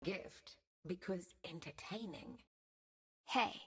Gift because entertaining. Hey.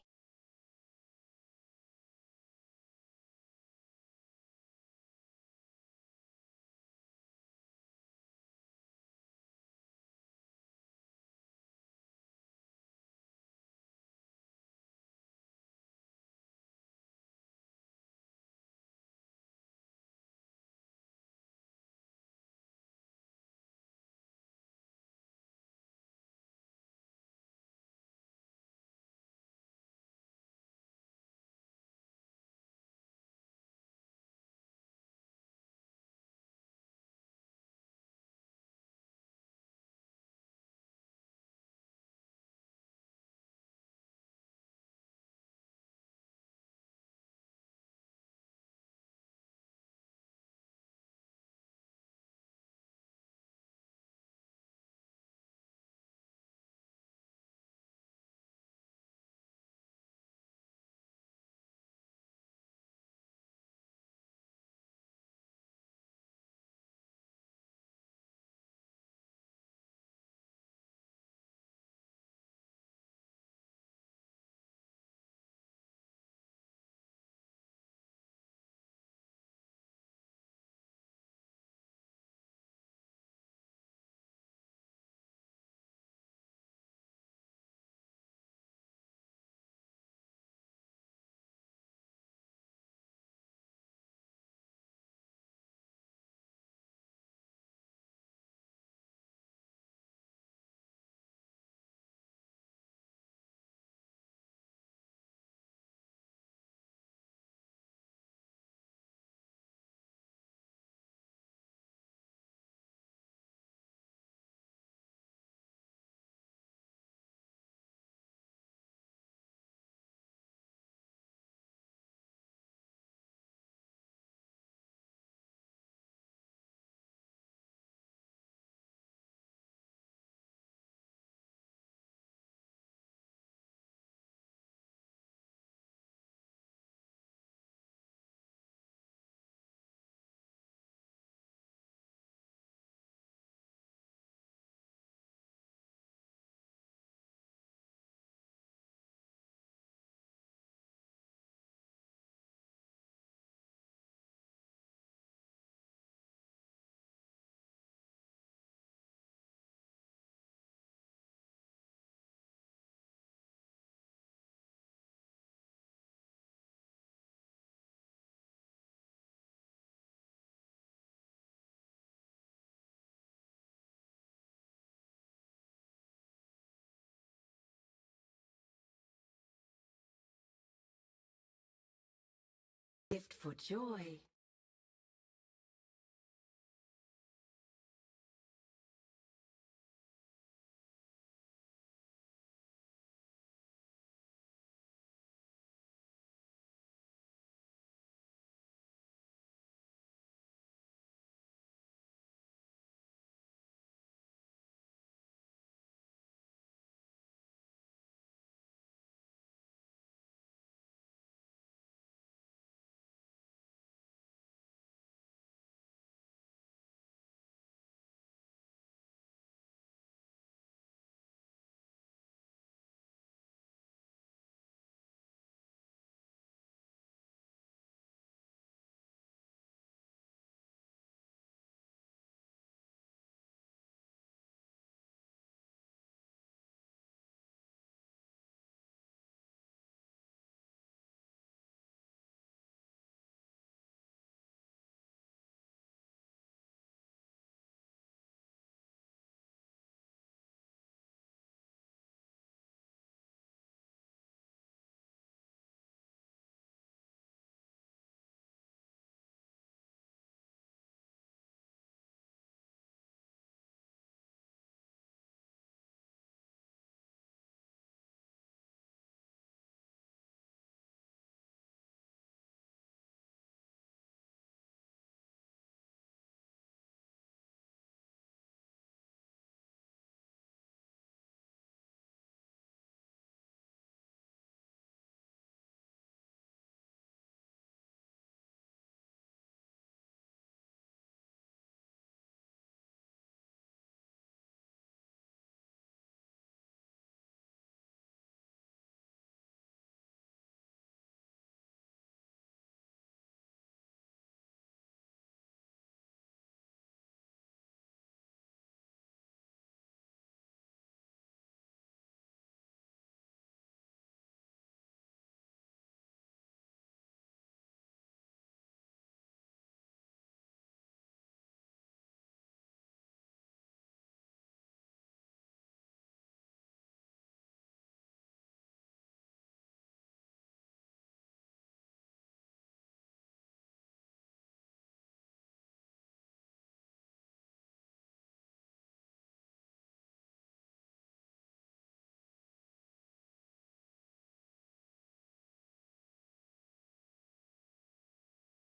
Gift for joy.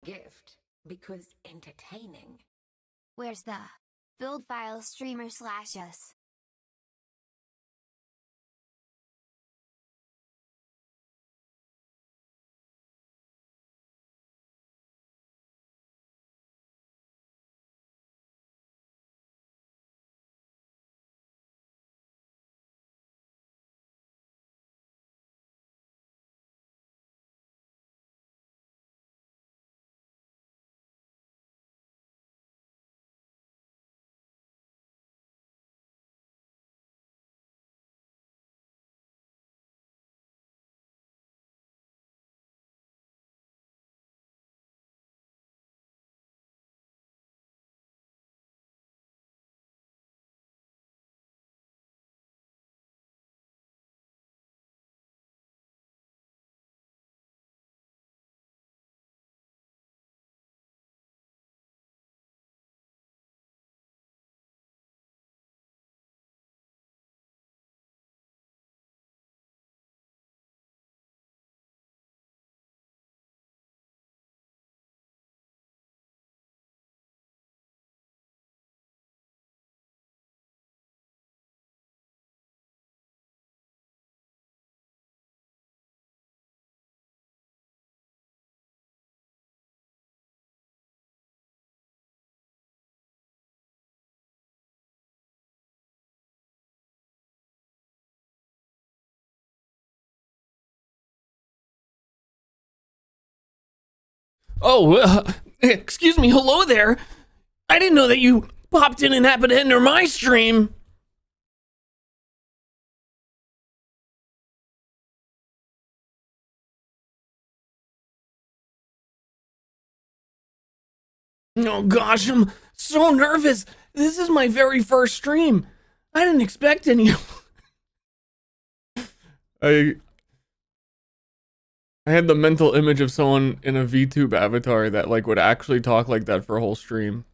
Gift because entertaining. Where's the build file streamer slash us? Oh, excuse me. Hello there. I didn't know that you popped in and happened to enter my stream. Oh gosh, I'm so nervous. This is my very first stream. I didn't expect any. I had the mental image of someone in a VTube avatar that like would actually talk like that for a whole stream.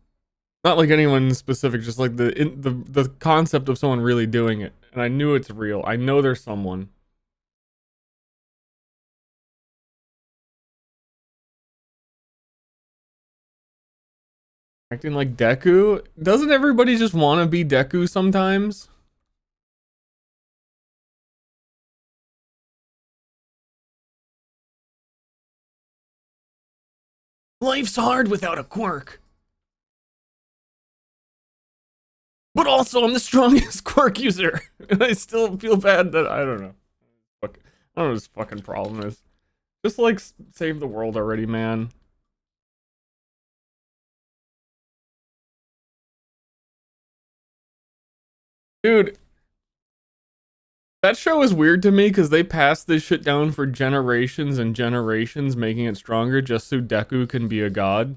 Not like anyone specific, just like the concept of someone really doing it. And I knew it's real. I know there's someone. Acting like Deku? Doesn't everybody just want to be Deku sometimes? Life's hard without a quirk. But also, I'm the strongest quirk user. And I still feel bad that, I don't know. I don't know what his fucking problem is. Just like, save the world already, man. Dude, that show is weird to me because they passed this shit down for generations and generations, making it stronger just so Deku can be a god.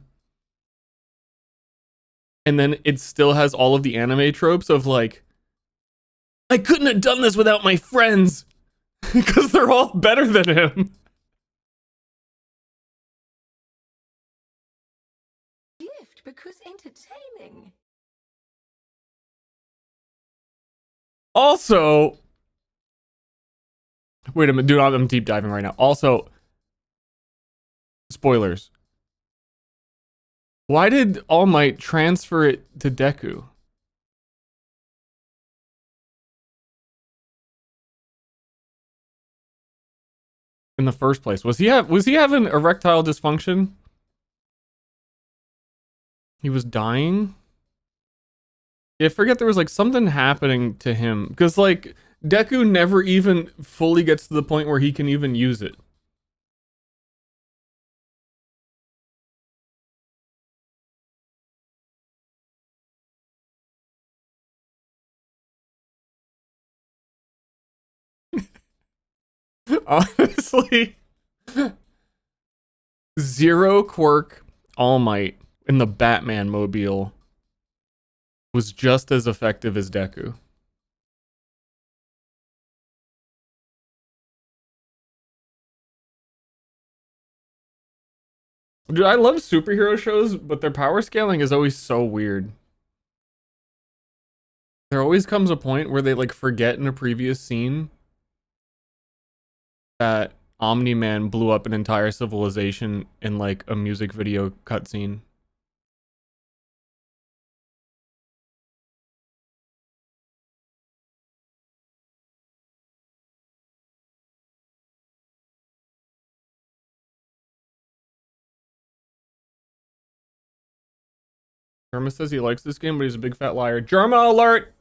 And then it still has all of the anime tropes of like, I couldn't have done this without my friends because they're all better than him. Gift because entertaining. Also, wait a minute, dude, I'm deep diving right now. Also, spoilers. Why did All Might transfer it to Deku? In the first place, was he having erectile dysfunction? He was dying. Yeah, I forget there was like something happening to him because like Deku never even fully gets to the point where he can even use it. Honestly, Zero Quirk All Might in the Batman mobile was just as effective as Deku. Dude, I love superhero shows, but their power scaling is always so weird. There always comes a point where they like forget in a previous scene that Omni-Man blew up an entire civilization in like a music video cutscene. Germa says he likes this game, but he's a big fat liar. Germa alert!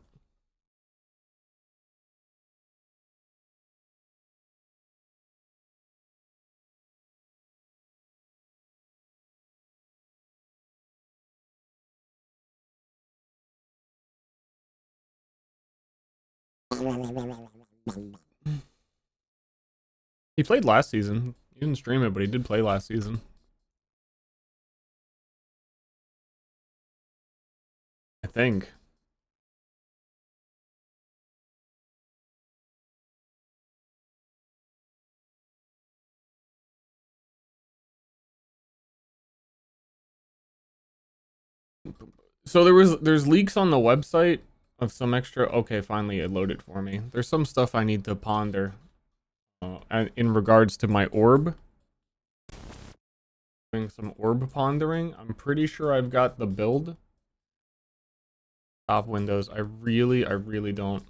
He played last season. He didn't stream it, but he did play last season. I think. So there's leaks on the website of some extra. Okay, finally it loaded for me. There's some stuff I need to ponder in regards to my orb. Doing some orb pondering. I'm pretty sure I've got the build. Top windows. I really don't.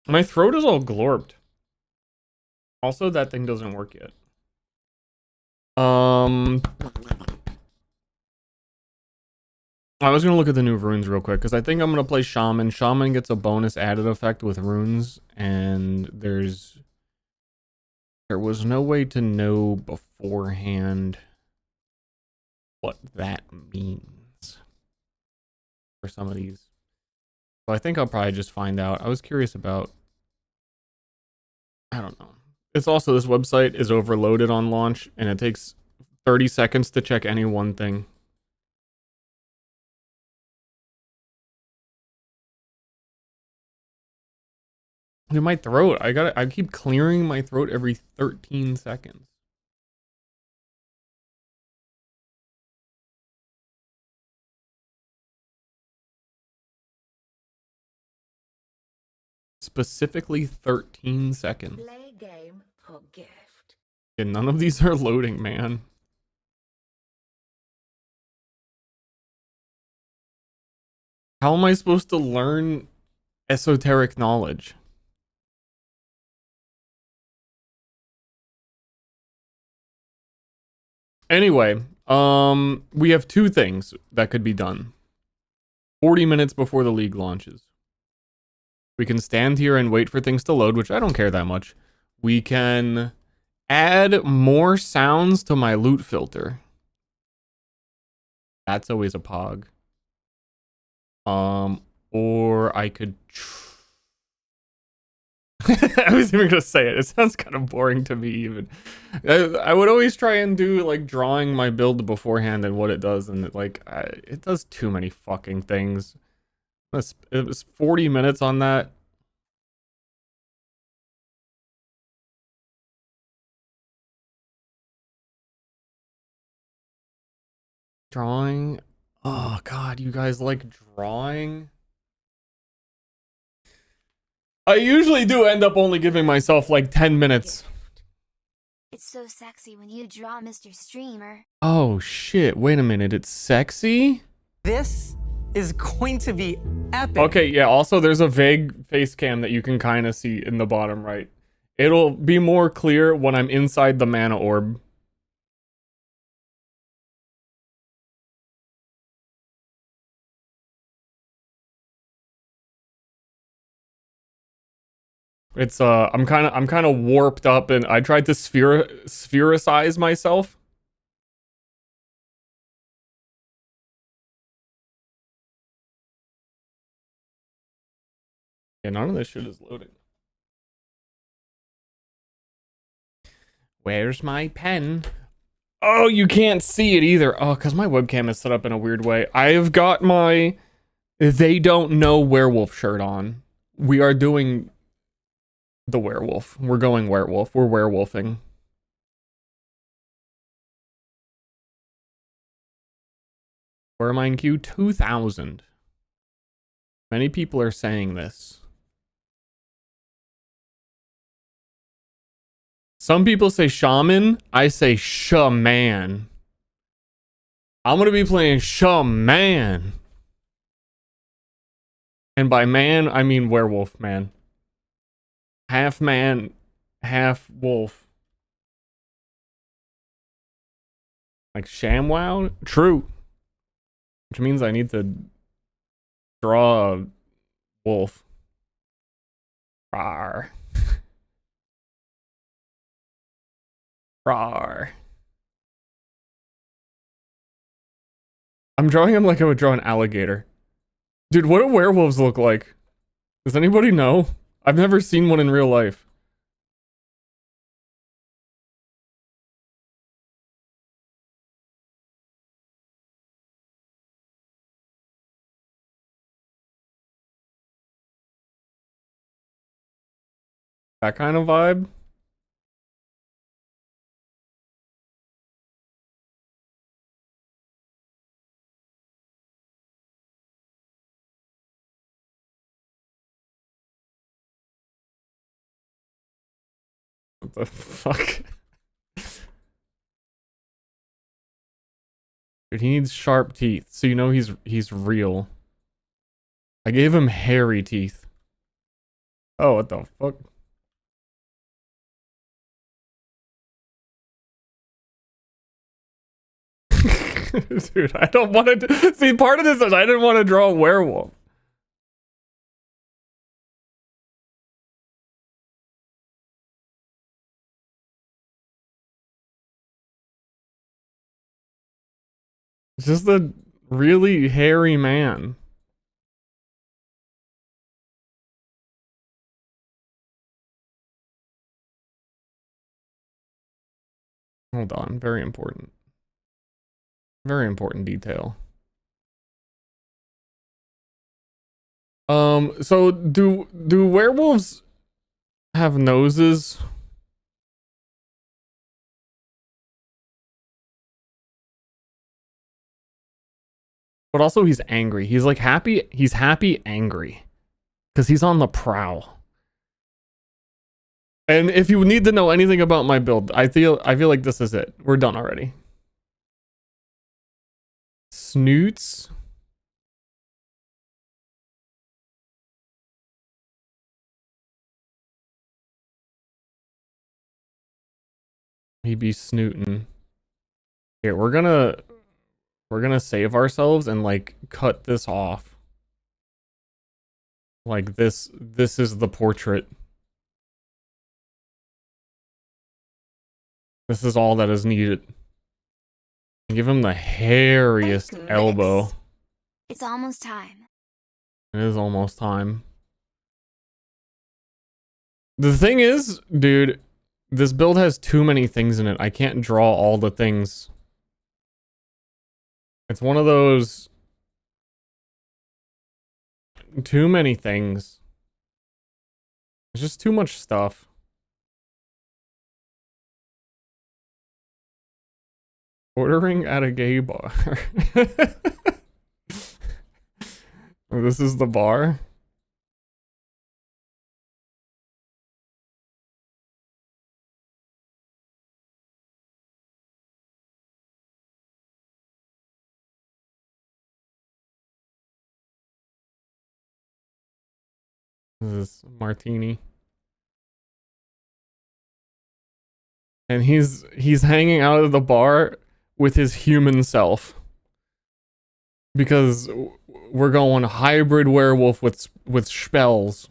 My throat is all glorped. Also, that thing doesn't work yet. I was gonna look at the new runes real quick because I think I'm gonna play Shaman. Shaman gets a bonus added effect with runes, and there was no way to know beforehand what that means for some of these. So I think I'll probably just find out. I was curious about. I don't know. It's also, this website is overloaded on launch, and it takes 30 seconds to check any one thing. In my throat, I keep clearing my throat every 13 seconds. Specifically 13 seconds. Play game for gift. And none of these are loading, man. How am I supposed to learn esoteric knowledge? Anyway, we have two things that could be done. 40 minutes before the league launches. We can stand here and wait for things to load, which I don't care that much. We can add more sounds to my loot filter. That's always a pog. Or I could... I was even gonna say it. It sounds kind of boring to me even. I would always try and do like drawing my build beforehand and what it does, and it does too many fucking things. It was 40 minutes on that. Drawing. Oh god, you guys like drawing? I usually do end up only giving myself like 10 minutes. It's so sexy when you draw, Mr. Streamer. Oh shit, wait a minute, it's sexy? This is going to be epic. Okay, yeah, also there's a vague face cam that you can kind of see in the bottom right. It'll be more clear when I'm inside the mana orb. It's I'm kind of warped up, and I tried to sphericize myself. Yeah, none of this shit is loading. Where's my pen? Oh, you can't see it either. Oh, because my webcam is set up in a weird way. I've got my They Don't Know werewolf shirt on. We are doing the werewolf. We're going werewolf. We're werewolfing. Where am I in queue? 2,000. Many people are saying this. Some people say shaman. I say shaman. I'm gonna be playing shaman. And by man, I mean werewolf man. Half man, half wolf. Like ShamWow? True. Which means I need to draw a wolf. Rawr. Rawr. I'm drawing him like I would draw an alligator. Dude, what do werewolves look like? Does anybody know? I've never seen one in real life. That kind of vibe? What the fuck? Dude, he needs sharp teeth, so you know he's real. I gave him hairy teeth. Oh, what the fuck? Dude, I don't want to see, part of this is I didn't want to draw a werewolf. It's just a really hairy man. Hold on, very important. Very important detail. So do werewolves have noses? But also he's angry. He's like happy, he's happy angry. Because he's on the prowl. And if you need to know anything about my build, I feel like this is it. We're done already. Snoots. He be snooting. Here, we're gonna save ourselves and like cut this off. Like this is the portrait. This is all that is needed. Give him the hairiest elbow. It's almost time. It is almost time. The thing is, dude, this build has too many things in it. I can't draw all the things. It's one of those too many things. It's just too much stuff. Ordering at a gay bar. This is the bar. This is martini. And he's hanging out at the bar with his human self. Because we're going hybrid werewolf with spells.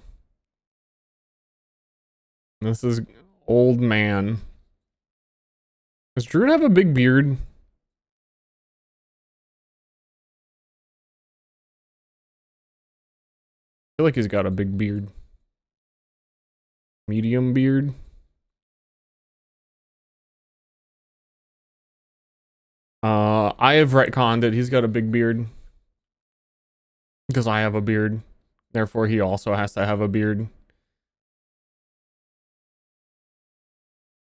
This is old man. Does Drew have a big beard? I feel like he's got a big beard. Medium beard. I have retconned it. He's got a big beard. Because I have a beard. Therefore, he also has to have a beard.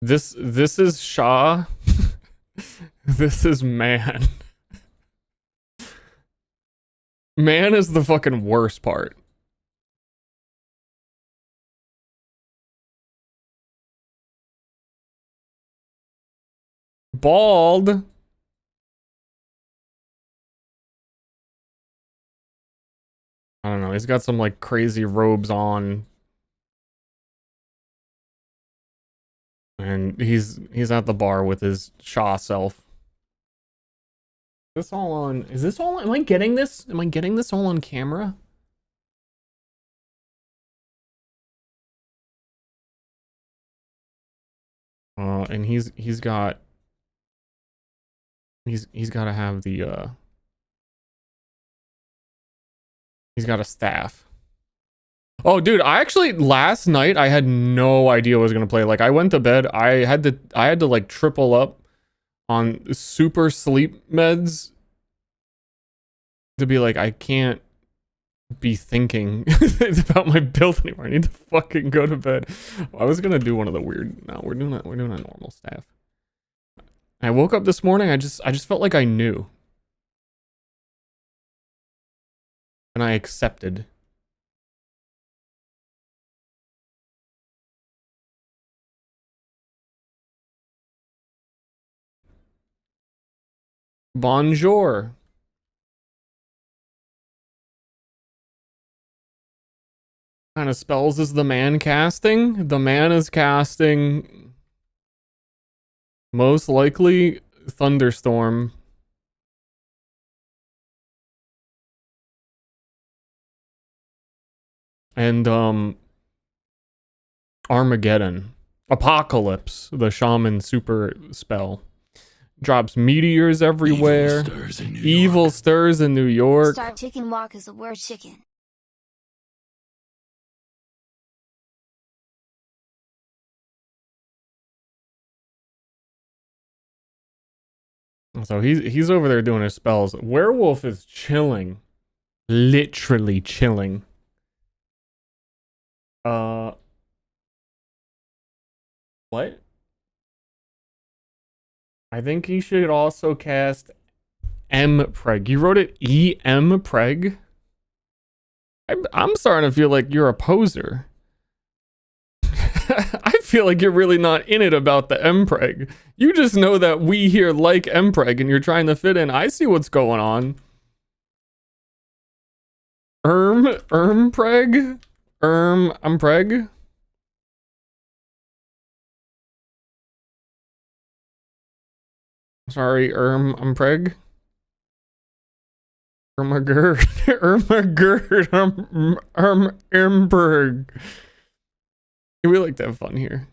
This is Shaw. This is man. Man is the fucking worst part. Bald. I don't know. He's got some like crazy robes on. And he's at the bar with his Shaw self. Is this all on? Is this all? Am I getting this? Am I getting this all on camera? And he's got to have the he's got a staff. Oh, dude, I actually last night I had no idea what I was gonna play. Like I went to bed, I had to like triple up on super sleep meds to be like I can't be thinking about my build anymore. I need to fucking go to bed. I was gonna do one of the weird. No, we're doing a normal staff. I woke up this morning. I just felt like I knew, and I accepted. Bonjour. What kind of spells is the man casting? The man is casting most likely Thunderstorm. And Armageddon. Apocalypse, the shaman super spell. Drops meteors everywhere. Evil stirs in New York. Start chicken walk is the word chicken. So he's over there doing his spells. Werewolf is chilling. Literally chilling. What? I think he should also cast M Preg. You wrote it E-M Preg? I'm starting to feel like you're a poser. I feel like you're really not in it about the Mpreg. You just know that we here like Mpreg and you're trying to fit in. I see what's going on. Mpreg? Mpreg? Sorry, Mpreg? Ermagerd. Ermagerd. Mpreg. We like to have fun here.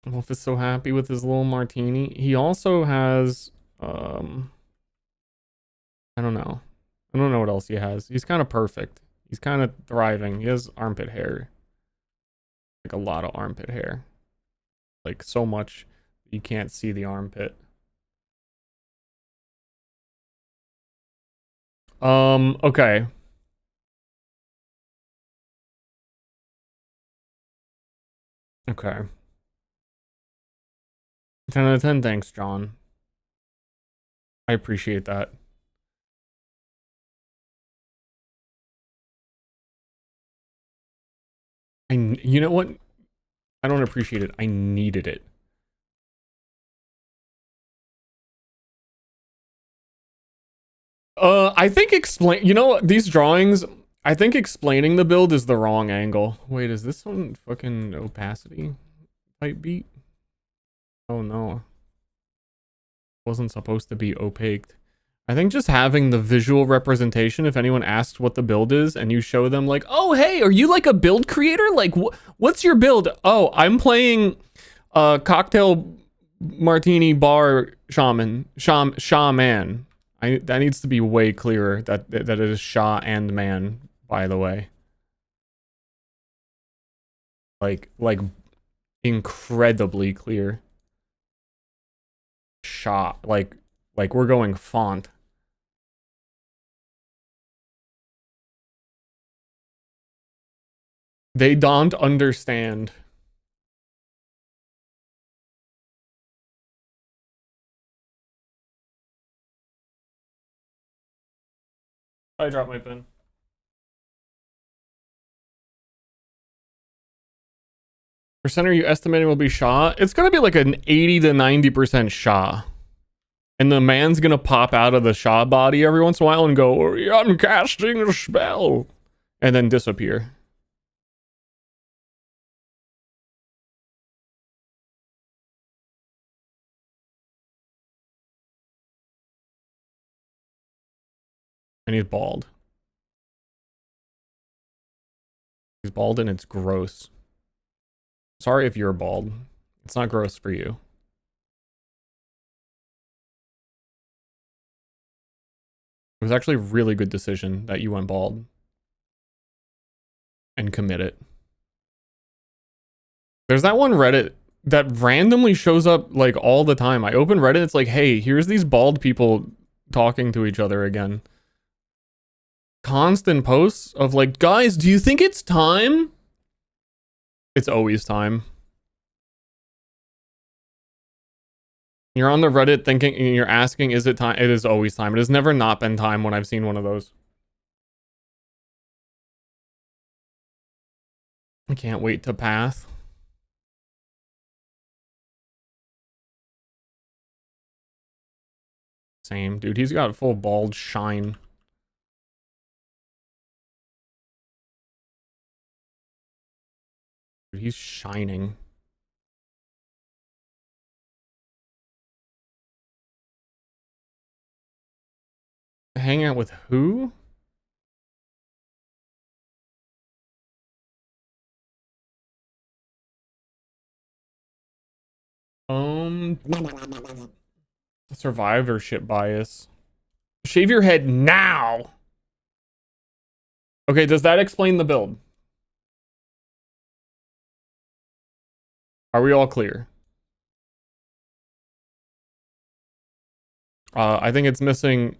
Wolf is so happy with his little martini. He also has, I don't know. I don't know what else he has. He's kind of perfect. He's kind of thriving. He has armpit hair. Like a lot of armpit hair. Like so much you can't see the armpit. Okay. Okay. 10 out of 10, thanks, John. I appreciate that. You know what? I don't appreciate it. I needed it. I think you know what? These drawings, I think explaining the build is the wrong angle. Wait, is this one fucking opacity type beat? Oh no. Wasn't supposed to be opaqued. I think just having the visual representation, if anyone asks what the build is and you show them like, oh, hey, are you like a build creator? Like, what's your build? Oh, I'm playing cocktail martini bar shaman. That needs to be way clearer that it is Sha and man, by the way. Like incredibly clear. Sha, like we're going font. They don't understand. I dropped my pen. Percent are you estimating will be Shaw? It's gonna be like an 80 to 90% Shaw. And the man's gonna pop out of the Shaw body every once in a while and go, I'm casting a spell. And then disappear. And he's bald. He's bald and it's gross. Sorry if you're bald. It's not gross for you. It was actually a really good decision that you went bald. And commit it. There's that one Reddit that randomly shows up like all the time. I open Reddit, it's like, hey, here's these bald people talking to each other again. Constant posts of like, guys, do you think it's time? It's always time. You're on the Reddit thinking, and you're asking, is it time? It is always time. It has never not been time when I've seen one of those. I can't wait to path. Same, dude. He's got full bald shine. Dude, he's shining. Hang out with who? Survivorship bias. Shave your head now. Okay, does that explain the build? Are we all clear? I think it's missing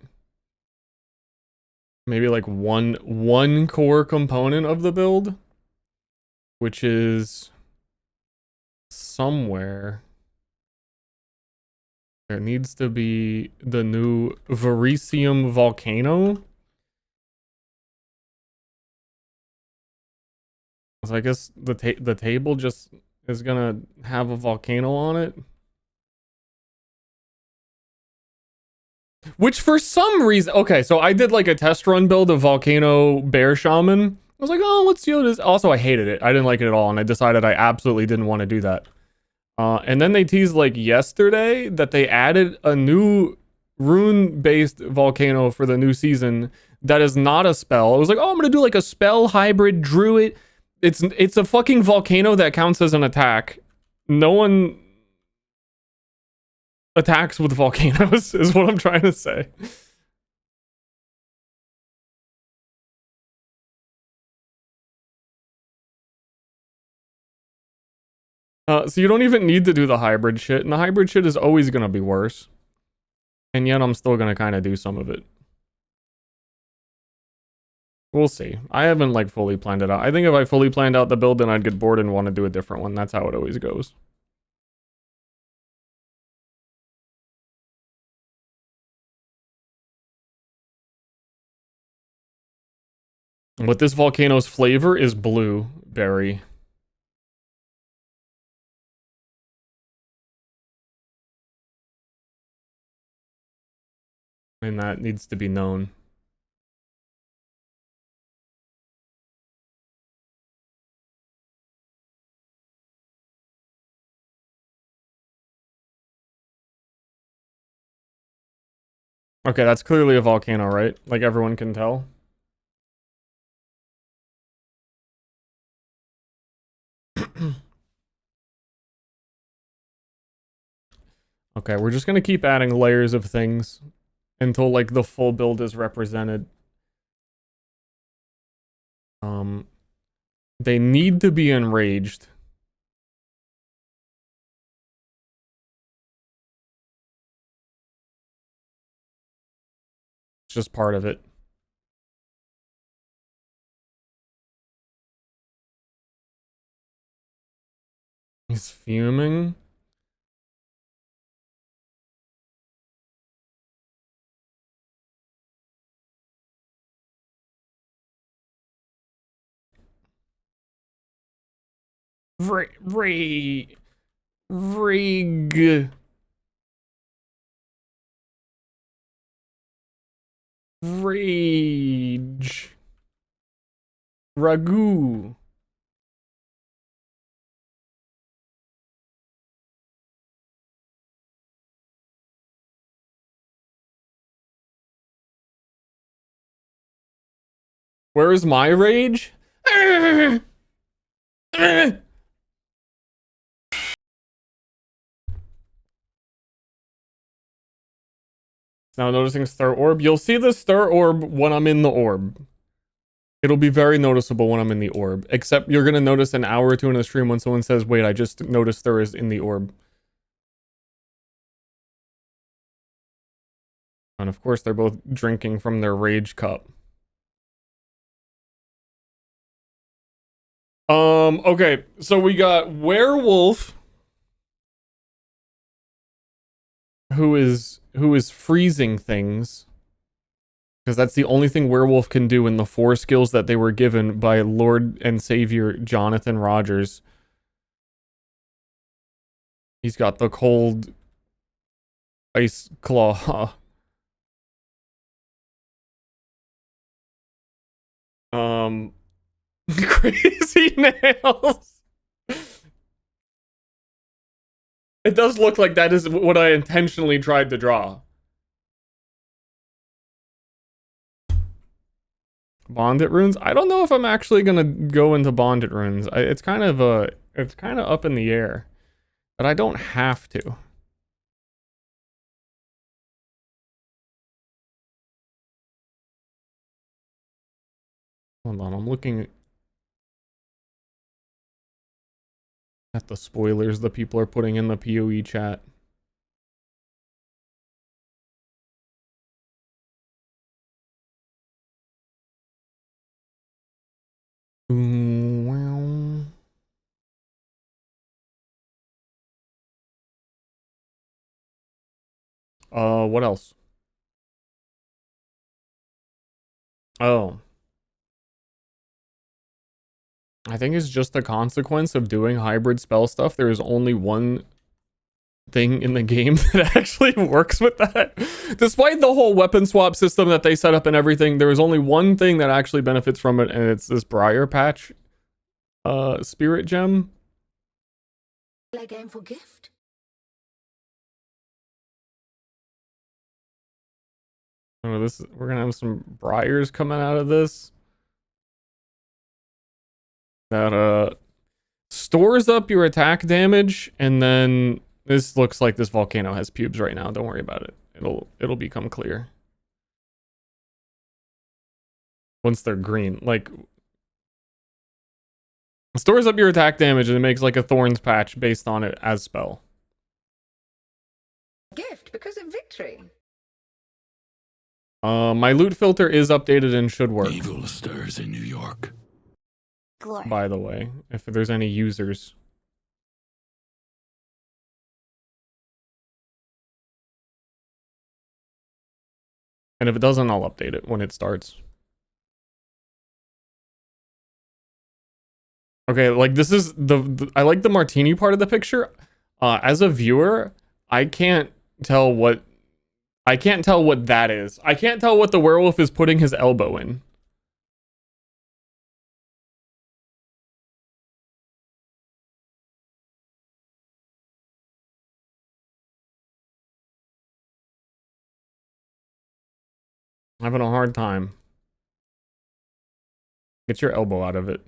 maybe like one core component of the build, which is somewhere. There needs to be the new Verisium volcano. So I guess the table just is gonna have a volcano on it. Which for some reason, okay, so I did like a test run build of Volcano Bear Shaman. I was like, oh, let's see what it is. Also, I hated it. I didn't like it at all, and I decided I absolutely didn't want to do that. And then they teased like yesterday that they added a new rune-based volcano for the new season that is not a spell. It was like, oh, I'm gonna do like a spell hybrid druid. It's a fucking volcano that counts as an attack. No one attacks with volcanoes is what I'm trying to say. So you don't even need to do the hybrid shit, and the hybrid shit is always gonna be worse. And yet I'm still gonna kind of do some of it. We'll see. I haven't like fully planned it out. I think if I fully planned out the build, then I'd get bored and want to do a different one. That's how it always goes. But this volcano's flavor is blueberry. And that needs to be known. Okay, that's clearly a volcano, right? Like everyone can tell. Okay, we're just gonna keep adding layers of things until like the full build is represented. They need to be enraged. It's just part of it. He's fuming. Rig. Rage. Ragu. Where is my rage? Now noticing Star Orb. You'll see the Star Orb when I'm in the orb. It'll be very noticeable when I'm in the orb. Except you're gonna notice an hour or two in the stream when someone says, wait, I just noticed Star is in the orb. And of course, they're both drinking from their rage cup. Okay, so we got Werewolf, who is freezing things, because that's the only thing Werewolf can do in the 4 skills that they were given by Lord and Savior Jonathan Rogers. He's got the cold ice claw. Crazy nails. It does look like that is what I intentionally tried to draw. Bondit runes? I don't know if I'm actually gonna go into Bondit runes. It's kind of up in the air, but I don't have to. Hold on, I'm looking at the spoilers the people are putting in the PoE chat. Well. What else? Oh. I think it's just the consequence of doing hybrid spell stuff. There is only one thing in the game that actually works with that. Despite the whole weapon swap system that they set up and everything, there is only one thing that actually benefits from it, and it's this Briar Patch spirit gem. Play game for gift. Oh, we're gonna have some briars coming out of this. That stores up your attack damage, and then this looks like this volcano has pubes right now. Don't worry about it. It'll become clear once they're green. Like, stores up your attack damage and it makes like a thorns patch based on it as spell. Gift because of victory. My loot filter is updated and should work. Evil stirs in New York. Glory. By the way, if there's any users. And if it doesn't, I'll update it when it starts. Okay, like this is I like the martini part of the picture. As a viewer, I can't tell what that is. I can't tell what the werewolf is putting his elbow in. I'm having a hard time. Get your elbow out of it,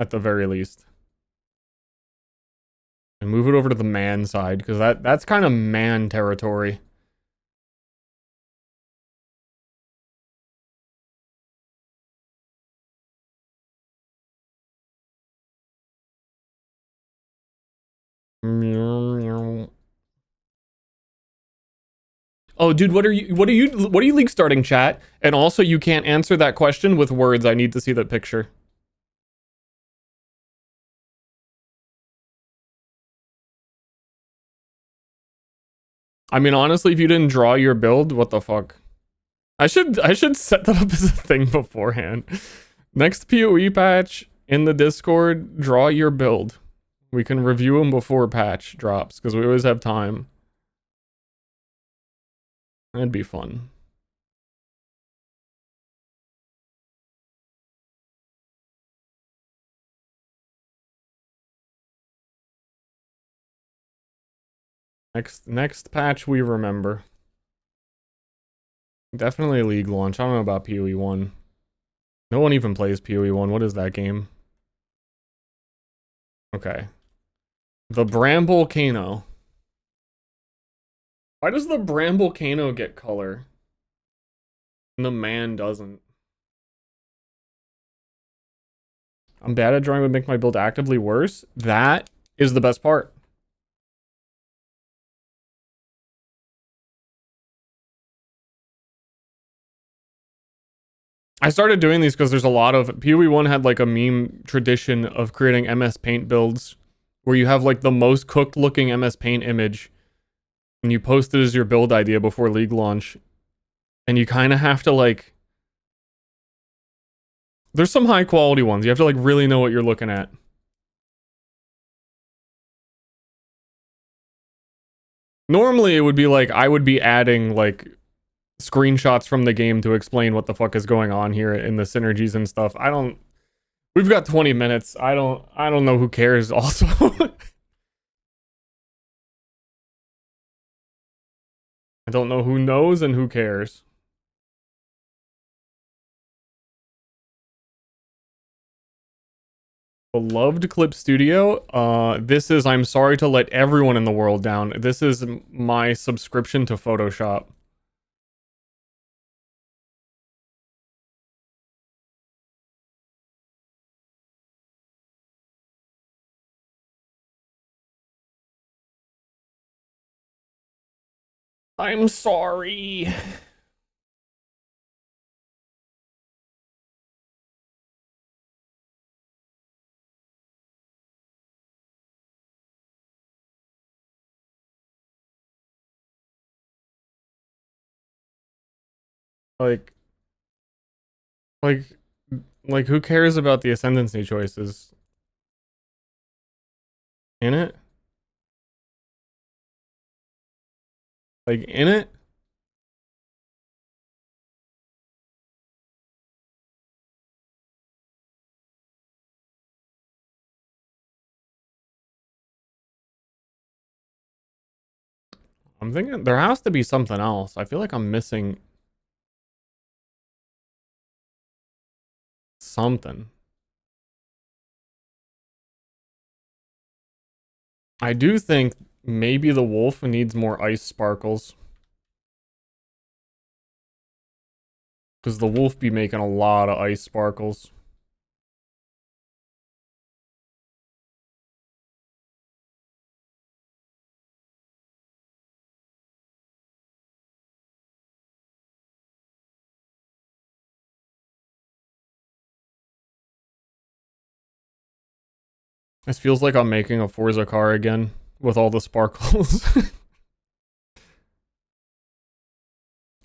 at the very least. And move it over to the man side, because that's kind of man territory. Oh, dude, what are you league starting, chat? And also, you can't answer that question with words. I need to see that picture. I mean, honestly, if you didn't draw your build, what the fuck? I should set that up as a thing beforehand. Next PoE patch in the Discord, draw your build. We can review them before patch drops because we always have time. That'd be fun. Next patch we remember. Definitely League launch. I don't know about PoE 1. No one even plays PoE 1. What is that game? Okay. The Bramble Kano. Why does the Bramble Kano get color? And the man doesn't. I'm bad at drawing would make my build actively worse. That is the best part. I started doing these because there's a lot of PoE 1 had like a meme tradition of creating MS Paint builds where you have like the most cooked looking MS Paint image and you post it as your build idea before League launch. And you kind of have to like, there's some high quality ones. You have to like really know what you're looking at. Normally it would be like, I would be adding like screenshots from the game to explain what the fuck is going on here in the synergies and stuff. We've got 20 minutes. I don't know who cares also. I don't know who knows and who cares. Beloved Clip Studio. This is, I'm sorry to let everyone in the world down. This is my subscription to Photoshop. I'm sorry. Like, like, like, who cares about the ascendancy choices? In it? Like, in it? I'm thinking there has to be something else. I feel like I'm missing something. I do think maybe the wolf needs more ice sparkles. Because the wolf be making a lot of ice sparkles. This feels like I'm making a Forza car again with all the sparkles.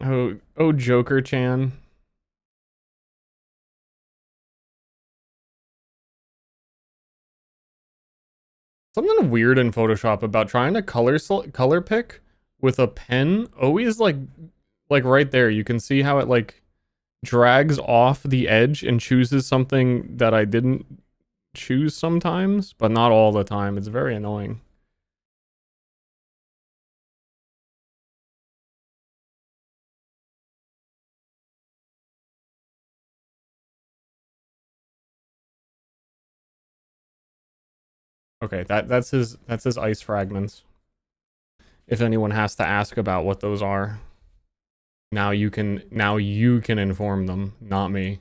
Oh, Joker-chan. Something weird in Photoshop about trying to color pick with a pen. Always like right there. You can see how it like drags off the edge and chooses something that I didn't choose sometimes, but not all the time. It's very annoying. Okay, that's his ice fragments. If anyone has to ask about what those are, now you can inform them, not me.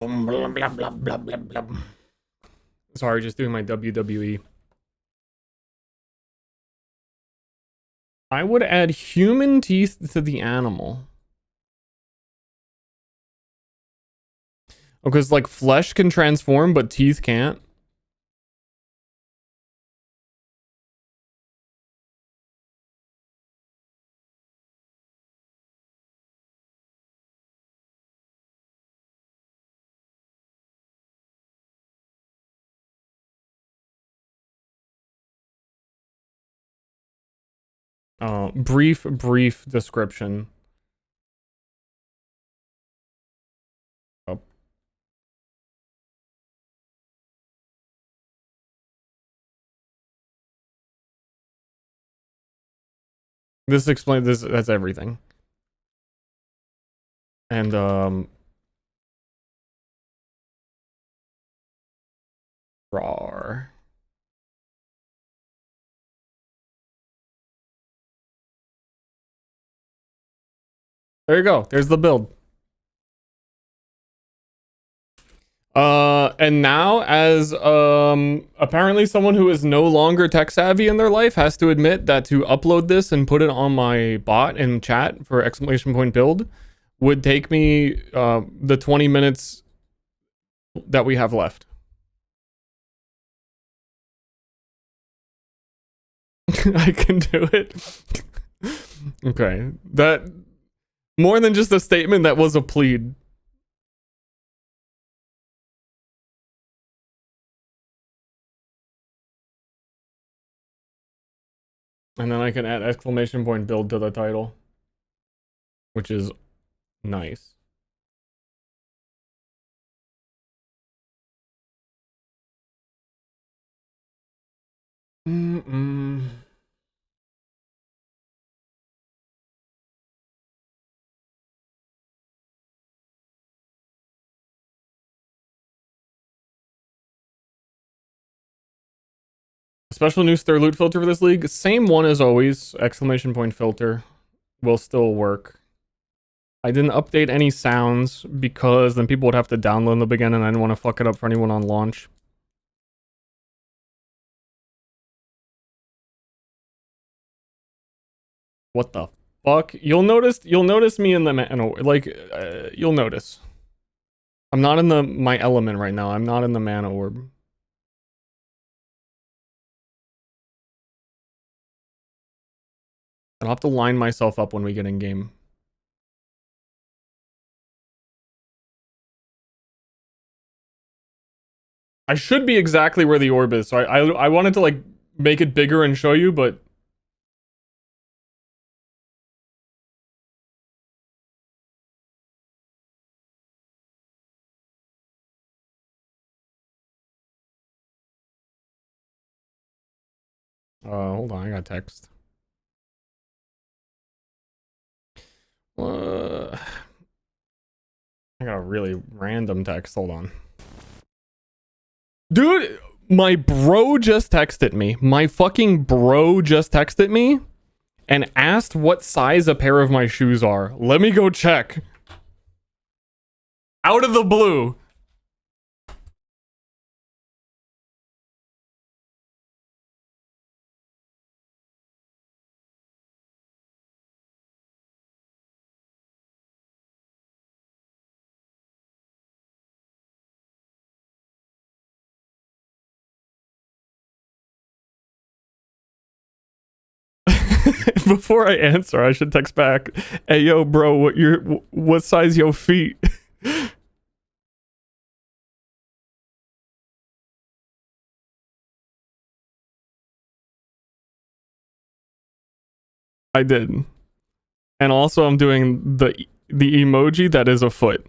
Blah, blah, blah, blah, blah, blah. Sorry, just doing my WWE. I would add human teeth to the animal. Because like flesh can transform, but teeth can't. Brief description. Oh. This explains this. That's everything. And rawr. There you go. There's the build. And now, as apparently someone who is no longer tech savvy in their life has to admit that to upload this and put it on my bot in chat for exclamation point build would take me the 20 minutes that we have left. I can do it. Okay, that more than just a statement, that was a plead. And then I can add exclamation point build to the title, which is nice. Special new Ster loot filter for this league. Same one as always. Exclamation point filter will still work. I didn't update any sounds because then people would have to download them again and I didn't want to fuck it up for anyone on launch. What the fuck? You'll notice me in the you'll notice. I'm not in my element right now. I'm not in the mana orb. I'll have to line myself up when we get in game. I should be exactly where the orb is, so I wanted to like make it bigger and show you, but hold on, I got text. I got a really random text. Hold on. Dude, my bro just texted me. My fucking bro just texted me and asked what size a pair of my shoes are. Let me go check. Out of the blue. Before I answer, I should text back. Hey, yo, bro, what size your feet? I did. And also I'm doing the emoji that is a foot.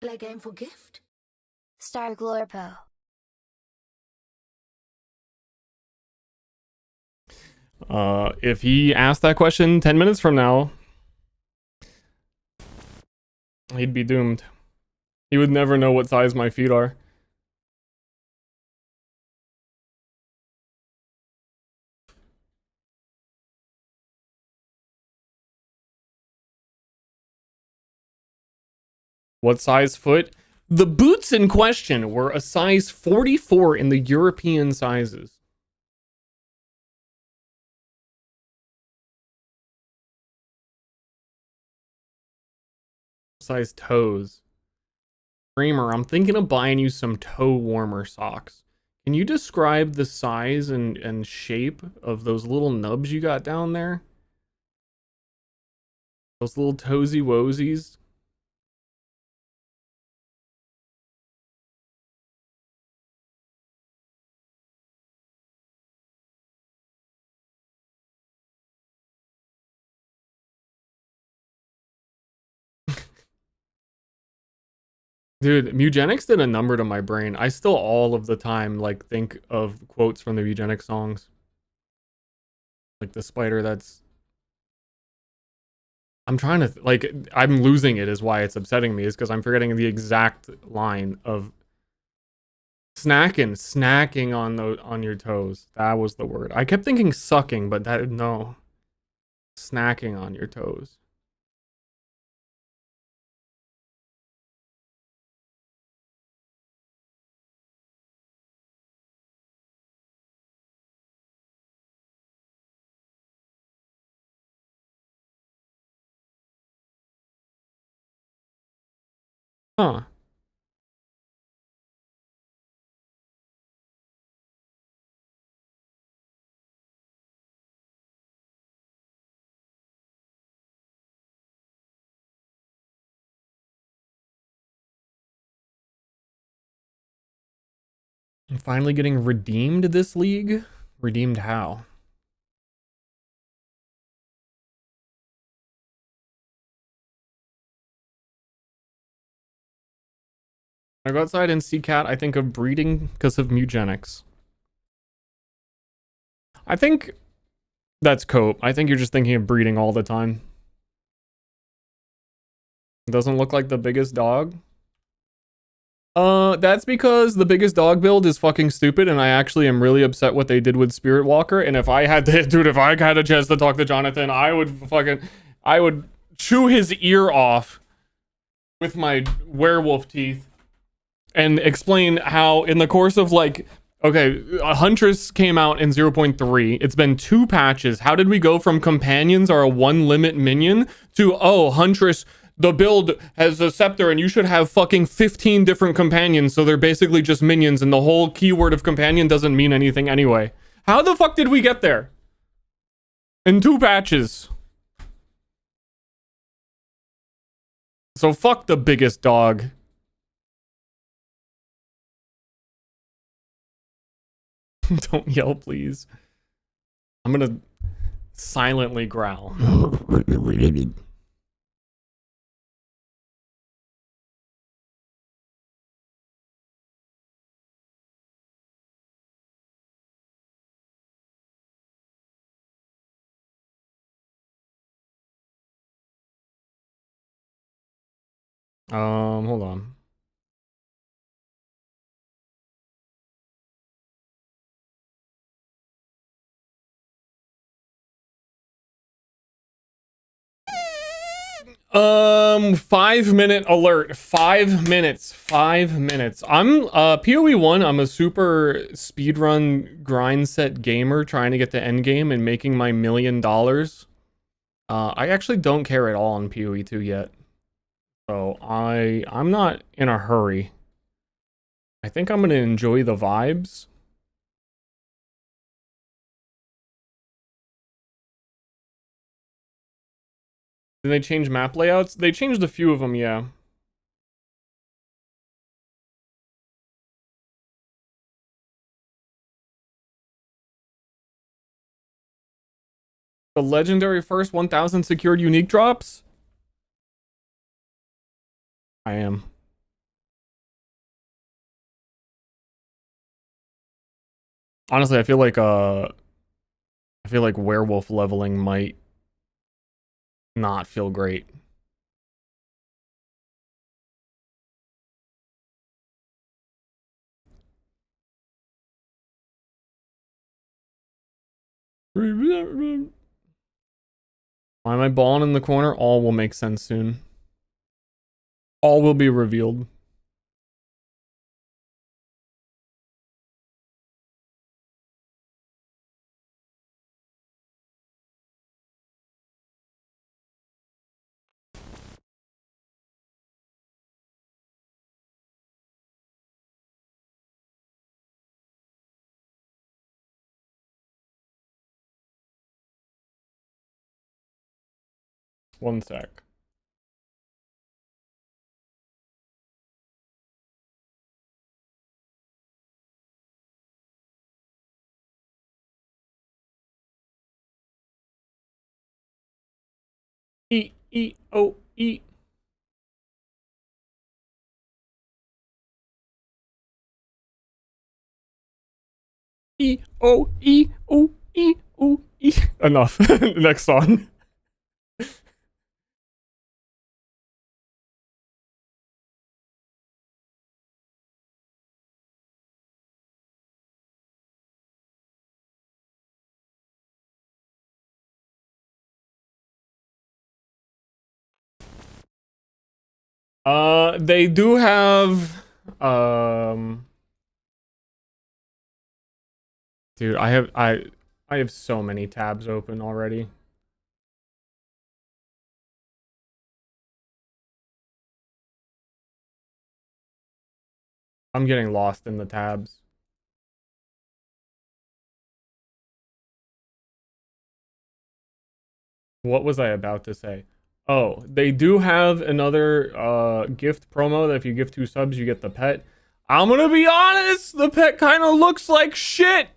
Play game for gift? Star Glorpo. If he asked that question 10 minutes from now, he'd be doomed. He would never know what size my feet are. What size foot? The boots in question were a size 44 in the European sizes. Size toes. Streamer, I'm thinking of buying you some toe warmer socks. Can you describe the size and shape of those little nubs you got down there? Those little toesy woesies. Dude, Mugenics did a number to my brain. I still all of the time like think of quotes from the Mugenics songs. Like the spider that's I'm trying to like I'm losing it is why it's upsetting me is because I'm forgetting the exact line of snacking on your toes. That was the word. I kept thinking sucking, but that no. Snacking on your toes. Huh. I'm finally getting redeemed this league. Redeemed how? When I go outside and see cat, I think of breeding because of Mugenics. I think that's cope. I think you're just thinking of breeding all the time. It doesn't look like the biggest dog. That's because the biggest dog build is fucking stupid, and I actually am really upset what they did with Spirit Walker. And if I had to, dude, if I had a chance to talk to Jonathan, I would chew his ear off with my werewolf teeth and explain how in the course of like, okay, a Huntress came out in 0.3. It's been 2 patches. How did we go from companions are a 1 limit minion to, oh, Huntress, the build has a scepter and you should have fucking 15 different companions, so they're basically just minions and the whole keyword of companion doesn't mean anything anyway. How the fuck did we get there? In 2 patches. So fuck the biggest dog. Don't yell, please. I'm gonna silently growl. Hold on. Um, 5-minute alert. 5 minutes. 5 minutes. I'm PoE 1, I'm a super speedrun grind set gamer trying to get to endgame and making my $1 million. I actually don't care at all on PoE 2 yet. So I'm not in a hurry. I think I'm gonna enjoy the vibes. Did they change map layouts? They changed a few of them, yeah. The legendary first 1000 secured unique drops? I am. Honestly, I feel like werewolf leveling might not feel great. Why am I balling in the corner? All will make sense soon. All will be revealed. One sec. E. E. Enough. Next song. They do have, dude, I have so many tabs open already. I'm getting lost in the tabs. What was I about to say? Oh, they do have another gift promo that if you give 2 subs, you get the pet. I'm gonna be honest, the pet kind of looks like shit.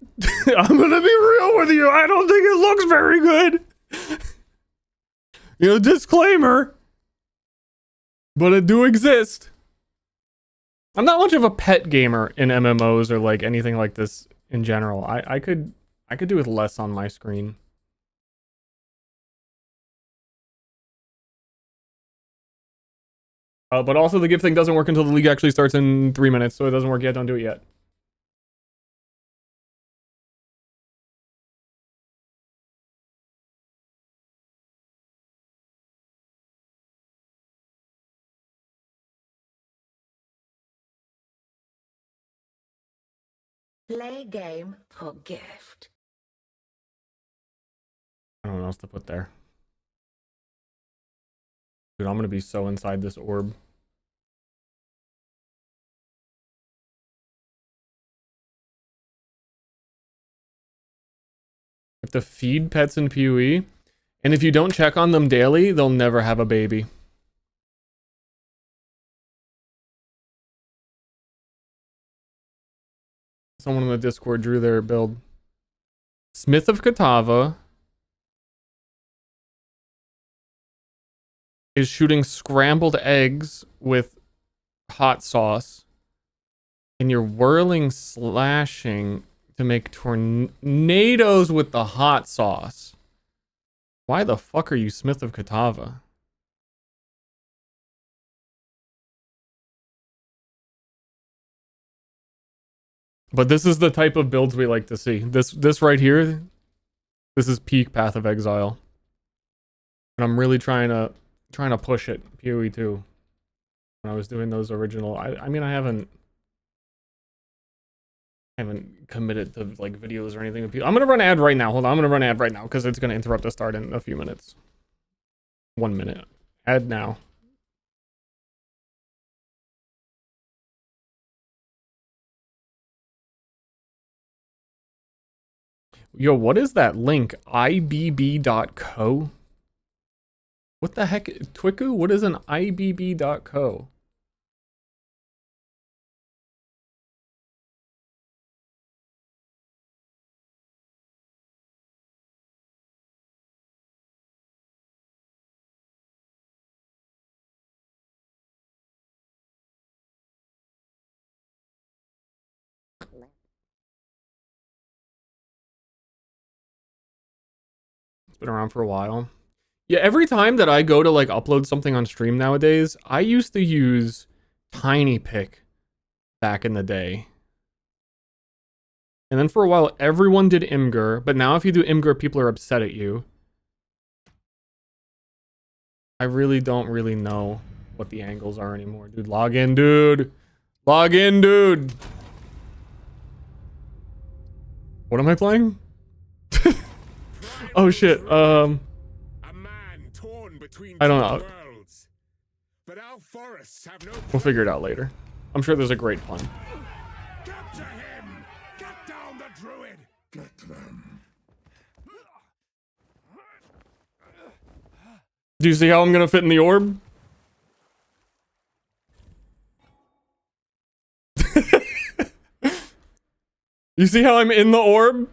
I'm gonna be real with you. I don't think it looks very good. You know, disclaimer. But it do exist. I'm not much of a pet gamer in MMOs or like anything like this in general. I could do with less on my screen. But also the gift thing doesn't work until the league actually starts in 3 minutes, so it doesn't work yet. Don't do it yet. Play game for gift. I don't know what else to put there. Dude, I'm gonna be so inside this orb. You have to feed pets in PoE, and if you don't check on them daily, they'll never have a baby. Someone in the Discord drew their build. Smith of Katava is shooting scrambled eggs with hot sauce, and you're whirling slashing to make tornadoes with the hot sauce. Why the fuck are you Smith of Katava? But this is the type of builds we like to see. This right here, this is peak Path of Exile. And I'm really trying to push it PoE 2. When I was doing those original, I mean I haven't committed to like videos or anything. I'm gonna run an ad right now. Hold on, I'm gonna run an ad right now because it's gonna interrupt the start in a few minutes. 1 minute. Ad now. Yo, what is that link? ibb.co? What the heck? Twiku? What is an ibb.co? It's been around for a while. Yeah, every time that I go to like upload something on stream nowadays, I used to use TinyPic back in the day. And then for a while, everyone did Imgur, but now if you do Imgur, people are upset at you. I really don't really know what the angles are anymore. Dude, log in, dude. Log in, dude. What am I playing? Oh shit. A man torn between I don't know. worlds. But our forests have no We'll figure it out later. I'm sure there's a great pun. Get to him! Get down the druid! Get them. Do you see how I'm gonna fit in the orb? You see how I'm in the orb?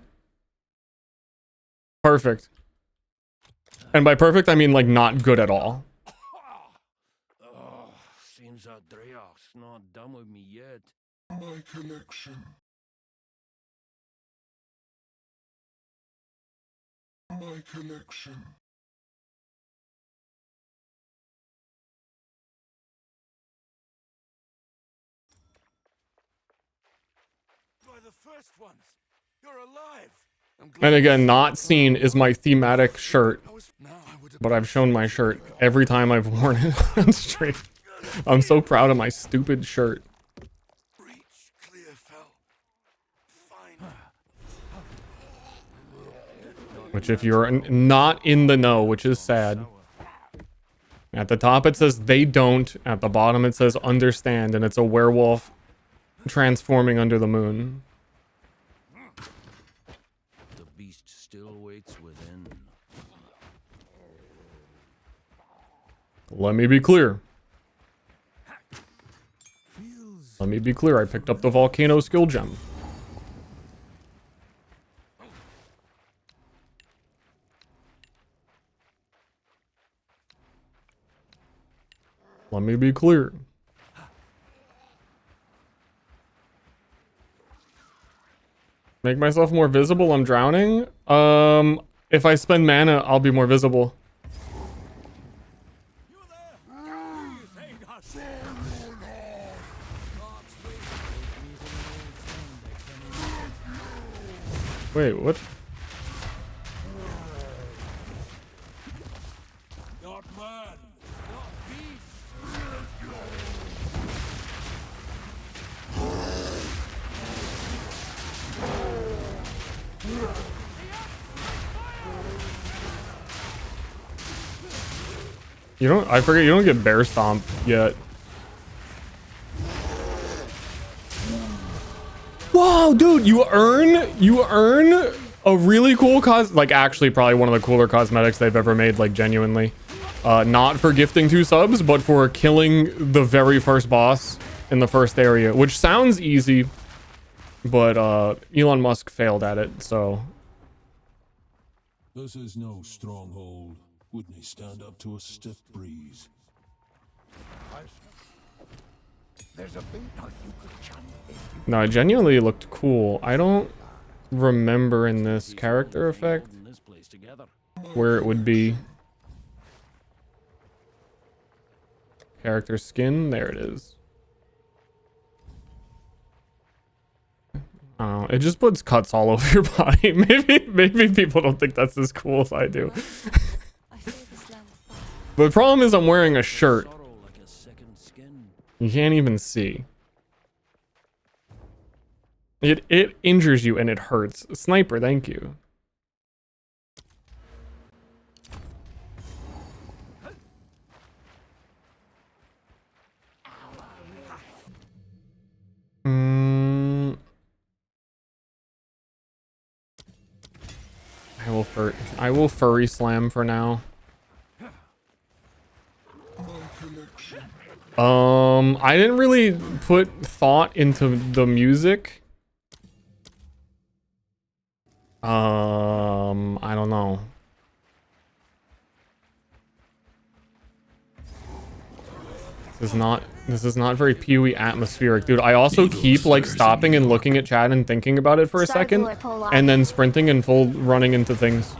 Perfect. And by perfect, I mean like not good at all. Oh, seems that Dreyarch's not done with me yet. My connection. My connection. By the first ones, you're alive. And again, not seen is my thematic shirt, but I've shown my shirt every time I've worn it on stream. I'm so proud of my stupid shirt. Breach clear fell. Fine. Which if you're not in the know, which is sad. At the top it says they don't, at the bottom it says understand, and it's a werewolf transforming under the moon. The beast still waits within. Let me be clear. Let me be clear, I picked up the volcano skill gem. Let me be clear. Make myself more visible, I'm drowning. If I spend mana, I'll be more visible. Wait, what? Not man, not beast. You don't, I forget, you don't get bear stomp yet. Whoa, dude, you earn a really cool like actually probably one of the cooler cosmetics they've ever made, like genuinely. Not for gifting 2 subs, but for killing the very first boss in the first area, which sounds easy, but Elon Musk failed at it, so. This is no stronghold. Wouldn't he stand up to a stiff breeze? There's a big knife you could jump if you No, it genuinely looked cool. I don't remember in this character effect holding this place together. where it would be. Character skin, there it is. Oh, it just puts cuts all over your body. Maybe people don't think that's as cool as I do. But the problem is I'm wearing a shirt. Sorrow like a second skin. You can't even see. It injures you and it hurts. Sniper, thank you. I will furry slam for now. I didn't really put thought into the music. I don't know. This is not very PoE atmospheric, dude. I also keep like stopping and looking at chat and thinking about it for a second, and then sprinting and full running into things.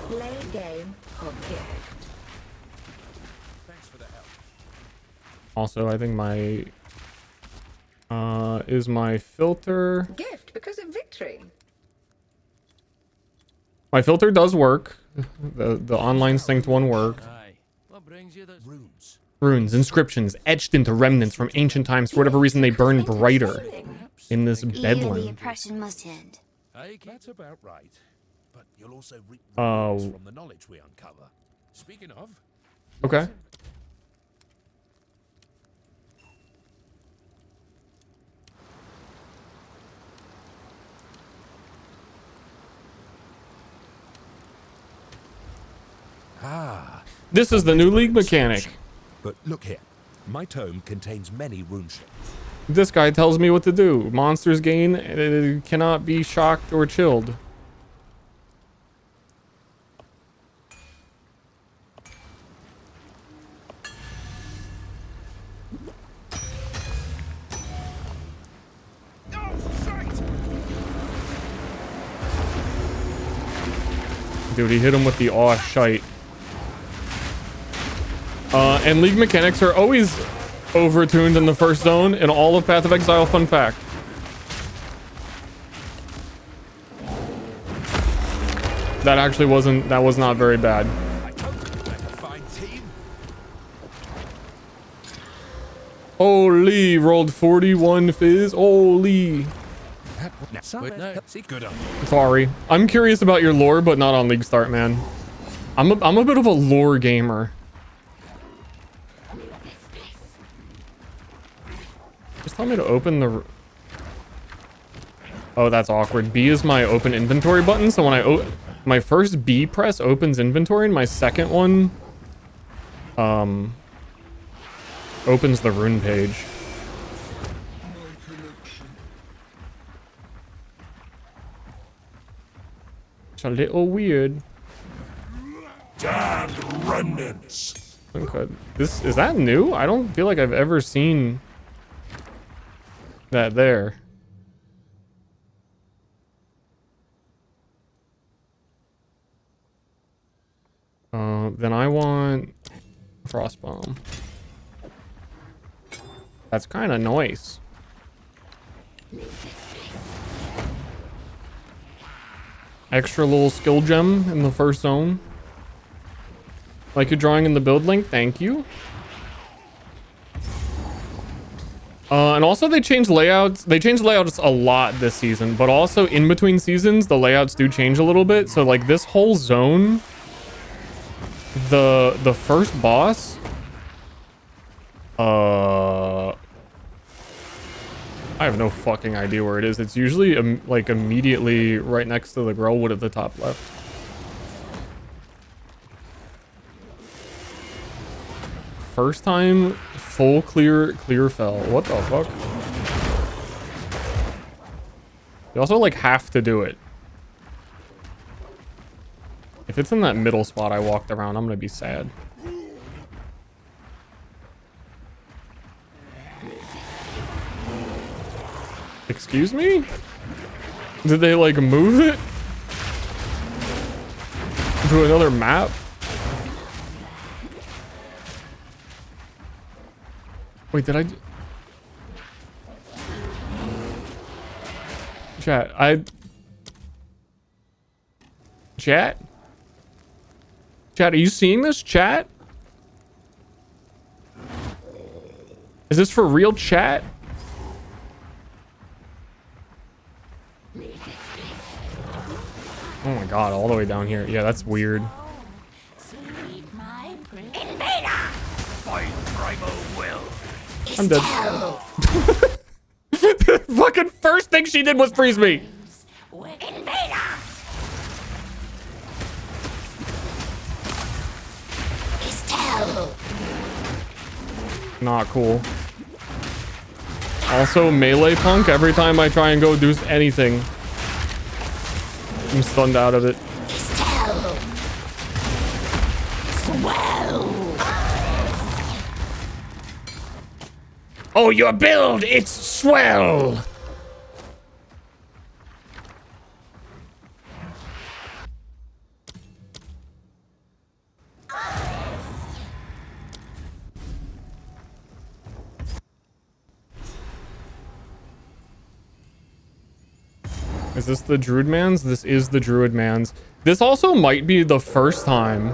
Play game or gift. Also, I think my is my filter. Gift because of victory. My filter does work. The online synced one worked. Aye. What brings you this? Runes. Runes, inscriptions, etched into remnants from ancient times. For whatever reason, they burn brighter in this Either the bedlam. oppression must end. Aye, That's about right. But you'll also reap Oh. rewards from the knowledge we uncover. Speaking of, Okay. Ah, This is the new league mechanic. but look here. My tome contains many runeship. This guy tells me what to do. Monsters gain cannot be shocked or chilled. Dude, he hit him with the aw shite. And league mechanics are always overtuned in the first zone in all of Path of Exile, fun fact. That was not very bad. I told you we had a fine team. Holy, rolled 41 fizz. Holy. Wait, no, see, good on. Sorry. I'm curious about your lore, but not on League Start, man. I'm a bit of a lore gamer. Just tell me to open the... Oh, that's awkward. B is my open inventory button, so when I my first B press opens inventory, and my second one opens the rune page. It's a little weird. Damned remnants. Okay. Is that new? I don't feel like I've ever seen that there. Then I want Frostbomb. That's kind of nice. Extra little skill gem in the first zone. Like you're drawing in the build link, thank you. And also they changed layouts. They changed layouts a lot this season, but also in between seasons, the layouts do change a little bit. So like this whole zone, the first boss, I have no fucking idea where it is. It's usually like immediately right next to the Grellwood at the top left. First time full clear fell. What the fuck? You also like have to do it. If it's in that middle spot I walked around, I'm gonna be sad. Excuse me? Did they like move it to another map? Wait, did I... Chat, Chat? Chat, are you seeing this, chat? Is this for real, chat? Oh my god, all the way down here. Yeah, that's weird. I'm dead. The fucking first thing she did was freeze me. Not cool. Also, melee punk. Every time I try and go do anything, I'm stunned out of it. Oh, your build, it's swell. Is this the Druid Man's? This is the Druid Man's. This also might be the first time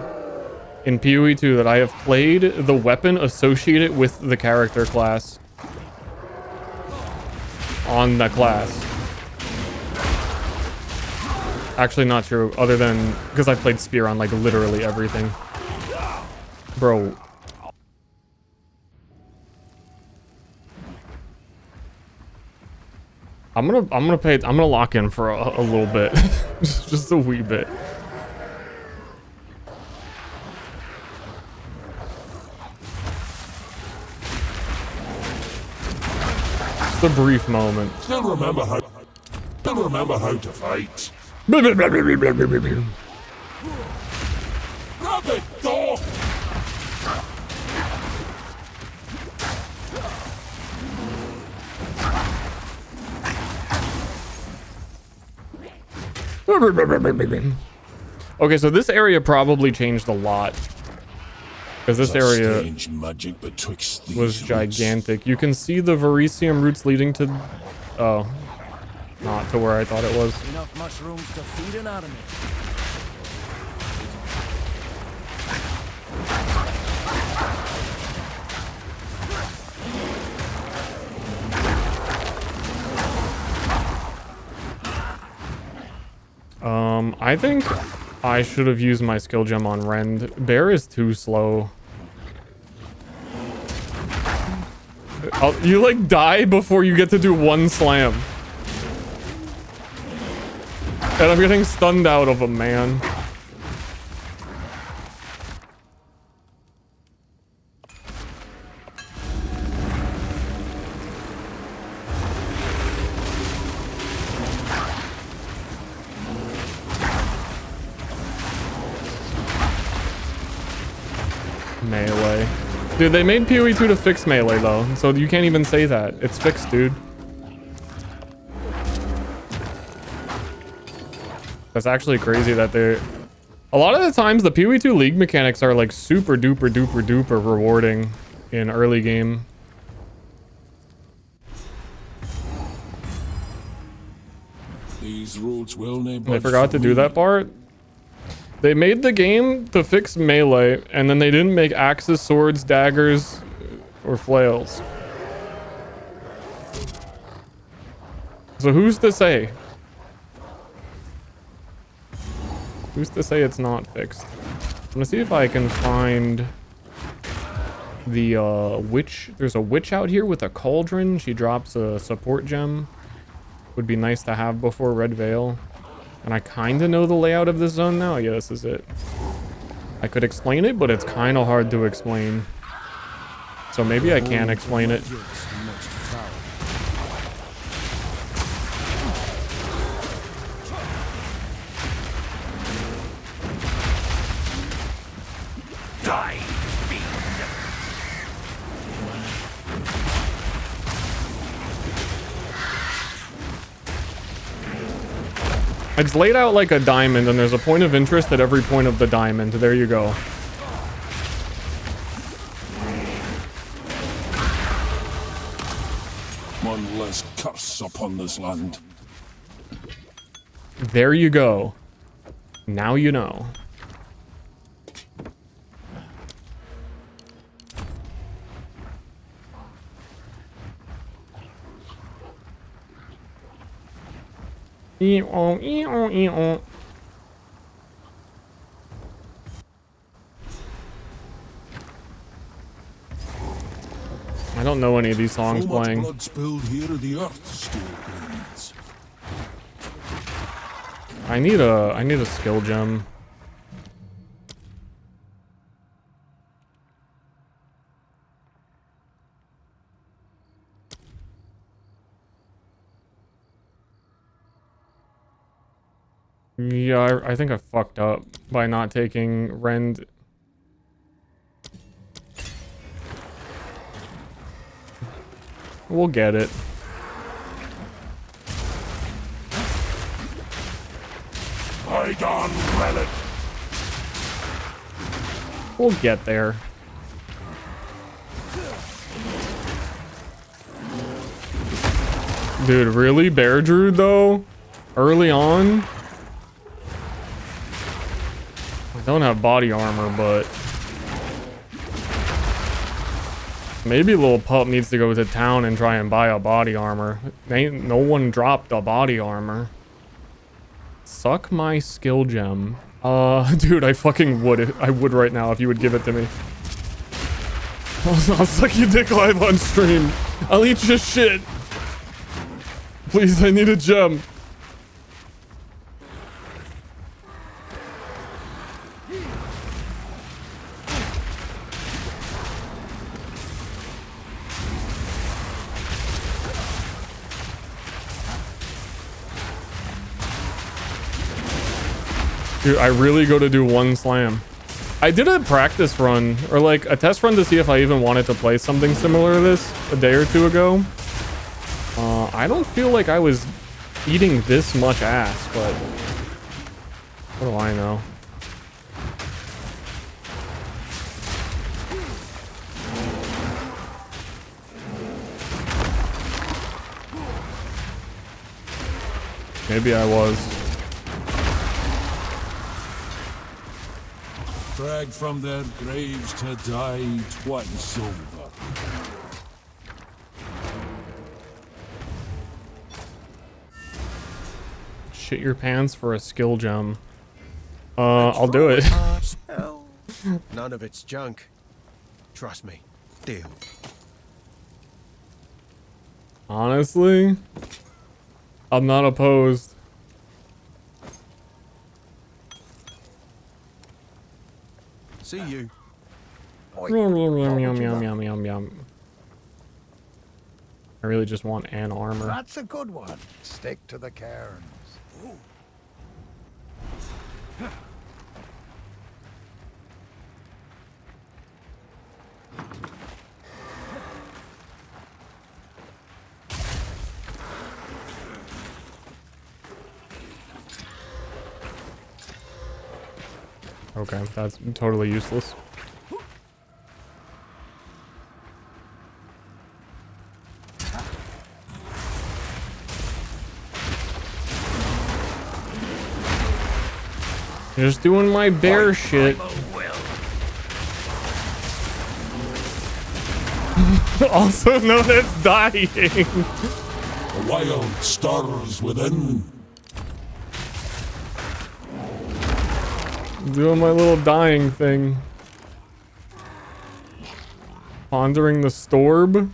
in PoE 2 that I have played the weapon associated with the character class on the class. Actually, not true, other than because I played Spear on like literally everything. Bro. I'm gonna lock in for a little bit. just a wee bit. just a brief moment. Still remember how to fight. Grab it, dog! Okay, so this area probably changed a lot. Because this area Strange magic betwixt these was roots. gigantic. You can see the Verisium roots leading to... Oh. Not to where I thought it was. Enough mushrooms to feed an army. I think I should have used my skill gem on Rend. Bear is too slow. You like die before you get to do one slam. And I'm getting stunned out of him, man. Melee. Dude, they made PoE 2 to fix melee though, so you can't even say that. It's fixed, dude. That's actually crazy that they're... A lot of the times, the PoE 2 league mechanics are like super duper duper duper rewarding in early game. These roads will name. They forgot to do that part. They made the game to fix melee, and then they didn't make axes, swords, daggers, or flails. So who's to say? Who's to say it's not fixed? I'm gonna see if I can find the witch. There's a witch out here with a cauldron. She drops a support gem. Would be nice to have before Red Veil. And I kind of know the layout of this zone now. Yeah, this is it. I could explain it, but it's kind of hard to explain. So maybe I can explain it. Die, It's laid out like a diamond, and there's a point of interest at every point of the diamond. There you go. One less curse upon this land. There you go. Now you know. I don't know any of these songs So much playing. blood spilled here, the earth still bleeds. I need a skill gem. Yeah, I think I fucked up by not taking Rend. We'll get it. Bygone relic. We'll get there. Dude, really? Bear Druid though? Early on? I don't have body armor, but maybe little pup needs to go to town and try and buy a body armor. Ain't no one dropped a body armor. Suck my skill gem. Dude, I fucking would. I would right now if you would give it to me. I'll suck your dick live on stream. I'll eat your shit. Please, I need a gem. Dude, I really go to do one slam. I did a practice run, or like a test run to see if I even wanted to play something similar to this a day or two ago. I don't feel like I was eating this much ass, but what do I know? Maybe I was. Dragged from their graves to die twice over. Shit your pants for a skill gem. I'll do it. Smell. None of it's junk. Trust me. Deal. Honestly, I'm not opposed. See you. Yum, yum, yum, yum, yum, yum, yum, yum. I really just want an armor. That's a good one. Stick to the cairns. Okay, that's totally useless. Just doing my bear shit. Also known as dying. The wild stars within. Doing my little dying thing. Pondering the storb.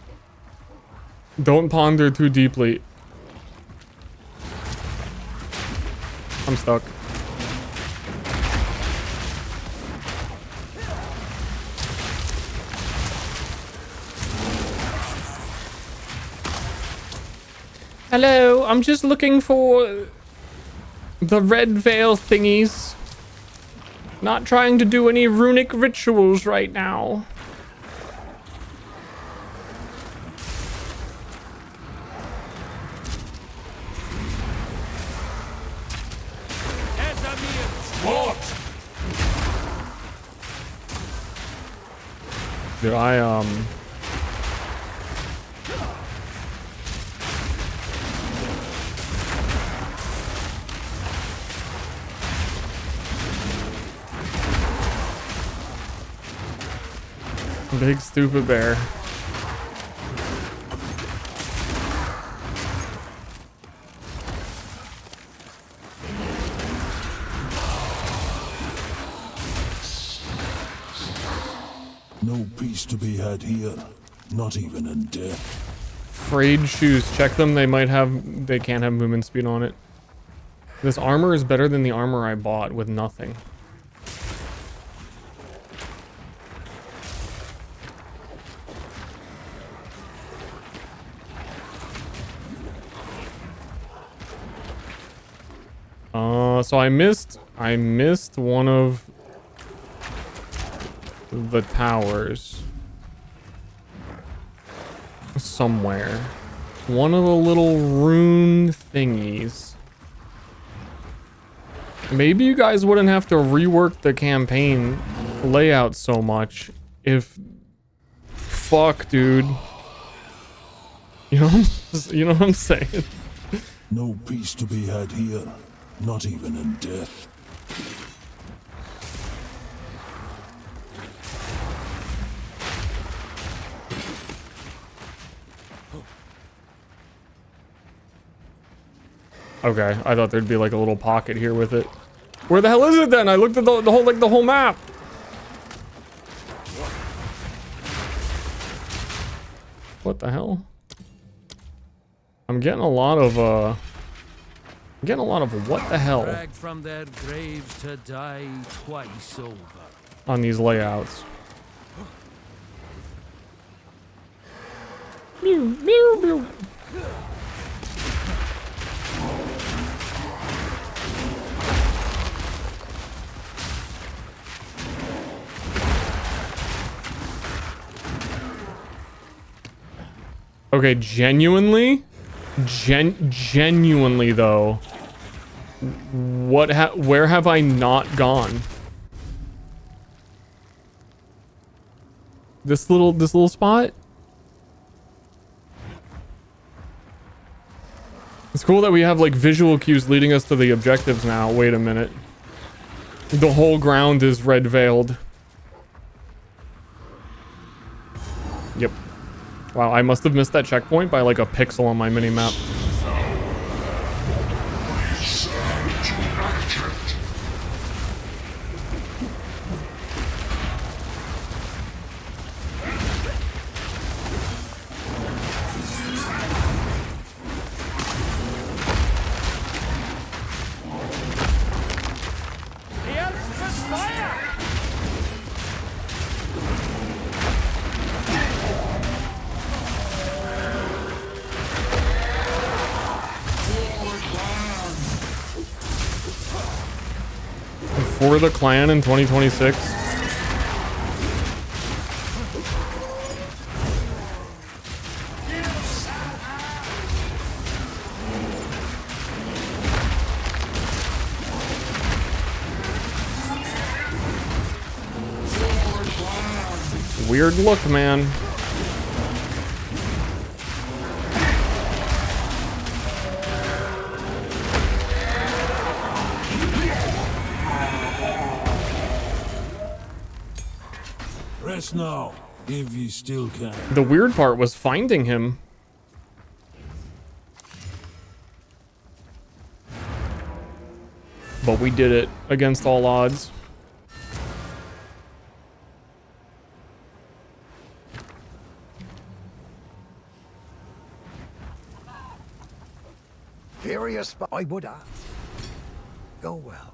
Don't ponder too deeply. I'm stuck. Hello, I'm just looking for the red veil thingies. Not trying to do any runic rituals right now. Dude, big stupid bear. No peace to be had here, not even in death. Frayed shoes. Check them. They can't have movement speed on it. This armor is better than the armor I bought with nothing. So I missed one of the towers somewhere. One of the little rune thingies. Maybe you guys wouldn't have to rework the campaign layout so much if... Fuck, dude. You know what I'm saying? No peace to be had here, not even in death. Okay, I thought there'd be like a little pocket here with it. Where the hell is it then? I looked at the whole map. What the hell? I'm getting a lot of what the hell Dragged from their graves to die twice over. on these layouts. Meow, meow, meow. Okay, genuinely though, where have I not gone? This little spot? It's cool that we have like visual cues leading us to the objectives now. Wait a minute. The whole ground is red veiled. Yep. Wow, I must have missed that checkpoint by like a pixel on my mini-map. For the clan in 2026. Weird look, man. Rest now, if you still can. The weird part was finding him. But we did it against all odds. Furious, but I would have. Go well.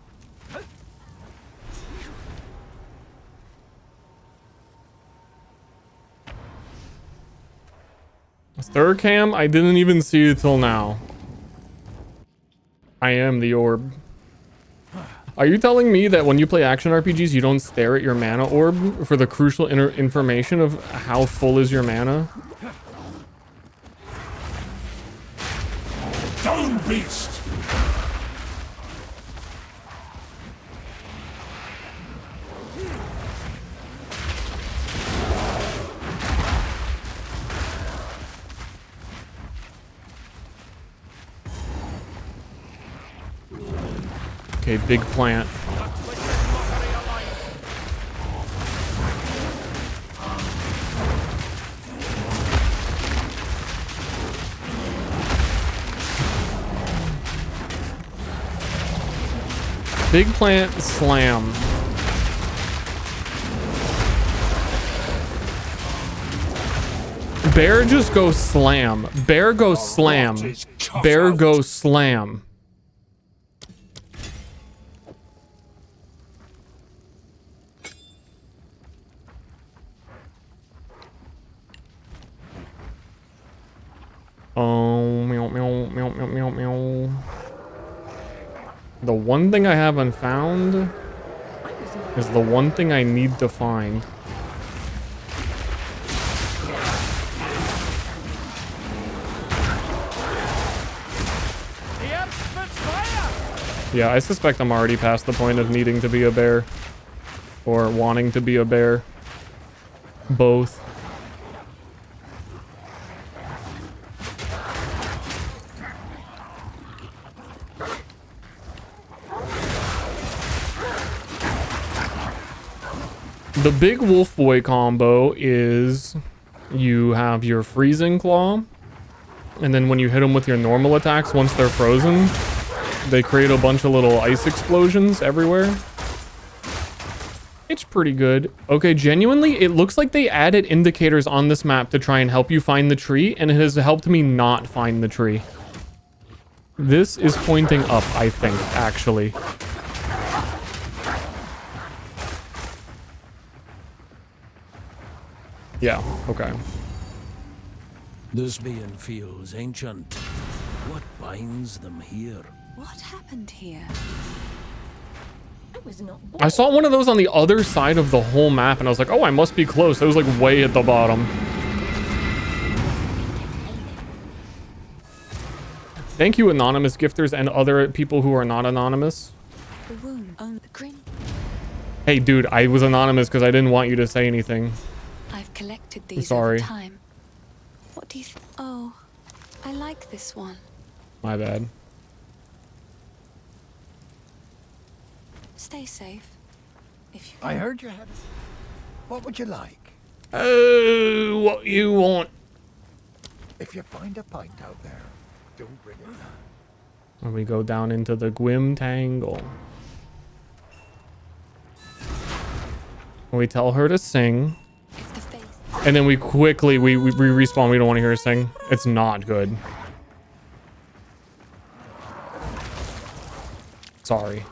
Ster cam, I didn't even see it till now. I am the orb. Are you telling me that when you play action RPGs, you don't stare at your mana orb for the crucial information of how full is your mana? Down, beast! Okay, big plant. Big plant slam. Bear just goes slam. Bear goes slam. Bear goes slam. Oh, meow, meow, meow, meow, meow, meow. The one thing I haven't found is the one thing I need to find. Yeah, I suspect I'm already past the point of needing to be a bear. Or wanting to be a bear. Both. The big wolf boy combo is you have your freezing claw, and then when you hit them with your normal attacks, once they're frozen, they create a bunch of little ice explosions everywhere. It's pretty good. Okay, genuinely, it looks like they added indicators on this map to try and help you find the tree, and it has helped me not find the tree. This is pointing up, I think, actually. Yeah, okay. This being feels ancient. What binds them here? What happened here? I was not born. I saw one of those on the other side of the whole map, and I was like, oh, I must be close. It was like way at the bottom. Thank you, anonymous gifters and other people who are not anonymous. The wound on the grin. Hey, dude, I was anonymous because I didn't want you to say anything. I've collected these sorry. over time. What do you Oh, I like this one. My bad. Stay safe. If you I heard you had. What would you like? Oh, what you want? If you find a pint out there, don't bring it. When we go down into the Gwym Tangle. We tell her to sing. if the face And then we quickly, we respawn. We don't want to hear her sing. It's not good. Sorry.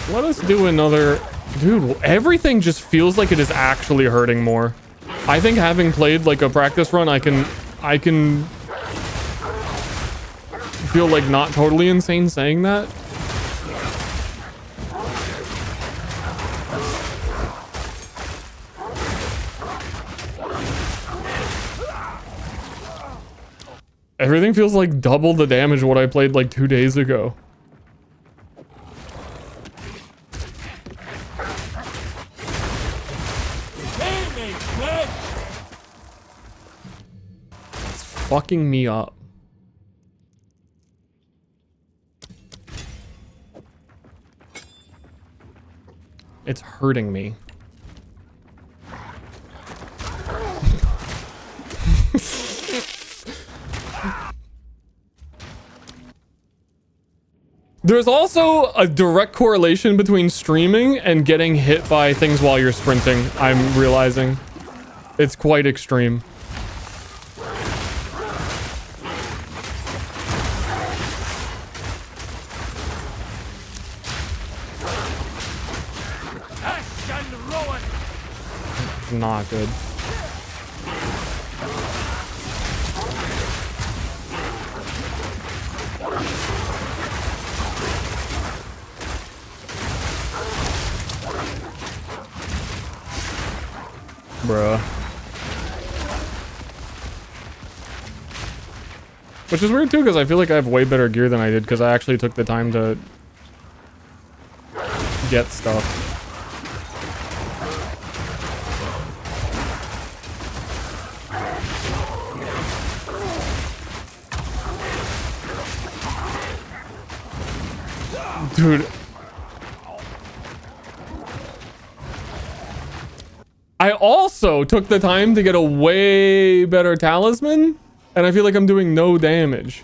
Let us do another. Dude, everything just feels like it is actually hurting more. I think having played like a practice run, I can feel like not totally insane saying that. Everything feels like double the damage of what I played like 2 days ago. It's fucking me up. It's hurting me. There's also a direct correlation between streaming and getting hit by things while you're sprinting. I'm realizing it's quite extreme. Not good. Bruh. Which is weird too, because I feel like I have way better gear than I did, because I actually took the time to get stuff. Dude. I also took the time to get a way better talisman, and I feel like I'm doing no damage.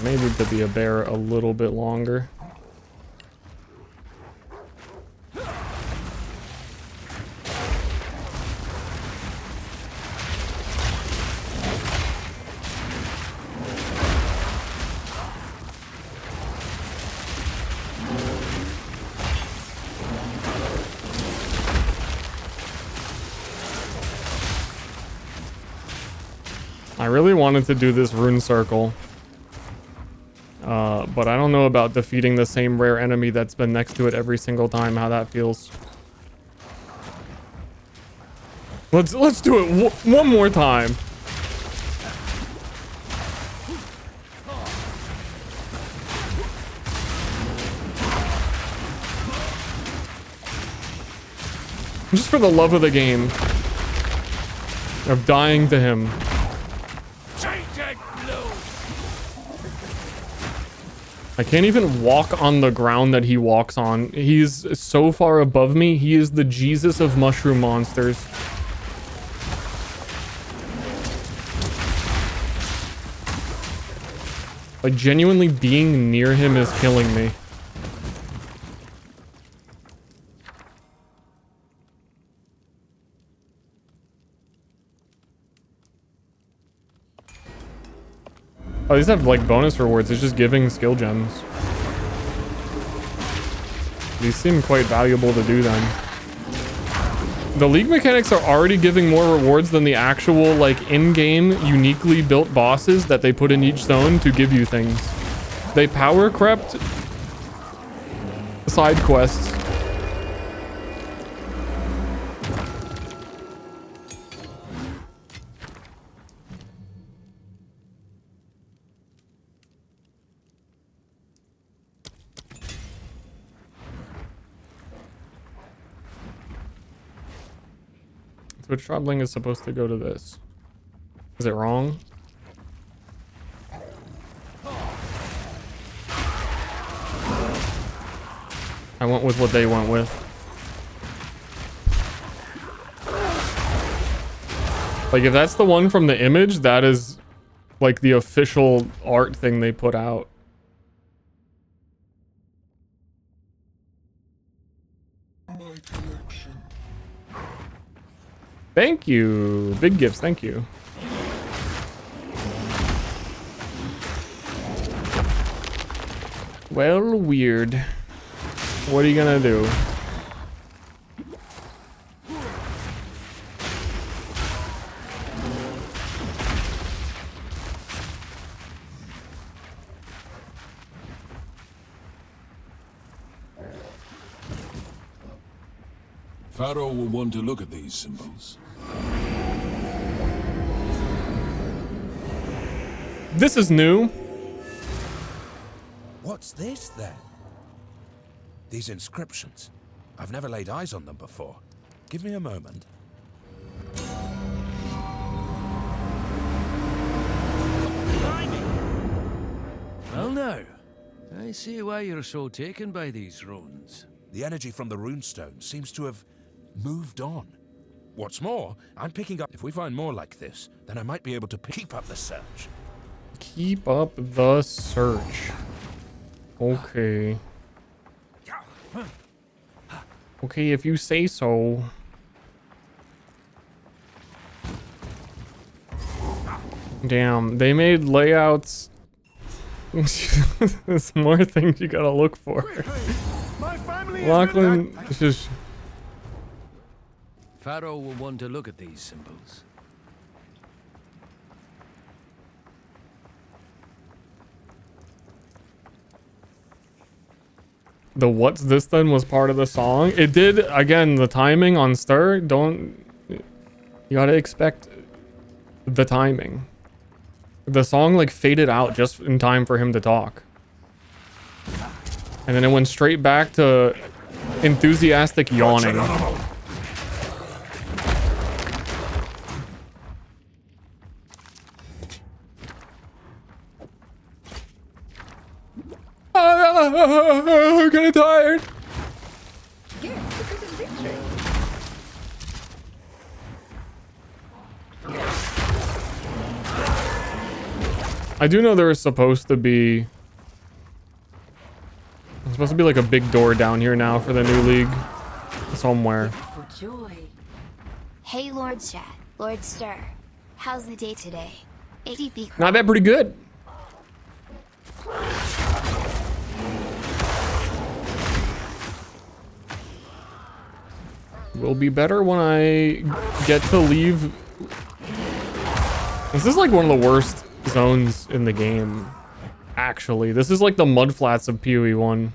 Maybe to be a bear a little bit longer. I really wanted to do this rune circle. But I don't know about defeating the same rare enemy that's been next to it every single time, how that feels. Let's do it one more time. Just for the love of the game. Of dying to him. I can't even walk on the ground that he walks on. He's so far above me. He is the Jesus of mushroom monsters. Like, genuinely being near him is killing me. Oh, these have like bonus rewards. It's just giving skill gems. These seem quite valuable to do then. The league mechanics are already giving more rewards than the actual like in-game uniquely built bosses that they put in each zone to give you things. They power crept side quests. Twitch troubling is supposed to go to this. Is it wrong? I went with what they went with. Like if that's the one from the image, that is like the official art thing they put out. Thank you. Big gifts, thank you. Well, weird. What are you gonna do? Pharaoh will want to look at these symbols. This is new. What's this then? These inscriptions. I've never laid eyes on them before. Give me a moment. Well now, I see why you're so taken by these runes. The energy from the runestone seems to have moved on. What's more, I'm picking up... If we find more like this, then I might be able to keep up the search. Keep up the search. Okay. Okay, if you say so. Damn, they made layouts. There's more things you gotta look for. Lachlan, it's just... Pharaoh will want to look at these symbols. The what's this then was part of the song. It did, again, the timing on Ster, don't... You gotta expect the timing. The song like faded out just in time for him to talk. And then it went straight back to enthusiastic yawning. I'm kinda tired. I do know there is supposed to be... There's supposed to be like a big door down here now for the new league. Somewhere. For joy. Hey Lord Chat, Lord Ster. How's the day today? ADP. Not bad, pretty good. Will be better when I get to leave. This is like one of the worst zones in the game. Actually, this is like the mudflats of PoE 1.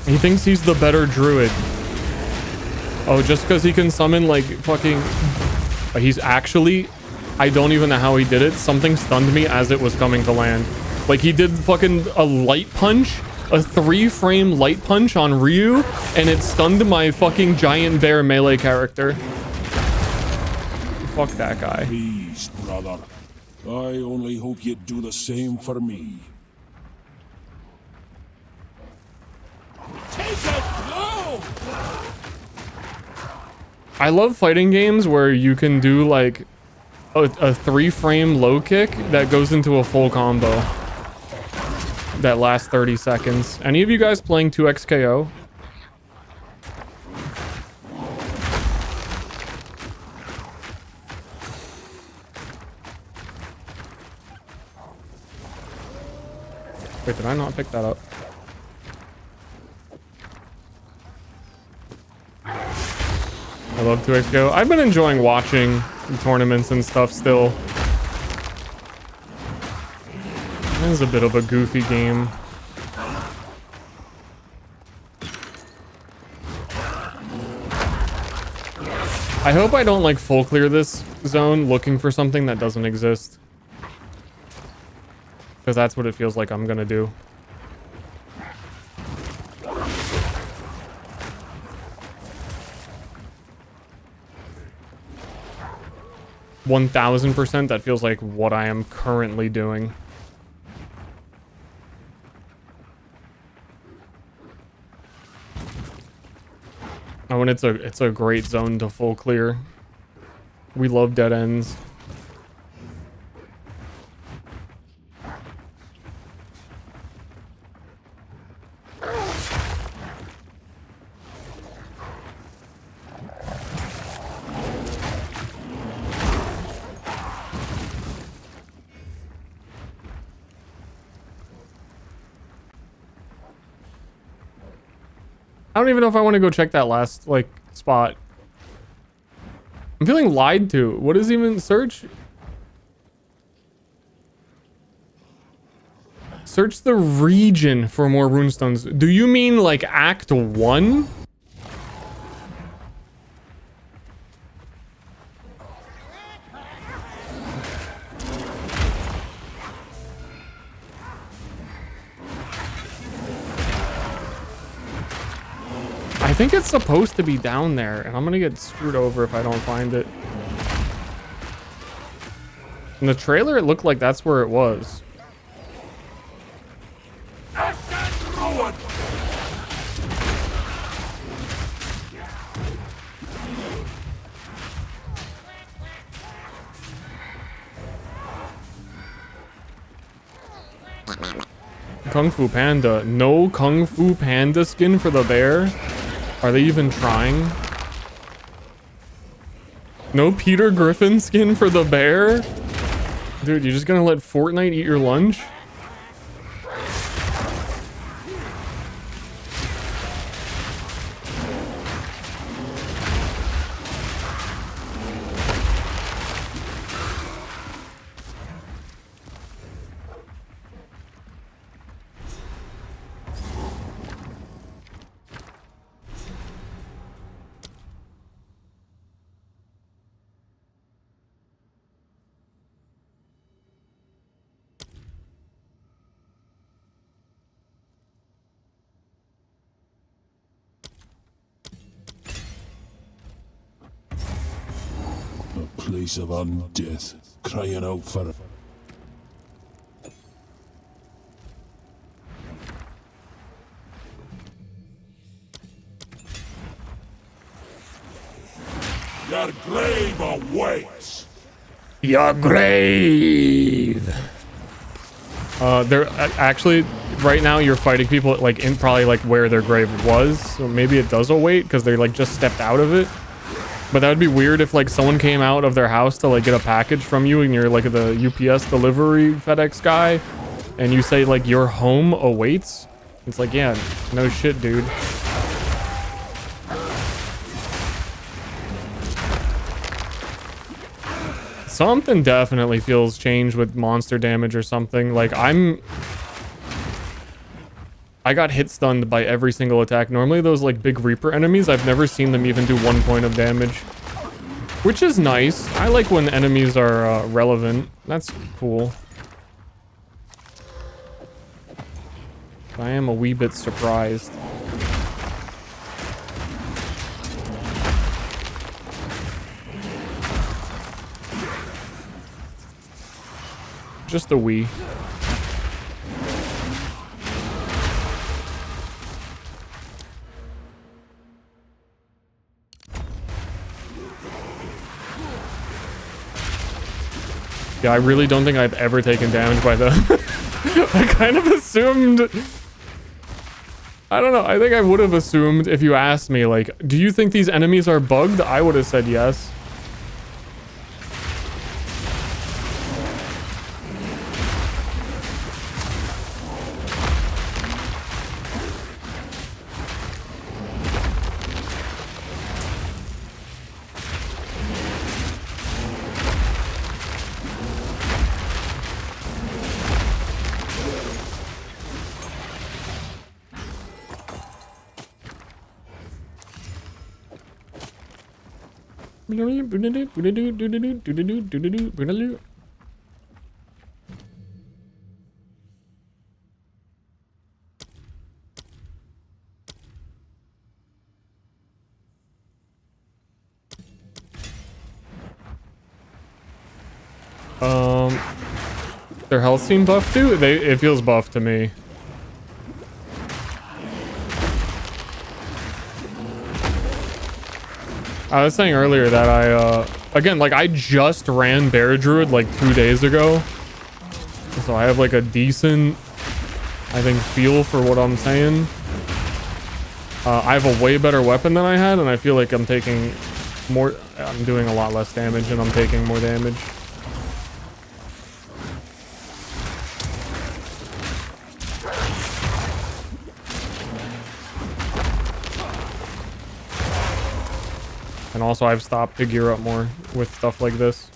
He thinks he's the better druid. Oh, just because he can summon like fucking... He's actually... I don't even know how he did it. Something stunned me as it was coming to land. Like he did fucking a light punch, a 3-frame light punch on Ryu, and it stunned my fucking giant bear melee character. Fuck that guy. Please, brother. I only hope you'd do the same for me. Take a blow! I love fighting games where you can do like a 3-frame low kick that goes into a full combo that lasts 30 seconds. Any of you guys playing 2XKO? Wait, did I not pick that up? I love 2XKO. I've been enjoying watching tournaments and stuff still. It is a bit of a goofy game. I hope I don't like full clear this zone looking for something that doesn't exist. Because that's what it feels like I'm gonna do. %1,000% that feels like what I am currently doing. Oh, and it's a great zone to full clear. We love dead ends. I don't even know if I want to go check that last, like, spot. I'm feeling lied to. What is even search? Search the region for more runestones. Do you mean, like, Act 1? I think it's supposed to be down there, and I'm gonna get screwed over if I don't find it. In the trailer, it looked like that's where it was. Kung Fu Panda. No Kung Fu Panda skin for the bear? Are they even trying? No Peter Griffin skin for the bear? Dude, you're just gonna let Fortnite eat your lunch? Place of undeath, crying out for it. Your grave awaits. Your grave. They're actually right now you're fighting people like in probably like where their grave was, so maybe it does await because they like just stepped out of it. But that would be weird if like someone came out of their house to like get a package from you and you're like the UPS delivery FedEx guy and you say like your home awaits. It's like, yeah, no shit, dude. Something definitely feels changed with monster damage or something. Like I got hit stunned by every single attack. Normally those like big Reaper enemies, I've never seen them even do 1 point of damage. Which is nice. I like when enemies are relevant. That's cool. I am a wee bit surprised. Just a wee. Yeah, I really don't think I've ever taken damage by them. I kind of assumed... I don't know. I think I would have assumed if you asked me, like, do you think these enemies are bugged? I would have said yes. Their health seem buffed too? It feels buffed to me. I was saying earlier that again, like I just ran Bear Druid like 2 days ago. So I have like a decent, I think, feel for what I'm saying. I have a way better weapon than I had, and I feel like I'm taking more, I'm doing a lot less damage and I'm taking more damage. And also I've stopped to gear up more with stuff like this.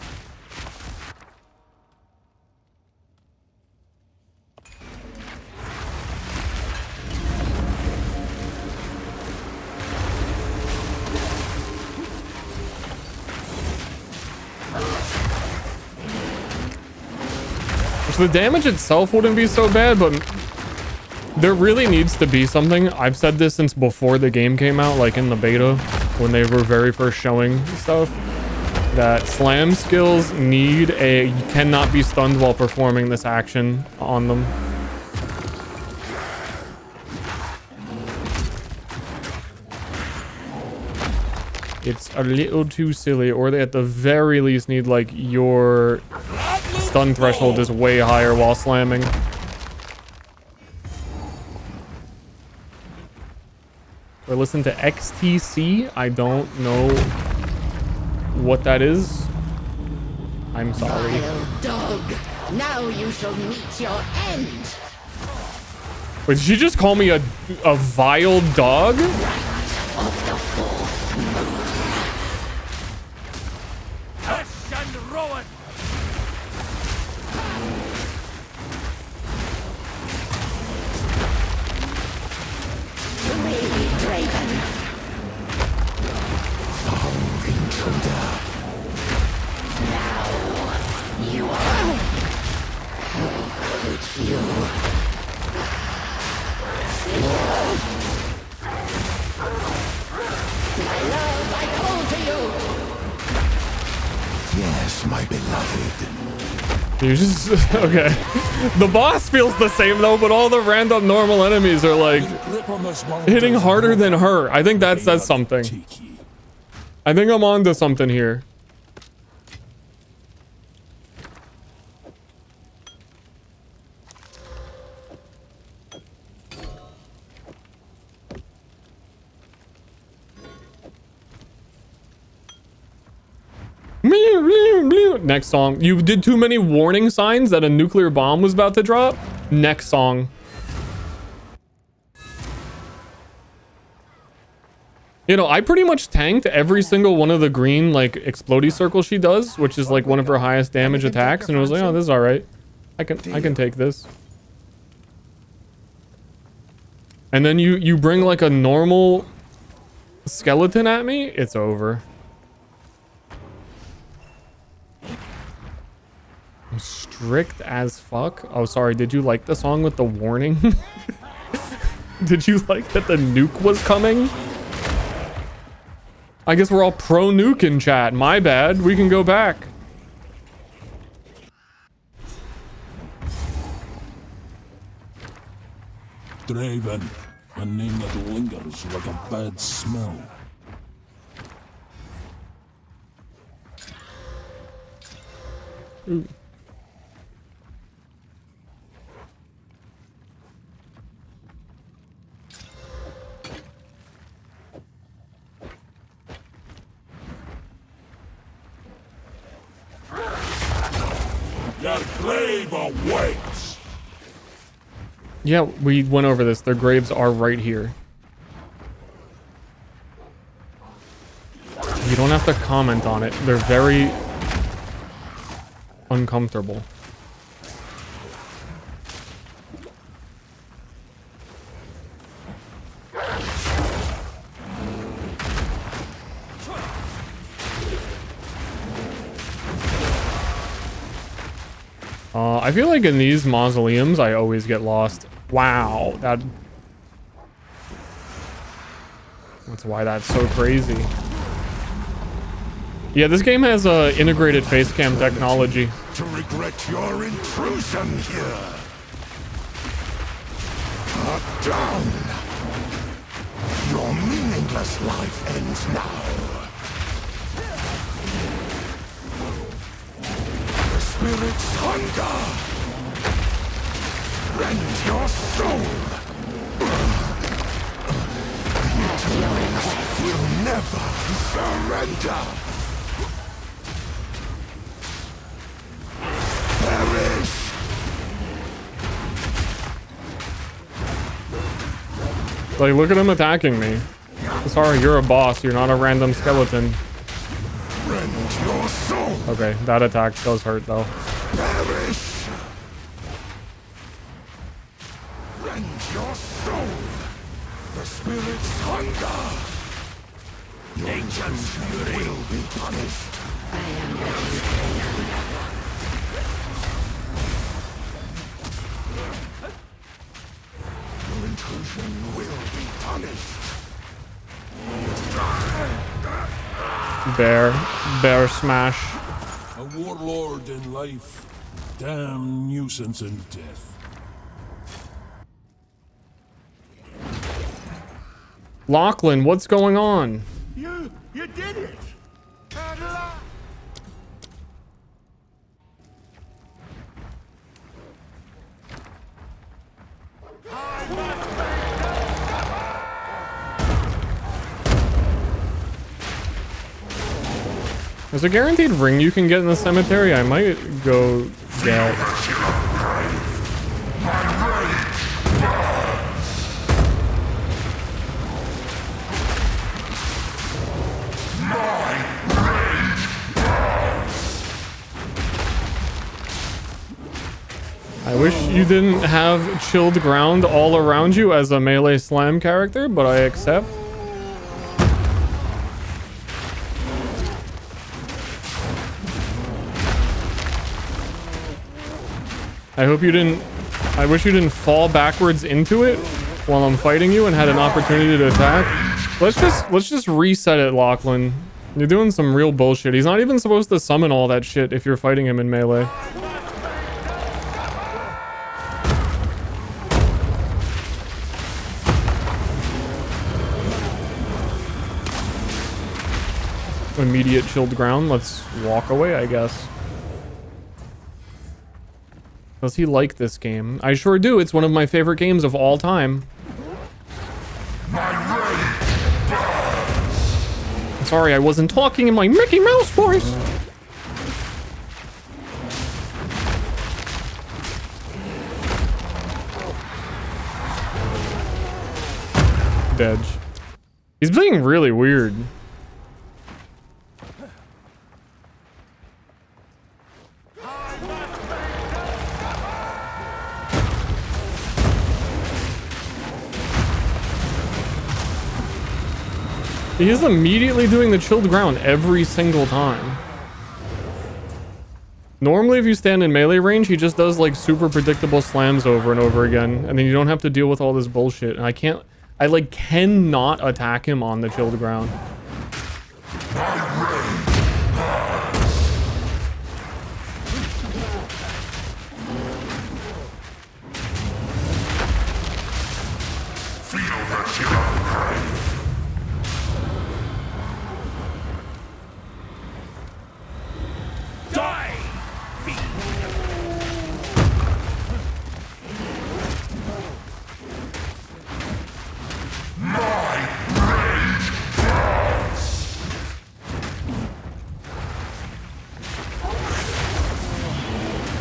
So the damage itself wouldn't be so bad, but there really needs to be something. I've said this since before the game came out, like in the beta, when they were very first showing stuff, that slam skills need you cannot be stunned while performing this action on them. It's a little too silly, or they at the very least need like your stun threshold is way higher while slamming. Or listen to XTC. I don't know what that is. I'm sorry. Vile dog. Now you shall meet your end. Wait, did she just call me a vile dog? Of the fourth moon. Hush and rowan! Lady Draven. Foul intruder. Now you are. How could you? My love, I call to you. Yes, my beloved. You just okay. The boss feels the same though, but all the random normal enemies are like hitting harder than her. I think that says something. I think I'm onto something here. Next song. You did too many warning signs that a nuclear bomb was about to drop. Next song. You know, I pretty much tanked every single one of the green, like, explodey circles she does, which is, like, one of her highest damage attacks, and it was like, oh, this is alright. I can take this. And then you bring, like, a normal skeleton at me, it's over. I'm strict as fuck. Oh, sorry, did you like the song with the warning? Did you like that the nuke was coming? I guess we're all pro nuke in chat. My bad. We can go back. Draven, a name that lingers like a bad smell. Ooh. Your grave awaits! Yeah, we went over this. Their graves are right here. You don't have to comment on it. They're very uncomfortable. I feel like in these mausoleums, I always get lost. Wow, that's why that's so crazy. Yeah, this game has integrated face cam technology. To regret your intrusion here. Cut down. Your meaningless life ends now. The spirit's hunger. Rend your soul. The Eternals will never surrender. Perish. Like, look at him attacking me. Sorry, you're a boss. You're not a random skeleton. Rend your soul. Okay, that attack does hurt, though. Perish. Rend your soul. The spirit's hunger. Nature's fury will be punished. Your intrusion will be punished. Bear smash. A warlord in life, damn nuisance in death. Lachlan, what's going on? You did it! At last! There's a guaranteed ring you can get in the cemetery. I might go get. I wish you didn't have chilled ground all around you as a melee slam character, but I accept. I hope you didn't. I wish you didn't fall backwards into it while I'm fighting you and had an opportunity to attack. Let's just reset it, Lachlan. You're doing some real bullshit. He's not even supposed to summon all that shit if you're fighting him in melee. Immediate chilled ground. Let's walk away, I guess. Does he like this game? I sure do. It's one of my favorite games of all time. Sorry, I wasn't talking in my Mickey Mouse voice. Dead. He's being really weird. He's immediately doing the chilled ground every single time. Normally, if you stand in melee range, he just does like super predictable slams over and over again, and then you don't have to deal with all this bullshit. And I like cannot attack him on the chilled ground.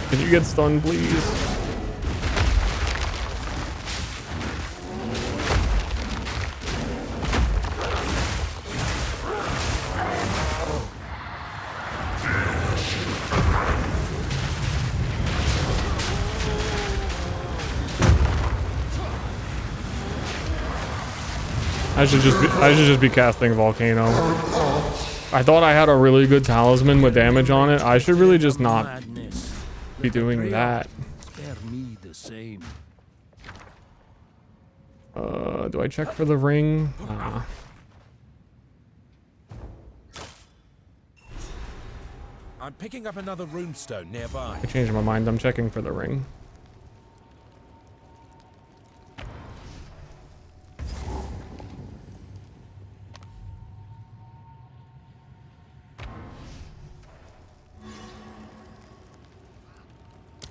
Can you get stunned, please? I should just be casting Volcano. I thought I had a really good talisman with damage on it. I should really just not be doing that. Spare me the same. Do I check for the ring? I'm picking up another runestone nearby. I changed my mind. I'm checking for the ring.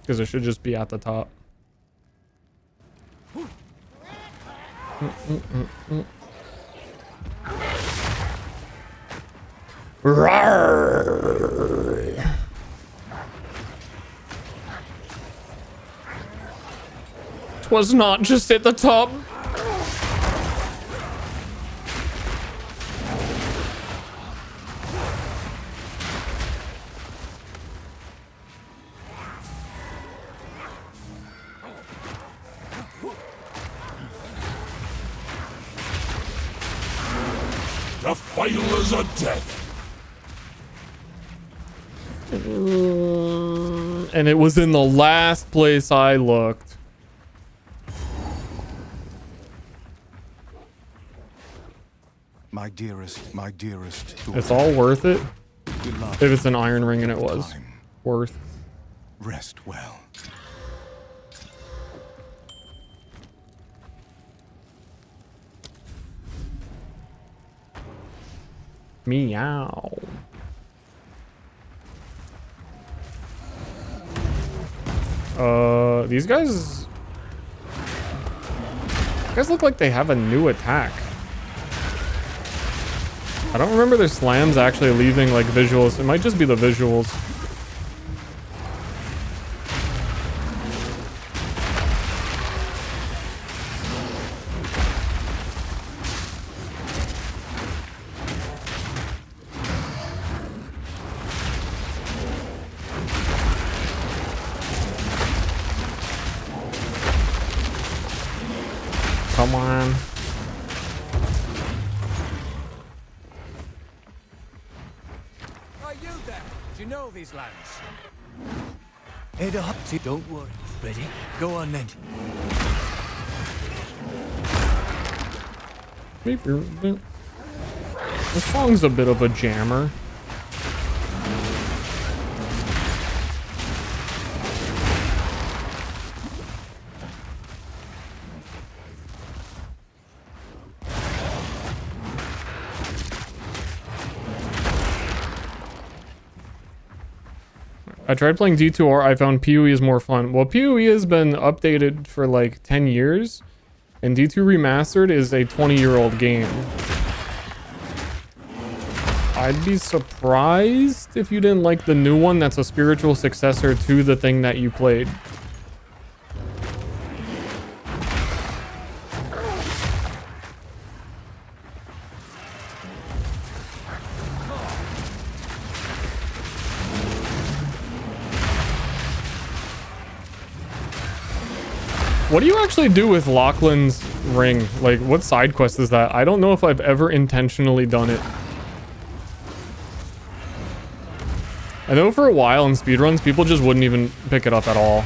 Because it should just be at the top. Rawr. Twas not just at the top. The Failers are dead. And it was in the last place I looked. My dearest. It's all worth it. Beloved, If it's an iron ring, and it was time. worth. Rest well. Meow. These guys look like they have a new attack. I don't remember their slams actually leaving like visuals. It might just be the visuals. Come on. Are you there? Do you know these lands? Head up. Don't worry. Ready? Go on then. This song's a bit of a jammer. I tried playing D2R, I found PoE is more fun. Well, PoE has been updated for like 10 years, and D2 Remastered is a 20-year-old game. I'd be surprised if you didn't like the new one that's a spiritual successor to the thing that you played. What do you actually do with Lachlan's ring? Like, what side quest is that? I don't know if I've ever intentionally done it. I know for a while in speedruns, people just wouldn't even pick it up at all.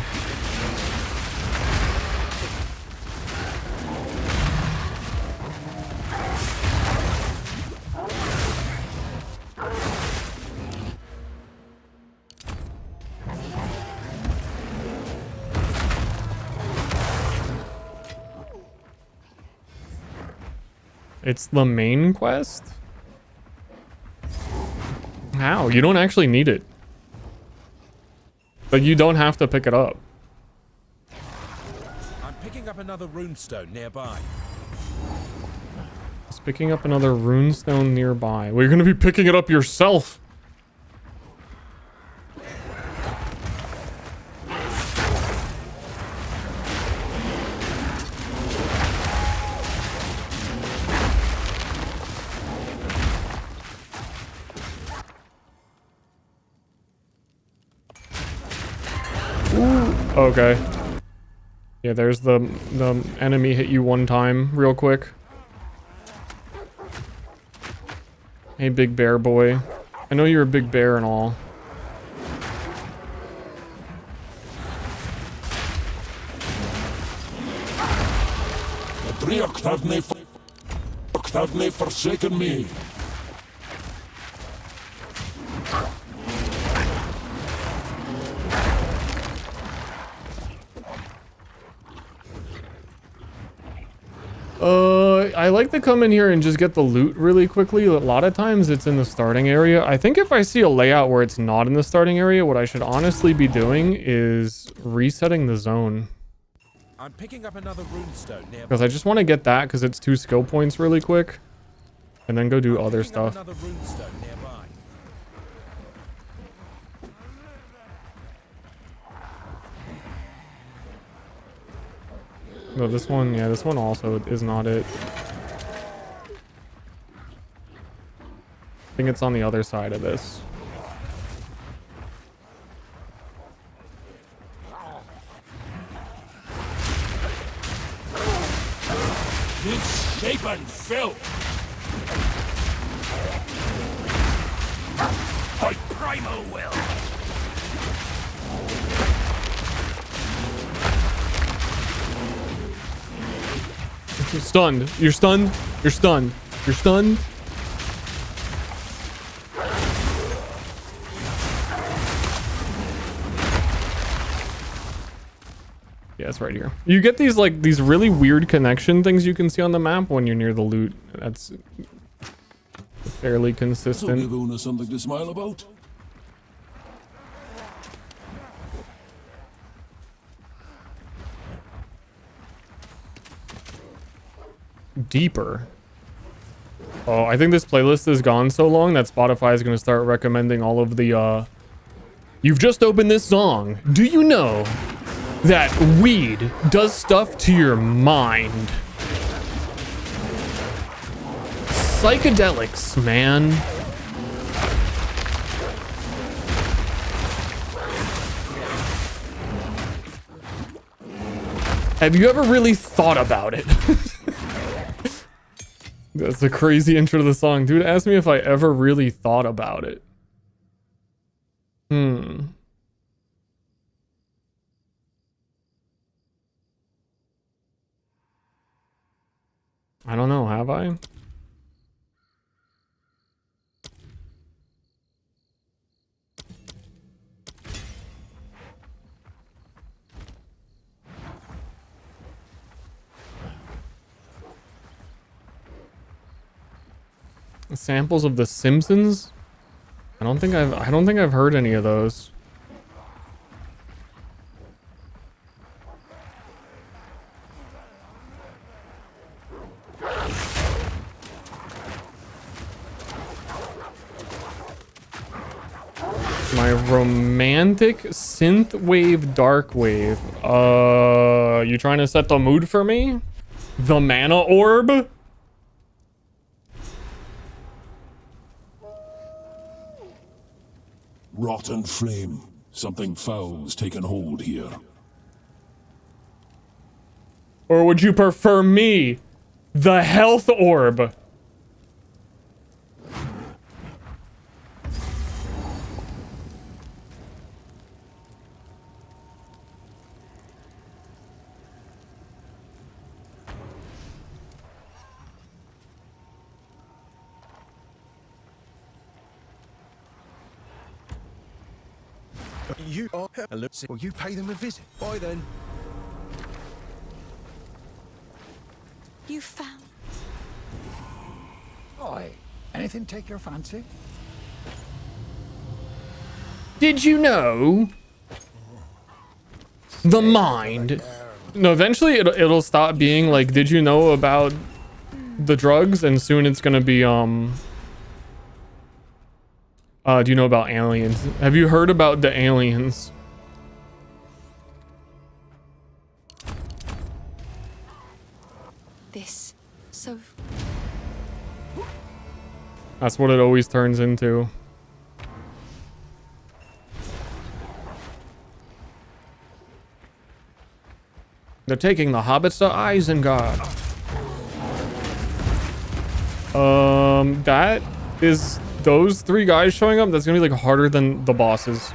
It's the main quest? How? You don't actually need it. But you don't have to pick it up. I'm picking up another runestone nearby. It's picking up another runestone nearby. Well, you're gonna be picking it up yourself. Okay. Yeah, there's the enemy hit you one time real quick. Hey, big bear boy. I know you're a big bear and all. Have they forsaken me? I like to come in here and just get the loot really quickly. A lot of times it's in the starting area. I think if I see a layout where it's not in the starting area, what I should honestly be doing is resetting the zone. I'm picking up another runestone nearby. Because I just want to get that because it's 2 skill points really quick. And then go do other Picking up stuff. another runestone nearby. No, this one, yeah, this one also is not it. I think it's on the other side of this. Misshapen filth! By primal will! You're stunned. You're stunned. You're stunned. You're stunned. Yeah, it's right here. You get these like these really weird connection things you can see on the map when you're near the loot. That's fairly So consistent. give Una something to smile about? Deeper. Oh, I think this playlist has gone so long that Spotify is going to start recommending all of the you've just opened this song. Do you know that weed does stuff to your mind? Psychedelics, man. Have you ever really thought about it? That's a crazy intro to the song. Dude asked me if I ever really thought about it. I don't know, have I? Samples of The Simpsons? I don't think I've heard any of those. My romantic synth wave dark wave. You trying to set the mood for me? The mana orb? Rotten flame. Something foul's taken hold here. Or would you prefer me? The health orb. You are Will you pay them a visit? Bye then. You found. Oi, anything take your fancy? Did you know? The mind. No, eventually it'll stop being like, did you know about the drugs? And soon it's gonna be, do you know about aliens? Have you heard about the aliens? This. So. That's what it always turns into. They're taking the hobbits to Isengard. That is those 3 guys showing up. That's gonna be like harder than the bosses.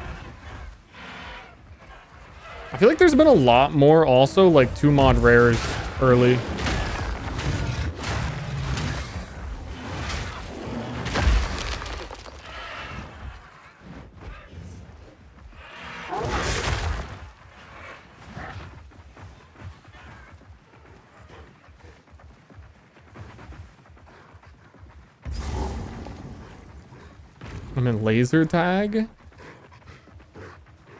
I feel like there's been a lot more also like 2 mod rares early. I'm in laser tag.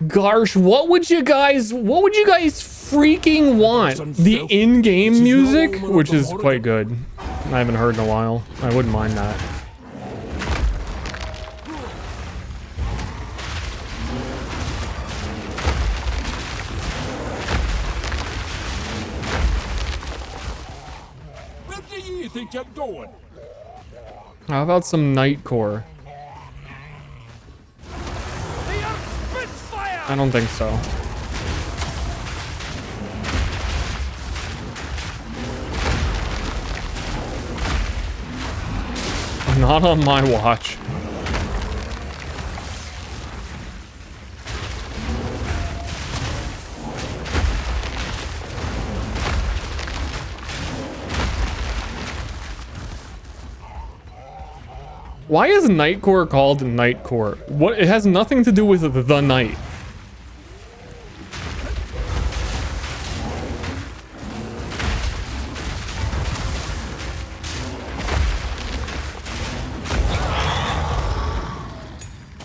Gosh, what would you guys freaking want? The in-game music, which is quite good. I haven't heard in a while. I wouldn't mind that. Where do you think you're going? How about some Nightcore? I don't think so. Not on my watch. Why is Nightcore called Nightcore? What? It has nothing to do with the night.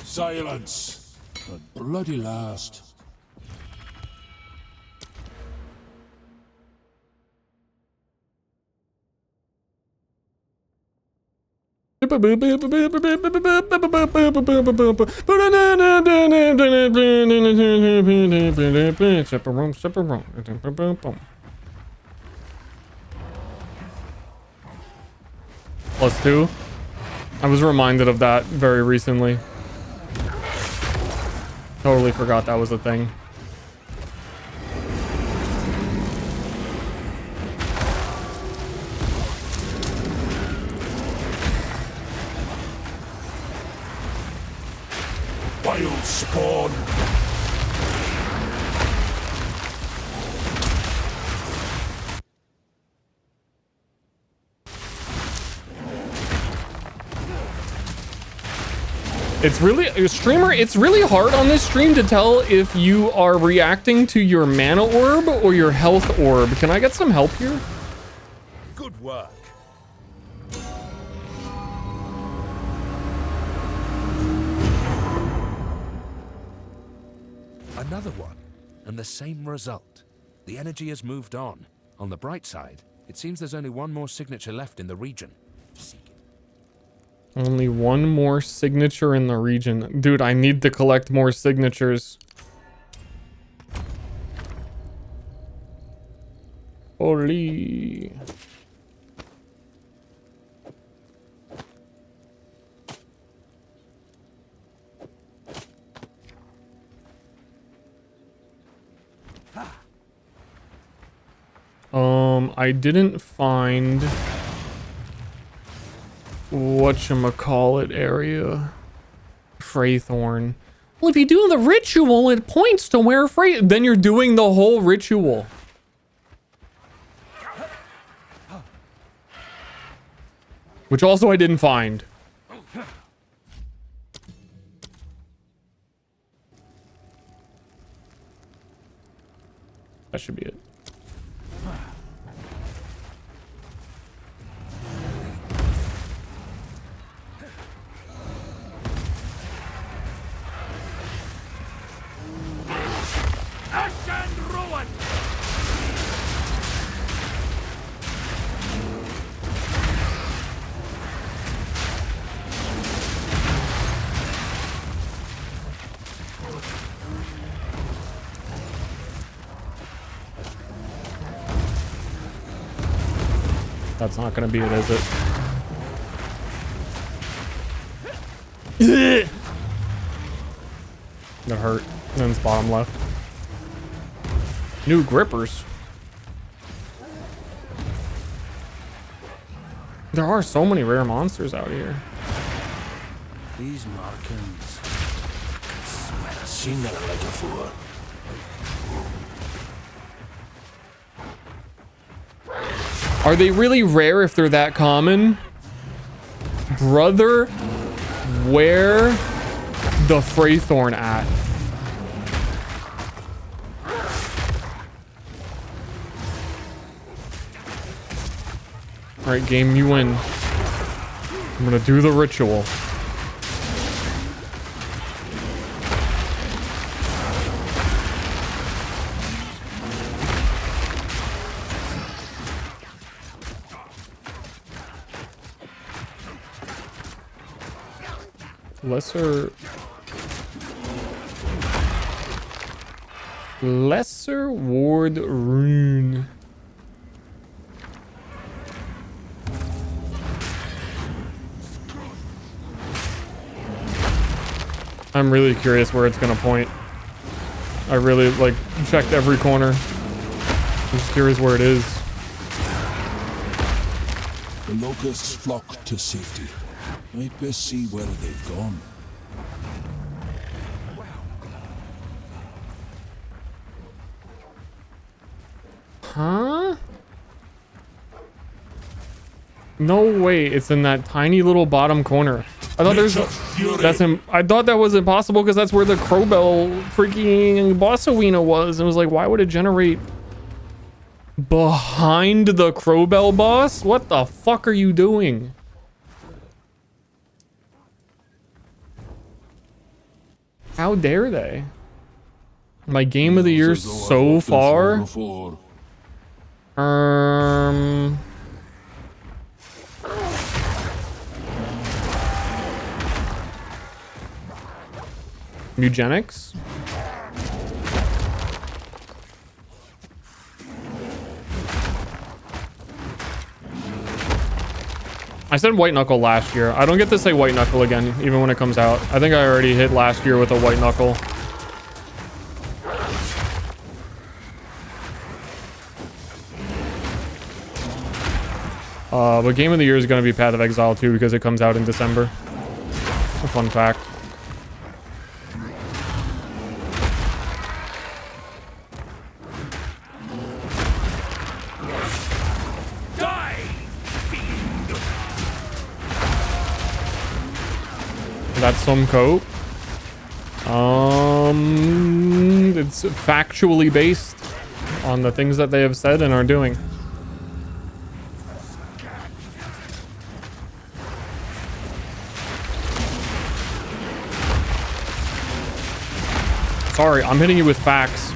Silence! At bloody last. +2. I was reminded of that very recently. Totally forgot that was a thing. Wild spawn! It's really, streamer, it's really hard on this stream to tell if you are reacting to your mana orb or your health orb. Can I get some help here? Good work. Another one, and the same result. The energy has moved on. On the bright side, it seems there's only one more signature left in the region. Only one more signature in the region. Dude, I need to collect more signatures. Holy. I didn't find whatchamacallit area. Freythorn. Well, if you do the ritual, it points to where then you're doing the whole ritual. Which also I didn't find. That should be it. That's not gonna be it, is it? That hurt. And then it's bottom left. New grippers. There are so many rare monsters out here. These markings. I swear I've seen that like before. Are they really rare if they're that common? Brother, where the Freythorn at? All right, game, you win. I'm gonna do the ritual. Lesser Ward Rune. I'm really curious where it's gonna point. I really like checked every corner. I'm just curious where it is. The locusts flock to safety. I'd best see where they've gone. Huh? No way, it's in that tiny little bottom corner. I thought I thought that was impossible because that's where the Crowbell freaking boss arena was. And it was like, why would it generate behind the Crowbell boss? What the fuck are you doing? How dare they? My game of the year so far. Eugenics. I said white knuckle last year. I don't get to say white knuckle again, even when it comes out. I think I already hit last year with a white knuckle. But game of the year is going to be Path of Exile 2 because it comes out in December. A fun fact. That's some cope. It's factually based on the things that they have said and are doing. Sorry, I'm hitting you with facts.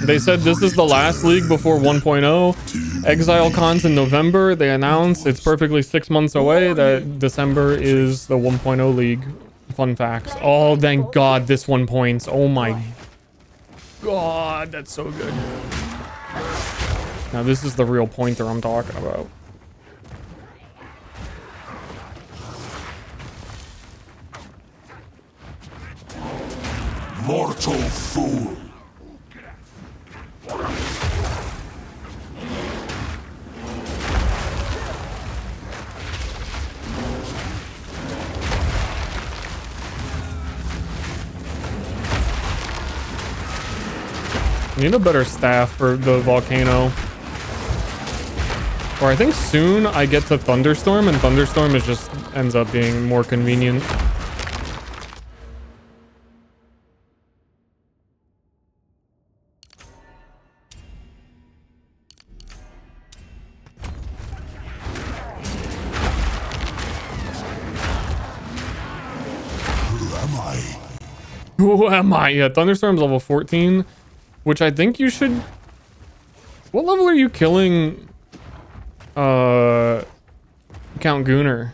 They said this is the last league before 1.0. Exile Con's in November. They announced it's perfectly 6 months away that December is the 1.0 league. Fun facts. Oh, thank God this one points. Oh my God, that's so good. Now this is the real pointer I'm talking about. Mortal fool. Need a better staff for the volcano. Or I think soon I get to Thunderstorm, and Thunderstorm is just ends up being more convenient. Who am I? Yeah, Thunderstorm's level 14, which I think you should... What level are you killing Count Gunnar?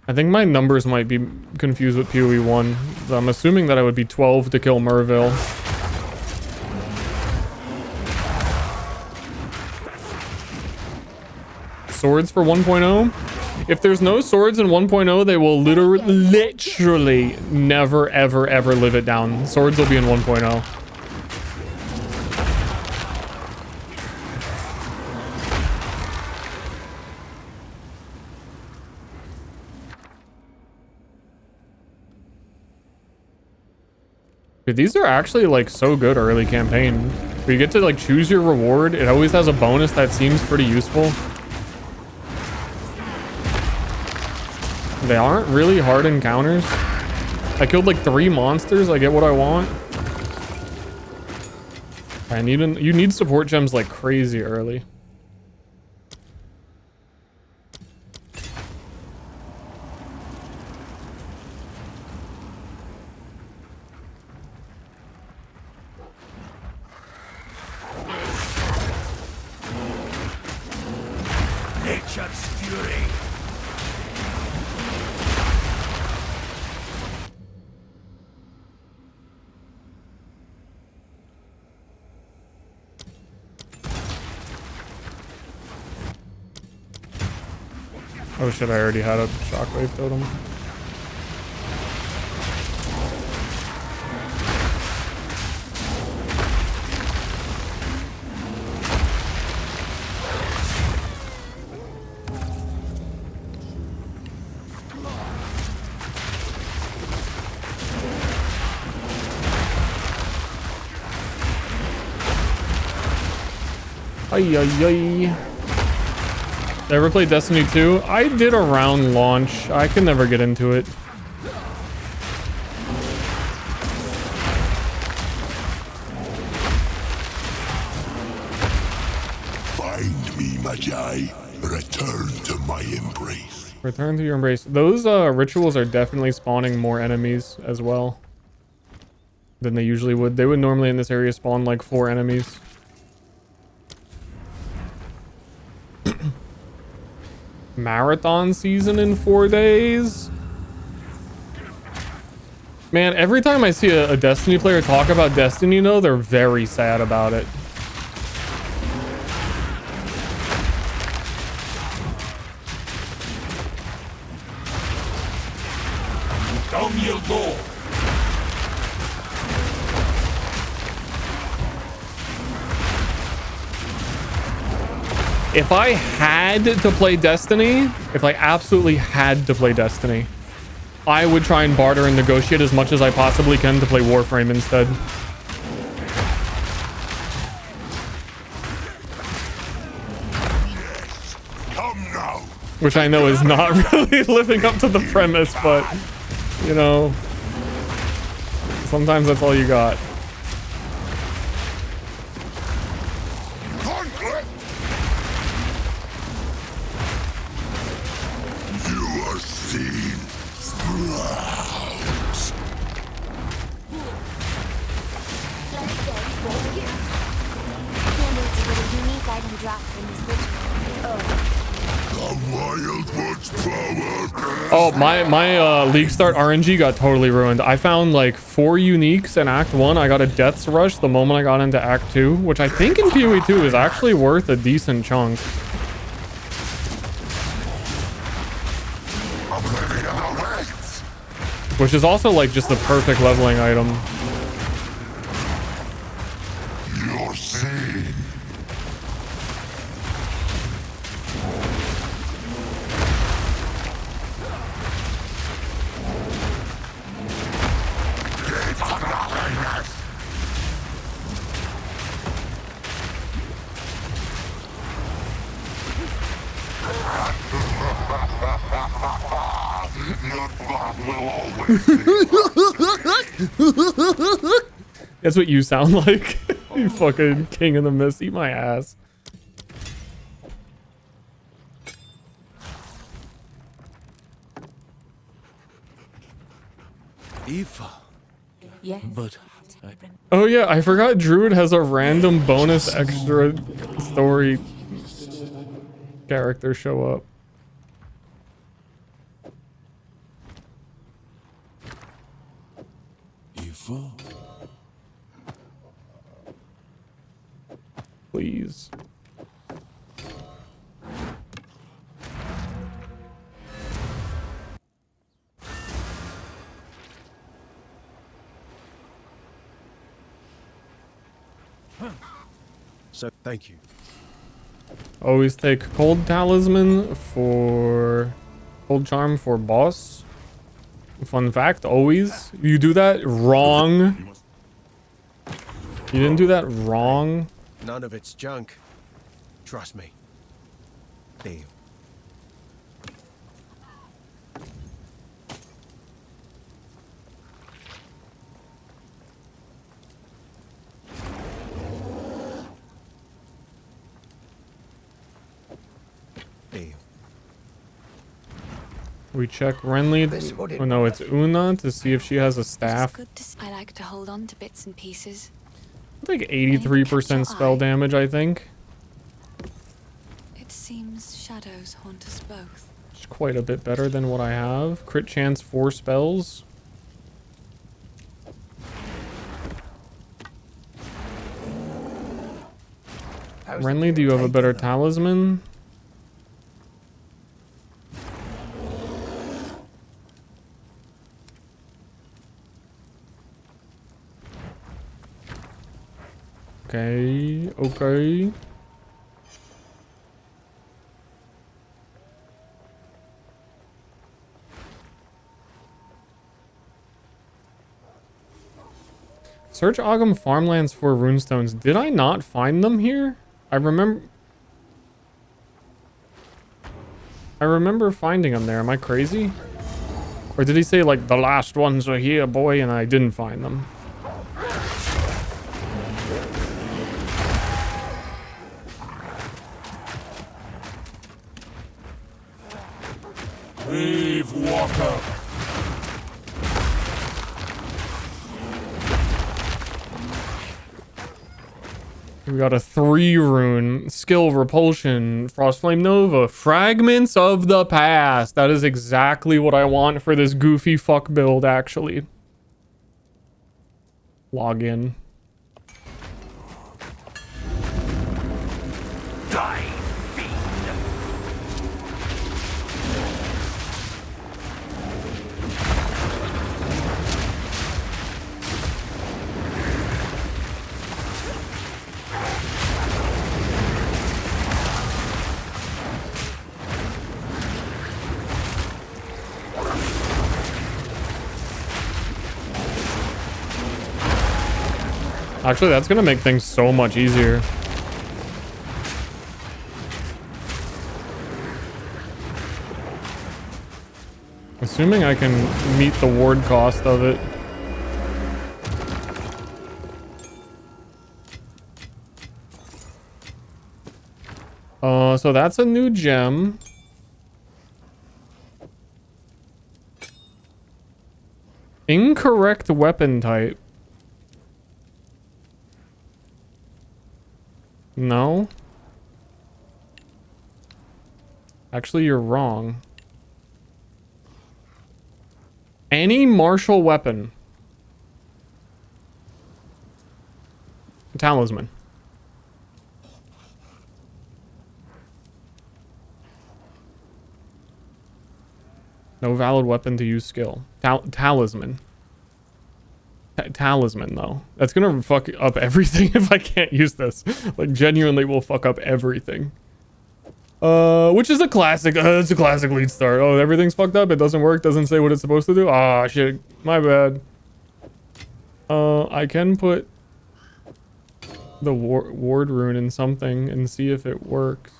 I think my numbers might be confused with PoE 1. So I'm assuming that I would be 12 to kill Merville. Swords for 1.0? If there's no swords in 1.0, they will literally never, ever, ever live it down. Swords will be in 1.0. Dude, these are actually like so good early campaign. Where you get to like choose your reward. It always has a bonus that seems pretty useful. They aren't really hard encounters. I killed like 3 monsters. I get what I want. You need support gems like crazy early. Nature's fury. Oh shit, I already had a shockwave totem. Ay, ay, ay. Ever played Destiny 2? I did around launch. I can never get into it. Find me, Magi. Return to my embrace. Return to your embrace. Those rituals are definitely spawning more enemies as well than they usually would. They would normally in this area spawn like 4 enemies. Marathon season in 4 days. Man, every time I see a Destiny player talk about Destiny, though, they're very sad about it. Down you go. If I had to play Destiny, if I absolutely had to play Destiny, I would try and barter and negotiate as much as I possibly can to play Warframe instead. Yes, come now. Which I know is not really living up to the premise, but, you know, sometimes that's all you got. You are seen. Sprouts. Can't wait to get a unique item drop from this ritual. The Wildwood's power. Oh, my League Start RNG got totally ruined. I found like 4 uniques in Act 1. I got a Death's Rush the moment I got into Act 2, which I think in PoE 2 is actually worth a decent chunk. Which is also like just the perfect leveling item. You're seen. That's what you sound like. You fucking king of the mist. Eat my ass. Aoife. Yes. But Oh yeah, I forgot Druid has a random bonus extra story character show up. Aoife. Please. So, thank you. Always take cold talisman for cold charm for boss. Fun fact, always. You do that wrong. You didn't do that wrong. None of it's junk. Trust me. Deal. Deal. We check Renly. Oh no, it's Una to see if she has a staff. Good to I like to hold on to bits and pieces. Like 83% spell damage, I think. It seems shadows haunt us both. It's quite a bit better than what I have. Crit chance 4 spells. Renly, do you have a better talisman? Okay, okay. Search Ogham farmlands for runestones. Did I not find them here? I remember finding them there. Am I crazy? Or did he say like the last ones are here, boy, and I didn't find them? Brave walker. We got a 3 rune, skill repulsion, Frostflame Nova, fragments of the past. That is exactly what I want for this goofy fuck build, actually. Log in. Die, fiend! Actually, that's gonna make things so much easier. Assuming I can meet the ward cost of it. So that's a new gem. Incorrect weapon type. No. Actually, you're wrong. Any martial weapon. Talisman. No valid weapon to use skill. Talisman. Talisman, though. That's gonna fuck up everything if I can't use this. Like, genuinely will fuck up everything. Which is a classic. It's a classic lead start. Oh, everything's fucked up. It doesn't work. Doesn't say what it's supposed to do. Ah, shit. My bad. I can put the ward rune in something and see if it works.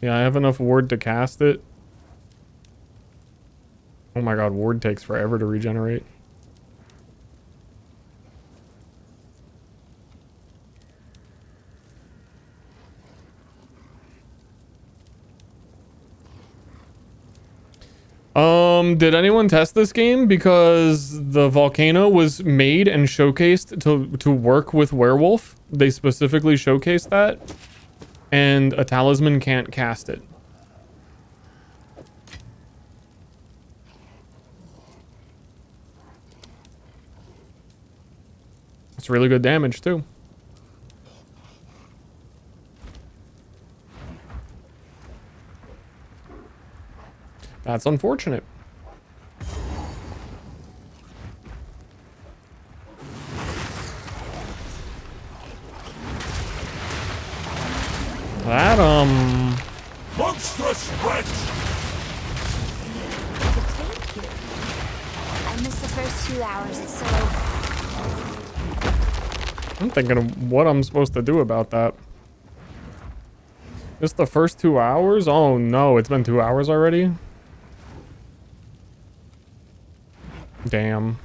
Yeah, I have enough ward to cast it. Oh my god, ward takes forever to regenerate. Did anyone test this game? Because the volcano was made and showcased to work with werewolf. They specifically showcased that. And a talisman can't cast it. It's really good damage too. That's unfortunate. That Monstrous wretch! I missed the first 2 hours. It's so over. I'm thinking of what I'm supposed to do about that. Just the first 2 hours? Oh no, it's been 2 hours already? Damn.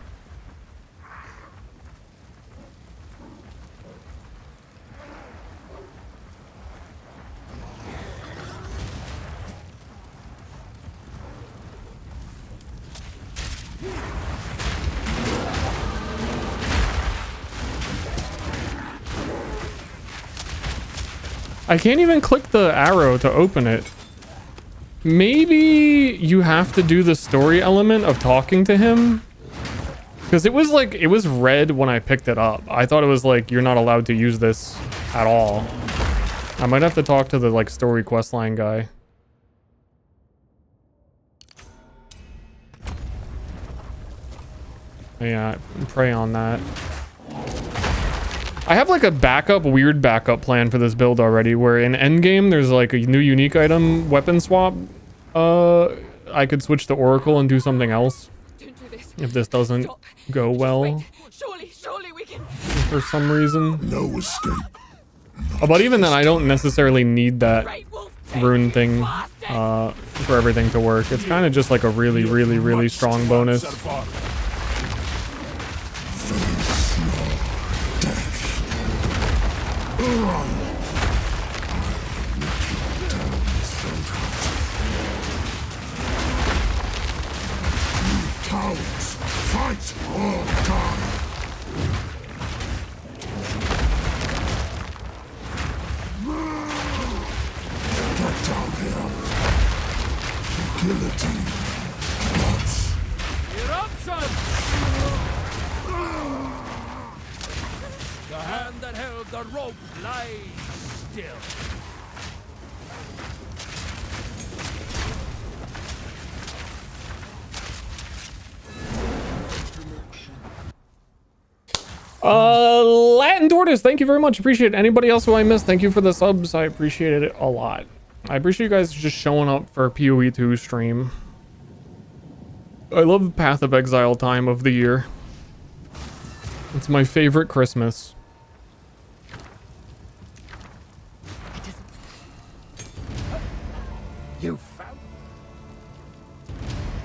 I can't even click the arrow to open it. Maybe you have to do the story element of talking to him? Because it was like, it was red when I picked it up. I thought it was like, you're not allowed to use this at all. I might have to talk to the like story questline guy. Yeah, pray on that. I have like a backup, weird backup plan for this build already, where in endgame there's like a new unique item weapon swap. I could switch to Oracle and do something else. Don't do this. If this doesn't Stop. go well Wait. Surely we can. for some reason. No escape. But even then, I don't necessarily need that Great wolf. rune thing for everything to work. It's kind of just like a really, really, really strong bonus. Cowards, fight or die. Get down here. Guillotine. Nuts. Eruption! The hand that held the rope lies still. Latin Tortoise, thank you very much. Appreciate it. Anybody else who I missed, thank you for the subs. I appreciate it a lot. I appreciate you guys just showing up for PoE 2 stream. I love Path of Exile time of the year. It's my favorite Christmas. You found.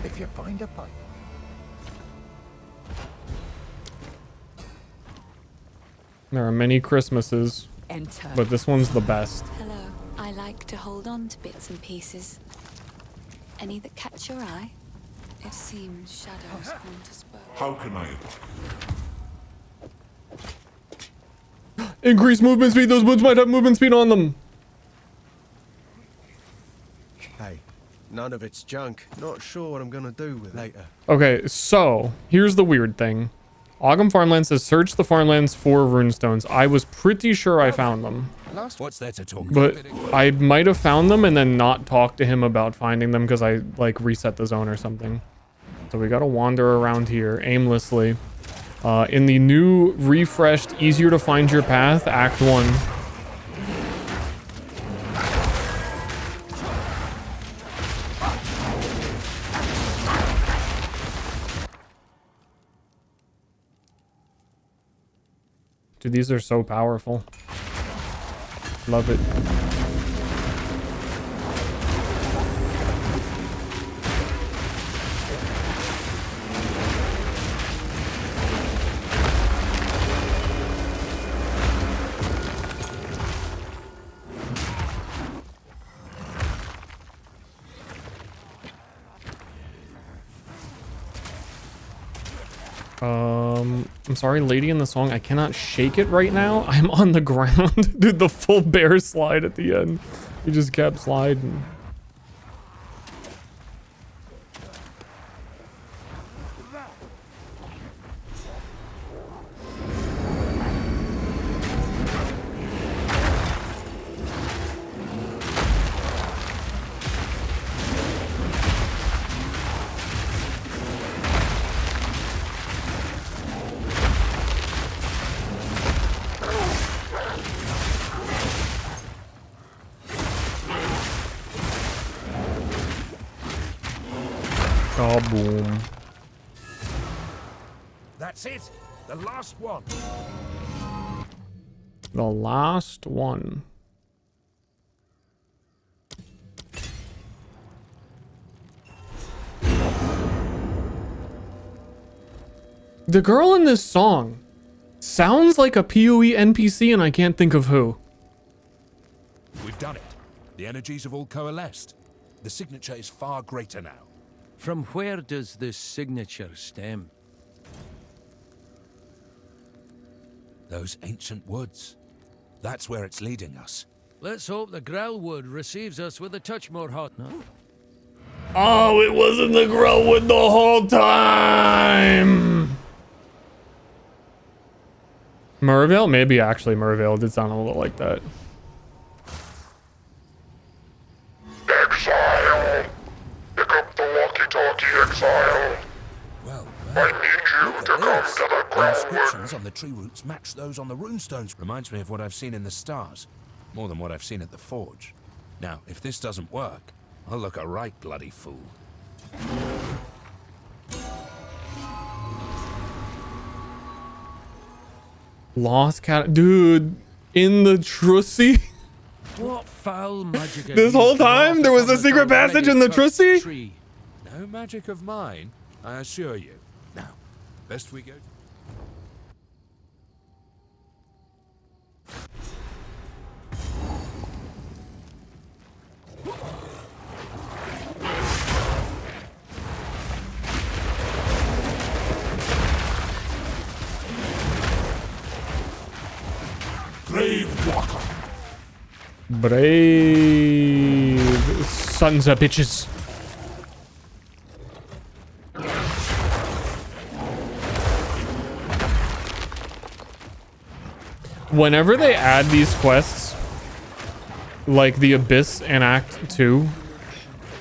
If you find a pipe. There are many Christmases, Enter. but this one's the best. Hello. I like to hold on to bits and pieces. Any that catch your eye? It seems shadows haunt us both. How can I? Increase movement speed. Those boots might have movement speed on them. Hey, none of it's junk. Not sure what I'm gonna do with it later. Okay, so here's the weird thing. Ogham Farmlands says search the farmlands for runestones. I was pretty sure I found them, What's there to talk but I might have found them and then not talked to him about finding them because I like reset the zone or something. So we gotta wander around here aimlessly. In the new, refreshed, easier to find your path, Act 1. Dude, these are so powerful. Love it. I'm sorry, lady in the song. I cannot shake it right now. I'm on the ground. Dude, the full bear slide at the end. He just kept sliding. Kaboom. That's it. The last one. The last one. The girl in this song sounds like a PoE NPC and I can't think of who. We've done it. The energies have all coalesced. The signature is far greater now. From where does this signature stem? Those ancient woods. That's where it's leading us. Let's hope the Growlwood receives us with a touch more hot, no? Oh, it wasn't the Growlwood the whole time! Mervale? Maybe actually Mervale did sound a little like that. Exile! Pick up the walkie-talkie, Exile! Well, I need you to come to the the Growlwood! inscriptions on the tree roots match those on the runestones. Reminds me of what I've seen in the stars. More than what I've seen at the forge. Now, if this doesn't work, I'll look a right bloody fool. Lost cat, dude, in the Trussy. What foul magic? This whole time there was a secret passage in the Trussy. No magic of mine, I assure you. Now, best we go. Brave walker! Brave sons of bitches. Whenever they add these quests, like the Abyss in Act 2,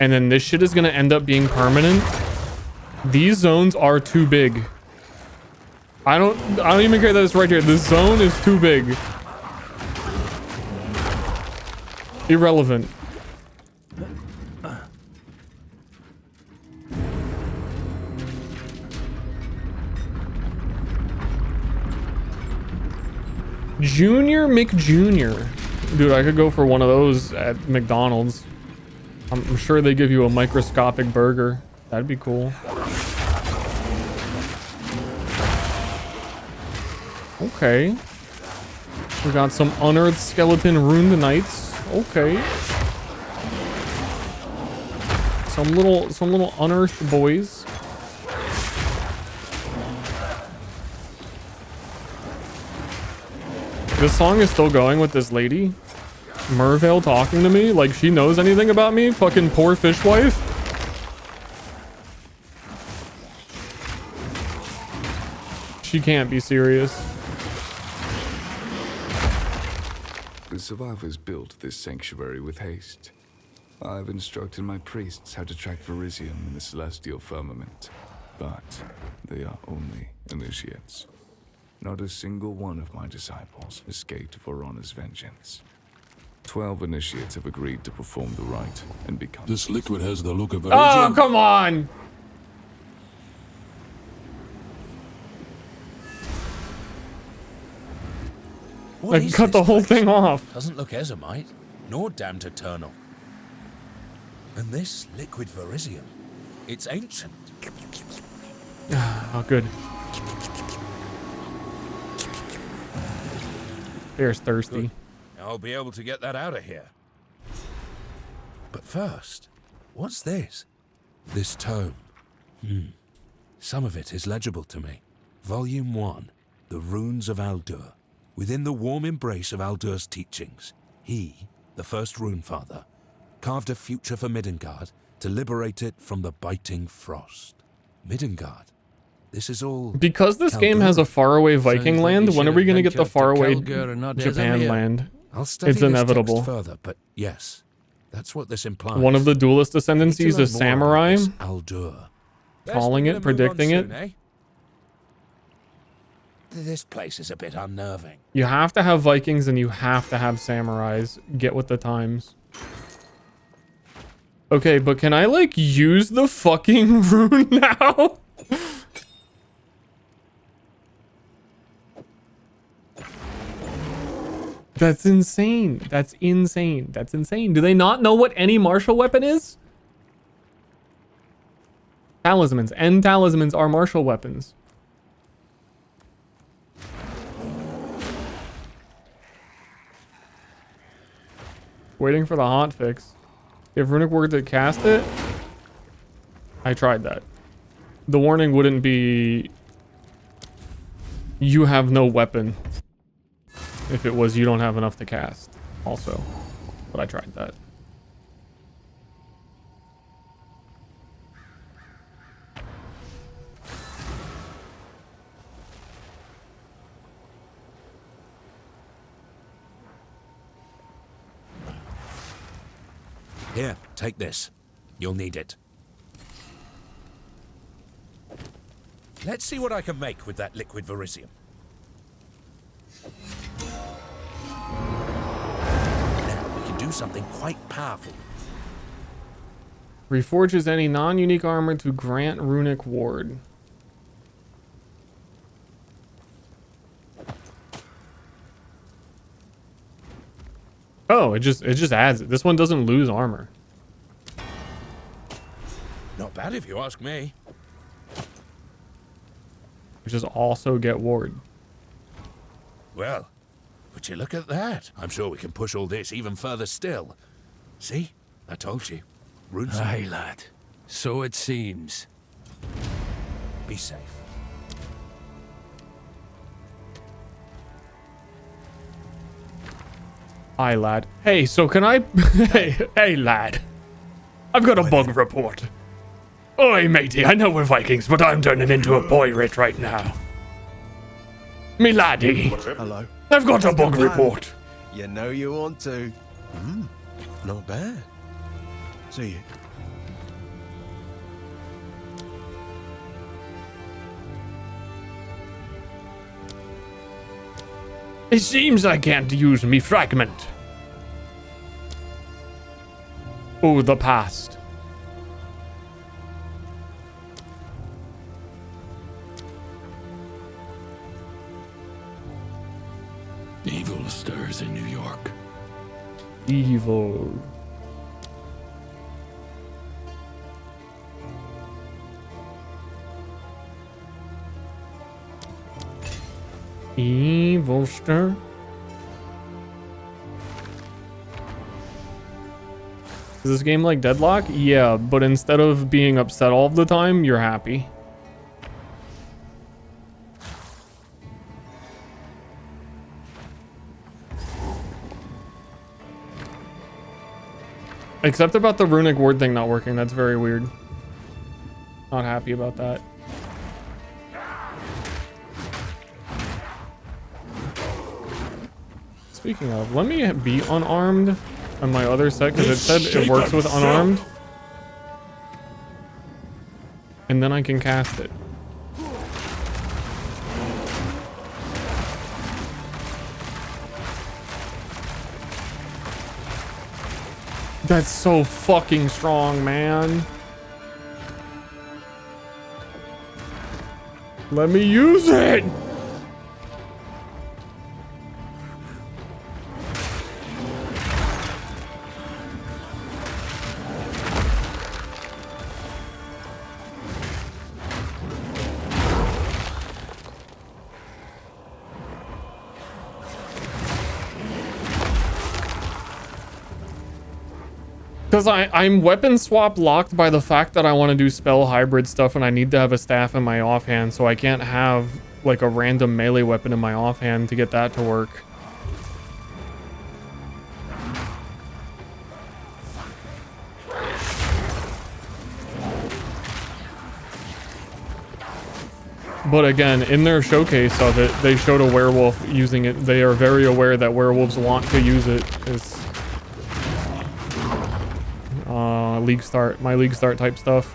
and then this shit is gonna end up being permanent, these zones are too big. I don't even care that it's right here. This zone is too big. Irrelevant. Junior McJunior. Dude, I could go for one of those at McDonald's. I'm sure they give you a microscopic burger. That'd be cool. Okay. We got some unearthed skeleton runed knights. Okay. Some little unearthed boys. This song is still going with this lady. Mervale talking to me like she knows anything about me. Fucking poor fishwife. She can't be serious. The survivors built this sanctuary with haste. I've instructed my priests how to track Verisium in the celestial firmament, but they are only initiates. Not a single one of my disciples escaped Vorona's vengeance. 12 initiates have agreed to perform the rite and become... This liquid has the look of... Oh, come on! I cut the whole thing off. Doesn't look Ezomite, nor damned eternal. And this liquid Verisium, it's ancient. Oh, good. Bear's thirsty. Good. I'll be able to get that out of here. But first, what's this? This tome. Some of it is legible to me. Volume 1, The Runes of Aldur. Within the warm embrace of Aldur's teachings, he, the first Runefather, carved a future for Midgard to liberate it from the biting frost. Midgard. This is all... Because this game has a faraway Viking land, when are we going to get the faraway Japan land? I'll study It's this inevitable. text further, but yes, that's what this implies. One of the duelist ascendancies is samurai. Aldur. Calling it, predicting it. This place is a bit unnerving. You have to have Vikings and you have to have samurais. Get with the times. Okay, but can I like use the fucking rune now? That's insane. That's insane. That's insane. Do they not know what any martial weapon is? Talismans and talismans are martial weapons. Waiting for the hot fix. If runic word to cast it, I tried that. The warning wouldn't be you have no weapon if it was you don't have enough to cast also, but I tried that. Here, take this. You'll need it. Let's see what I can make with that liquid verisium. Now, we can do something quite powerful. Reforges any non-unique armor to grant runic ward. Oh, it just adds it. This one doesn't lose armor. Not bad if you ask me. Which is also get ward. Well, would you look at that? I'm sure we can push all this even further still. See? I told you. Runes. Aye, lad. So it seems. Be safe. Hi, lad. Hey, so can I... hey, lad. I've got a bug report. Oi, matey, I know we're Vikings, but I'm turning into a pirate right now. Me laddie. Hello. I've got a bug report. You know you want to. Not bad. See you. It seems I can't use me fragment. Oh, the past. Evil stirs in New York. Evil. Evil stir. Is this game like Deadlock? Yeah, but instead of being upset all the time, you're happy. Except about the runic ward thing not working. That's very weird. Not happy about that. Speaking of, let me be unarmed on my other set because it said it works with unarmed. And then I can cast it. That's so fucking strong, man. Let me use it. Because I'm weapon swap locked by the fact that I want to do spell hybrid stuff and I need to have a staff in my offhand, so I can't have like a random melee weapon in my offhand to get that to work. But again, in their showcase of it, they showed a werewolf using it. They are very aware that werewolves want to use it. It's league start, my league start type stuff.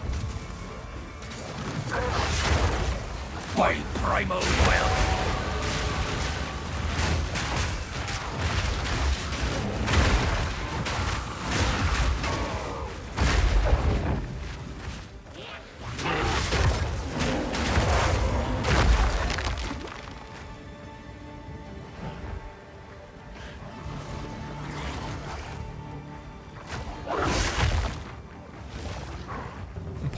Wild primal will.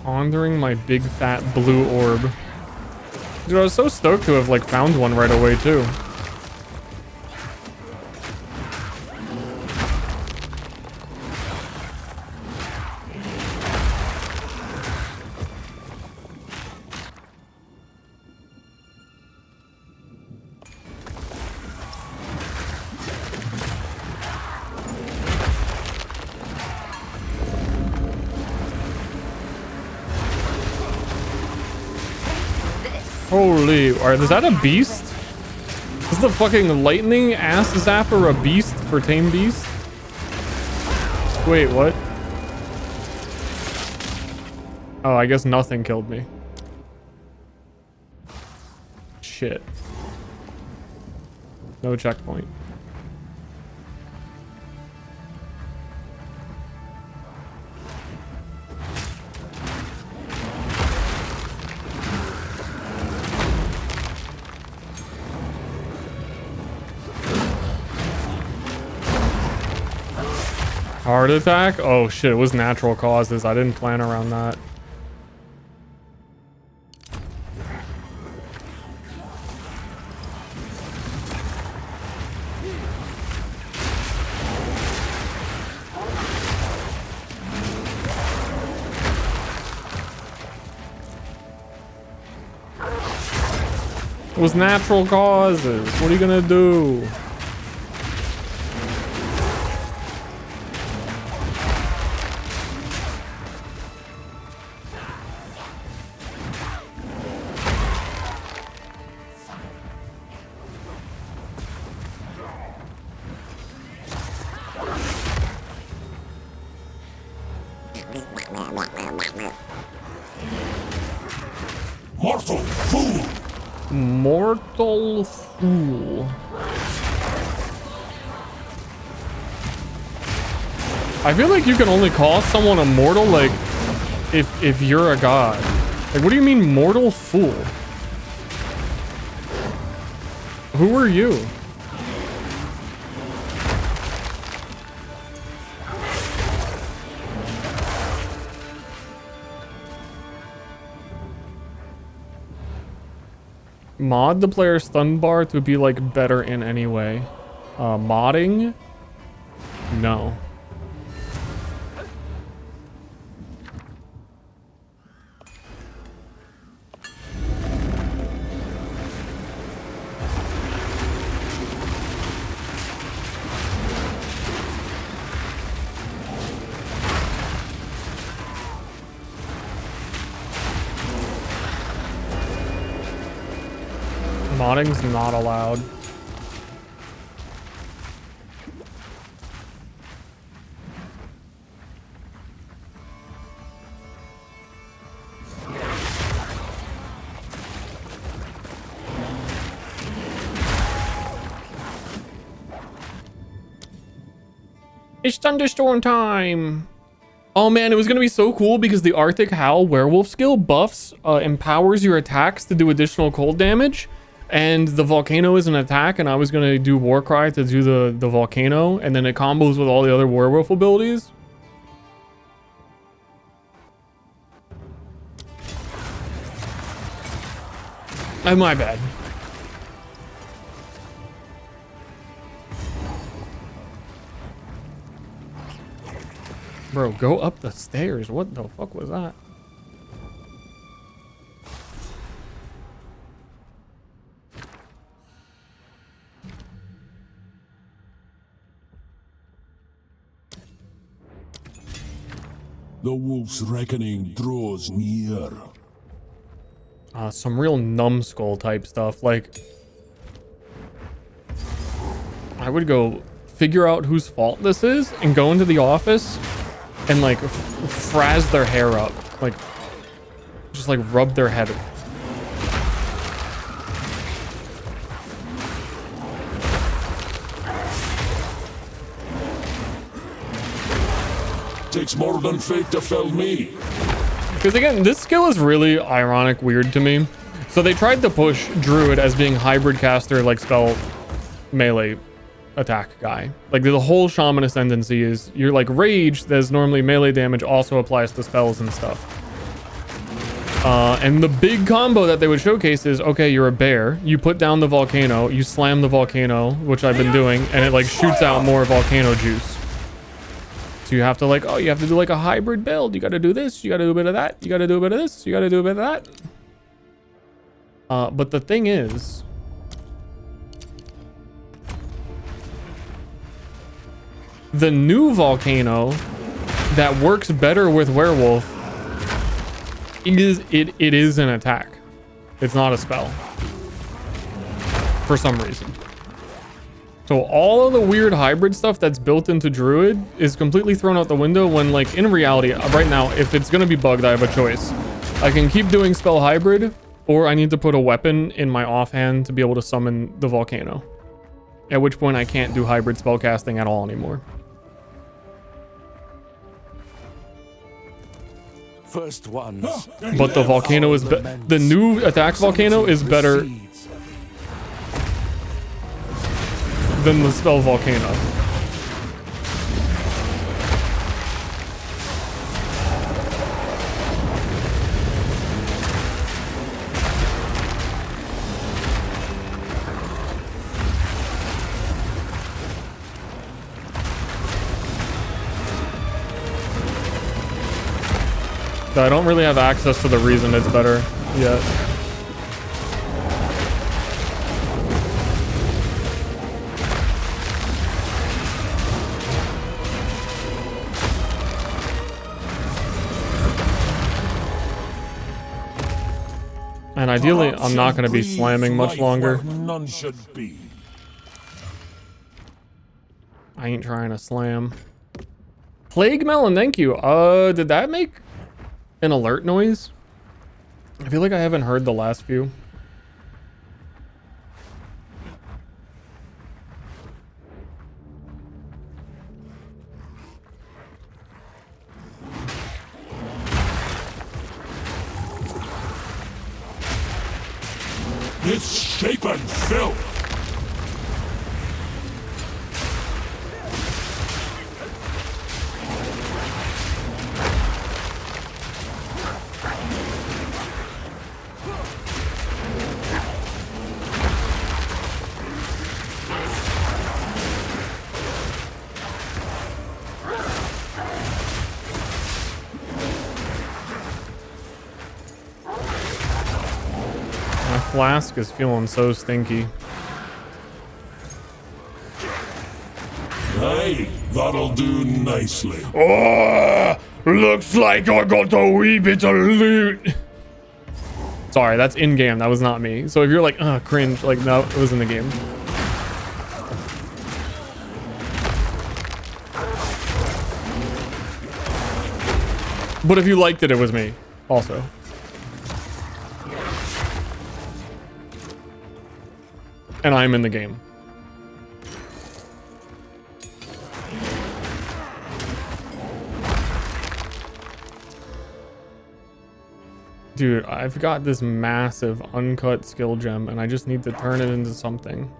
Pondering my big fat blue orb. Dude, I was so stoked to have like found one right away too. Holy, is that a beast? Is the fucking lightning ass zapper a beast for tame beast? Wait, what? Oh, I guess nothing killed me. Shit. No checkpoint. Heart attack? Oh shit, it was natural causes. I didn't plan around that. It was natural causes. What are you gonna do? Mortal fool! Mortal fool. I feel like you can only call someone a mortal like if you're a god. Like, what do you mean mortal fool? Who are you? Mod the player's stun bar to be like better in any way. Modding? No. Modding's not allowed. It's thunderstorm time. Oh man, it was gonna be so cool because the Arctic Howl werewolf skill buffs empowers your attacks to do additional cold damage. And the volcano is an attack, and I was gonna do Warcry to do the volcano, and then it combos with all the other werewolf abilities. My bad. Bro, go up the stairs. What the fuck was that? The wolf's reckoning draws near. Some real numbskull type stuff. Like, I would go figure out whose fault this is and go into the office and like frazz their hair up. Like, just like rub their head. Takes more than fate to fell me. Because again, this skill is really ironic weird to me. So they tried to push Druid as being hybrid caster, like spell melee attack guy. Like the whole Shaman Ascendancy is you're like Rage, that's normally melee damage, also applies to spells and stuff. And the big combo that they would showcase is, okay, you're a bear, you put down the volcano, you slam the volcano, which I've been doing, and it like shoots out more volcano juice. So you have to like, oh, you have to do like a hybrid build. You got to do this, you got to do a bit of that, you got to do a bit of this, you got to do a bit of that. But the thing is, the new volcano that works better with werewolf it is an attack. It's not a spell for some reason. So all of the weird hybrid stuff that's built into druid is completely thrown out the window when, like, in reality right now, if it's gonna be bugged, I have a choice. I can keep doing spell hybrid, or I need to put a weapon in my offhand to be able to summon the volcano, at which point I can't do hybrid spell casting at all anymore. First ones. But the volcano is the new attack volcano is better than the spell volcano. I don't really have access to the reason it's better yet. And ideally, I'm not going to be slamming much longer. None should be. I ain't trying to slam. Plague Melon, thank you. Did that make an alert noise? I feel like I haven't heard the last few. It's shapen filth. Flask is feeling so stinky. Hey, that'll do nicely. Oh, looks like I got a wee bit of loot. Sorry, that's in game. That was not me. So if you're like, cringe, like, no, it was in the game. But if you liked it, it was me also. And I'm in the game. Dude, I've got this massive uncut skill gem and I just need to turn it into something.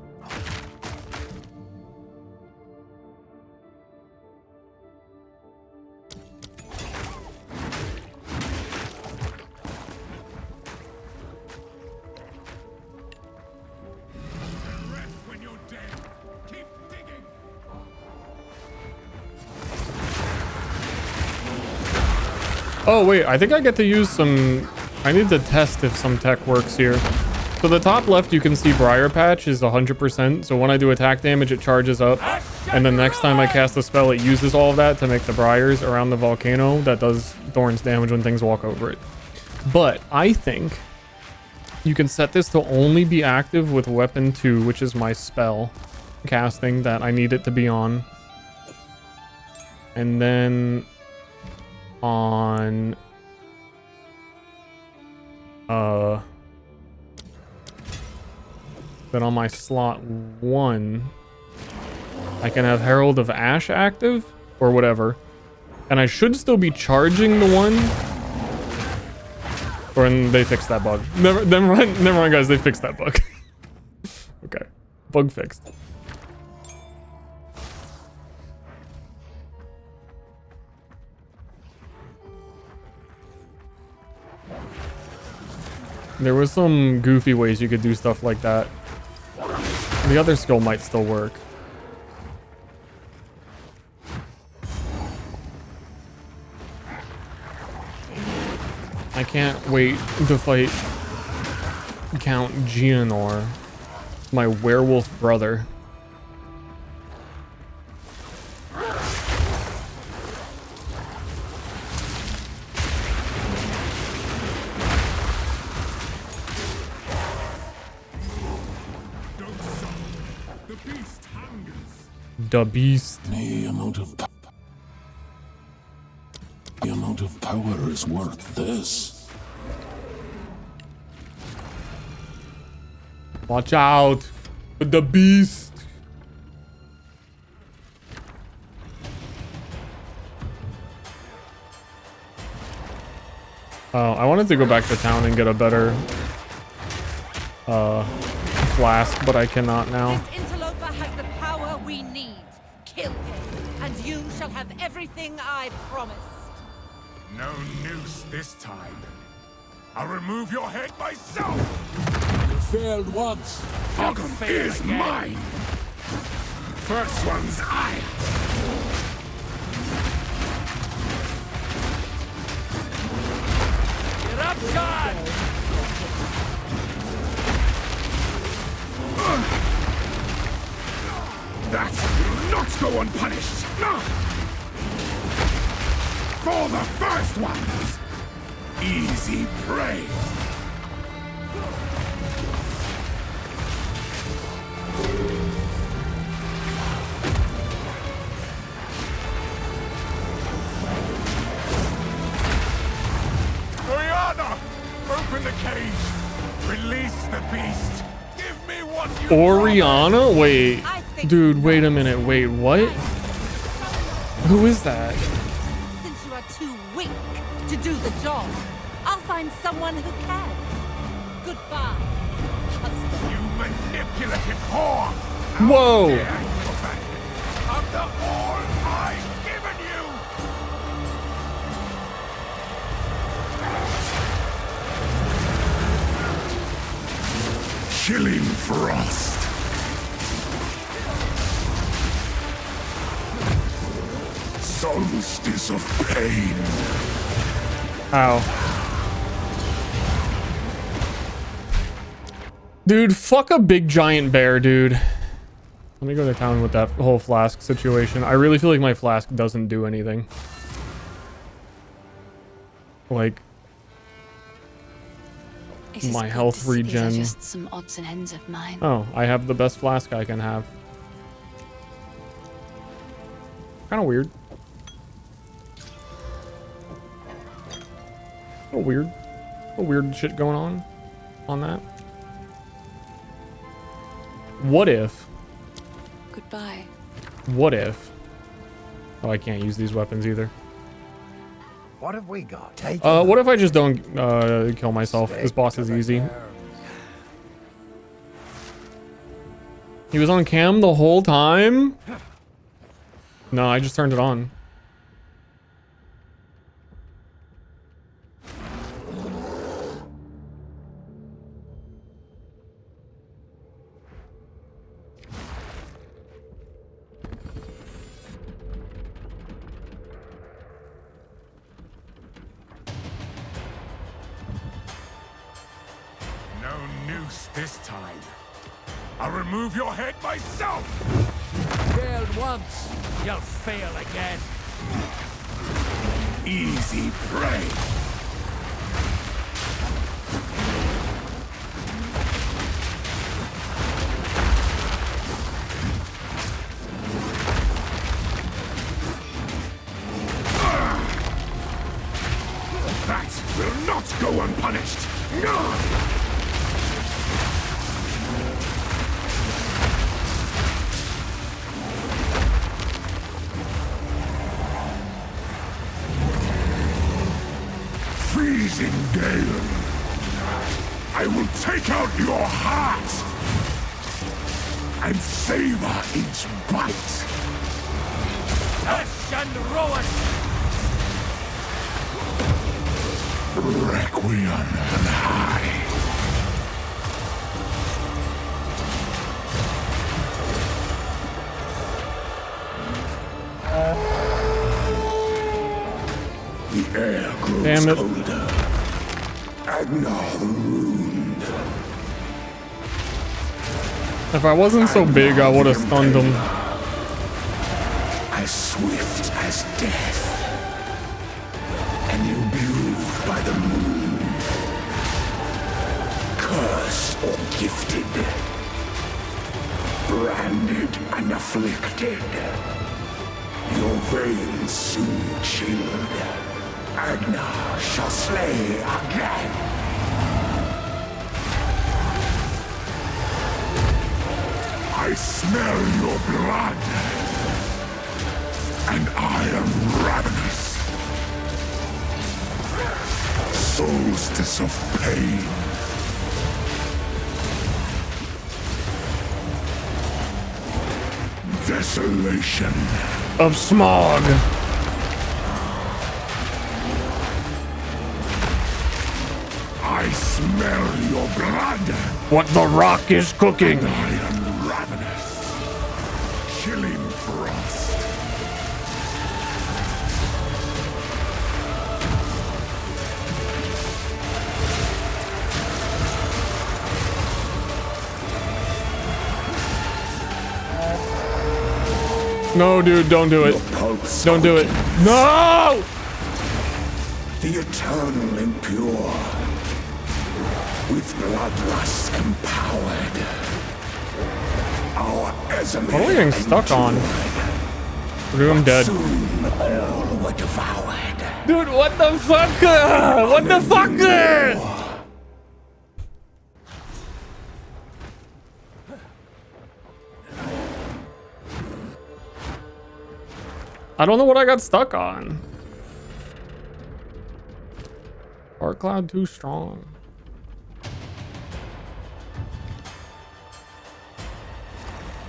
Oh wait, I think I get to use some... I need to test if some tech works here. So the top left you can see Briar Patch is 100%, so when I do attack damage it charges up, and then next time I cast a spell it uses all of that to make the briars around the volcano that does Thorns damage when things walk over it. But I think you can set this to only be active with Weapon 2, which is my spell casting that I need it to be on. And then on then on my slot 1 I can have Herald of Ash active or whatever, and I should still be charging the one, or they fixed that bug. Never mind guys, they fixed that bug. Okay, bug fixed. There was some goofy ways you could do stuff like that. The other skill might still work. I can't wait to fight Count Geonor, my werewolf brother. The beast. The amount of power is worth this. Watch out. The beast. Oh, I wanted to go back to town and get a better flask, but I cannot now. This interloper has the power we need. Kill him, and you shall have everything I promised. No noose this time. I'll remove your head myself. You failed once. Ogum is mine. First one's I. Eruption! That will not go unpunished. For the first ones, easy prey. Oriana, open the cage. Release the beast. Give me what you Oriana? Wait. Dude, wait a minute. Wait, what? Who is that? Since you are too weak to do the job, I'll find someone who can. Goodbye, husband. You manipulative whore! Whoa! After all I've given you! Chilling frost. Solstice of pain. Ow. Dude, fuck a big giant bear, dude. Let me go to town with that whole flask situation. I really feel like my flask doesn't do anything. Like, my health regen. These are just some odds and ends of mine. Oh, I have the best flask I can have. Kind of weird. A weird shit going on that. What if? Goodbye. What if? Oh, I can't use these weapons either. What have we got? What if I just don't kill myself? This boss is easy. He was on cam the whole time? No, I just turned it on. No noose this time. I'll remove your head myself! Failed once, you'll fail again. Easy prey. That will not go unpunished. Freezing gale. I will take out your heart and savor each bite. Ash and ruin! Requiem and high. Damn it. colder. Agnar the Ruined. If I wasn't so big, I would have stunned him. As swift as death, and imbued by the moon, cursed or gifted, branded and afflicted, your veins soon chilled, Agnar shall slay again. I smell your blood. And I am ravenous. Solstice of pain. Desolation. Of smog. I smell your blood. What the rock is cooking. And I am ravenous. Chilling frost. No, dude, don't do it. Don't do it. No! The eternal impure, with bloodlust empowered. Our Ezime What are we getting stuck on? Dude, I'm dead. soon all were devoured. Dude, what the fuck? What the fuck? I don't know what I got stuck on. Dark Cloud too strong.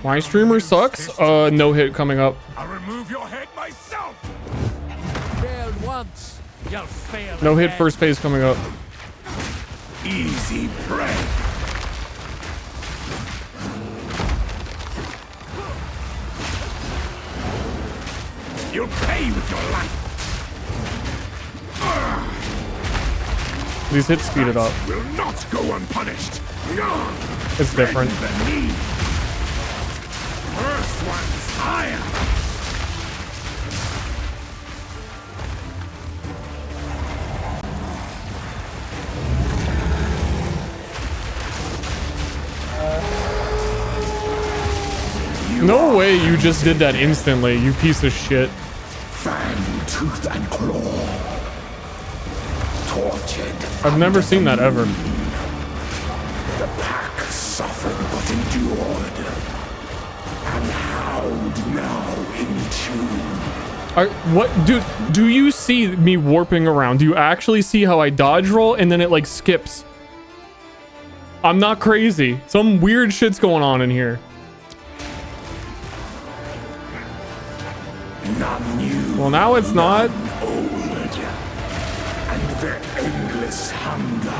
My streamer sucks. No hit coming up. I'll remove your head myself. Failed once, you'll fail No hit again. first phase coming up. Easy prey. You'll pay with your life. These hits speed it up. Will not go unpunished. It's different. Bend the knee. First one's higher. No way you just did that instantly, you piece of shit. Fang, tooth, and claw. Tortured. I've never seen that ever. The pack suffered but endured. And howled now in tune. What, dude, do you see me warping around? Do you actually see how I dodge roll and then it like skips? I'm not crazy. Some weird shit's going on in here. None new, Well, now it's not. old. And their endless hunger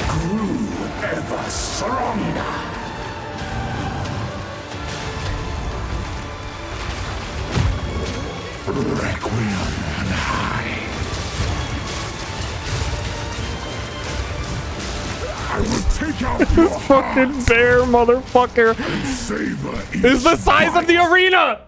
grew ever stronger. Requiem on high. I will take out your This fucking bear motherfucker savor is the size of the arena.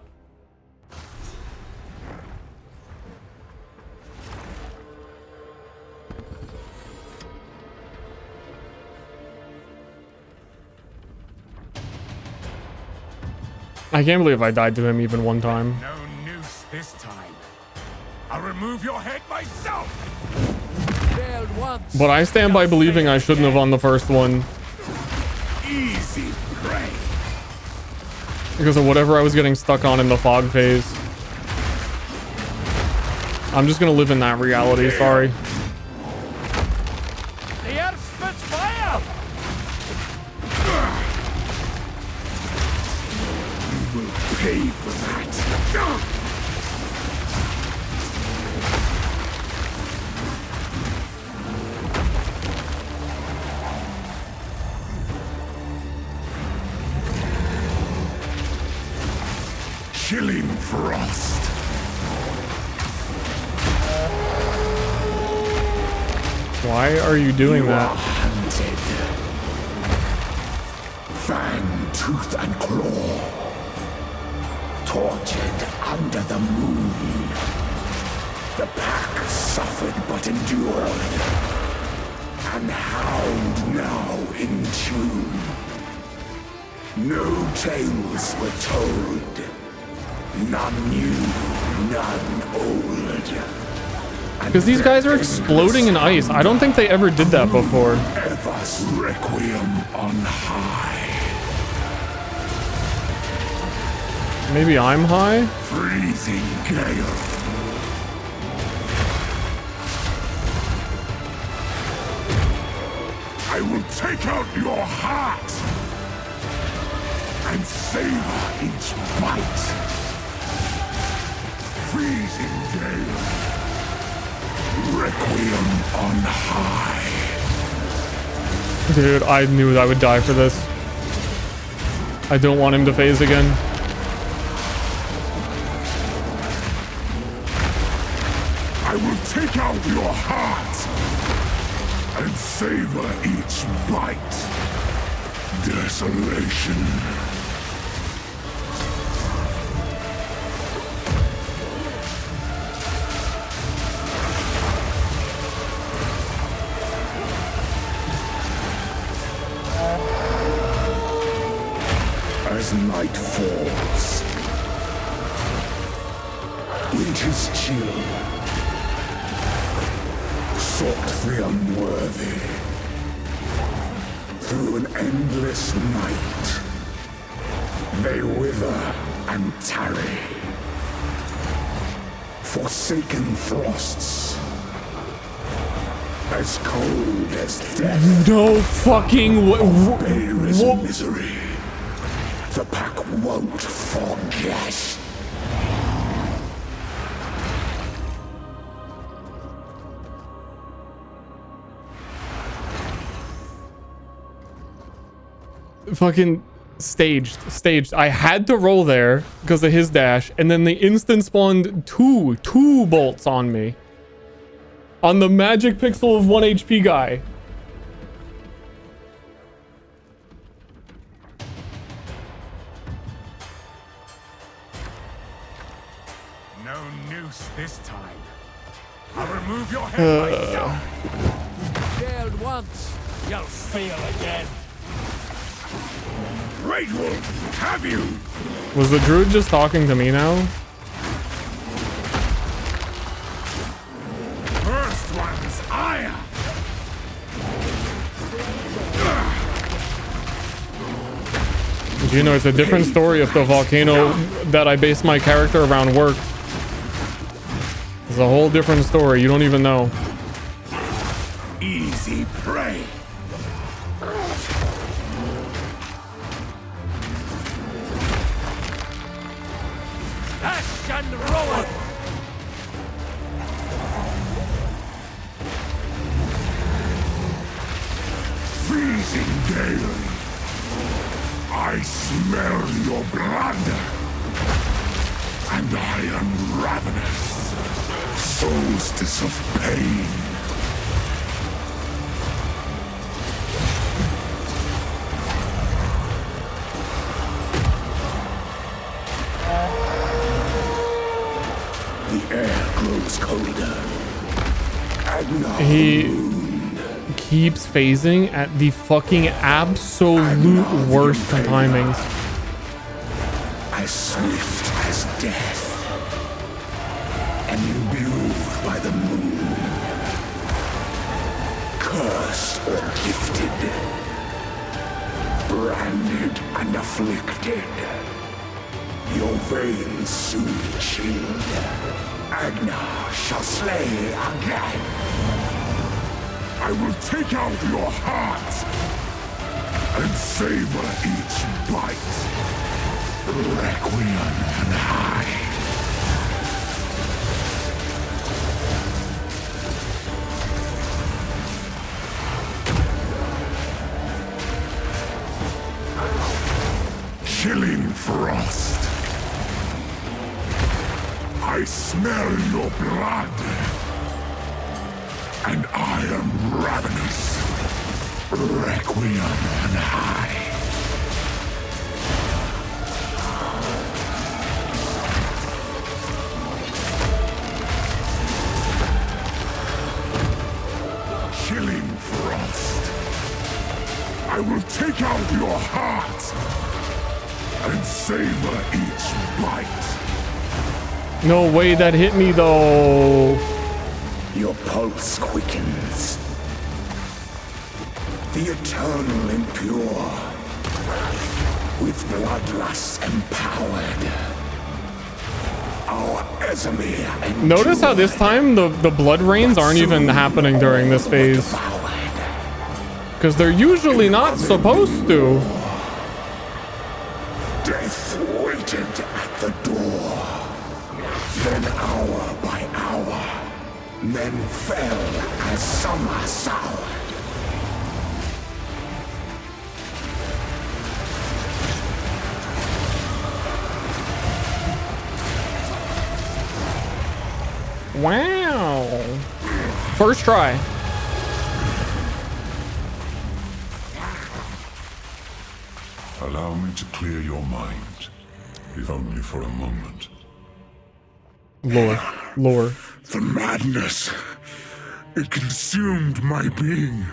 I can't believe I died to him even one time. No noose this time. I'll remove your head myself. Failed once. But I stand by believing I shouldn't have on the first one Easy prey. because of whatever I was getting stuck on in the fog phase. I'm just gonna live in that reality, sorry. The earth spits fire. You will pay for that. Chilling frost. Why are you doing that? Hunted. Fang, tooth, and claw. Tortured under the moon. The pack suffered but endured. And Hound now in tune. No tales were told. None new, none old. Because these guys are exploding in ice. I don't think they ever did that before. Ever's requiem on high. Maybe I'm high? Freezing gale. I will take out your heart and savor each bite. Freezing gale. Requiem on high. Dude, I knew I would die for this. I don't want him to phase again. I will take out your heart and savor each bite. Desolation. As night falls, winter's chill sought the unworthy through an endless night. They wither and tarry, forsaken frosts, as cold as death. No fucking Bare as misery. The pack won't forget. Fucking staged. I had to roll there because of his dash, and then they instant spawned two bolts on me. On the magic pixel of 1 HP guy. No noose this time. I'll remove your head myself. Failed once, you'll fail again. Great Wolf, have you? Was the druid just talking to me now? First one's ire. You know, it's a different story if the volcano that I based my character around worked. It's a whole different story. You don't even know. Easy prey. Ash and roll. Freezing gale. I smell your blood. And I am ravenous. Solstice of pain. The air grows colder. And now He keeps phasing at the fucking absolute worst timings. as swift as death, and imbued by the moon, cursed or gifted, branded and afflicted, your veins soon chilled. Agna shall slay again. I will take out your heart and savor each bite. Requiem on high. Chilling frost. I smell your blood. and I am ravenous. Requiem on high. Chilling frost. I will take out your heart and savor each bite. No way that hit me though. Your pulse quickens. The eternal impure, with bloodlust empowered. Our Esamir. Notice how this time the blood rains aren't even happening during this phase. Because they're usually not supposed to. Death waited at the door. Then hour by hour, men fell as summer soured. Wow. First try. Allow me to clear your mind, if only for a moment. Lore. The madness. It consumed my being.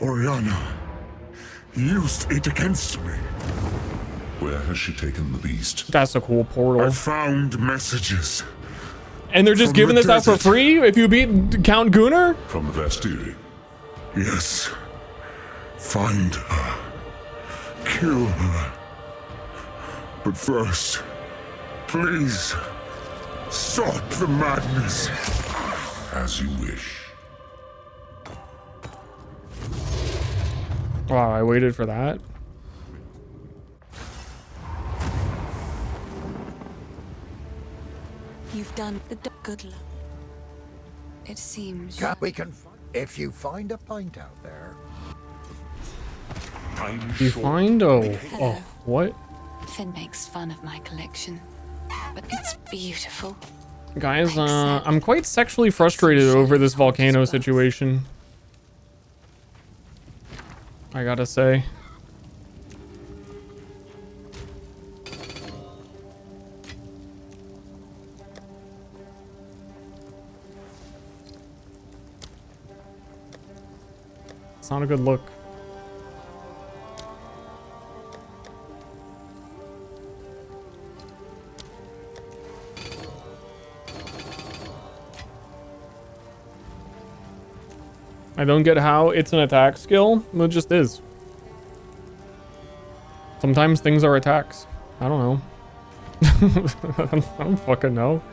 Oriana used it against me. Where has she taken the beast? That's a cool portal. I found messages. And they're just giving this out for free if you beat Count Gunnar? From the Vastiri. Yes. Find her. Kill her. But first, please, stop the madness. As you wish. Wow, I waited for that. You've done the good luck. It seems. We can, if you find a pint out there. You find oh, what? Finn makes fun of my collection, but it's beautiful. Guys, I'm quite sexually frustrated over this volcano situation. I gotta say. It's not a good look. I don't get how it's an attack skill. It just is. Sometimes things are attacks. I don't know. I don't fucking know.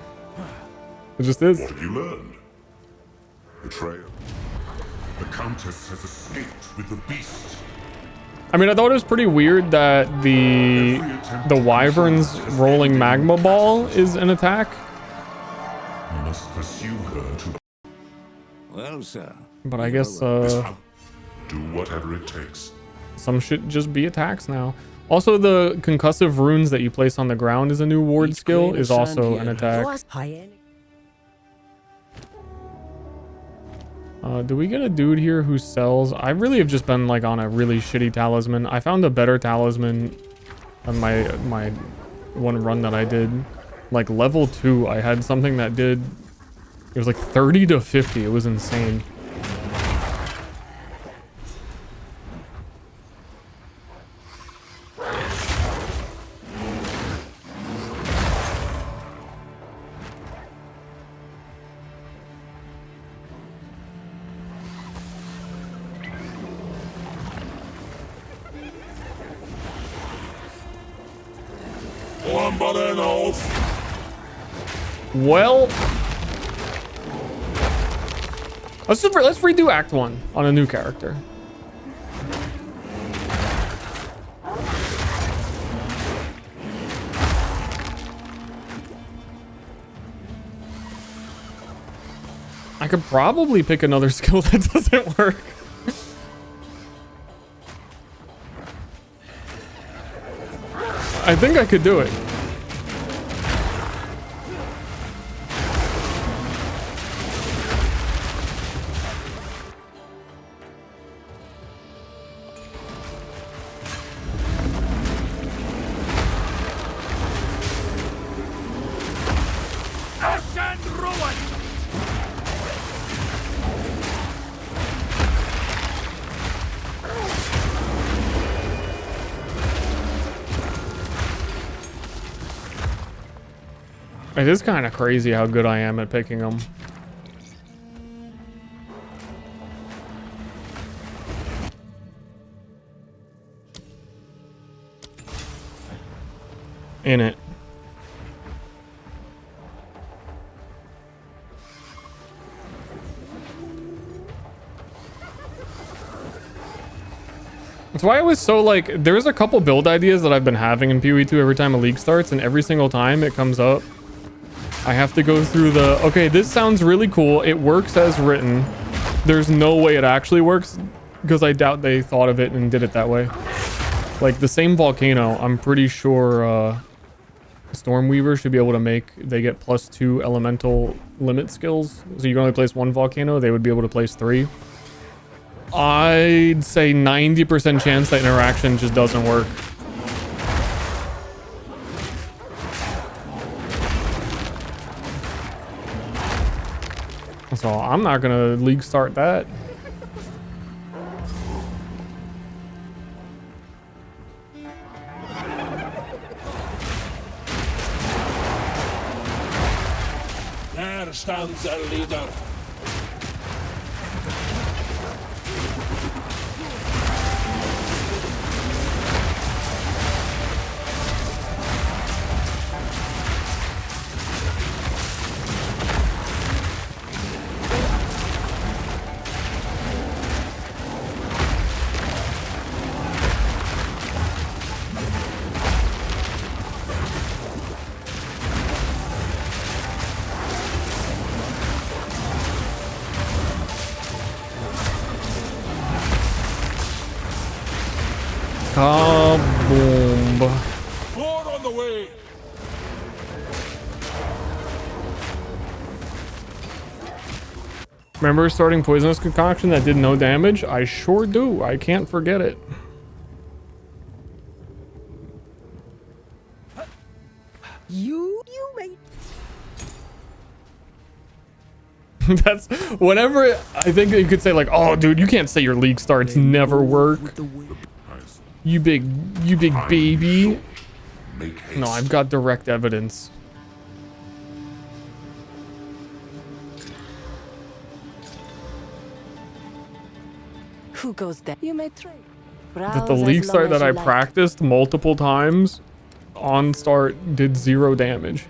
It just is. What have you learned? Betrayal. The Countess has escaped with the beast. I mean, I thought it was pretty weird that the Wyvern's rolling magma ball is an attack. You must pursue her to. Well, sir. But I guess do whatever it takes. Some should just be attacks now. Also, the concussive runes that you place on the ground as a new ward skill is also an attack. Do we get a dude here who sells? I really have just been like on a really shitty talisman. I found a better talisman on my one run that I did. Like level 2, I had something that did, it was like 30 to 50. It was insane. Well, let's redo Act 1 on a new character. I could probably pick another skill that doesn't work. I think I could do it. It is kind of crazy how good I am at picking them. In it. That's why I was so like, there's a couple build ideas that I've been having in PoE2 every time a league starts, and every single time it comes up, I have to go through the, okay, this sounds really cool. It works as written. There's no way it actually works, because I doubt they thought of it and did it that way. Like the same volcano, I'm pretty sure Stormweaver should be able to make, they get +2 elemental limit skills. So you can only place 1 volcano, they would be able to place 3. I'd say 90% chance that interaction just doesn't work. So I'm not gonna league start that. There stands our leader. Kaboom. More on the way. Remember starting poisonous concoction that did no damage? I sure do. I can't forget it. You mate. That's whenever I think you could say like, oh dude, you can't say your league starts never work. You big baby. No, I've got direct evidence. Who goes there? You may trade. That the league start that I practiced multiple times on start did 0 damage.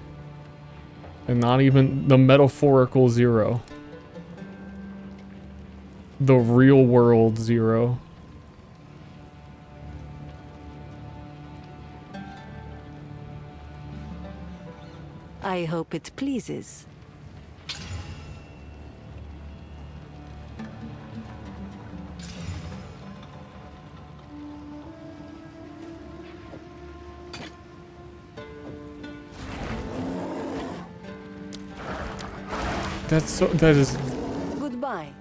And not even the metaphorical 0. The real world 0. I hope it pleases. That is Goodbye.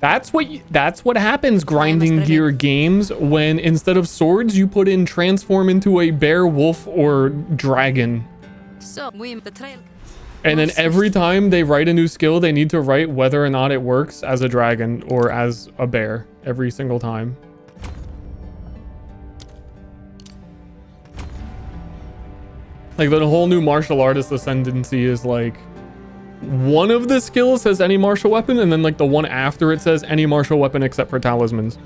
That's what happens grinding gear games when instead of swords you put in transform into a bear, wolf, or dragon. So we the trail. And then every time they write a new skill, they need to write whether or not it works as a dragon or as a bear every single time. Like the whole new martial artist ascendancy is like one of the skills says any martial weapon, and then like the one after it says any martial weapon except for talismans.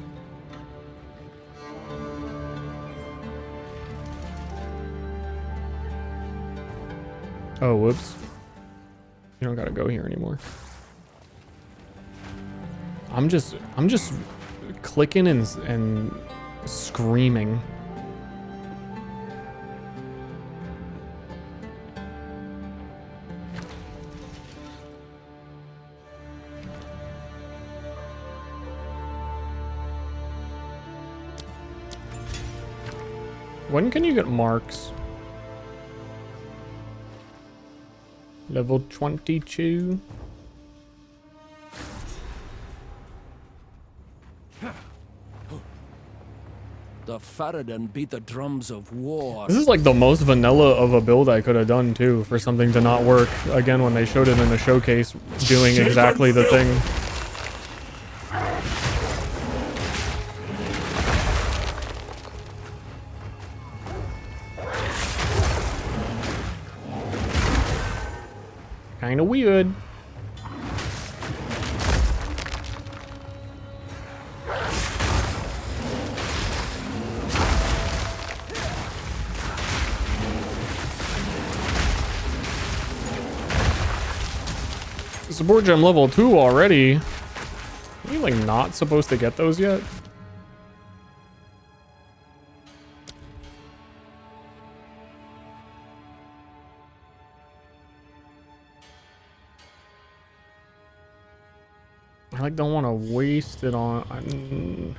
Oh, whoops. You don't gotta go here anymore. I'm just clicking and screaming. When can you get marks? Level 22. The Faradin beat the drums of war. This is like the most vanilla of a build I could have done too for something to not work. Again, when they showed it in the showcase doing exactly the thing. kind of weird. Support gem level 2 already. Are you like not supposed to get those yet? I like don't want to waste it on.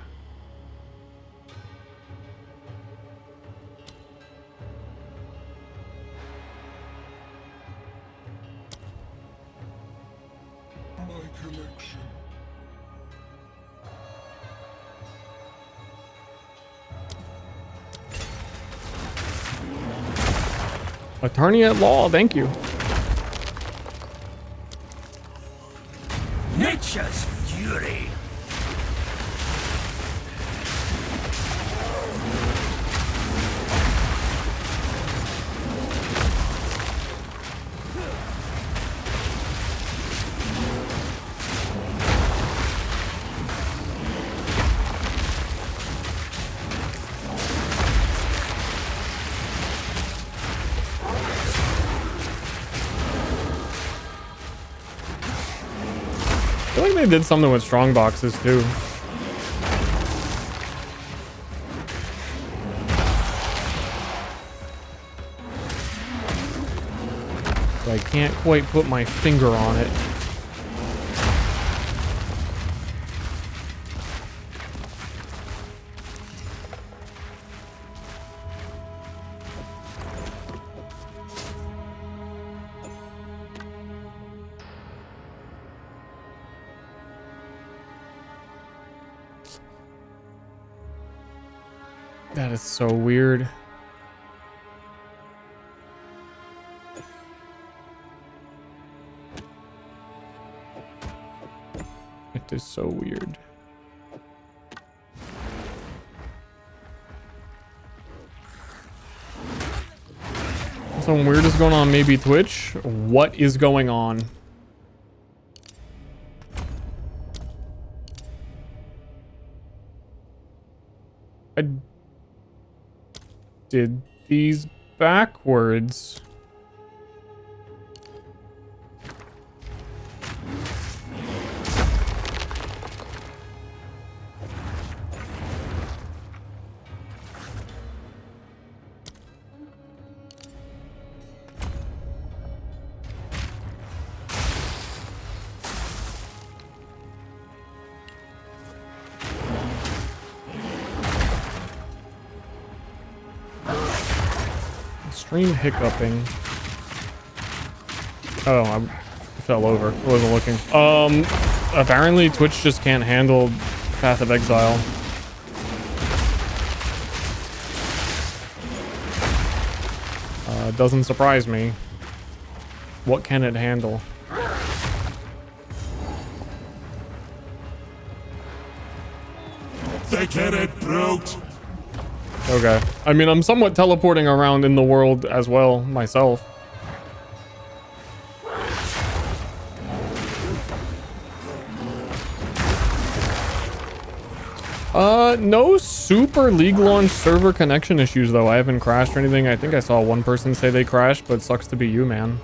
Attorney at law, thank you. Nature's fury. I feel like they did something with strong boxes too. I can't quite put my finger on it. That is so weird. It is so weird. Something weird is going on, maybe Twitch. What is going on? I did these backwards. Stream hiccuping. Oh, I fell over. I wasn't looking. Apparently Twitch just can't handle Path of Exile. Doesn't surprise me. What can it handle? They get it, brute. Okay. I mean, I'm somewhat teleporting around in the world as well, myself. No super League launch server connection issues, though. I haven't crashed or anything. I think I saw one person say they crashed, but sucks to be you, man.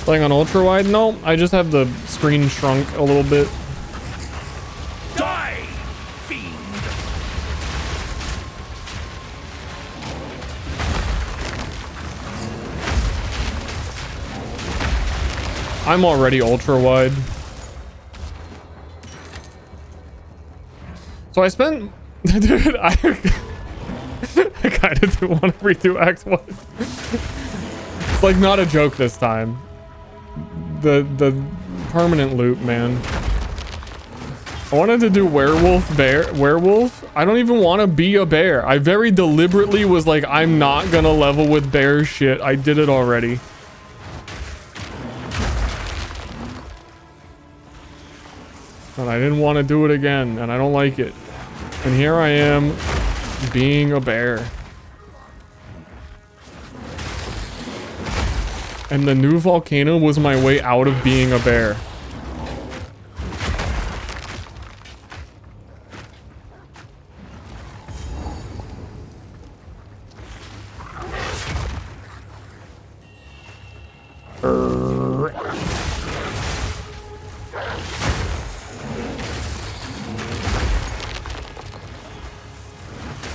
Playing on ultra wide? No, I just have the screen shrunk a little bit. Die, fiend! I'm already ultra wide. So I spent, dude, I kind of do want to redo Act 1. It's like not a joke this time. The permanent loop, man. I wanted to do werewolf. I don't even want to be a bear. I very deliberately was like, I'm not gonna level with bear shit. I did it already. And I didn't want to do it again, and I don't like it. And here I am being a bear. And the new volcano was my way out of being a bear.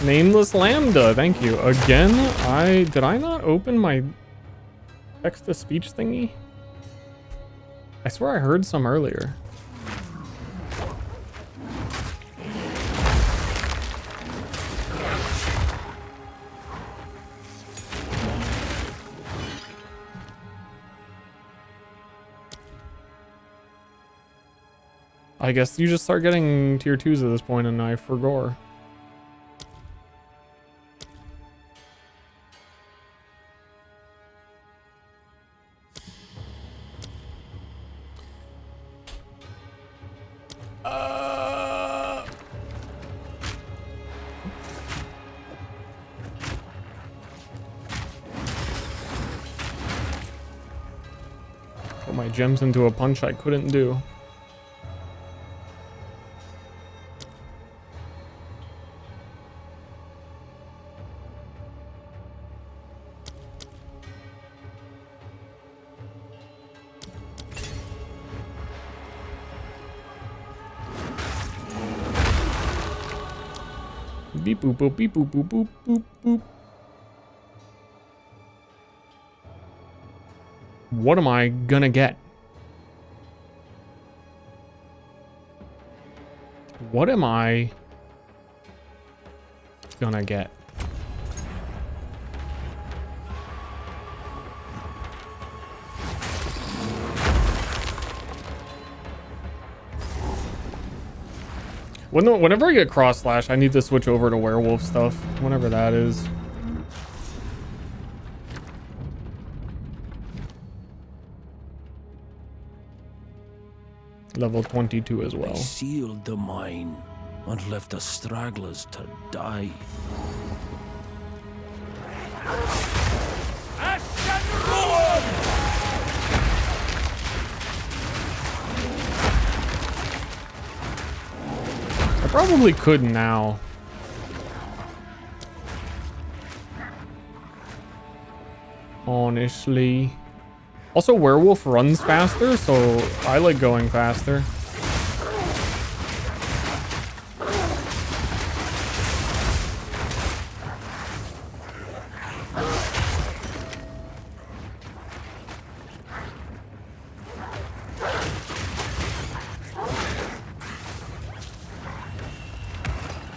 Nameless Lambda, thank you. Again, did I not open my text-to-speech thingy? I swear I heard some earlier. I guess you just start getting tier 2s at this point, and I forgot. Put my gems into a punch I couldn't do. Beep boop boop beep boop boop boop boop boop. What am I gonna get? What am I gonna get? Whenever I get cross slash, I need to switch over to werewolf stuff. Whenever that is. Level 22 as well. They sealed the mine and left the stragglers to die. I probably could now. Honestly. Also, werewolf runs faster, so I like going faster.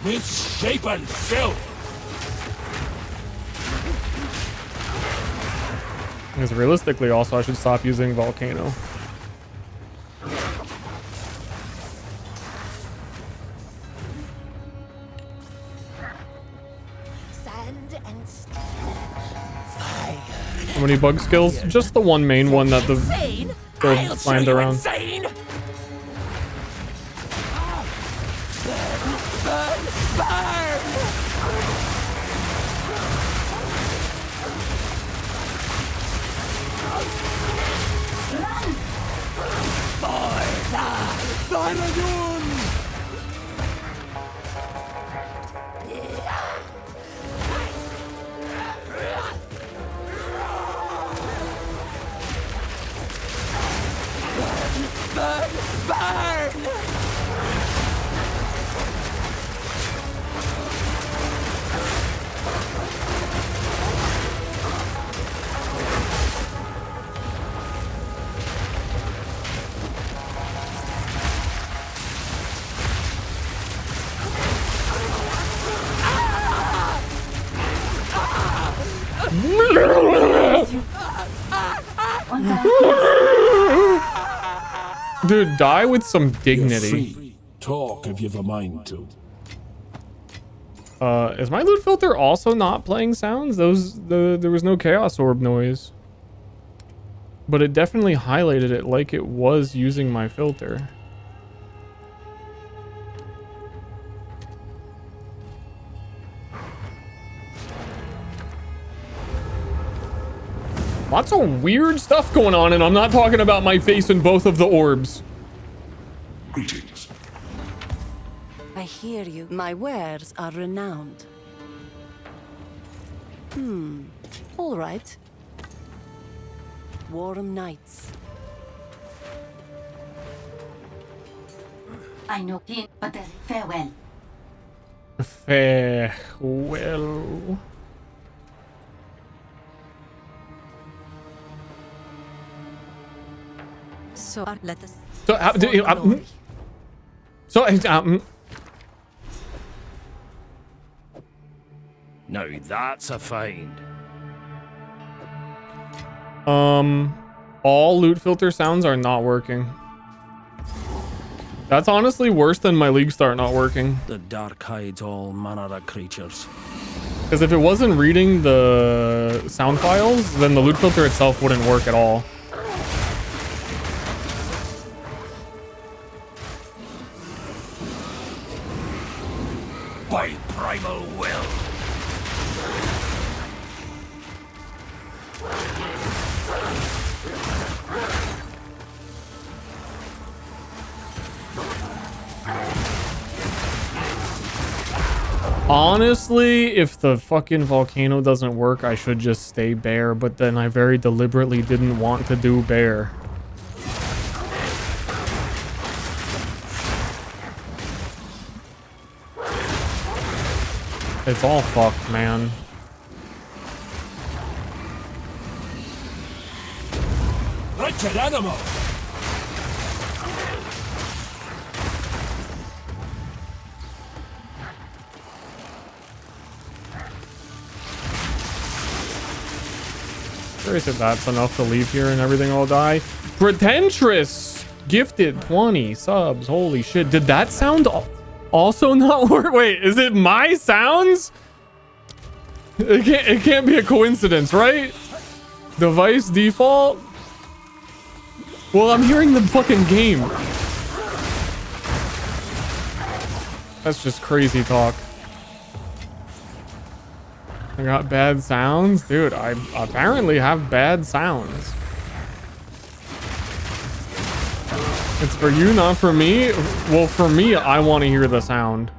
Misshapen filth! Because realistically, also, I should stop using volcano. Sand and How many bug skills? Just the one main one that the build planned around. Insane! Dude, die with some dignity. Talk if you've a mind to. Is my loot filter also not playing sounds? There was no chaos orb noise. But it definitely highlighted it like it was using my filter. Lots of weird stuff going on, and I'm not talking about my face in both of the orbs. Greetings. I hear you. My wares are renowned. All right. Warm nights. I know King, but farewell. Farewell. So let us. Now that's a find. All loot filter sounds are not working. That's honestly worse than my League Start not working. The dark hides all manner of creatures. Because if it wasn't reading the sound files, then the loot filter itself wouldn't work at all. By primal will. Honestly, if the fucking volcano doesn't work, I should just stay bear, but then I very deliberately didn't want to do bear. It's all fucked, man. Wretched animal! Curious if that's enough to leave here and everything will die. Pretentious gifted 20 subs. Holy shit. Did that sound also not work? Wait, is it my sounds? It can't be a coincidence, right? Device default? Well, I'm hearing the fucking game. That's just crazy talk. I got bad sounds? Dude, I apparently have bad sounds. It's for you, not for me? Well, for me, I want to hear the sound.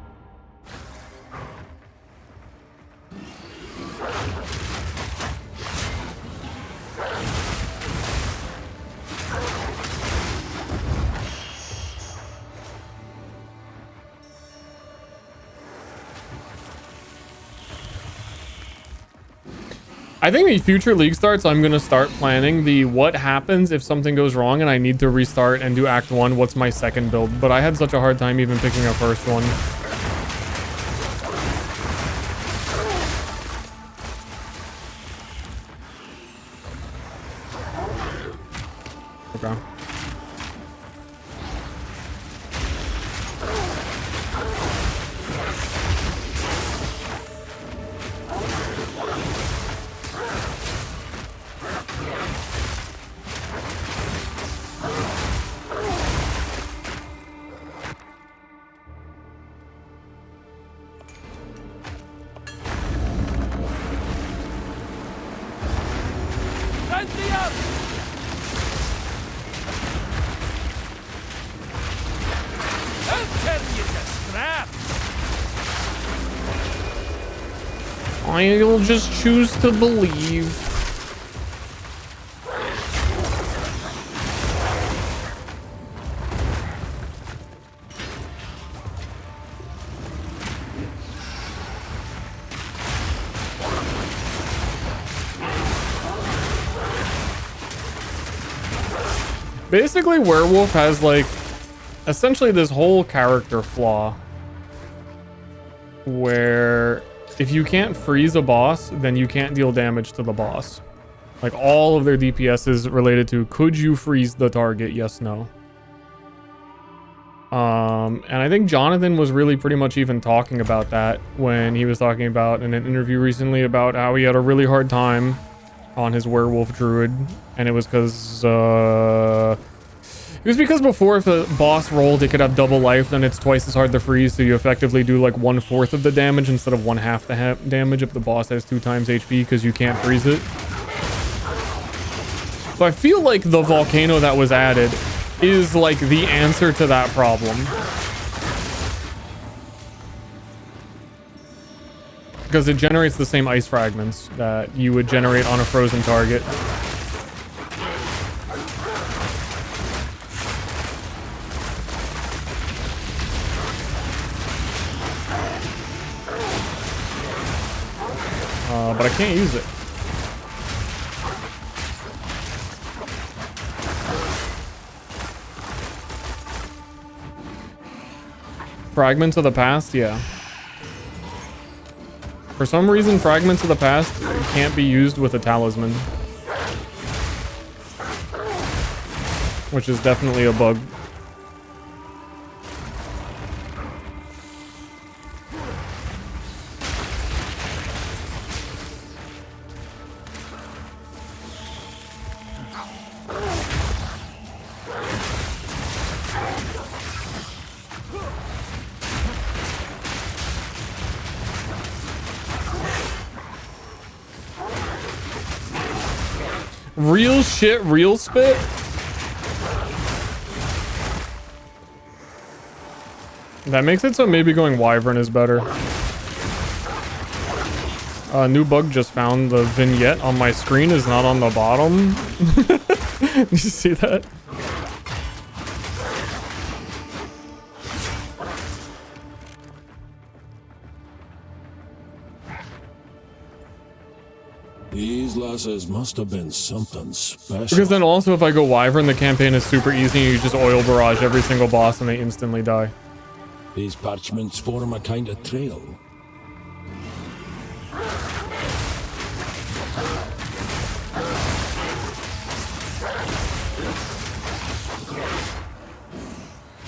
I think the future League starts, I'm going to start planning the what happens if something goes wrong and I need to restart and do Act 1. What's my second build? But I had such a hard time even picking a first one. Okay. I'll just choose to believe. Basically, Werewolf has like essentially this whole character flaw where if you can't freeze a boss, then you can't deal damage to the boss. Like all of their DPS is related to, could you freeze the target? Yes, no. And I think Jonathan was really pretty much even talking about that when he was talking about in an interview recently about how he had a really hard time on his werewolf druid, and it was because before, if the boss rolled, it could have double life, then it's twice as hard to freeze, so you effectively do like 1/4 of the damage instead of 1/2 the damage if the boss has 2 times HP because you can't freeze it. So I feel like the volcano that was added is like the answer to that problem. Because it generates the same ice fragments that you would generate on a frozen target. But I can't use it. Fragments of the past, yeah. For some reason, fragments of the past can't be used with a talisman, which is definitely a bug. Real shit, real spit? That makes it so maybe going Wyvern is better. New bug just found. The vignette on my screen is not on the bottom. Did you see that? These lasses must have been something special. Because then also if I go Wyvern, the campaign is super easy. You just oil barrage every single boss and they instantly die. These parchments form a kind of trail.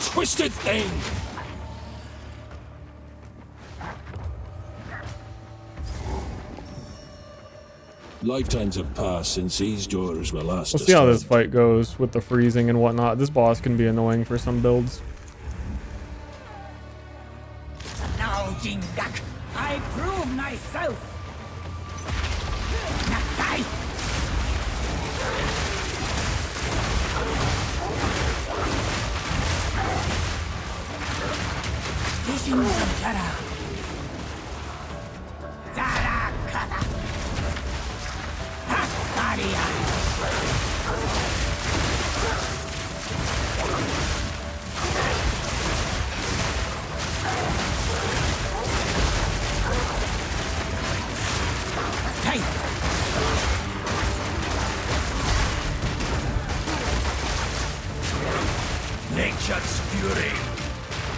Twisted thing! Lifetimes have passed since these doors were last We'll see how this fight goes with the freezing and whatnot. This boss can be annoying for some builds. Now, Jingak, I prove myself. Nakai. Visions of Jara. Zarakada. Nature's fury.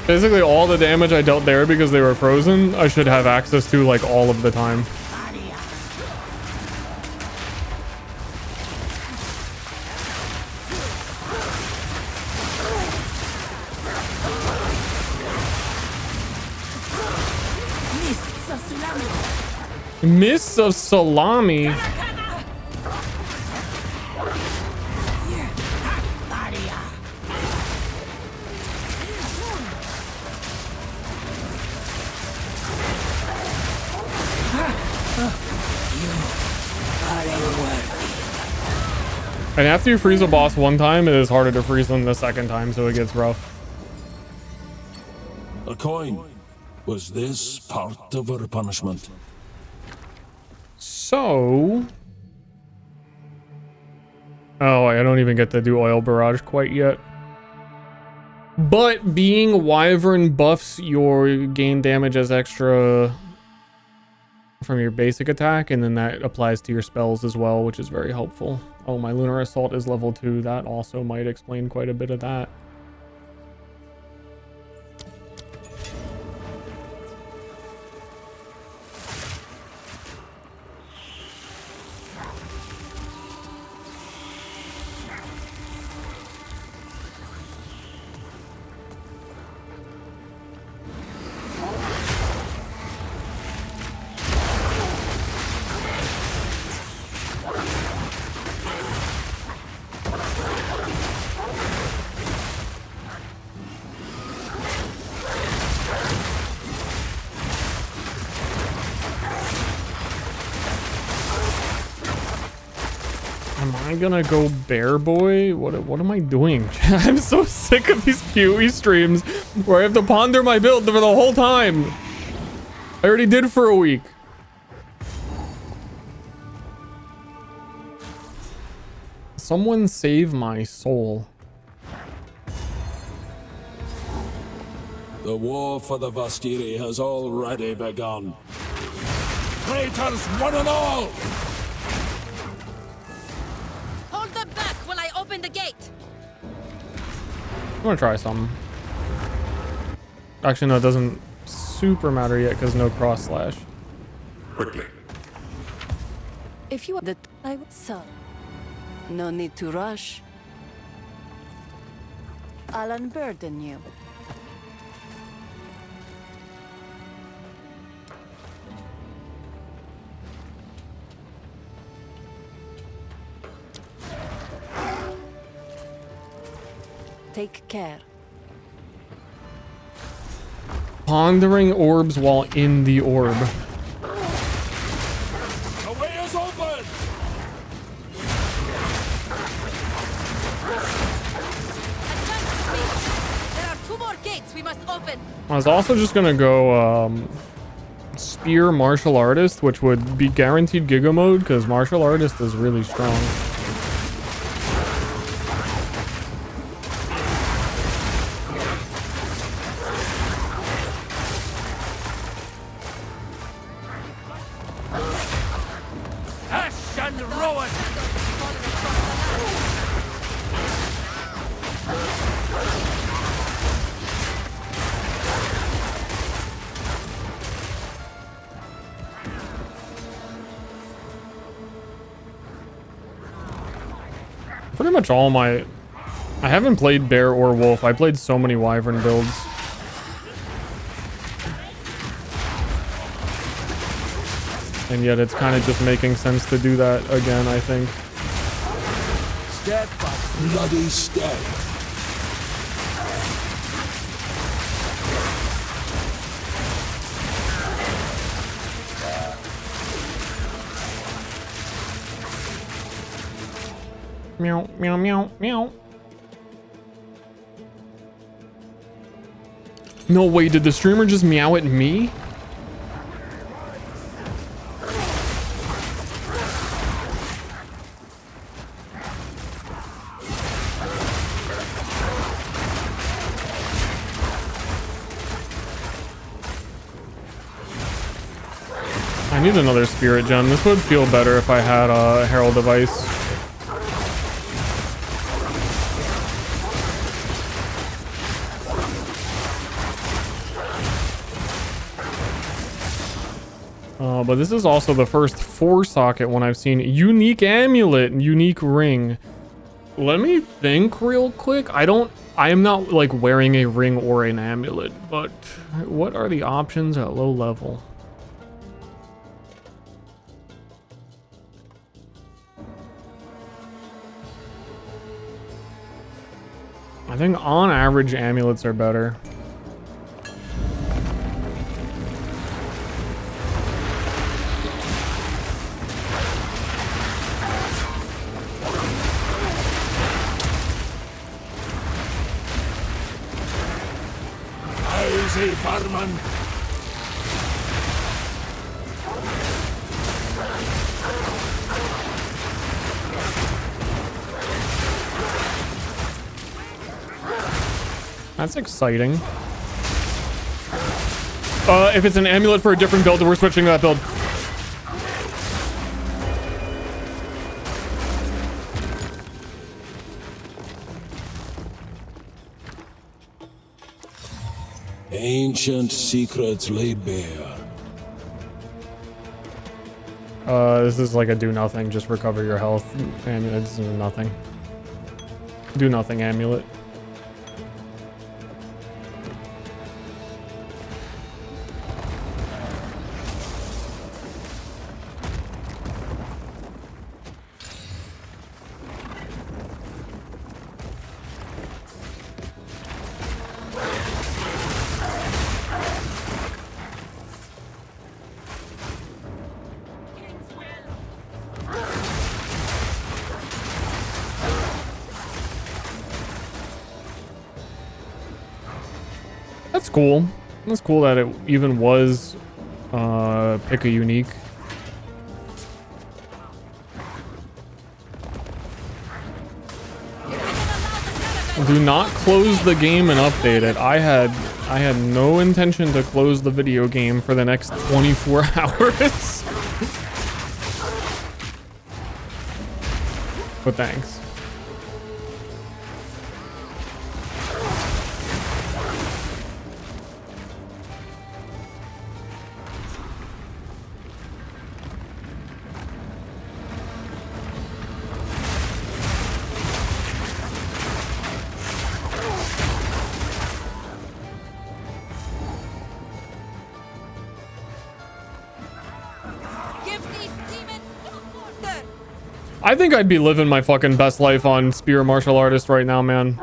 Basically all the damage I dealt there because they were frozen, I should have access to like all of the time. Mists of salami. And after you freeze a boss one time, it is harder to freeze them the second time, so it gets rough. A coin. Was this part of our punishment? So... Oh, I don't even get to do oil barrage quite yet. But being Wyvern buffs your gain damage as extra from your basic attack, and then that applies to your spells as well, which is very helpful. Oh, my Lunar Assault is level 2. That also might explain quite a bit of that. gonna go bear boy? What am I doing? I'm so sick of these PoE streams where I have to ponder my build for the whole time. I already did for a week. Someone save my soul. The war for the Vastiri has already begun. Traitors, one and all! Hold them back while I open the gate. I'm gonna try something. Actually, no, it doesn't super matter yet because no cross slash. Quickly. If you are the I so, no need to rush. I'll unburden you. Take care. Pondering orbs while in the orb. The way is open! There are 2 more gates we must open. I was also just gonna go spear martial artist, which would be guaranteed giga mode because martial artist is really strong. Ash and Rowan! Pretty much all my... I haven't played bear or wolf. I played so many wyvern builds. And yet it's kind of just making sense to do that again, I think. Step by bloody step. Meow, meow, meow, meow. No way, did the streamer just meow at me? I need another spirit gem. This would feel better if I had a herald device. But this is also the first 4-socket one I've seen. Unique amulet, unique ring. Let me think real quick. I am not like wearing a ring or an amulet, but what are the options at low level? I think on average amulets are better. Easy, Farman. That's exciting. If it's an amulet for a different build, we're switching to that build. Ancient secrets laid bare. This is like a do nothing, just recover your health amulet. This is nothing. Do nothing amulet. That's cool. That's cool that it even was pick a unique. Do not close the game and update it. I had no intention to close the video game for the next 24 hours. But thanks. I think I'd be living my fucking best life on Spear Martial Artist right now, man.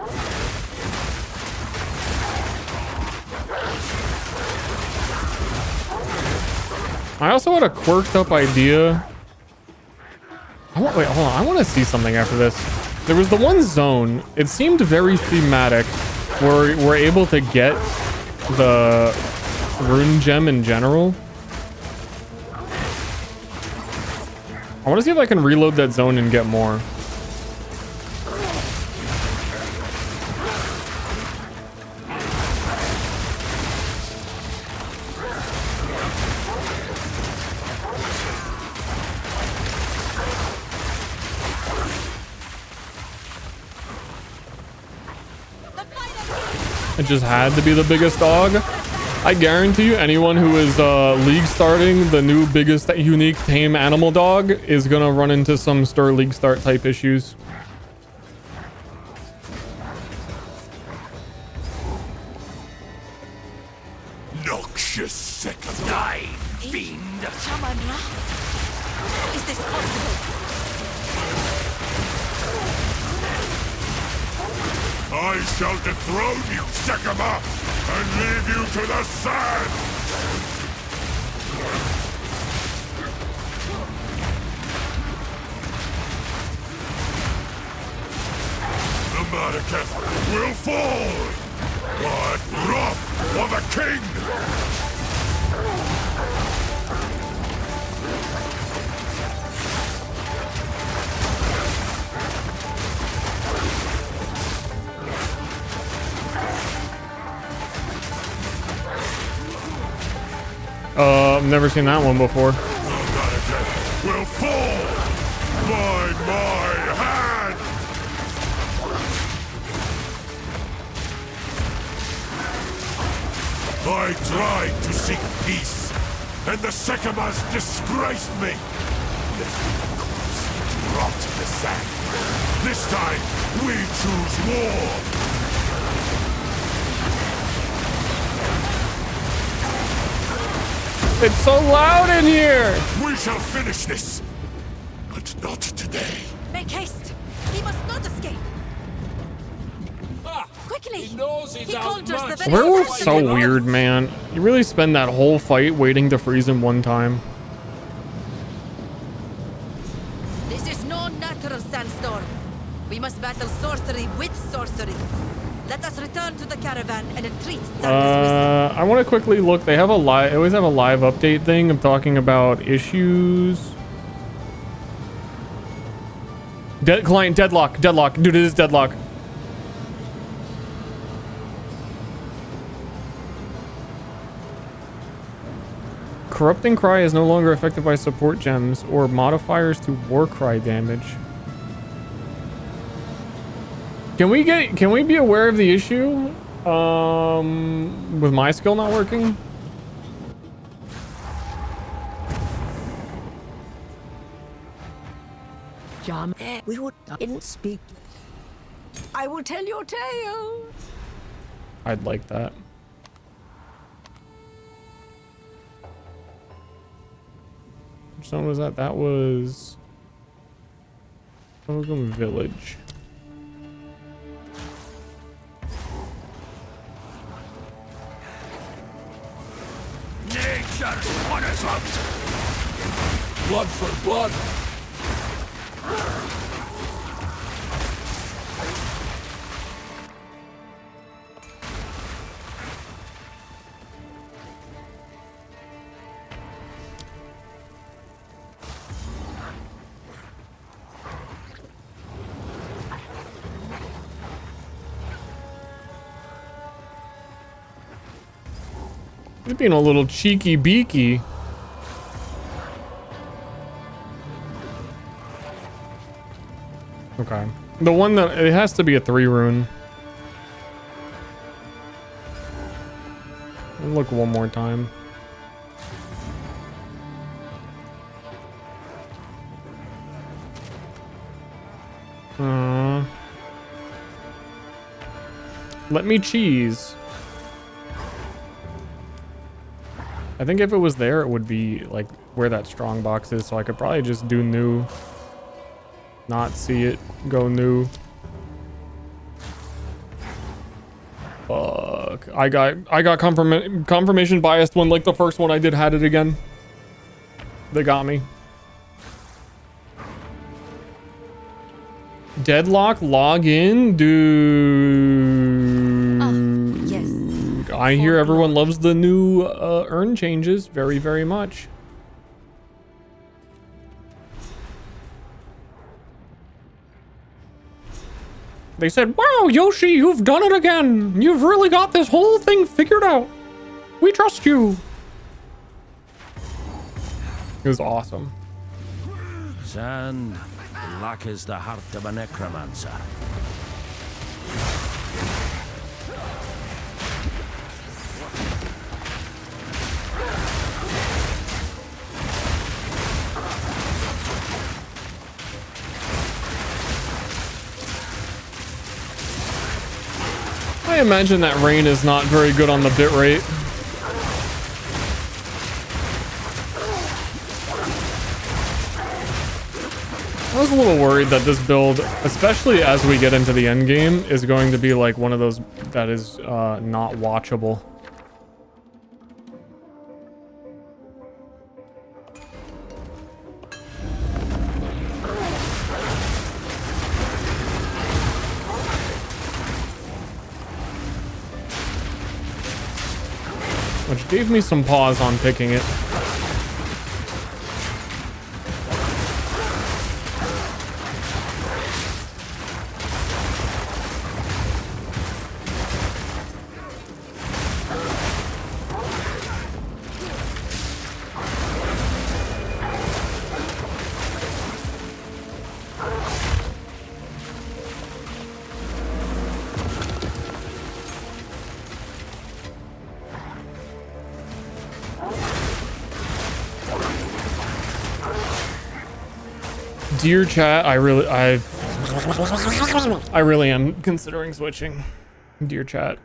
I also had a quirked up idea. Wait, hold on. I want to see something after this. There was the one zone. It seemed very thematic where we're able to get the rune gem in general. I want to see if I can reload that zone and get more. It just had to be the biggest dog. I guarantee you anyone who is league starting the new biggest unique tame animal dog is gonna run into some Ster league start type issues. Noxious second. Die, fiend! Shamanra? Is this possible? I shall dethrone you, Sekama, and leave you to the sand! The Madaketh will fall, but wrath of a king! I've never seen that one before. Will fall by my hand. I tried to seek peace, and the Sekamas disgraced me. Rot in the sand. This time, we choose war. It's so loud in here! We shall finish this, but not today. Make haste! He must not escape! Quickly! He conjures the very Werewolf's so weird, man. You really spend that whole fight waiting to freeze him one time. This is no natural sandstorm. We must battle sorcery with sorcery. Let us return to the caravan and entreat I want to quickly look. They have a live. They always have a live update thing of talking about issues. Client deadlock. Dude, it is deadlock. Corrupting Cry is no longer affected by support gems or modifiers to war cry damage. Can we be aware of the issue? With my skill not working? Jam, we would not speak. I will tell your tale. I'd like that. Which zone was that? That was Ogum Village. Nature's punishment! Blood for blood! You're being a little cheeky beaky. Okay. The one that it has to be a 3 rune. Look one more time. Let me cheese. I think if it was there, it would be like where that strong box is, so I could probably just do new. Not see it, go new. Fuck. I got confirmation biased when like the first one I did had it again. They got me. Deadlock login, dude. Oh, yes. I hear everyone loves the new urn changes very, very much. They said, "Wow, Yoshi, you've done it again. You've really got this whole thing figured out. We trust you." It was awesome. Sand lacquers the heart of a necromancer. I imagine that rain is not very good on the bitrate. I was a little worried that this build, especially as we get into the end game, is going to be like one of those that is not watchable. Which gave me some pause on picking it. Dear chat, I really am considering switching. Dear chat.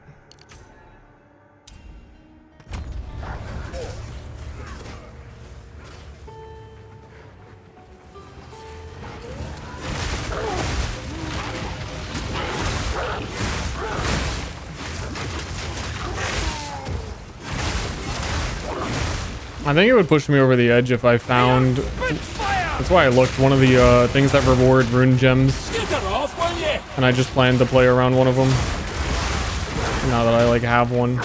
I think it would push me over the edge if I found... That's why I looked. One of the things that reward rune gems. And I just planned to play around one of them. Now that I like have one.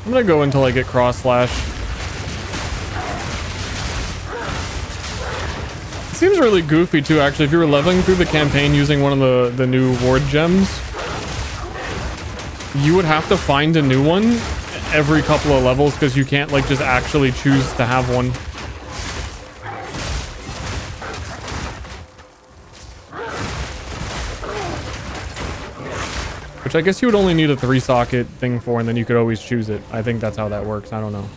I'm gonna go until I get cross slash. It seems really goofy too, actually. If you were leveling through the campaign using one of the new ward gems, you would have to find a new one every couple of levels because you can't like just actually choose to have one. Which I guess you would only need a 3-socket thing for, and then you could always choose it. I think that's how that works. I don't know.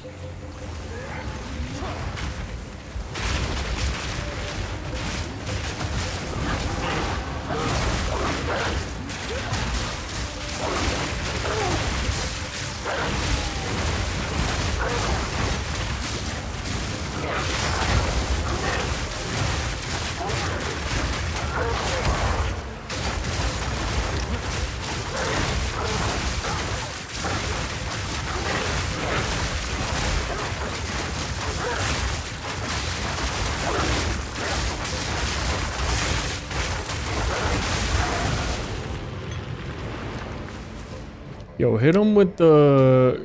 Yo, hit him with the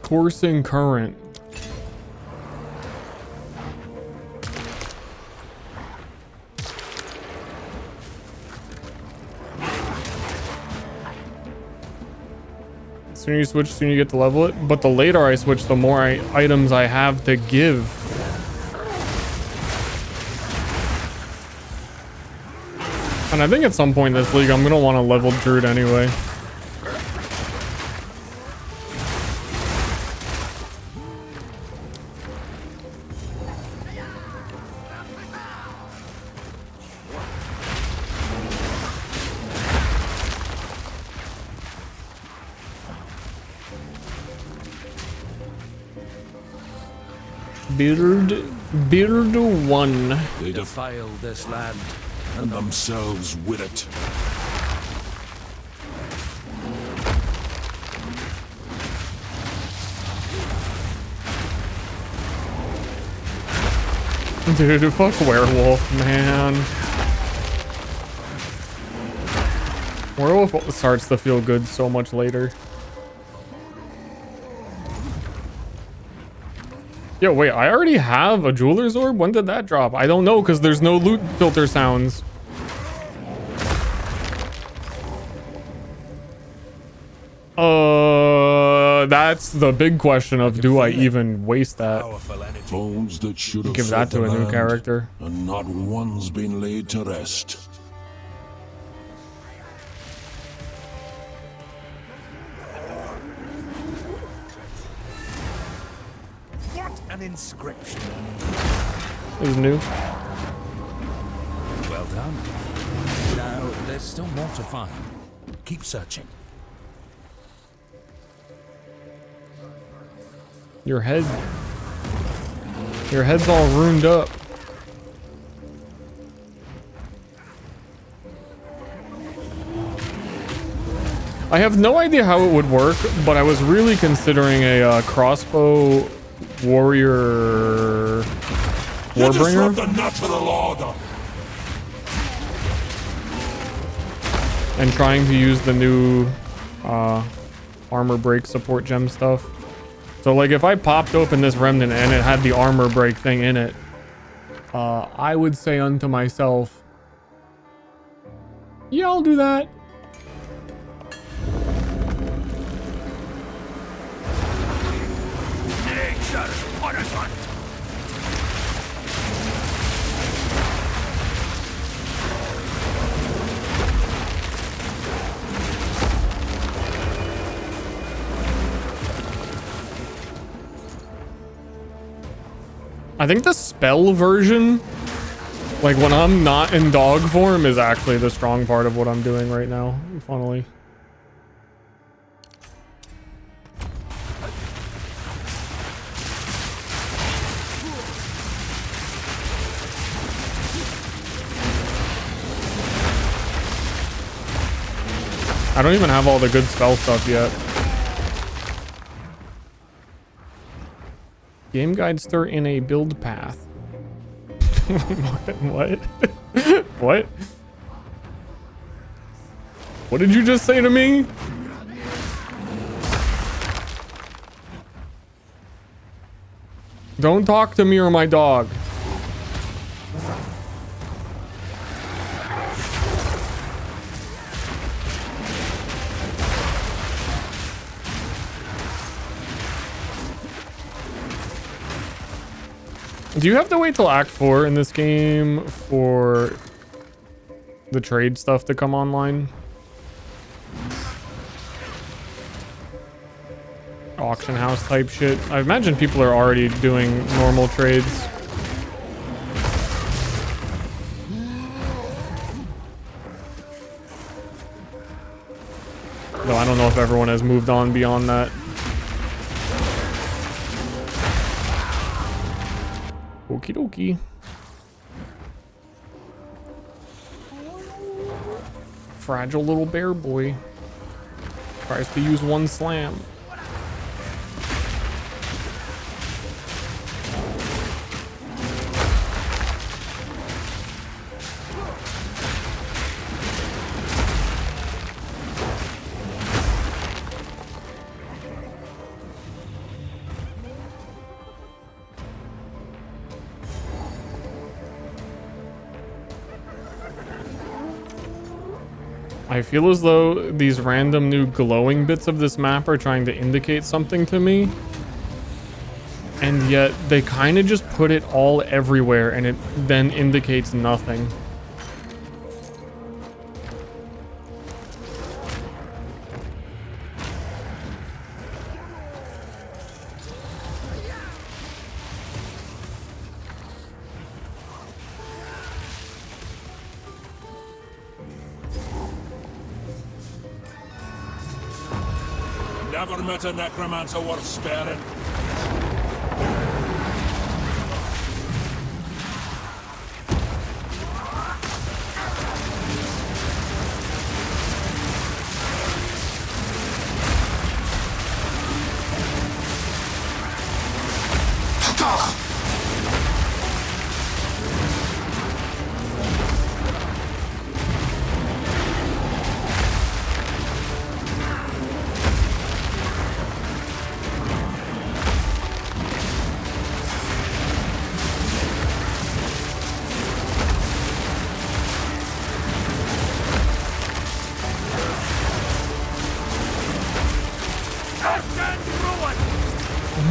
coursing current. Sooner you switch, sooner you get to level it. But the later I switch, the more items I have to give. And I think at some point in this league, I'm gonna want to level Druid anyway. Beard 1. They defile this land and themselves with it. Dude, fuck werewolf, man. Werewolf starts to feel good so much later. Yo, wait, I already have a jeweler's orb? When did that drop? I don't know, because there's no loot filter sounds. That's the big question of, do I even waste that? Bones that should have Give that to a new character. And not one's been laid to rest. What an inscription. Is new. Well done. Now, there's still more to find. Keep searching. Your head's all ruined up. I have no idea how it would work, but I was really considering a crossbow warrior warbringer. The natural order. And trying to use the new armor break support gem stuff. So like if I popped open this remnant and it had the armor break thing in it, I would say unto myself, yeah, I'll do that. Nature's punishment. I think the spell version, like when I'm not in dog form, is actually the strong part of what I'm doing right now, funnily. I don't even have all the good spell stuff yet. Game guide Ster in a build path. What? What? What did you just say to me? Don't talk to me or my dog. Do you have to wait till Act 4 in this game for the trade stuff to come online? Auction house type shit. I imagine people are already doing normal trades. Though I don't know if everyone has moved on beyond that. Okie dokie. Fragile little bear boy. Tries to use one slam. I feel as though these random new glowing bits of this map are trying to indicate something to me. And yet they kind of just put it all everywhere and it then indicates nothing. Never met a necromancer worth sparing.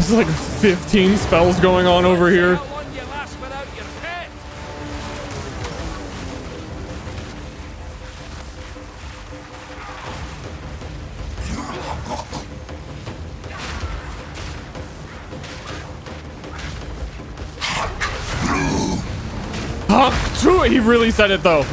There's like 15 spells going on over here. He really said it though.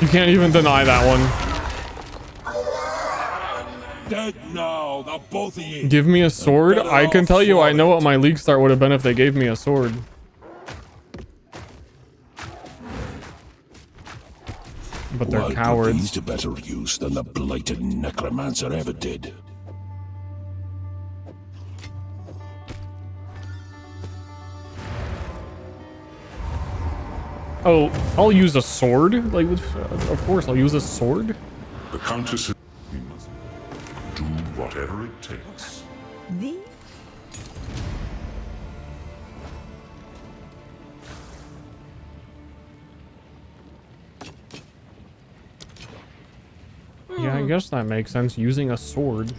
You can't even deny that one. Dead now, the both of you. Give me a sword? I can tell you I know what my league start would have been if they gave me a sword. But they're cowards. Put these to better use than the blighted necromancer ever did. Oh, I'll use a sword? Like, of course, I'll use a sword. The Countess, we must do whatever it takes. The Yeah, I guess that makes sense, using a sword.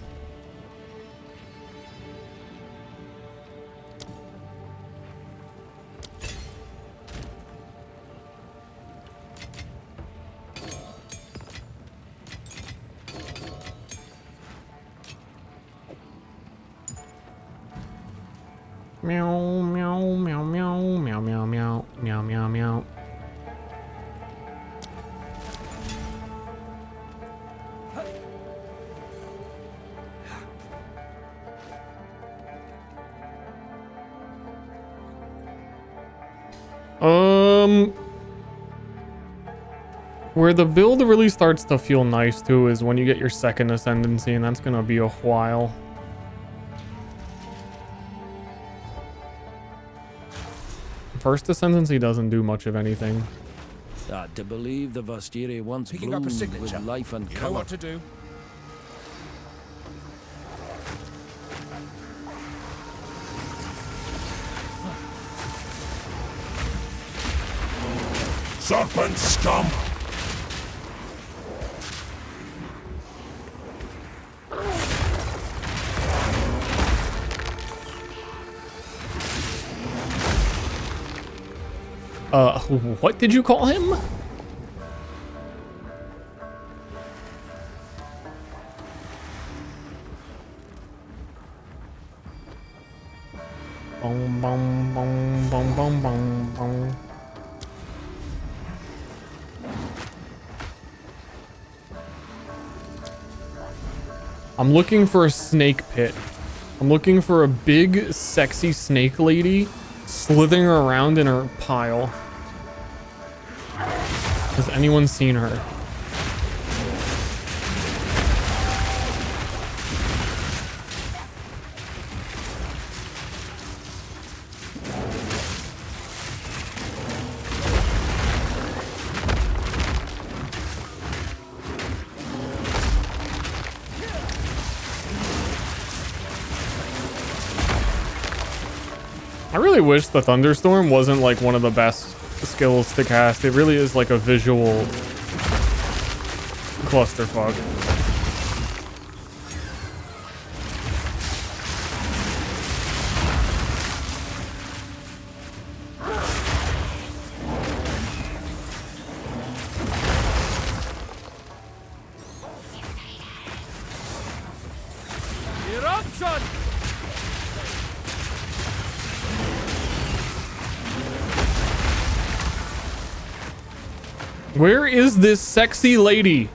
Meow, meow, meow, meow, meow, meow, meow, meow, meow, meow. Where the build really starts to feel nice too is when you get your second ascendancy, and that's gonna be a while. First ascendancy doesn't do much of anything. To believe the Vastiri once bloomed with life and You color. know what to do. Serpent scum! What did you call him? Boom, boom, boom, boom, boom, boom, boom. I'm looking for a snake pit. I'm looking for a big, sexy snake lady slithering around in her pile. Has anyone seen her? I really wish the thunderstorm wasn't like one of the best skills to cast. It really is like a visual clusterfuck. Eruption! Where is this sexy lady?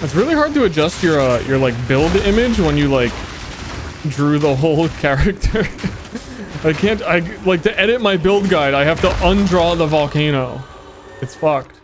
It's really hard to adjust your like build image when you like drew the whole character. I like to edit my build guide, I have to undraw the volcano. It's fucked.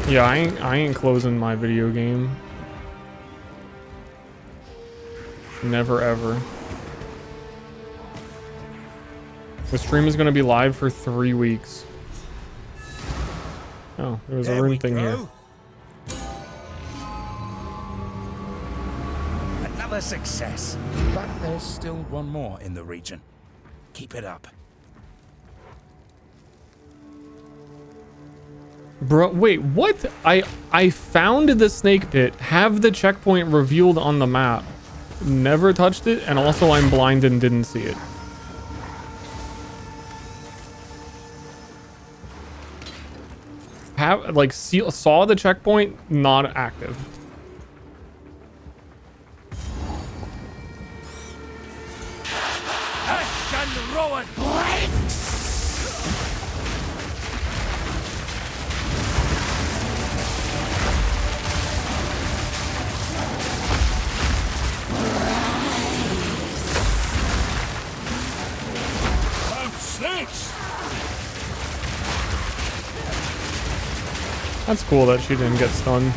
Yeah, I ain't closing my video game. Never ever. The stream is gonna be live for 3 weeks. Oh, there was a rune thing here. Another success. But there's still one more in the region. Keep it up. Bro, wait, what? I found the snake pit, have the checkpoint revealed on the map, never touched it, and also I'm blind and didn't see it. Have like saw the checkpoint, not active. Ash and Rowan! Snakes! That's cool that she didn't get stunned.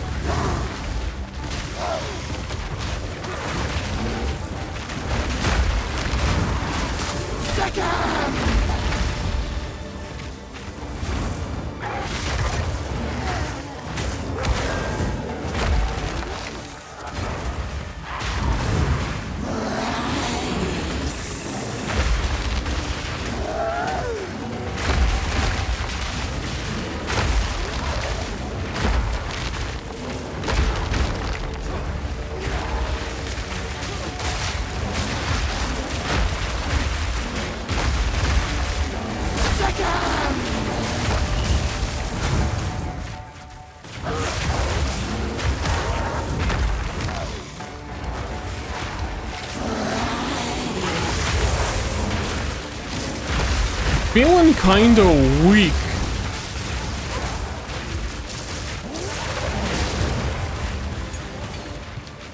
Feeling kinda weak.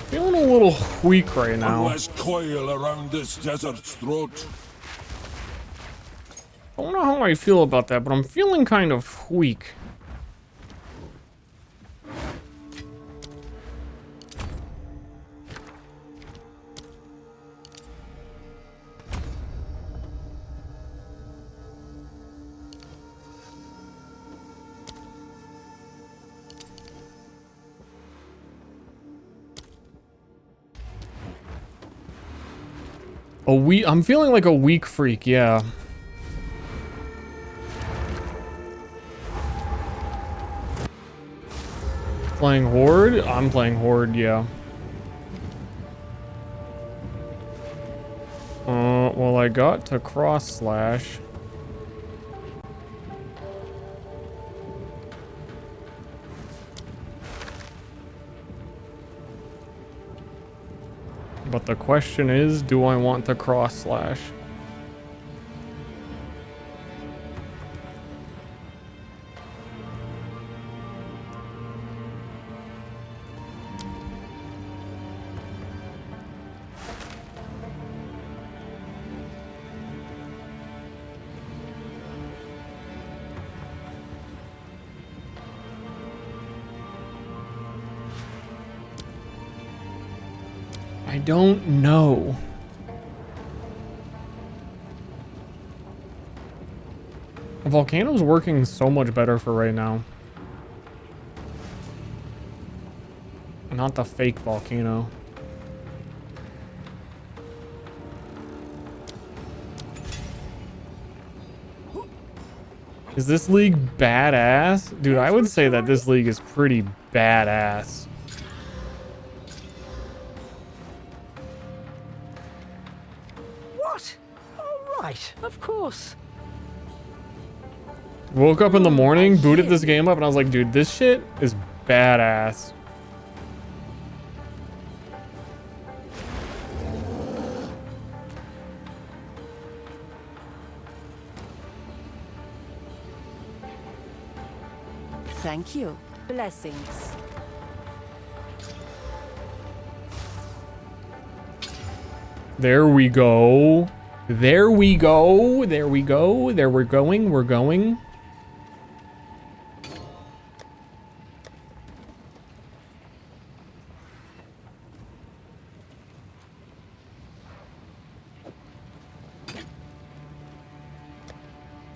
Feeling a little weak right now. Unless coil around this desert's throat. I don't know how I feel about that, but I'm feeling kind of weak. I'm feeling like a weak freak, yeah. Playing Horde? I'm playing Horde, yeah. Well, I got to cross slash. But the question is, do I want to cross slash? I don't know. Volcano's working so much better for right now. Not the fake volcano. Is this league badass? Dude, I would say that this league is pretty badass. What? All right, of course. Woke up in the morning, booted this game up, and I was like, dude, this shit is badass. Thank you. Blessings. There we go. There we go. There we go. There we're going. We're going.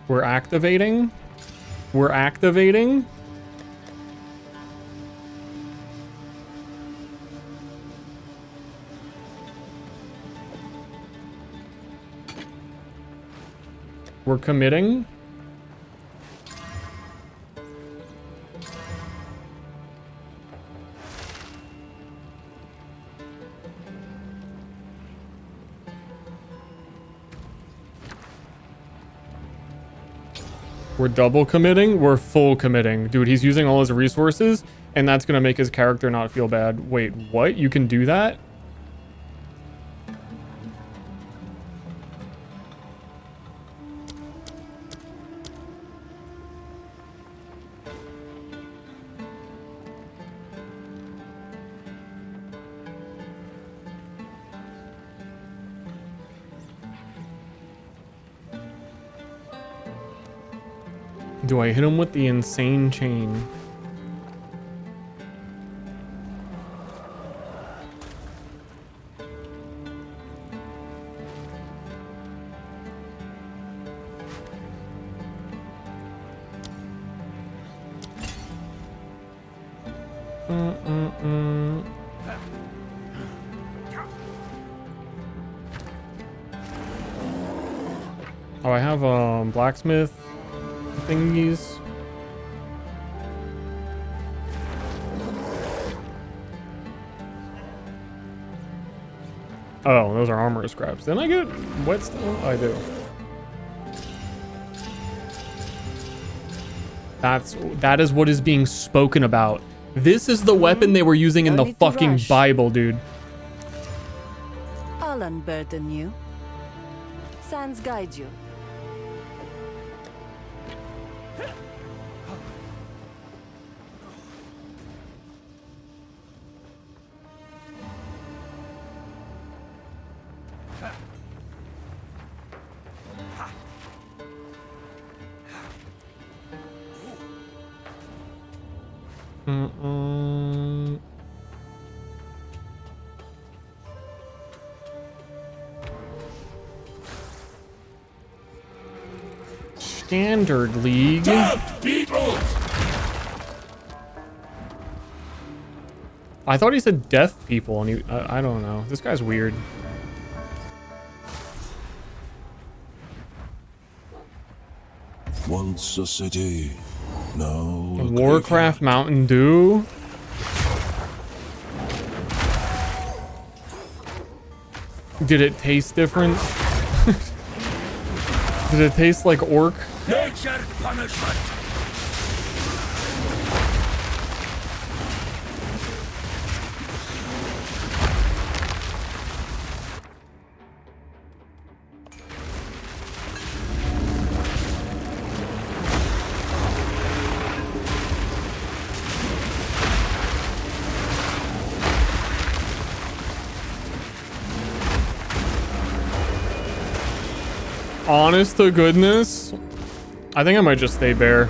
We're activating. We're activating. We're committing. We're double committing. We're full committing. Dude, he's using all his resources, and that's gonna make his character not feel bad. Wait, what? You can do that? Do I hit him with the insane chain? Oh, I have blacksmith thingies. Oh, those are armor scraps. Then I get whetstone? I do. That is what is being spoken about. This is the weapon they were using in the fucking Bible, dude. I'll unburden you. Sands guide you. Standard League. I thought he said deaf people, and I don't know. This guy's weird. Once a city, now a Warcraft Mountain Dew. Did it taste different? Did it taste like orc? Nature punishment. honest to goodness, I think I might just stay bear.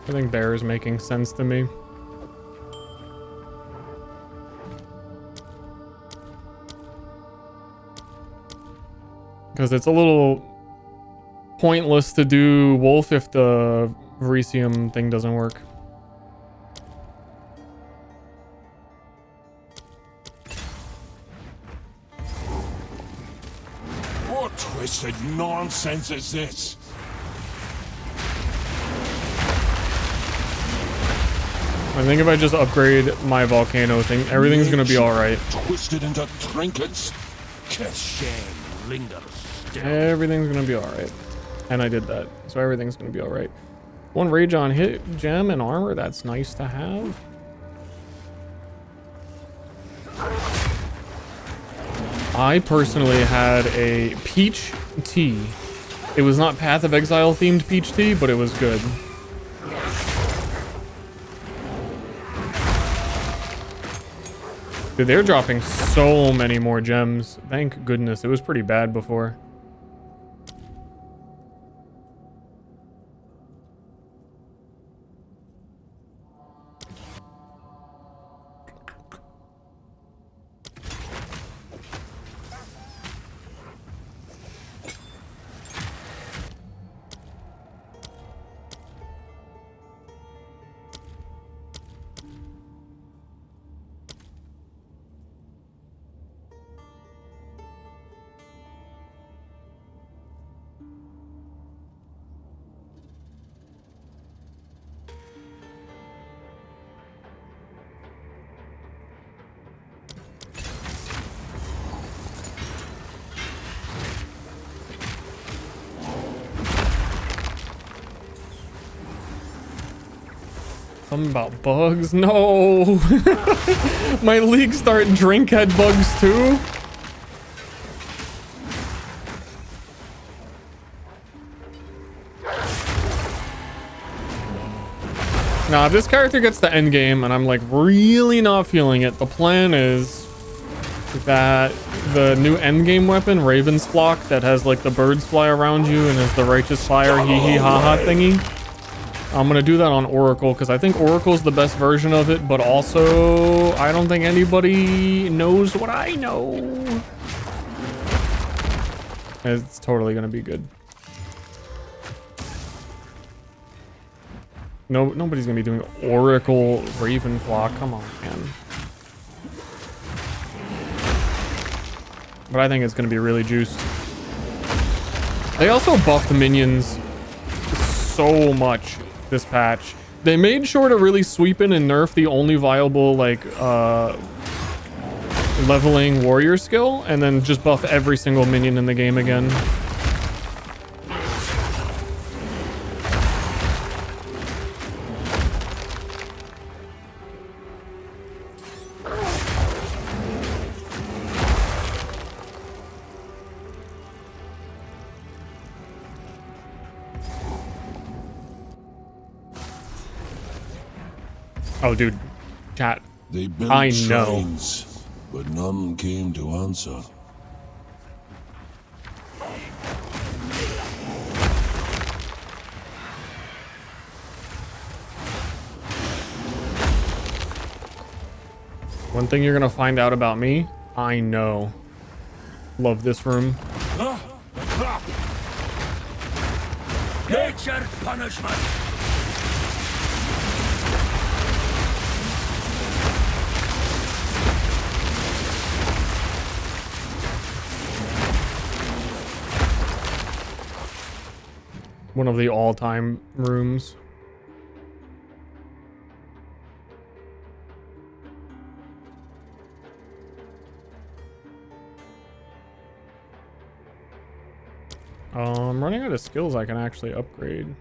I think bear is making sense to me. Because it's a little pointless to do wolf if the Verisium thing doesn't work. What twisted nonsense is this? I think if I just upgrade my volcano thing, everything's gonna be alright. Twisted into trinkets. Shame lingers still. Everything's gonna be alright. And I did that, so everything's gonna be alright. One rage on hit, gem, and armor, that's nice to have. I personally had a peach tea. It was not Path of Exile themed peach tea, but it was good. Dude, they're dropping so many more gems. Thank goodness. It was pretty bad before. Something about bugs? No! My league start drink head bugs too? Now, if this character gets the end game and I'm like really not feeling it, the plan is that the new end game weapon, Raven's Flock, that has like the birds fly around you and is the righteous fire hee hee ha ha thingy. I'm gonna do that on Oracle because I think Oracle's the best version of it, but also I don't think anybody knows what I know. It's totally gonna be good. Nobody's gonna be doing Oracle Ravenflock. Come on, man. But I think it's gonna be really juiced. They also buffed the minions so much this patch. They made sure to really sweep in and nerf the only viable like leveling warrior skill, and then just buff every single minion in the game again. Oh, dude, chat. They built I know. shrines, but none came to answer. One thing you're gonna find out about me, I know. Love this room. Nature punishment. One of the all-time rooms. I'm running out of skills I can actually upgrade.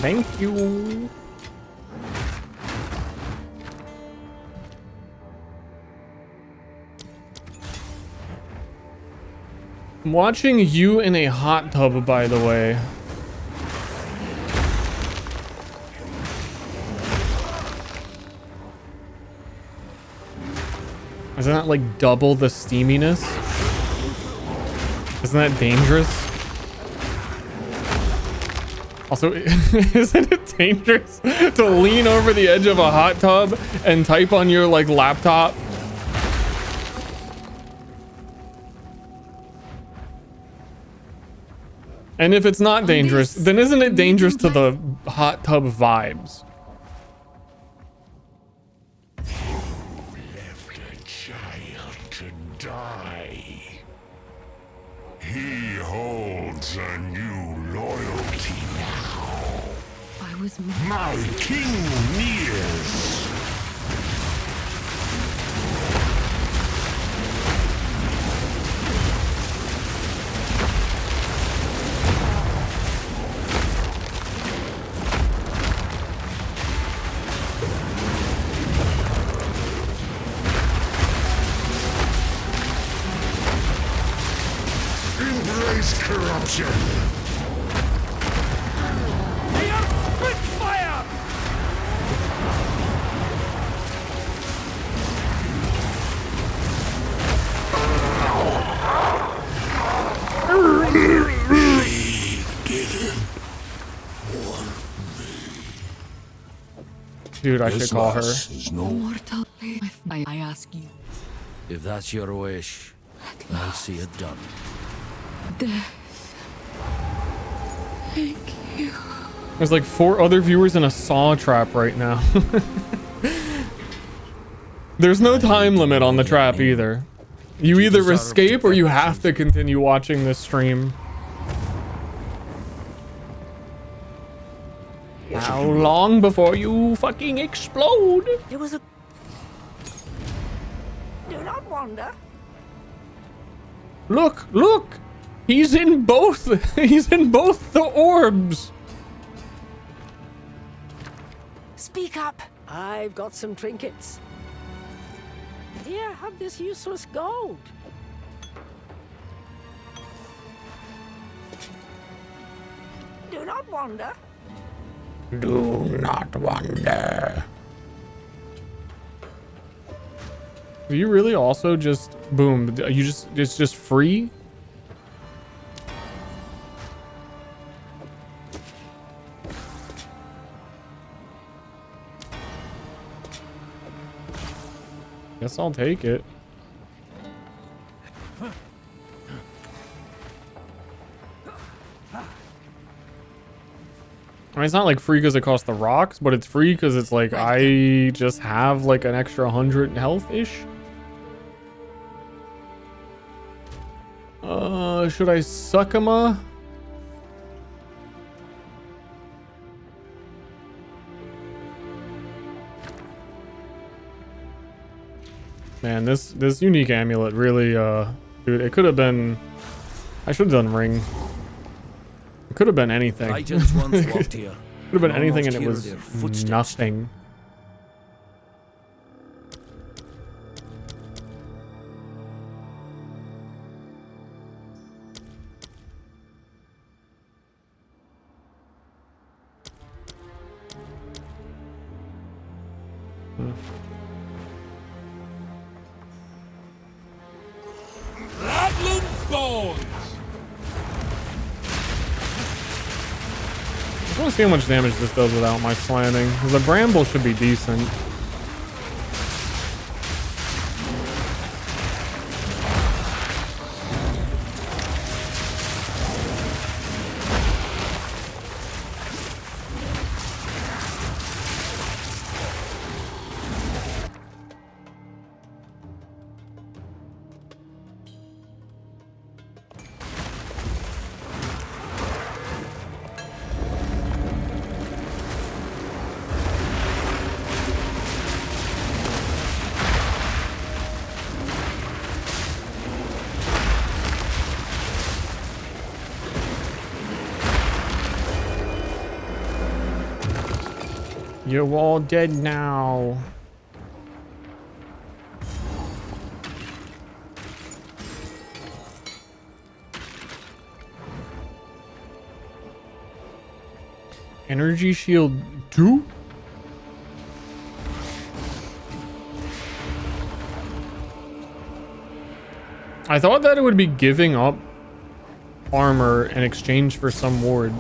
Thank you. I'm watching you in a hot tub, by the way. Isn't that like double the steaminess? Isn't that dangerous? Also, isn't it dangerous to lean over the edge of a hot tub and type on your like laptop? And if it's not dangerous, then isn't it dangerous to the hot tub vibes? Left a child to die. He holds a new loyalty now. I was My king nears. Embrace corruption. They are Spitfire! Dude, I should call her. Mortal, I ask you. If that's your wish, I'll see it done. Death. Thank you. There's like 4 other viewers in a saw trap right now. There's no time limit on the trap either. You either escape or you have to continue watching this stream. How long before you fucking explode? It was a... Do not wander. Look, look! He's in both! He's in both the orbs! Speak up. I've got some trinkets. Here, have this useless gold. Do not wander. Do not wander. Do you really also just boom? You just it's just free? Guess I'll take it. I mean, it's not like free because it costs the rocks, but it's free because it's like I just have like an extra 100 health-ish. Should I Suckama? Man, this unique amulet really, dude, it could have been. I should have done ring. It could have been anything. Titans once walked here. Could have been anything, and it Almost was hear their footsteps. nothing. Rattling bones! I just want to see how much damage this does without my slamming. The bramble should be decent. You're all dead now. Energy shield 2? I thought that it would be giving up armor in exchange for some ward.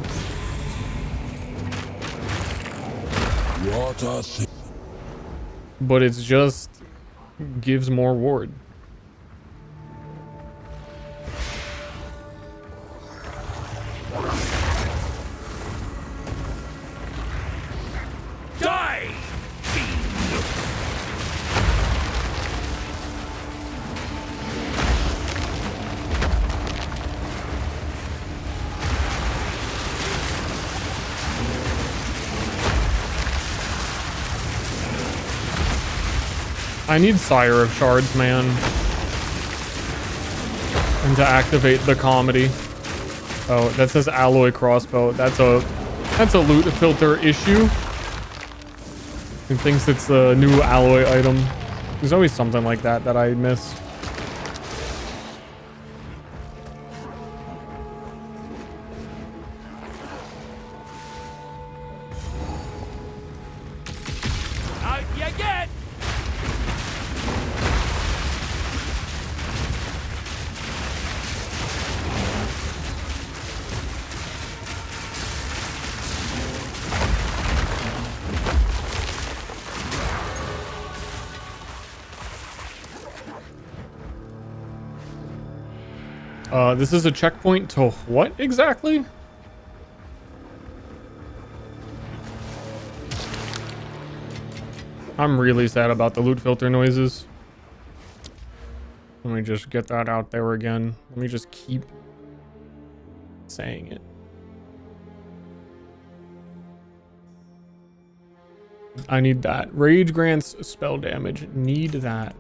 What a thing. But it's just gives more ward. Die! I need Sire of Shards, man. And to activate the comedy. Oh, that says alloy crossbow. That's a loot filter issue. It thinks it's a new alloy item. There's always something like that that I miss. Out you get! This is a checkpoint to what exactly? I'm really sad about the loot filter noises. Let me just get that out there again. Let me just keep saying it. I need that. Rage grants spell damage. Need that.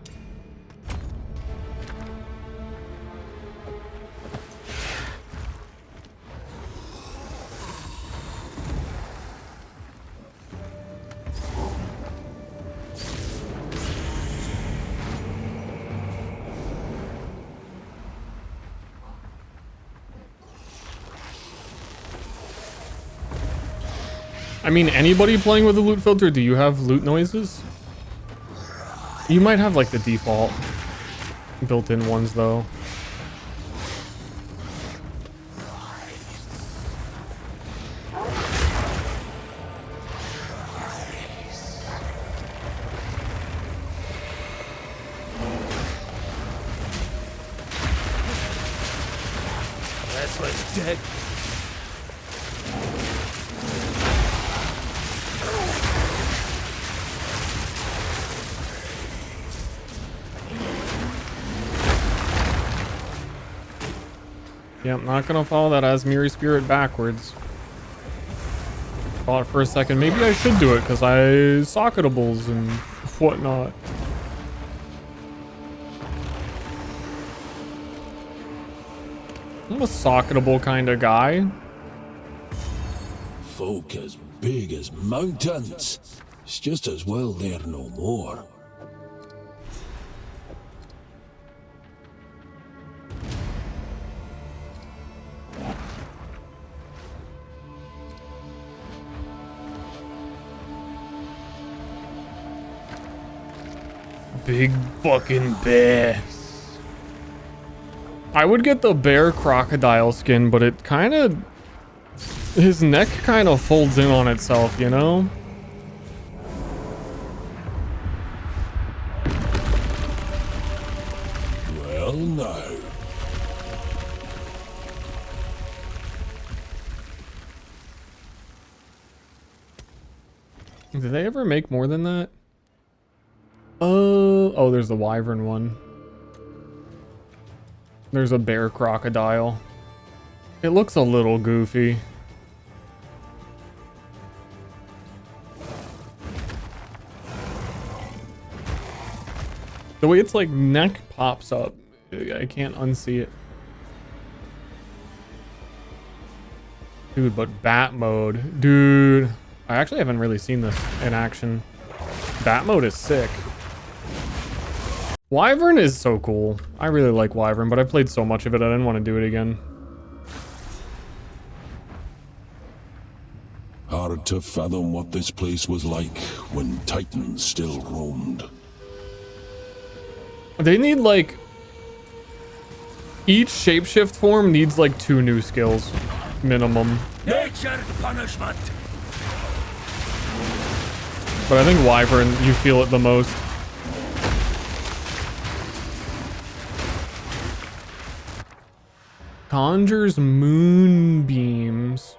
I mean, anybody playing with the loot filter, do you have loot noises? You might have like the default built-in ones though. This one's dead. Yeah, I'm not gonna follow that Asmiri spirit backwards. Thought for a second, maybe I should do it because I socketables and whatnot. I'm a socketable kind of guy. Folk as big as mountains. It's just as well they're no more. Big fucking bear. I would get the bear crocodile skin, but it kind of... his neck kind of folds in on itself, you know? Well, now. Did they ever make more than that? Oh, there's the wyvern one. There's a bear crocodile. It looks a little goofy. The way its like neck pops up, I can't unsee it. Dude, but bat mode, dude. I actually haven't really seen this in action. Bat mode is sick. Wyvern is so cool. I really like Wyvern, but I played so much of it I didn't want to do it again. Hard to fathom what this place was like when Titans still roamed. They need like... Each shapeshift form needs like 2 new skills. Minimum. Nature's punishment. But I think Wyvern, you feel it the most. Conjures moonbeams.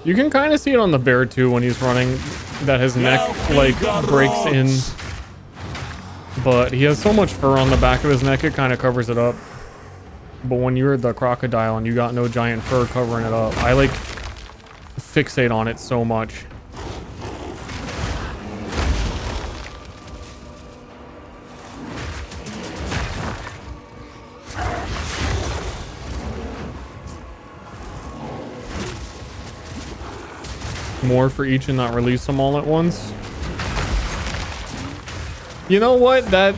You can kind of see it on the bear too when he's running, that his neck like breaks in. But he has so much fur on the back of his neck, it kind of covers it up. But when you're the crocodile and you got no giant fur covering it up, I like fixate on it so much. More for each and not release them all at once. You know what? That...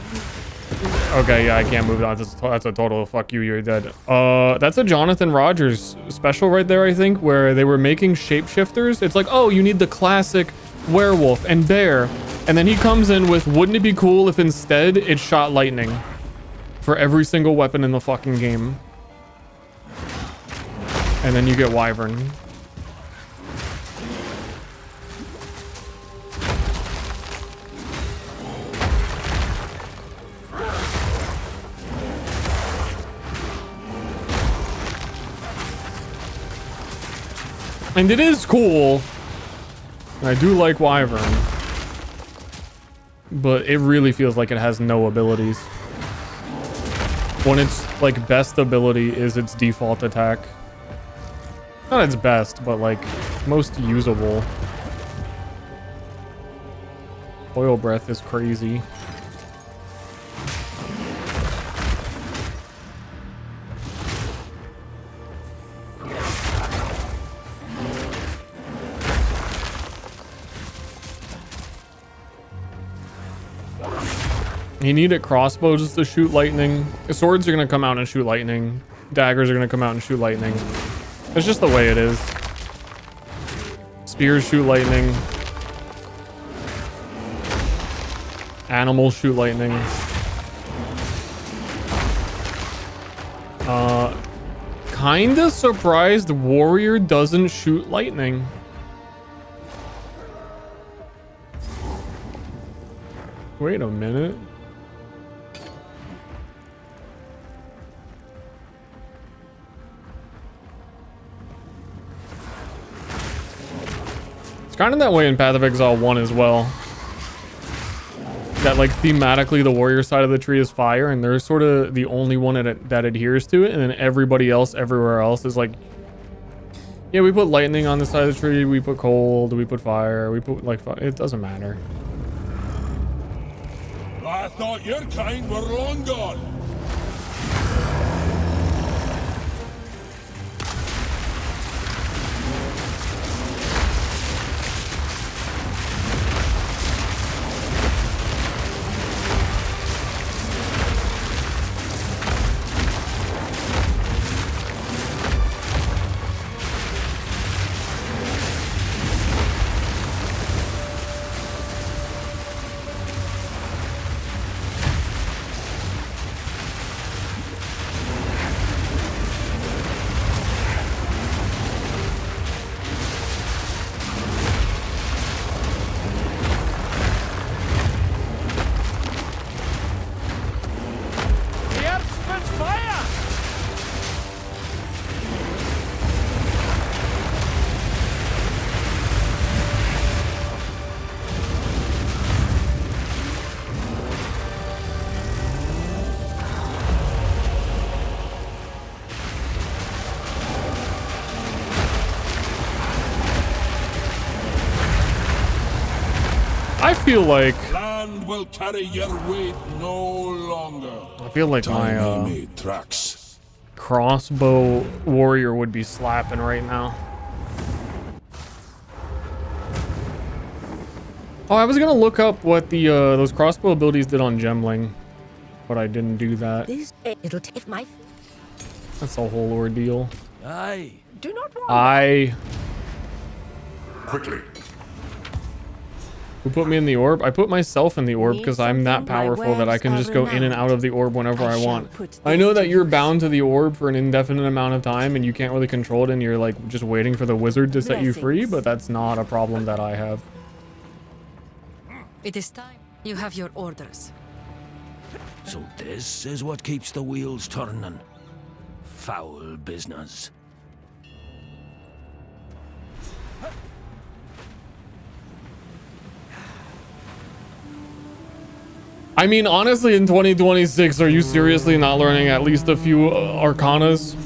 Okay, yeah, I can't move on. That's a total fuck you, you're dead. That's a Jonathan Rogers special right there, I think, where they were making shapeshifters. It's like, oh, you need the classic werewolf and bear. And then he comes in with, wouldn't it be cool if instead it shot lightning for every single weapon in the fucking game? And then you get Wyvern. And it is cool. And I do like Wyvern. But it really feels like it has no abilities. When its like best ability is its default attack. Not its best, but like most usable. Oil breath is crazy. You need a crossbow just to shoot lightning. Swords are gonna come out and shoot lightning. Daggers are gonna come out and shoot lightning. It's just the way it is. Spears shoot lightning. Animals shoot lightning. Kinda surprised warrior doesn't shoot lightning. Wait a minute. It's kind of that way in Path of Exile 1 as well. That like thematically the warrior side of the tree is fire and they're sort of the only one that adheres to it, and then everybody else everywhere else is like, yeah, we put lightning on the side of the tree, we put cold, we put fire, we put like fire. It doesn't matter. I thought your kind were long gone. feel like Land will carry your weight no longer. I feel like my made tracks. crossbow warrior would be slapping right now. Oh, I was gonna look up what the those crossbow abilities did on Gemling, but I didn't do that. It'll take my. That's a whole ordeal. Aye. Do not worry. Quickly. Who put me in the orb? I put myself in the orb because I'm that powerful that I can just go in and out of the orb whenever I want. I know that you're bound to the orb for an indefinite amount of time and you can't really control it and you're like just waiting for the wizard to set you free, but that's not a problem that I have. It is time. You have your orders. So this is what keeps the wheels turning. Foul business. I mean, honestly, in 2026, are you seriously not learning at least a few arcanas?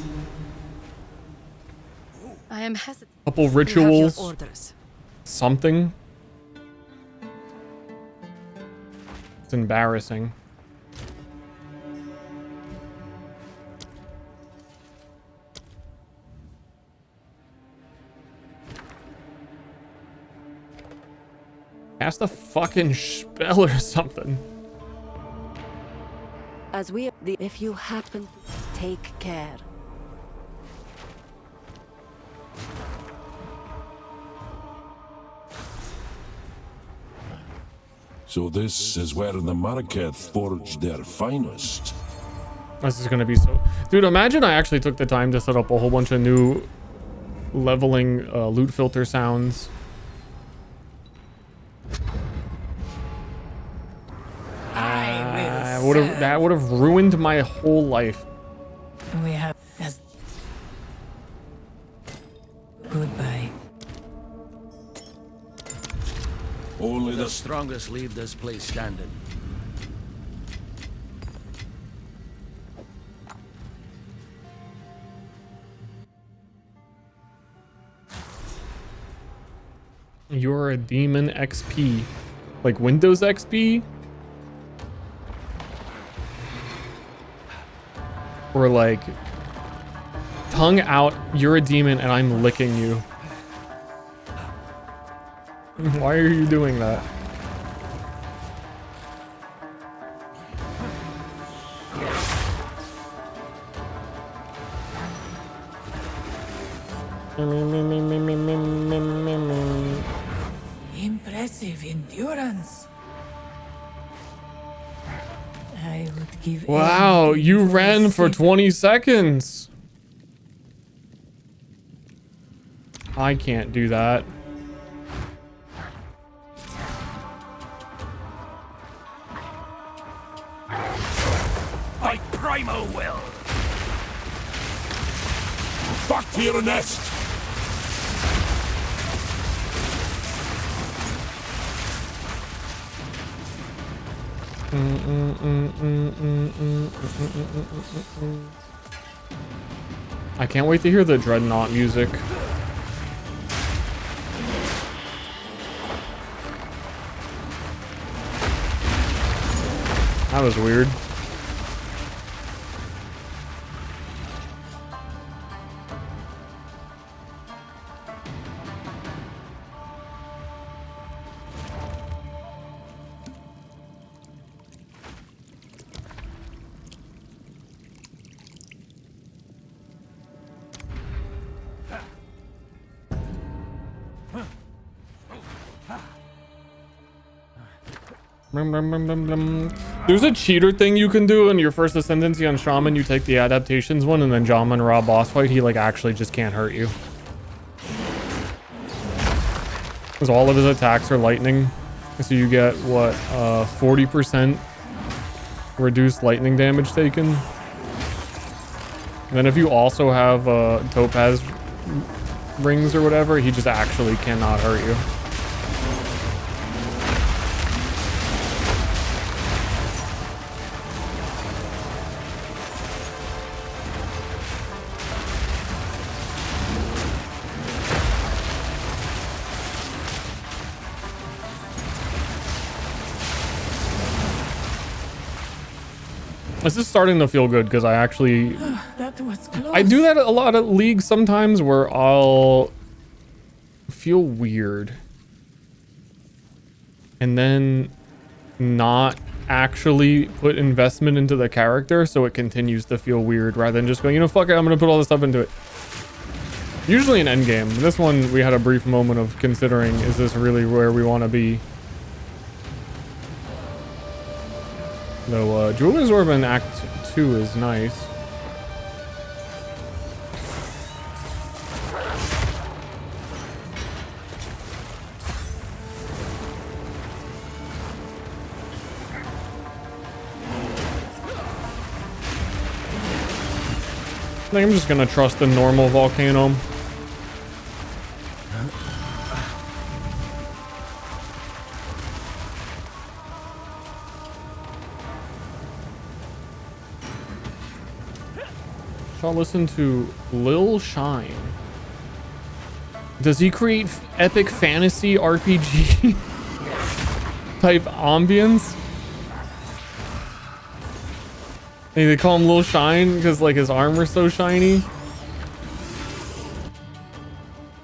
I am hesitant. Couple rituals? Something? It's embarrassing. Cast a fucking spell or something. As we, if you happen, take care. So this is where the Marketh forged their finest. This is gonna be so... Dude, imagine I actually took the time to set up a whole bunch of new leveling loot filter sounds. That would have ruined my whole life. We have. Goodbye. Only the strongest leave this place standing. You're a demon XP. Like Windows XP? Or like, tongue out, you're a demon and I'm licking you. Why are you doing that? Impressive endurance. I would give. Wow, you ran for 20 seconds. I can't do that. By primal will. Back to your nest. I can't wait to hear the Dreadnought music. That was weird. There's a cheater thing you can do in your first ascendancy on Shaman. You take the adaptations one and then Shaman Ra boss fight. He like actually just can't hurt you. Because all of his attacks are lightning. So you get what, 40% reduced lightning damage taken. And then if you also have topaz rings or whatever, he just actually cannot hurt you. This is starting to feel good because I actually... That was close. I do that a lot of leagues sometimes where I'll feel weird and then not actually put investment into the character so it continues to feel weird rather than just going, you know, fuck it, I'm gonna put all this stuff into it. Usually in endgame. This one we had a brief moment of considering, is this really where we want to be? Though Julia's Orb in Act 2 is nice. I think I'm just gonna trust the normal volcano. Shall listen to Lil Shine. Does he create epic fantasy RPG type ambience? Hey, they call him Lil Shine because like his armor's so shiny.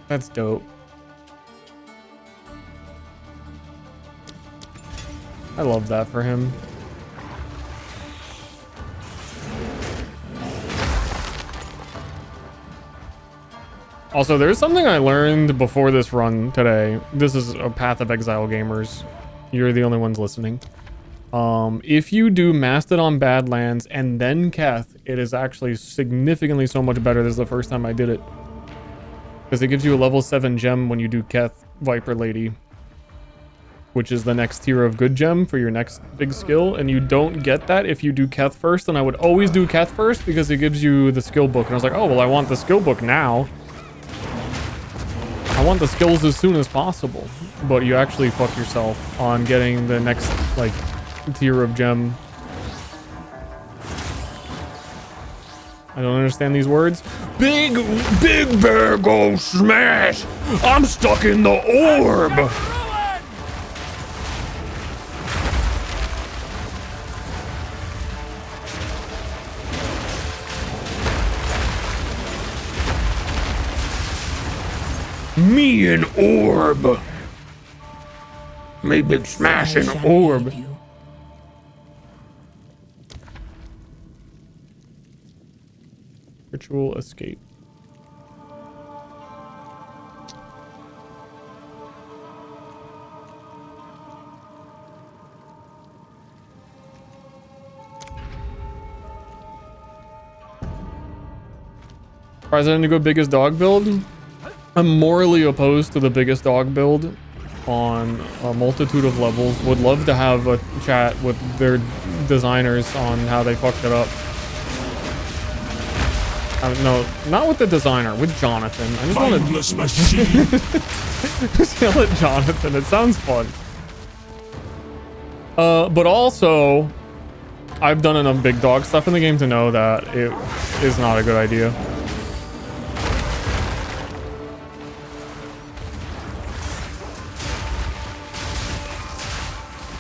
That's dope. I love that for him. Also, there's something I learned before this run today. This is a Path of Exile gamers. You're the only ones listening. If you do Mastodon Badlands and then Keth, it is actually significantly so much better. This is the first time I did it. Because it gives you a level 7 gem when you do Keth Viper Lady. Which is the next tier of good gem for your next big skill. And you don't get that if you do Keth first. And I would always do Keth first because it gives you the skill book. And I was like, oh, well, I want the skill book now. I want the skills as soon as possible. But you actually fuck yourself on getting the next, like, tier of gem. I don't understand these words. Big bear go smash! I'm stuck in the orb! Me an orb! Me big smashing orb! Ritual escape. President to go biggest dog build? I'm morally opposed to the biggest dog build on a multitude of levels. Would love to have a chat with their designers on how they fucked it up. No, not with the designer, with Jonathan. I just want to just yell at Jonathan. It sounds fun. But also, I've done enough big dog stuff in the game to know that it is not a good idea.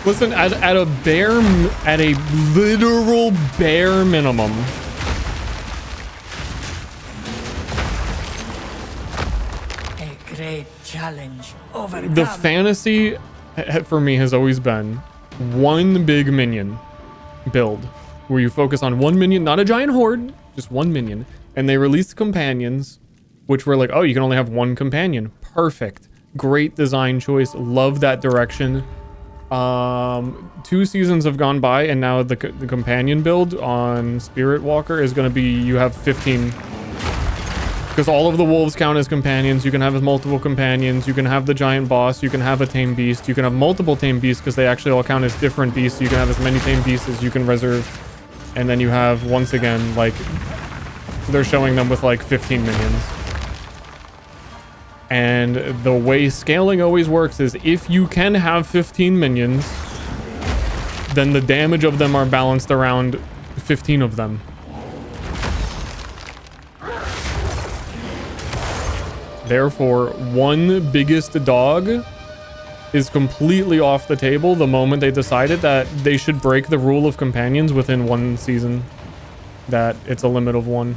Listen, at a literal bare minimum. Great challenge overcome. The fantasy for me has always been one big minion build where you focus on one minion, not a giant horde, just one minion. And they released companions, which were like, oh, you can only have one companion. Perfect. Great design choice. Love that direction. 2 seasons have gone by and now the companion build on Spirit Walker is going to be, you have 15. Because all of the wolves count as companions. You can have multiple companions. You can have the giant boss. You can have a tame beast. You can have multiple tame beasts because they actually all count as different beasts. So you can have as many tame beasts as you can reserve. And then you have, once again, like, they're showing them with like 15 minions. And the way scaling always works is if you can have 15 minions, then the damage of them are balanced around 15 of them. Therefore, one biggest dog is completely off the table the moment they decided that they should break the rule of companions within one season. That it's a limit of one.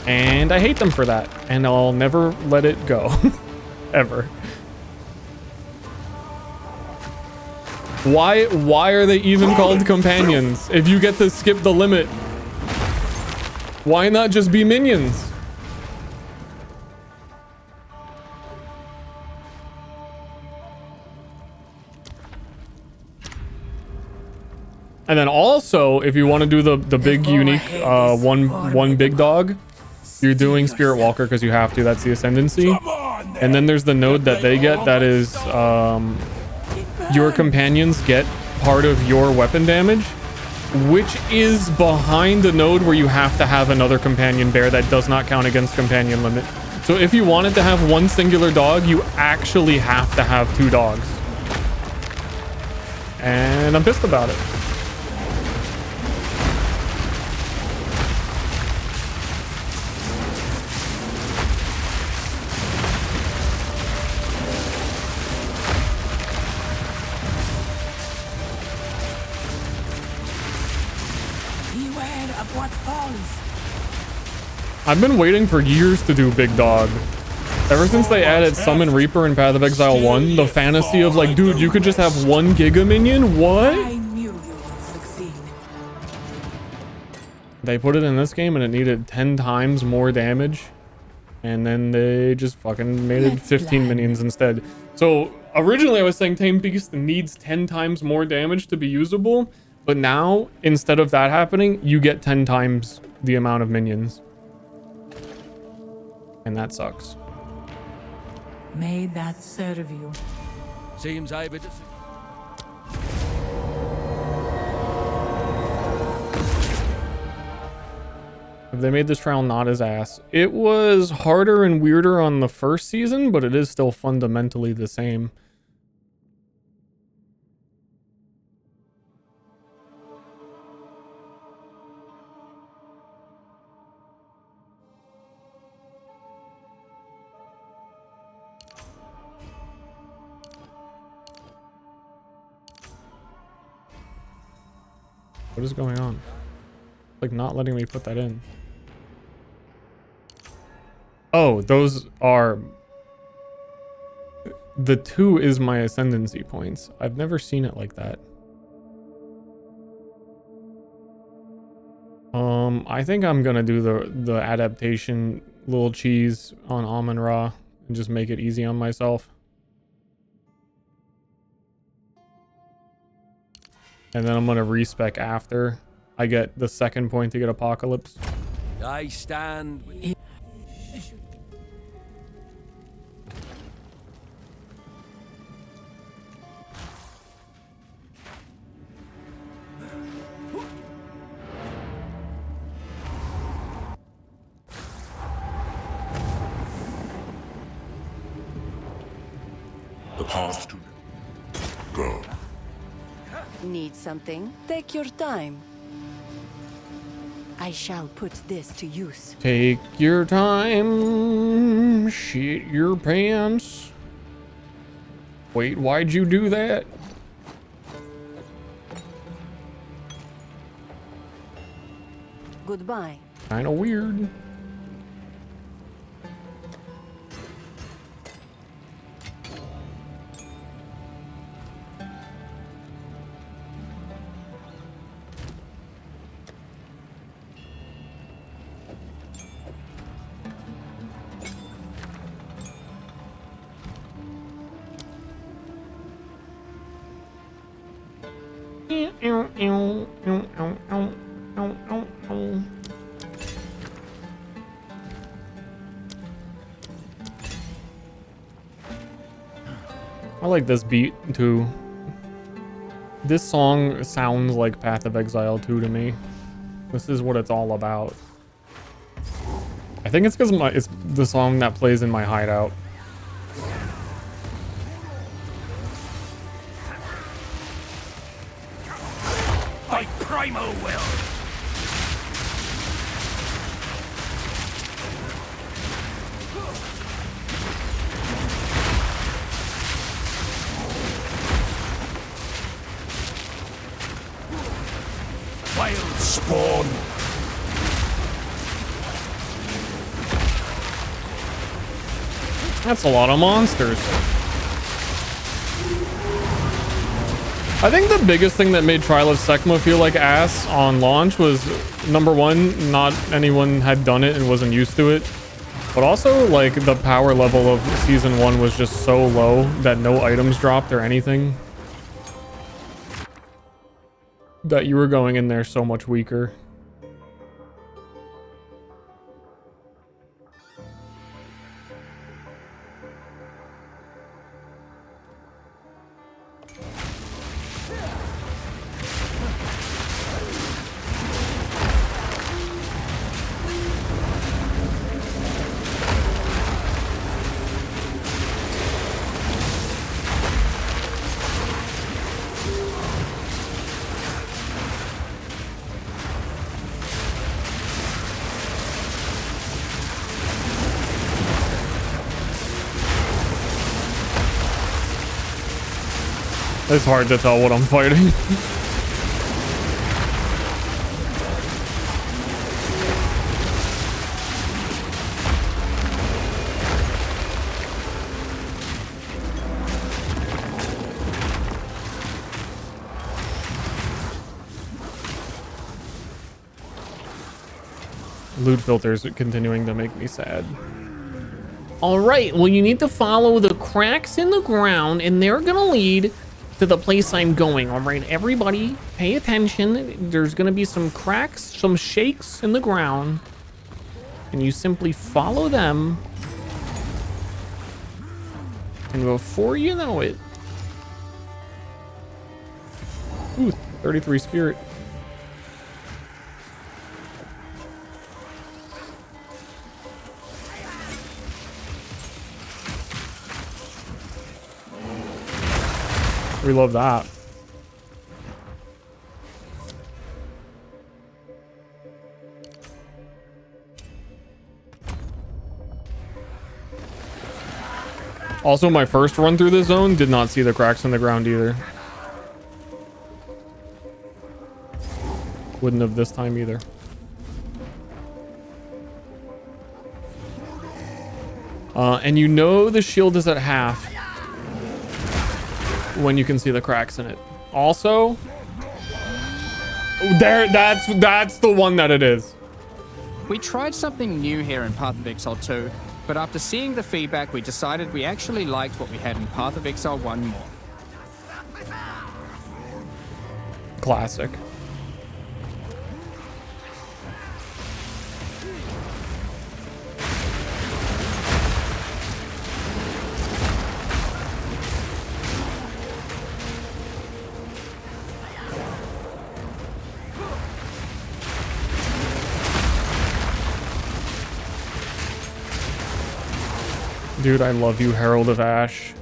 And I hate them for that. And I'll never let it go. Ever. Why are they even called companions? If you get to skip the limit, why not just be minions? And then also, if you want to do the big unique one big dog, you're doing Spirit Walker because you have to. That's the ascendancy. And then there's the node that they get that is your companions get part of your weapon damage, which is behind the node where you have to have another companion bear that does not count against companion limit. So if you wanted to have one singular dog, you actually have to have 2 dogs. And I'm pissed about it. I've been waiting for years to do Big Dog. Ever since they added Summon Reaper in Path of Exile 1, the fantasy of like, dude, you could just have 1 Giga Minion? What? They put it in this game and it needed 10 times more damage. And then they just fucking made it 15 minions instead. So originally I was saying Tame Beast needs 10 times more damage to be usable. But now, instead of that happening, you get 10 times the amount of minions. And that sucks. May that serve you. Seems I've it. They made this trial not as ass. It was harder and weirder on the first season, but it is still fundamentally the same. What is going on? Like not letting me put that in. Oh, those are... The 2 is my ascendancy points. I've never seen it like that. I think I'm gonna do the adaptation little cheese on Amon-Ra and just make it easy on myself. And then I'm gonna respec after I get the 2nd point to get Apocalypse. I stand with... The path to go. Need something? Take your time. I shall put this to use. Take your time, shit your pants. Wait, why'd you do that? Goodbye. Kinda weird. I like this beat too. This song sounds like Path of Exile 2 to me. This is what it's all about. I think it's because it's the song that plays in my hideout. By primal will. wild spawn. That's a lot of monsters. I think the biggest thing that made Trial of Sekma feel like ass on launch was, number one, not anyone had done it and wasn't used to it. But also, like, the power level of Season 1 was just so low that no items dropped or anything. That you were going in there so much weaker. It's hard to tell what I'm fighting. Loot filters are continuing to make me sad. All right, well, you need to follow the cracks in the ground, and they're gonna lead to the place I'm going. All right, everybody, pay attention. There's gonna be some cracks, some shakes in the ground, and you simply follow them. And before you know it, ooh, 33 spirit. We love that. Also, my first run through this zone did not see the cracks in the ground either. Wouldn't have this time either. And you know the shield is at half when you can see the cracks in it. Also, that's the one that it is. We tried something new here in Path of Exile 2, but after seeing the feedback, we decided we actually liked what we had in Path of Exile 1 more. Classic. Dude, I love you, Herald of Ash.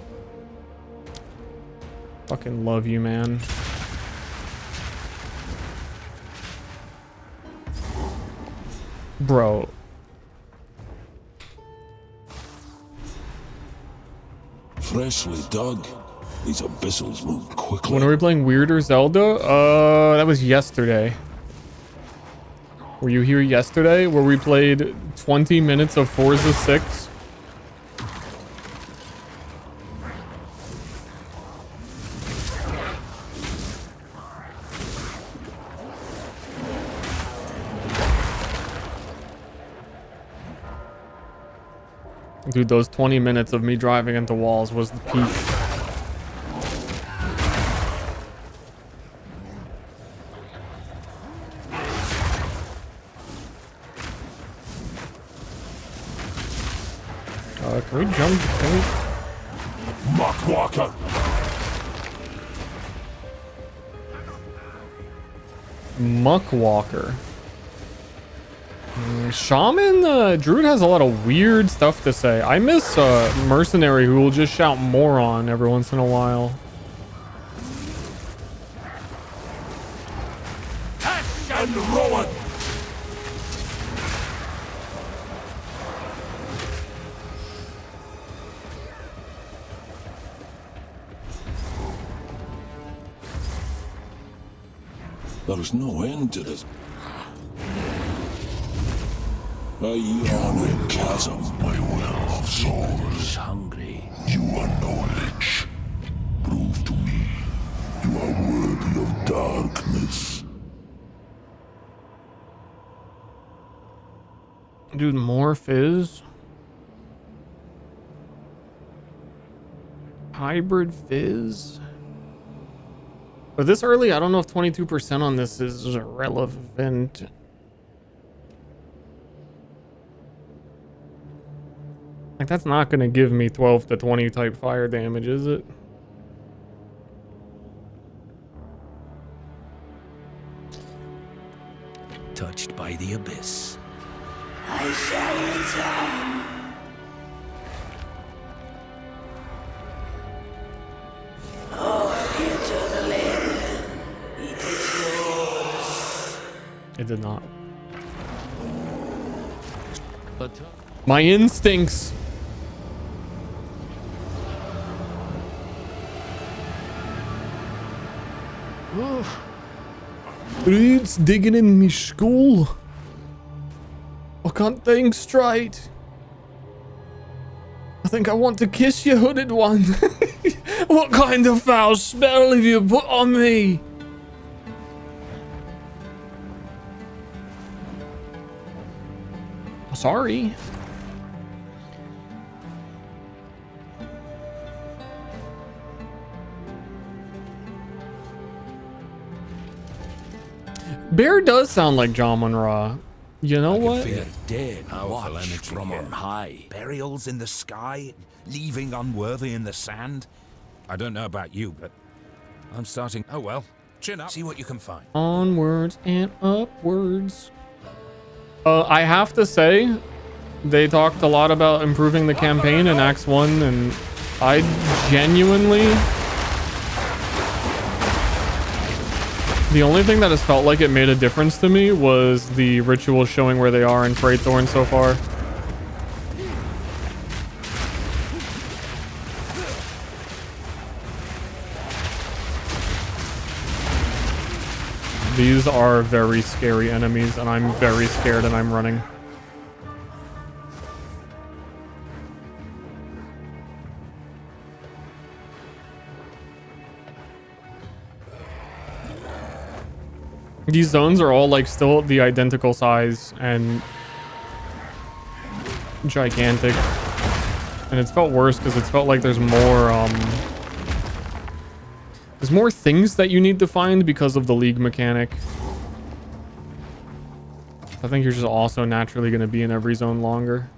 Fucking love you, man. Bro. Freshly dug. These abyssals move quickly. When are we playing Weirder Zelda? That was yesterday. Were you here yesterday where we played 20 minutes of Forza 6? Dude, those 20 minutes of me driving into walls was the peak. Can we jump? Can we? Muckwalker. Muckwalker. Shaman, Druid has a lot of weird stuff to say. I miss Mercenary, who will just shout moron every once in a while. Ash and Rowan. There's no end to this. A yawning chasm. My well of souls. Hungry. You are knowledge. Prove to me you are worthy of darkness. Dude, more fizz. Hybrid fizz. But this early, I don't know if 22% on this is relevant. Like, that's not going to give me 12 to 20 type fire damage, is it? Touched by the abyss. I shall return. Oh, the eternal end. It is yours. It did not. But My instincts. It's digging in me skull. I can't think straight. I think I want to kiss you, hooded one. What kind of foul spell have you put on me? Sorry. Bear does sound like John Monroe. You know what? Feel dead, watched from on high. Burials in the sky, leaving unworthy in the sand. I don't know about you, but I'm starting. Oh well, chin up. See what you can find. Onwards and upwards. I have to say, they talked a lot about improving the campaign in Acts 1, and I genuinely... The only thing that has felt like it made a difference to me was the ritual showing where they are in Freithorn so far. These are very scary enemies, and I'm very scared and I'm running. These zones are all like still the identical size and gigantic, and it's felt worse because it's felt like there's more things that you need to find because of the league mechanic. I think you're just also naturally going to be in every zone longer.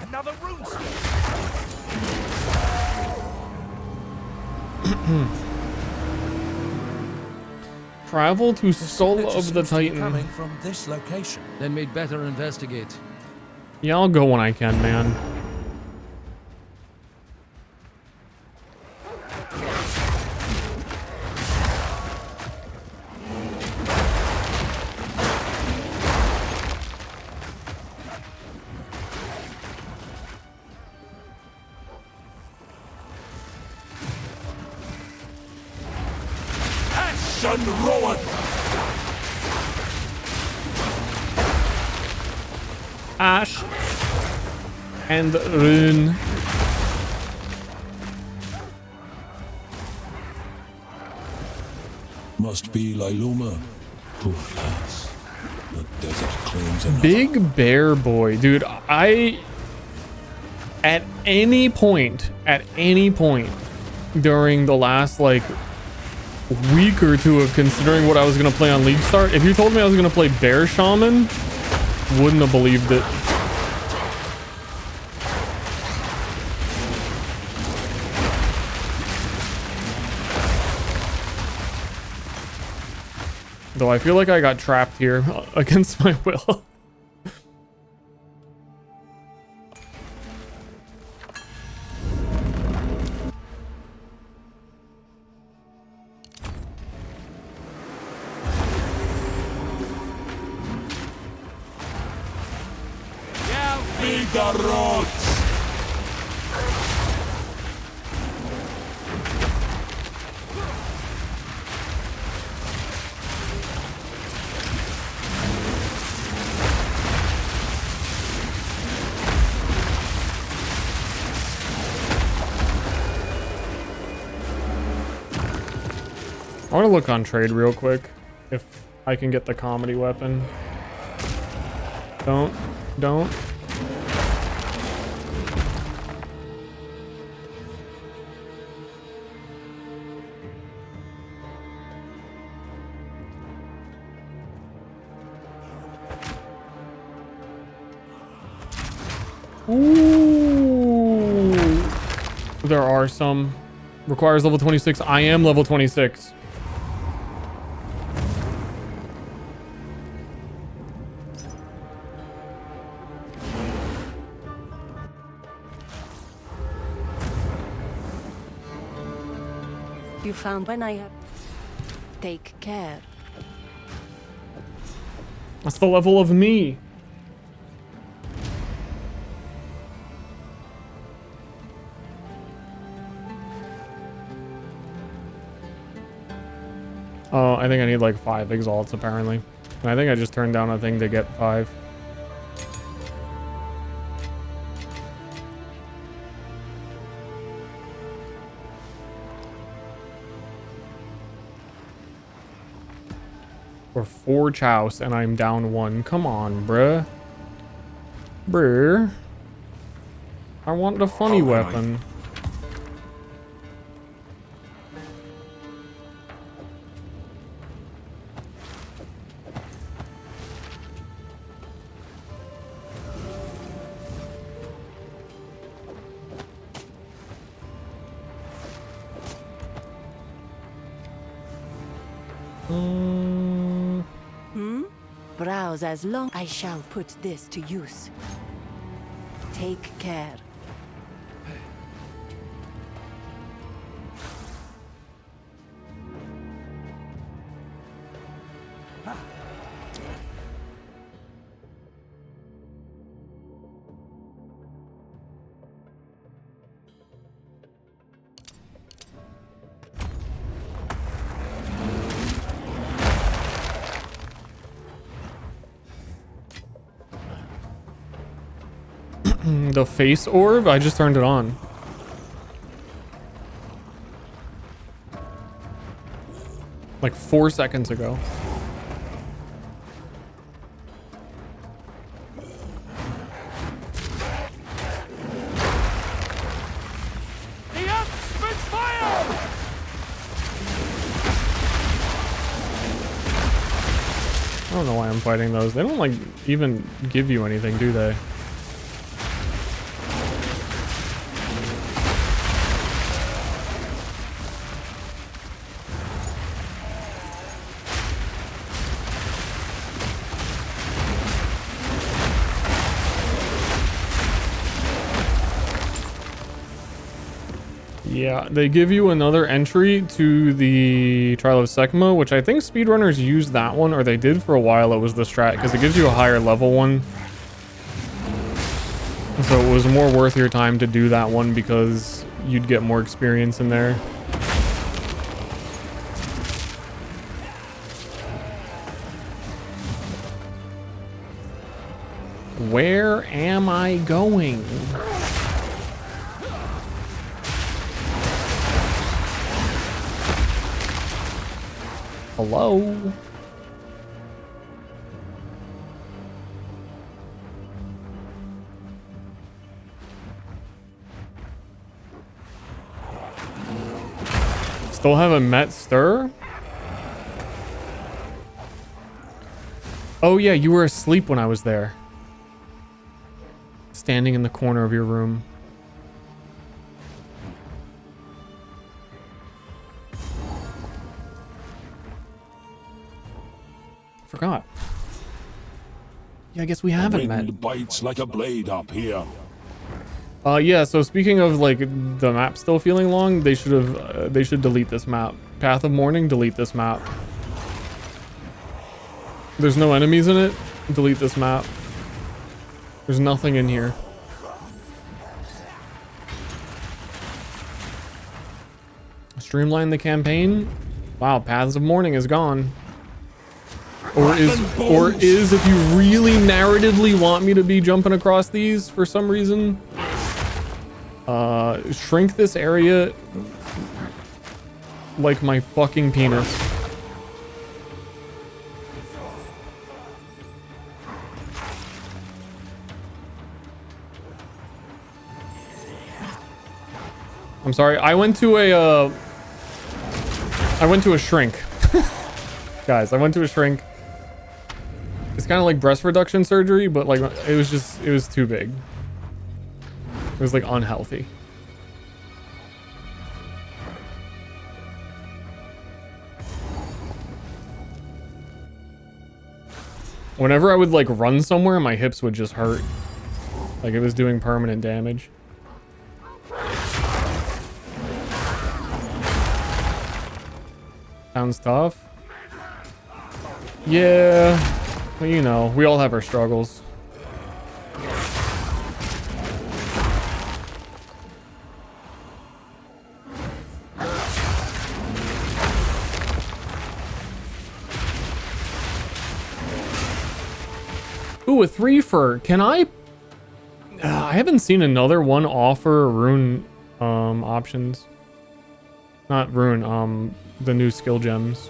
Another rune. Travel to Soul of the Titan. Coming from this location. Then we'd better investigate. Yeah, I'll go when I can, man. Action Rowan! Ash and Rune. Must be Liluma. Poor lass. The desert claims another. Big Bear Boy, dude. At any point during the last like week or two of considering what I was gonna play on League Start, if you told me I was gonna play Bear Shaman, wouldn't have believed it. Though I feel like I got trapped here against my will. the roads! I want to look on trade real quick if I can get the comedy weapon. Don't. Ooh. There are some. Requires level 26. I am level 26. You found when I have... Take care. That's the level of me. Oh, I think I need like 5 exalts apparently. And I think I just turned down a thing to get 5. Or 4 chouse and I'm down 1. Come on, bruh. Bruh. I want the funny weapon. Browse as long. I shall put this to use. Take care. The face orb? I just turned it on. Like 4 seconds ago. I don't know why I'm fighting those. They don't like even give you anything, do they? Yeah, they give you another entry to the Trial of Sekma, which I think speedrunners use that one, or they did for a while. It was the strat, because it gives you a higher level one. So it was more worth your time to do that one because you'd get more experience in there. Where am I going? Hello? Still haven't met Ster? Oh yeah, you were asleep when I was there. Standing in the corner of your room. Forgot. Yeah, I guess we haven't met. Wind bites like a blade up here. Yeah, so speaking of like the map still feeling long, they should delete this map. Path of Mourning, delete this map. There's no enemies in it. Delete this map. There's nothing in here. streamline the campaign. Wow, Paths of Mourning is gone. Or is if you really narratively want me to be jumping across these for some reason, shrink this area like my fucking penis. I'm sorry, I went to a shrink. Guys, I went to a shrink. It's kind of like breast reduction surgery, but like it was too big. It was like unhealthy. Whenever I would like run somewhere, my hips would just hurt. Like it was doing permanent damage. Sounds tough. Yeah, well, you know, we all have our struggles. Ooh, a 3-fer. Can I haven't seen another one offer rune options. Not rune, the new skill gems.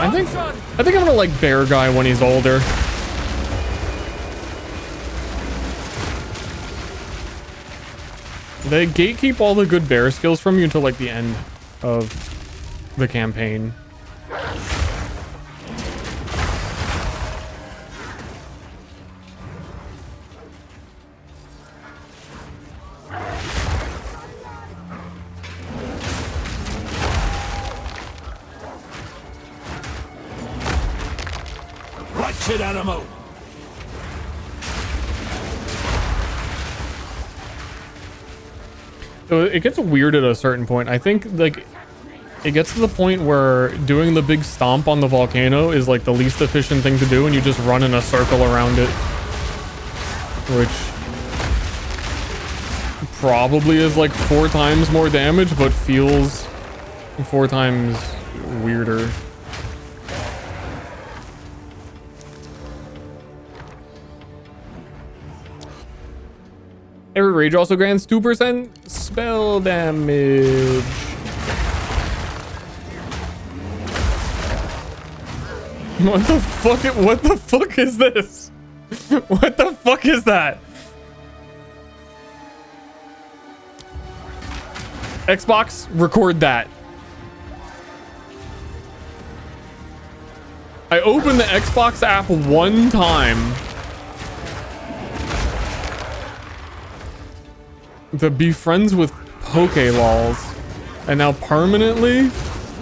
I think I'm gonna like bear guy when he's older. They gatekeep all the good bear skills from you until like the end of the campaign. Wretched animal! So it gets weird at a certain point. I think like it gets to the point where doing the big stomp on the volcano is like the least efficient thing to do, and you just run in a circle around it, which probably is like 4 times more damage, but feels 4 times weirder. Every rage also grants 2% spell damage. What the fuck? What the fuck is this? What the fuck is that? Xbox, record that. I opened the Xbox app one time to be friends with Pokelols, and now permanently,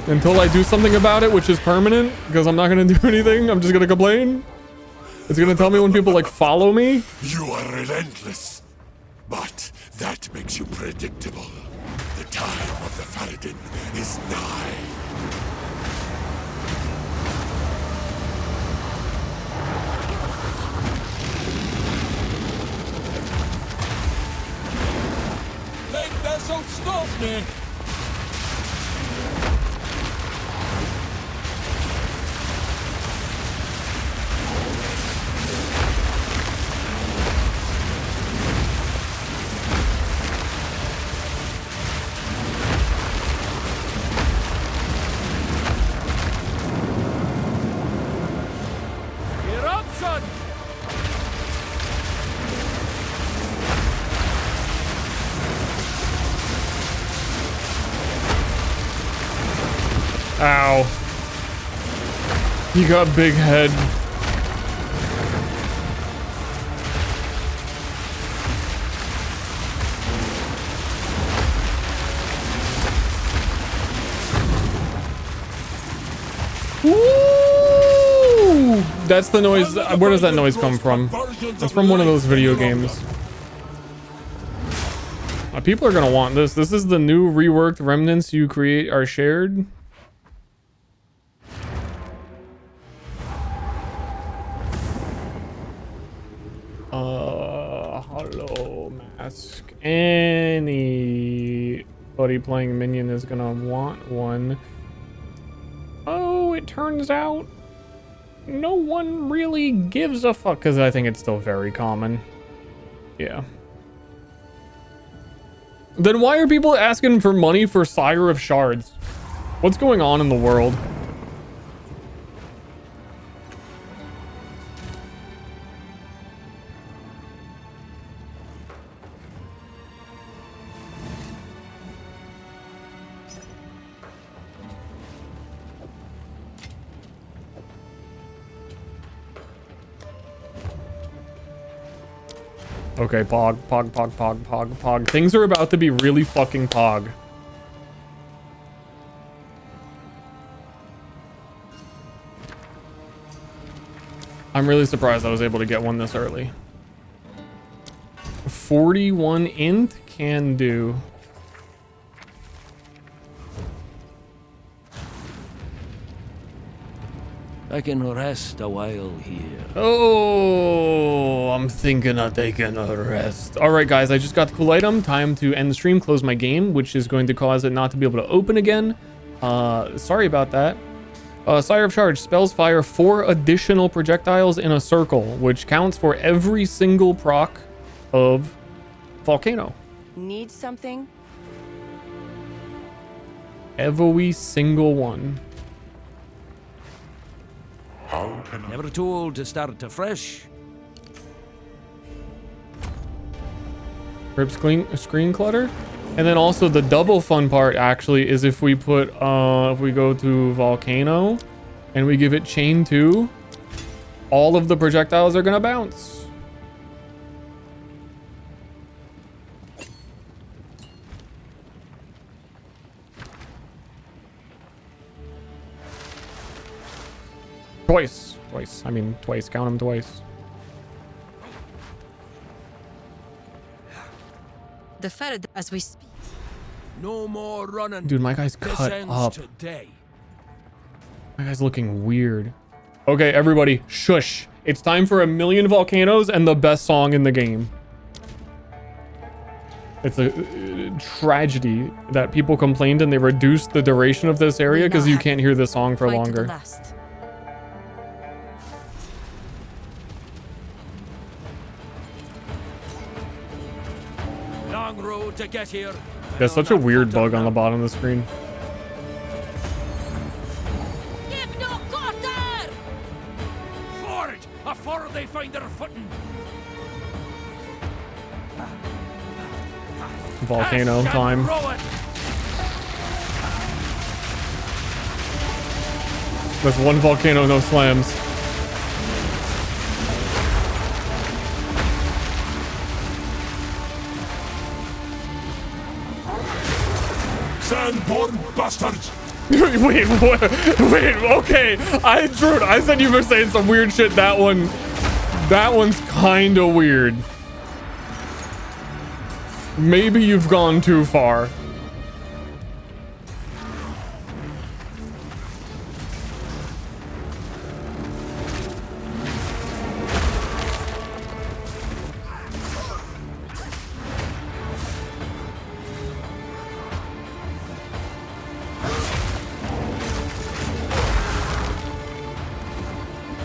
until I do something about it, which is permanent, because I'm not gonna do anything, I'm just gonna complain. It's gonna tell me when people like follow me. You are relentless, but that makes you predictable. The time of the Faradin is nigh. So stop me! Eruption! Ow. You got big head. Woo! That's the noise. Where does that noise come from? It's from one of those video games. People are gonna want this. This is the new reworked remnants you create are shared. Hello, mask. Anybody playing minion is gonna want one. Oh, it turns out no one really gives a fuck, because I think it's still very common. Yeah. Then why are people asking for money for Sire of Shards? What's going on in the world? Okay, pog, pog, pog, pog, pog, pog. Things are about to be really fucking pog. I'm really surprised I was able to get one this early. 41 int can do. I can rest a while here. Oh, I'm thinking of taking a rest. All right, guys, I just got the cool item. Time to end the stream, close my game, which is going to cause it not to be able to open again. Sorry about that. Sire of Charge spells fire 4 additional projectiles in a circle, which counts for every single proc of Volcano. Need something? Every single one. Never told to start afresh. Rip screen clutter. And then also the double fun part actually is if we put if we go to Volcano and we give it chain 2, all of the projectiles are gonna bounce. Twice. I mean twice. Count them twice. The ferret as we speak. No more running. Dude, my guy's cut up. Today. My guy's looking weird. Okay, everybody, shush. It's time for 1,000,000 volcanoes and the best song in the game. It's a tragedy that people complained and they reduced the duration of this area because you can't hear the song for longer. Long road to get here. There's such a weird bug on the bottom of the screen. Give no quarter! For it, afore they find their footing. Volcano time. With one volcano, no slams. Sandborn bastards! Wait, what? Wait, okay. Drew, I said you were saying some weird shit. That one's kind of weird. Maybe you've gone too far.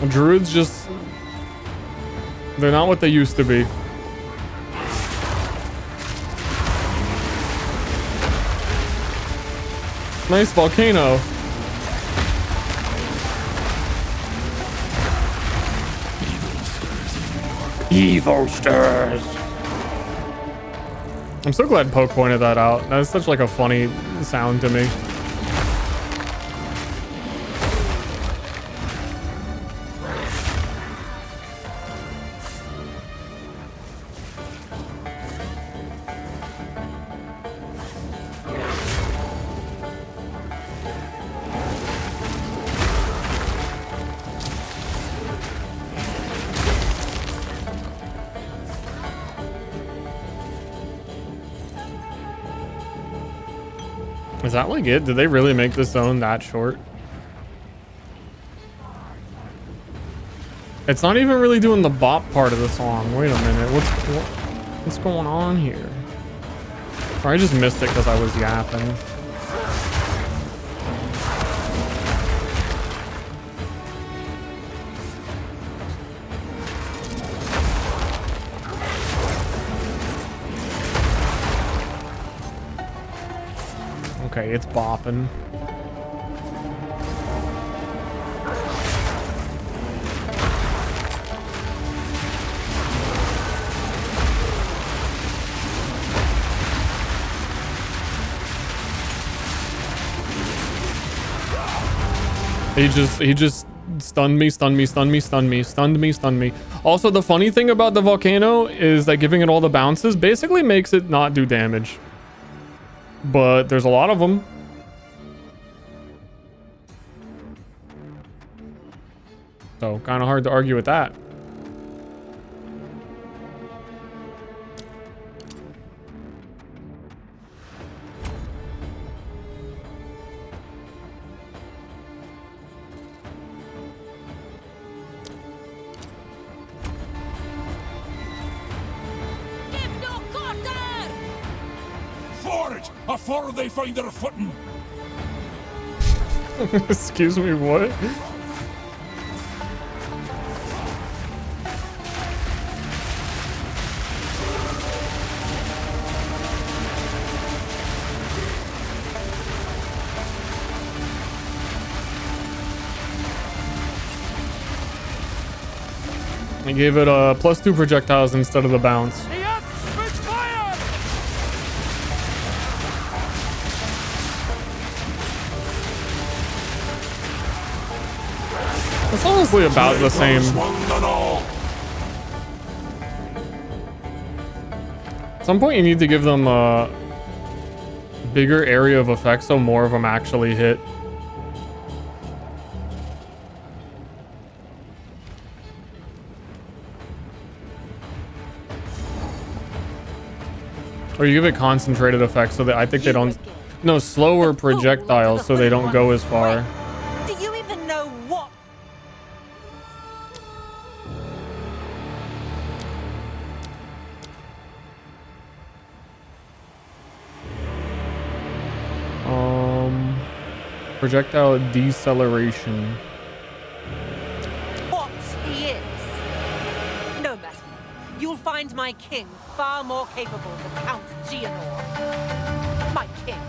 Druids just... they're not what they used to be. Nice volcano. Evil stirs. I'm so glad Poke pointed that out. That's such like a funny sound to me. Is that like it? Did they really make this zone that short? It's not even really doing the bop part of the song. Wait a minute. What's going on here? Or I just missed it because I was yapping. Okay, it's bopping. He just stunned me. Also, the funny thing about the volcano is that giving it all the bounces basically makes it not do damage. But there's a lot of them. So kind of hard to argue with that. Forage! Afore they find their footing! Excuse me, what? I gave it a +2 projectiles instead of the bounce. It's honestly about the same. At some point you need to give them a bigger area of effect so more of them actually hit. Or you give it concentrated effects so that I think they don't... No, slower projectiles so they don't go as far. Do you even know what? Projectile deceleration. What he is. No matter. You'll find my king far more capable than Count Geonor. My king,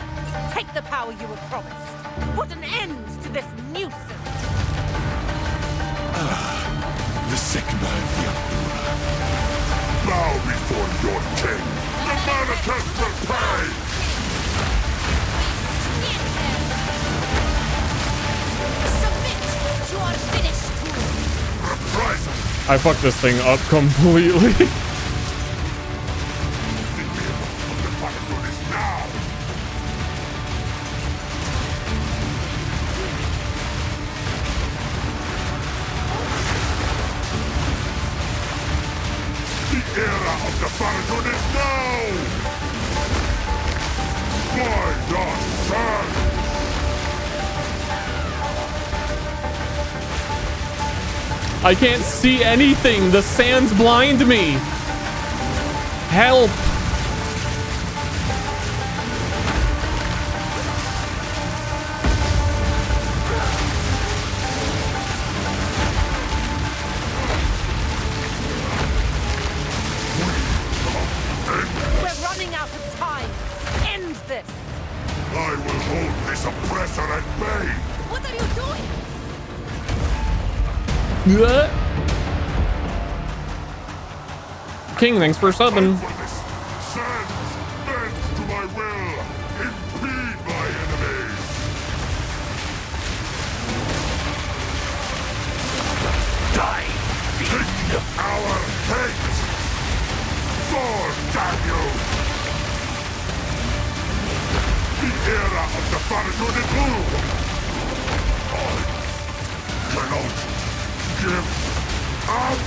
take the power you were promised. Put an end to this nuisance. The Sigma of the Aurora. Bow before your king. The Manifest will pay! You are finished. I fucked this thing up completely. The era of the Faradun is now! By the sun! I can't see anything. The sands blind me. Help. We're running out of time. End this. I will hold this oppressor at bay! What are you doing? King, thanks for subbing. Send men to my will! Impede my enemies! Die! Take our hate! Fall, damn you! The era of the Faradun is over! I cannot give up!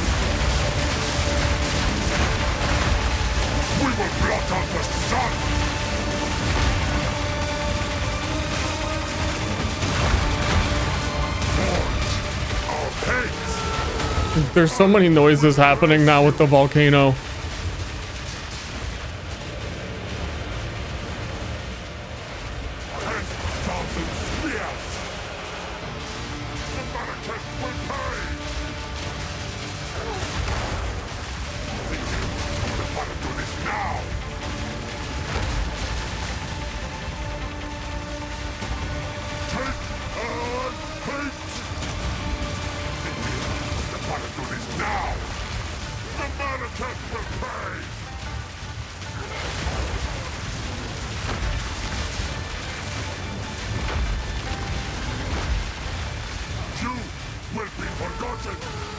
There's so many noises happening now with the volcano.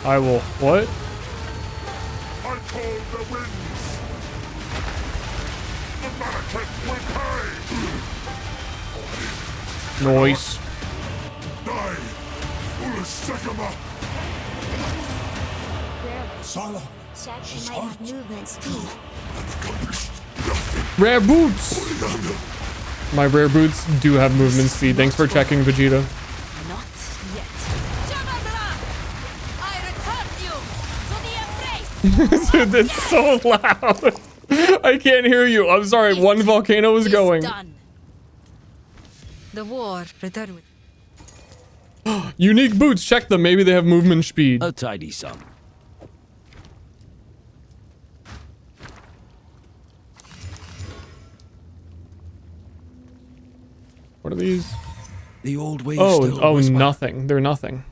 I will. What? I call the winds. The Malaket will pay. Noise. Die, foolish Sycamore. Sala. Section might have movement speed. Rare boots. My rare boots do have movement speed. Thanks for checking, Vegeta. Not yet. I return you to the embrace. Dude, it's so loud. I can't hear you. I'm sorry. One volcano is going. Done. The war returned with. Unique boots. Check them. Maybe they have movement speed. A tidy sum. What are these? The old way. Oh, nothing. They're nothing.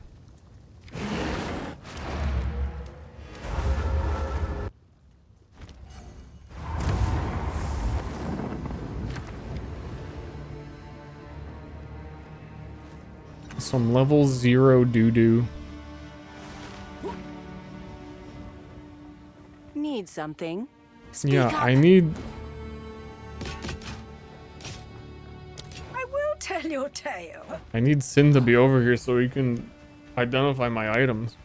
Some level 0 doo-doo. Need something? Yeah, I need... I will tell your tale. I need Sin to be over here so he can identify my items.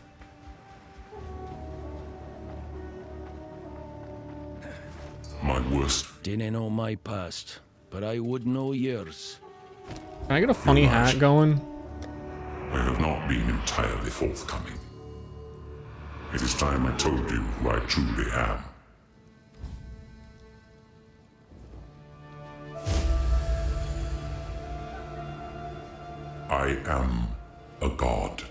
My worst. Didn't know my past, but I would know yours. Can I get a funny hat going? I have not been entirely forthcoming. It is time I told you who I truly am. I am a god.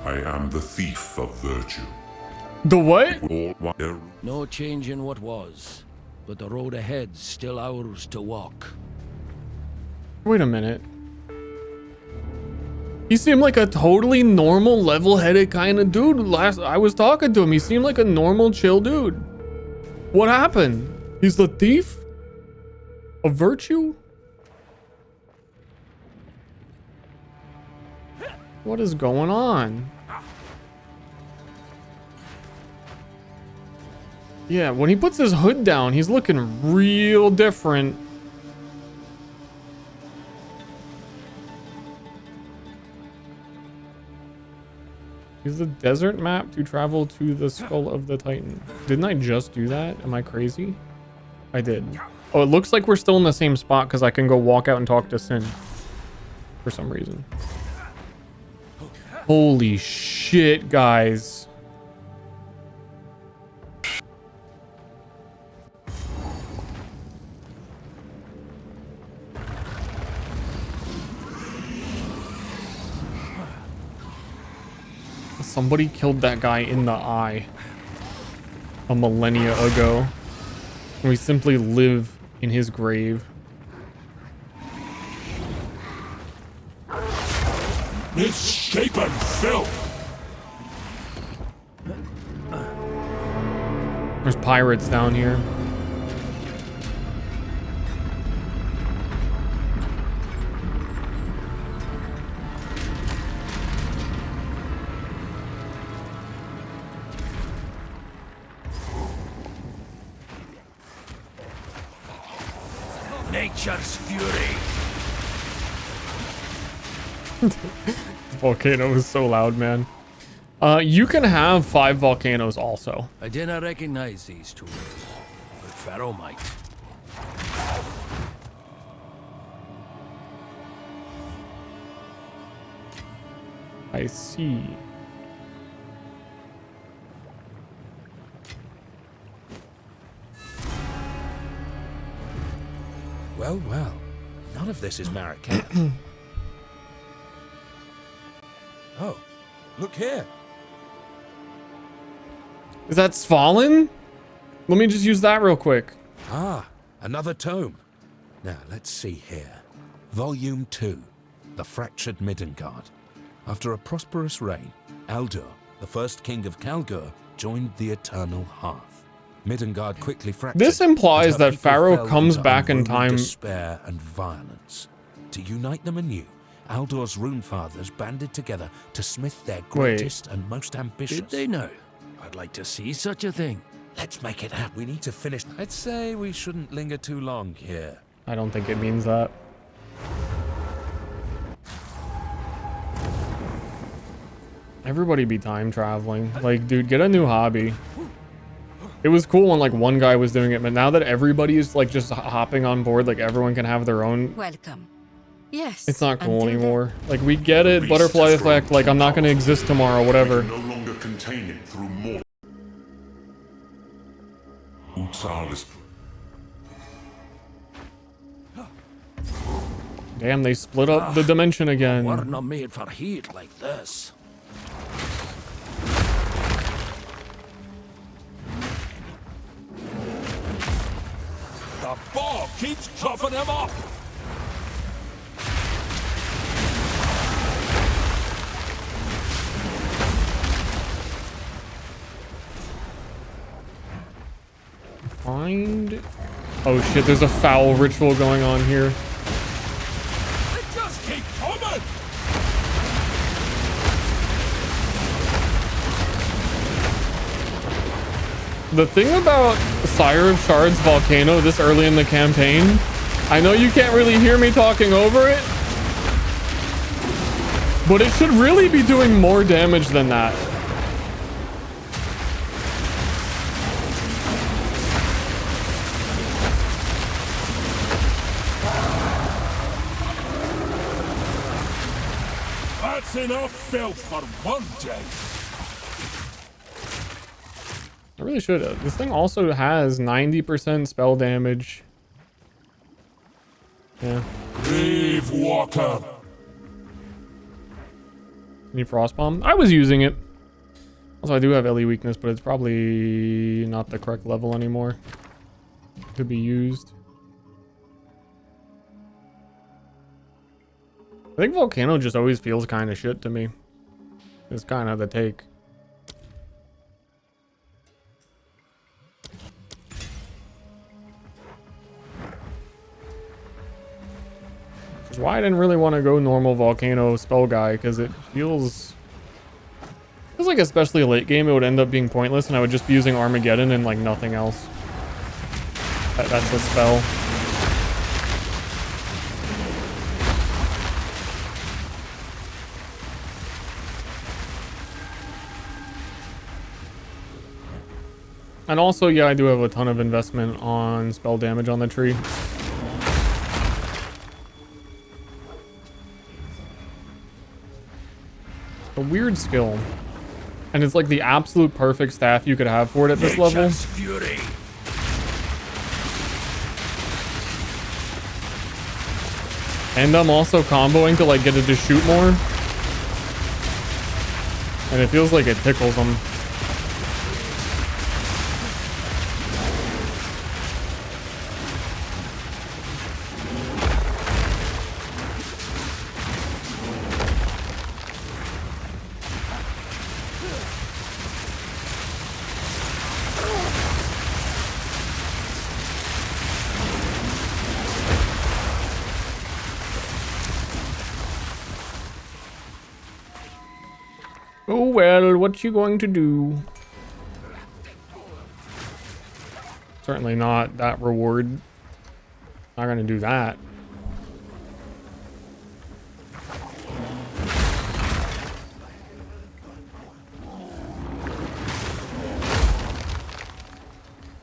I am the thief of virtue. The what? No change in what was, but the road ahead's still ours to walk. Wait a minute. He seemed like a totally normal, level-headed kind of dude. Last I was talking to him, he seemed like a normal, chill dude. What happened? He's the thief of virtue? What is going on? Yeah, when he puts his hood down, he's looking real different. Use the desert map to travel to the skull of the Titan. Didn't I just do that? Am I crazy? I did. Oh, it looks like we're still in the same spot because I can go walk out and talk to Sin. For some reason. Holy shit, guys. Somebody killed that guy in the eye a millennia ago. And we simply live in his grave. Misshapen filth! There's pirates down here. Nature's fury. Volcano is so loud, man. You can have 5 volcanoes also. I didn't recognize these two, but Pharaoh might. I see. Oh well, none of this is Marrakech. Oh, look here. Is that Svalin? Let me just use that real quick. Ah, another tome. Now, let's see here. Volume 2, The Fractured Midgard. After a prosperous reign, Aldur, the first king of Kalgur, joined the Eternal Hearth. Midgard quickly fractured. This implies and her that people Pharaoh fell comes into back in unruly time. Despair and violence. To unite them anew, Aldor's rune fathers banded together to smith their greatest and most ambitious. Did they know? I'd like to see such a thing. Let's make it happen. We need to finish. I'd say we shouldn't linger too long here. I don't think it means that. Everybody be time traveling. Like, dude, get a new hobby. It was cool when like one guy was doing it, but now that everybody is like just hopping on board, like everyone can have their own. Welcome. Yes. It's not cool anymore. Like, we get it, butterfly effect. Like, I'm not gonna exist tomorrow, whatever. No longer contain it through more. Damn, they split up the dimension again. We're not made for heat like this. The ball keeps coughing him up. Find. Oh shit, there's a foul ritual going on here. They just keep coming. The thing about Sire of Shards Volcano this early in the campaign, I know you can't really hear me talking over it, but it should really be doing more damage than that. That's enough filth for one day. I really should have. This thing also has 90% spell damage. Yeah. Grave Walker. Need Frost Bomb? I was using it. Also, I do have LE weakness, but it's probably not the correct level anymore. Could be used. I think Volcano just always feels kind of shit to me. It's kind of the take. Which is why I didn't really want to go normal Volcano spell guy, because it feels like, especially late game, it would end up being pointless, and I would just be using Armageddon and like nothing else. That's a spell. And also, yeah, I do have a ton of investment on spell damage on the tree. A weird skill. And it's like the absolute perfect staff you could have for it at this level. Fury. And I'm also comboing to like get it to shoot more. And it feels like it tickles them. Oh well, what you going to do? Certainly not that reward. Not gonna do that.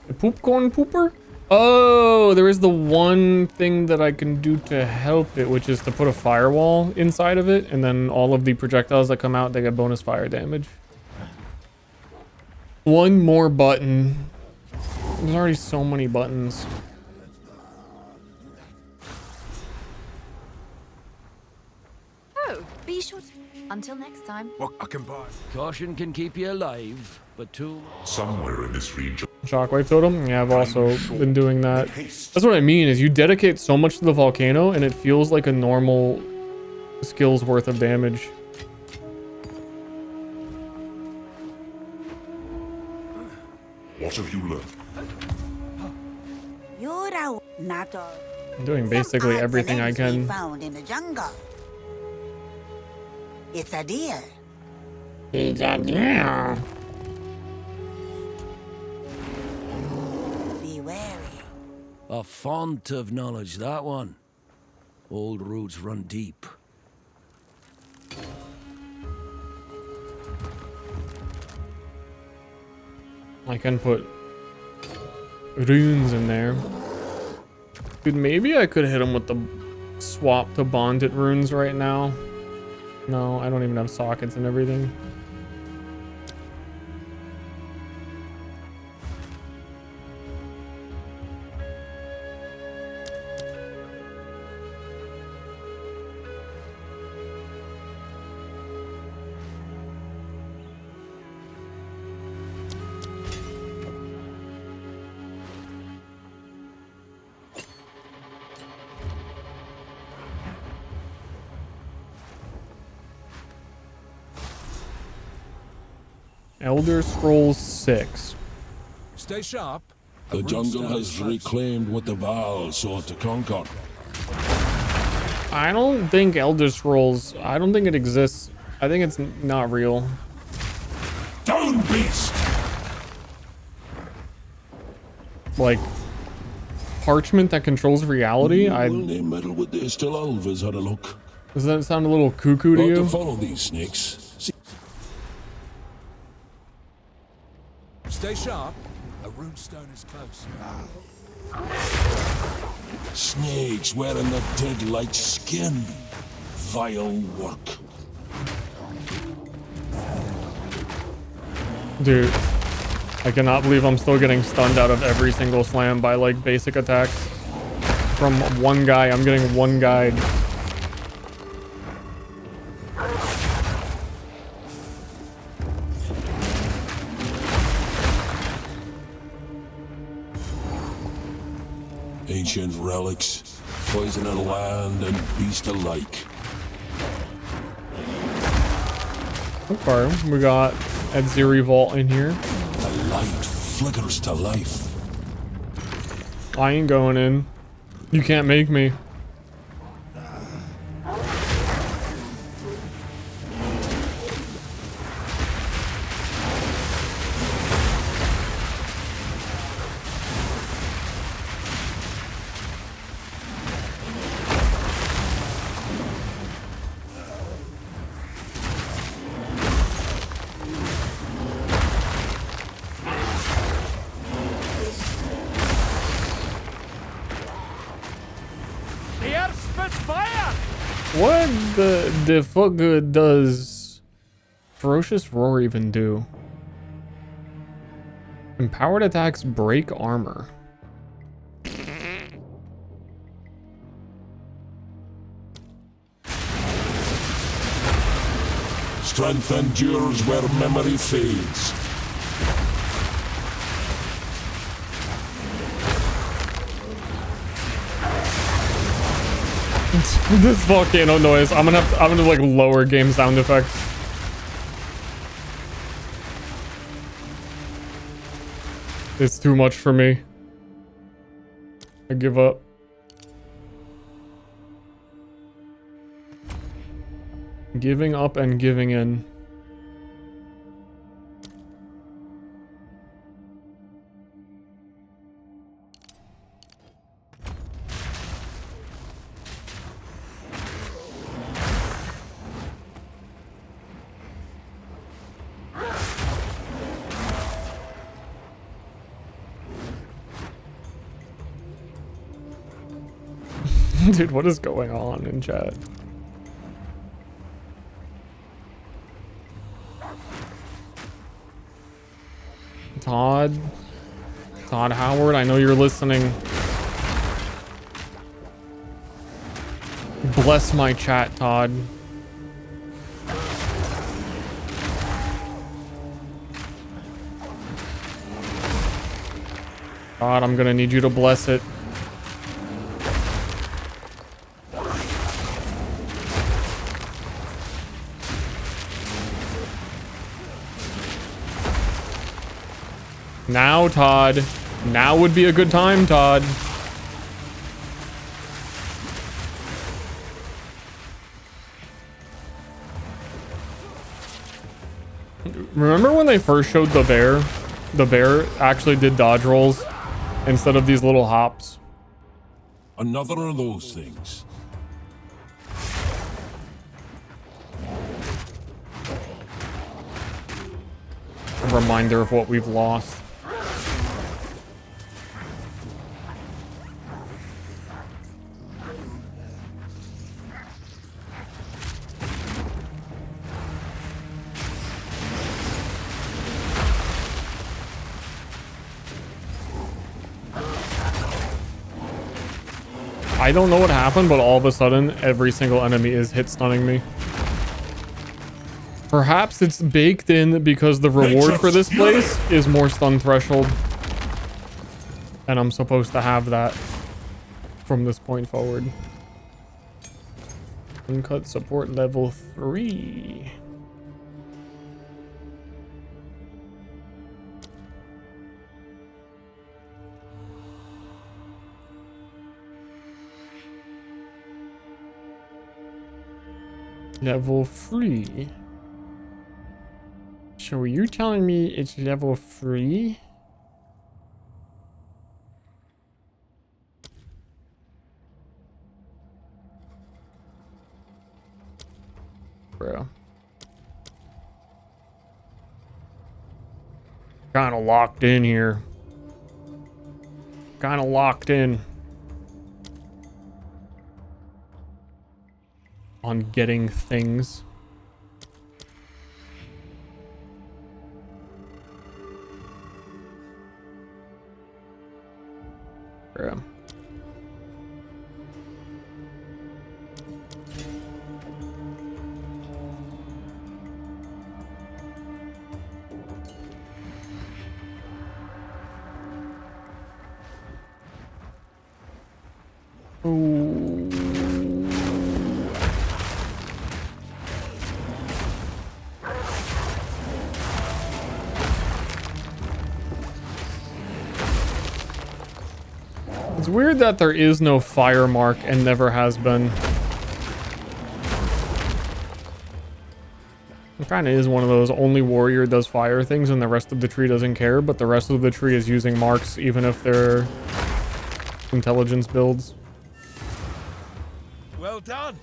The poopcorn pooper? Oh, there is the one thing that I can do to help it, which is to put a firewall inside of it, and then all of the projectiles that come out, they get bonus fire damage. One more button. There's already so many buttons. So, be sure to... Until next time. What I can buy. Caution can keep you alive, but too... Somewhere in this region. Shockwave totem? Yeah, I've also been doing that. That's what I mean, is you dedicate so much to the volcano and it feels like a normal skill's worth of damage. What have you learned? I'm doing basically everything I can. Found in the jungle. It's a deer. It's a deer. Be wary. A font of knowledge, that one. Old roots run deep. I can put runes in there. Dude, maybe I could hit him with the swap to bonded runes right now. No, I don't even have sockets and everything. Elder Scrolls 6. Stay sharp. The jungle has reclaimed what the Vaal sought to conquer. I don't think Elder Scrolls, I don't think it exists. I think it's not real. Down, beast! Like, parchment that controls reality? Will they meddle with this till Alva's had a look? Does that sound a little cuckoo to Ought you? to follow these snakes. Stay sharp. A runestone is close. Snakes wearing the dead like skin. Vile work. Dude, I cannot believe I'm still getting stunned out of every single slam by like basic attacks. From one guy, I'm getting one guide. Ancient relics, poisoning land and beast alike. Okay, we got Edziri Vault in here. The light flickers to life. I ain't going in. You can't make me. What the fuck does Ferocious Roar even do? Empowered attacks break armor. Strength endures where memory fades. This volcano noise. I'm gonna like lower game sound effects. It's too much for me. I give up. Giving up and giving in. Dude, what is going on in chat? Todd Howard, I know you're listening. Bless my chat, Todd. God, I'm gonna need you to bless it. Now, Todd. Now would be a good time, Todd. Remember when they first showed the bear? The bear actually did dodge rolls instead of these little hops. Another of those things. A reminder of what we've lost. I don't know what happened, but all of a sudden, every single enemy is hit stunning me. Perhaps it's baked in because the reward for this place is more stun threshold. And I'm supposed to have that from this point forward. Uncut support level 3. Level 3. So are you telling me it's level 3? Bro. Kind of locked in here. Kind of locked in. On getting things. Bro. Ooh. It's weird that there is no fire mark and never has been. It kind of is one of those only warrior does fire things and the rest of the tree doesn't care, but the rest of the tree is using marks even if they're intelligence builds. Well done.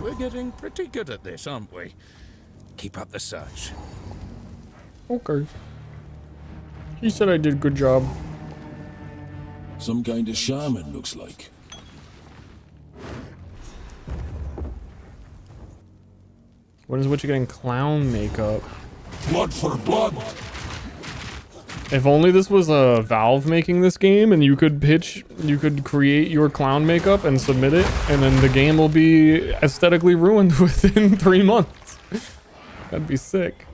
We're getting pretty good at this, aren't we? Keep up the search. Okay. He said I did a good job. Some kind of shaman, looks like. What is what you're getting? Clown makeup. Blood for blood. If only this was a Valve making this game and you could create your clown makeup and submit it, and then the game will be aesthetically ruined within 3 months. That'd be sick.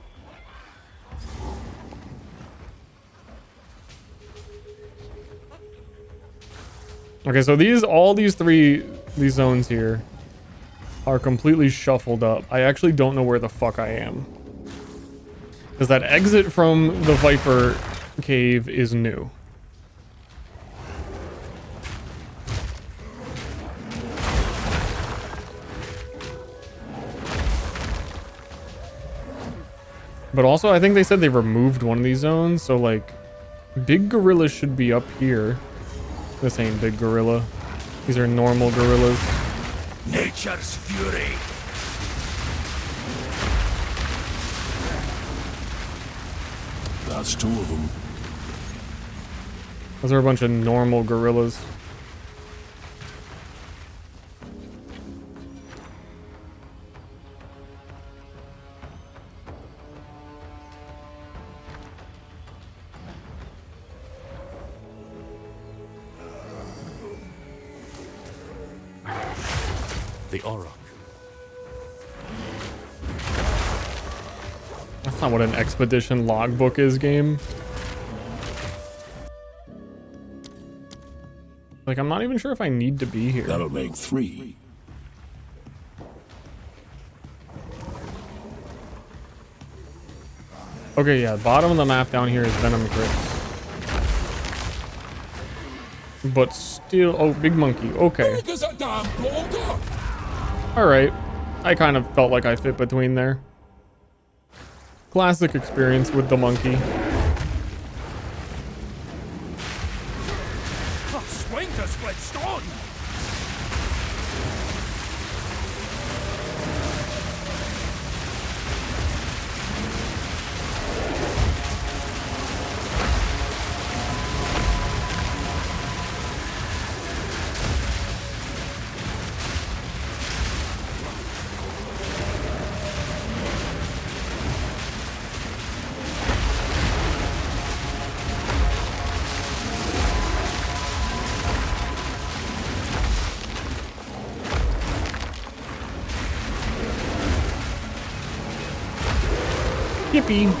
Okay, so all these zones here are completely shuffled up. I actually don't know where the fuck I am. Because that exit from the Viper cave is new. But also, I think they said they removed one of these zones, so like, big gorillas should be up here. This ain't big gorilla. These are normal gorillas. Nature's fury. That's 2 of them. Those are a bunch of normal gorillas. The Auroch. I That's not what an expedition logbook is, game. Like, I'm not even sure if I need to be here. That'll make 3. Okay, yeah, bottom of the map down here is Venom Crypts. But still, oh, big monkey, okay. Alright, I kind of felt like I fit between there. Classic experience with the monkey. Swing to split stone! Yippee.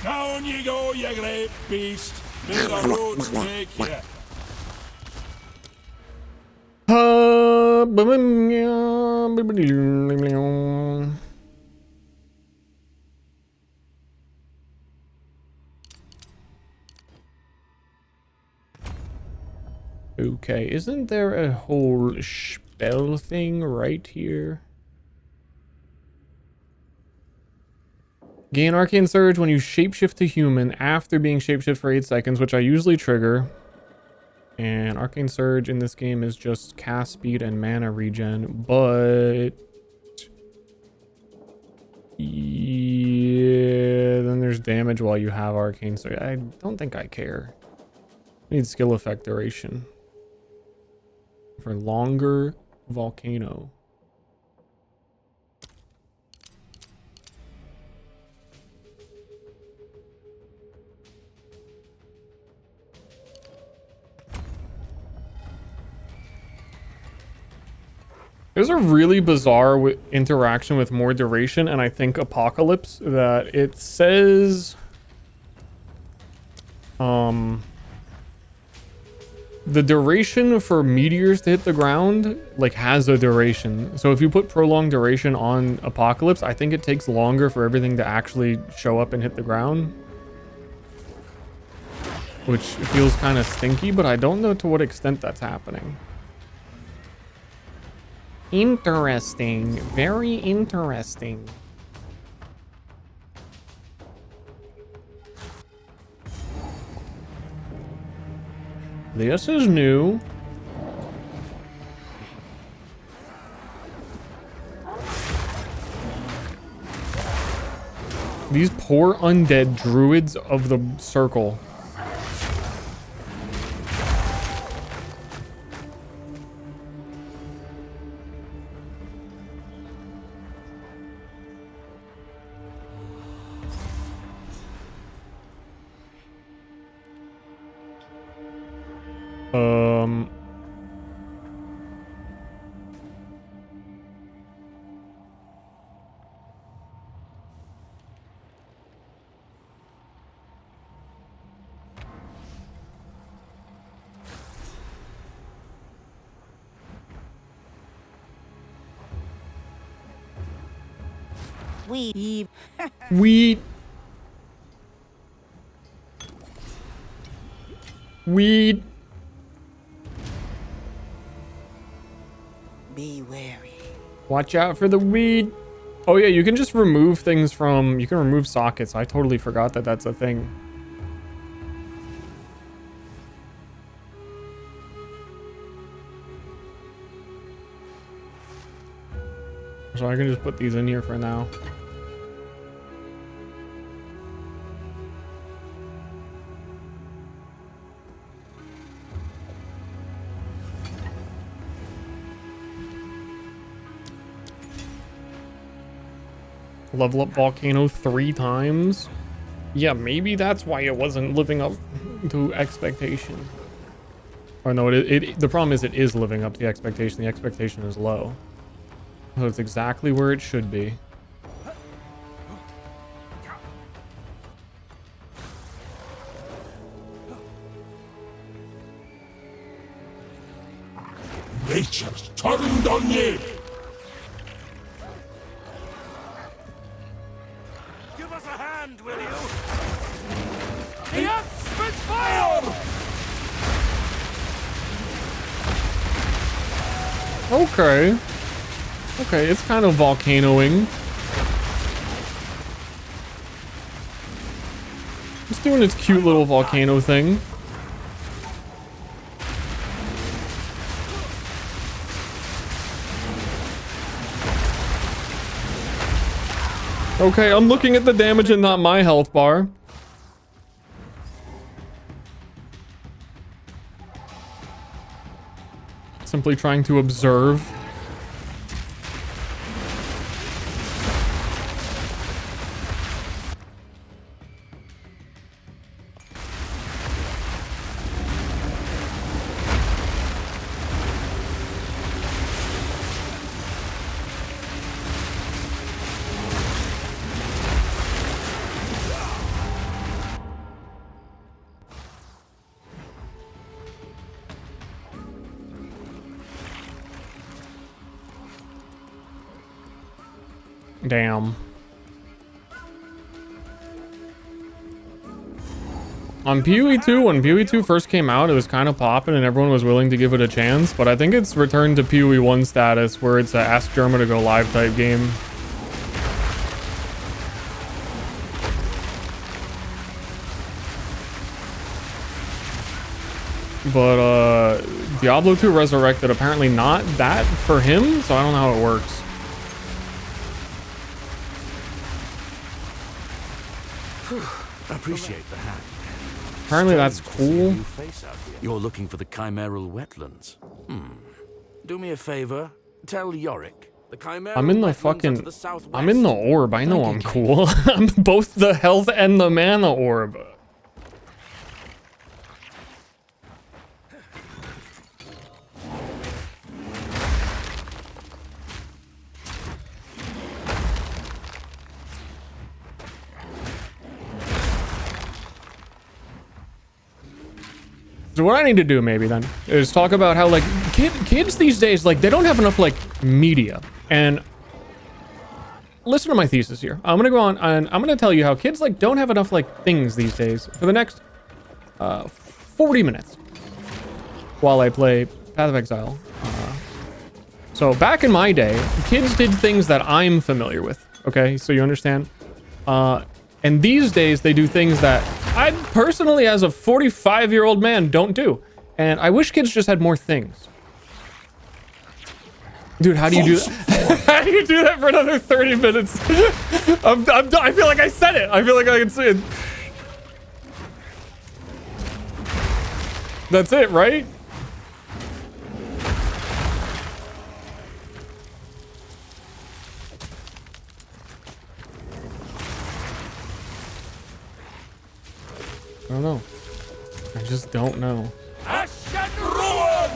Down you go, you great beast. May the roads take you. Okay, isn't there a whole spell thing right here? Gain Arcane Surge when you shapeshift to human after being shapeshift for 8 seconds, which I usually trigger. And Arcane Surge in this game is just cast speed and mana regen, but... yeah, then there's damage while you have Arcane Surge. I don't think I care. I need skill effect duration. For longer volcano. There's a really bizarre interaction with more duration, and I think Apocalypse, that it says the duration for meteors to hit the ground like has a duration. So if you put prolonged duration on Apocalypse, I think it takes longer for everything to actually show up and hit the ground, which feels kind of stinky, but I don't know to what extent that's happening. Interesting. Very interesting. This is new. These poor undead druids of the circle. Weed. Weed. Weed. Be wary. Watch out for the weed. Oh yeah, you can just remove things from... you can remove sockets. I totally forgot that that's a thing. So I can just put these in here for now. Level up Volcano 3 times. Yeah, maybe that's why it wasn't living up to expectation. Or no, the problem is it is living up to the expectation. The expectation is low. So it's exactly where it should be. Nature's turned on ye! Give us a hand, will you? The earth spits fire! Okay. Okay, it's kind of volcanoing. It's doing its cute little volcano thing. Okay, I'm looking at the damage and not my health bar. Simply trying to observe. Damn. On PoE 2, when PoE 2 first came out, it was kind of popping and everyone was willing to give it a chance, but I think it's returned to PoE 1 status where it's a Ask Germa to go live type game. But Diablo 2 Resurrected, apparently not that for him, so I don't know how it works. Appreciate the hand. Apparently that's cool. You're looking for the chimeral wetlands. Do me a favor. Tell Yorick. The chimeral I'm in the wetlands fucking... are to the southwest. I'm in the orb. I know I'm cool. I'm both the health and the mana orb. So what I need to do maybe then is talk about how like kids these days, like they don't have enough like media. And listen to my thesis here. I'm gonna go on and I'm gonna tell you how kids like don't have enough like things these days for the next 40 minutes while I play Path of Exile. So back in my day, kids did things that I'm familiar with. Okay, so you understand. And these days they do things that I personally, as a 45-year-old man, don't do. And I wish kids just had more things. Dude, how do you do that? How do you do that for another 30 minutes? I feel like I said it. I feel like I can say it. That's it, right? I don't know. I just don't know. Ash and ruin!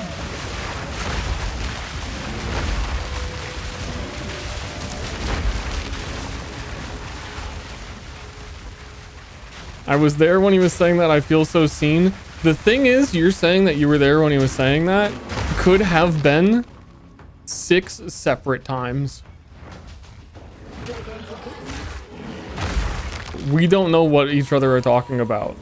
I was there when he was saying that. I feel so seen. The thing is, you're saying that you were there when he was saying that could have been 6 separate times. We don't know what each other are talking about.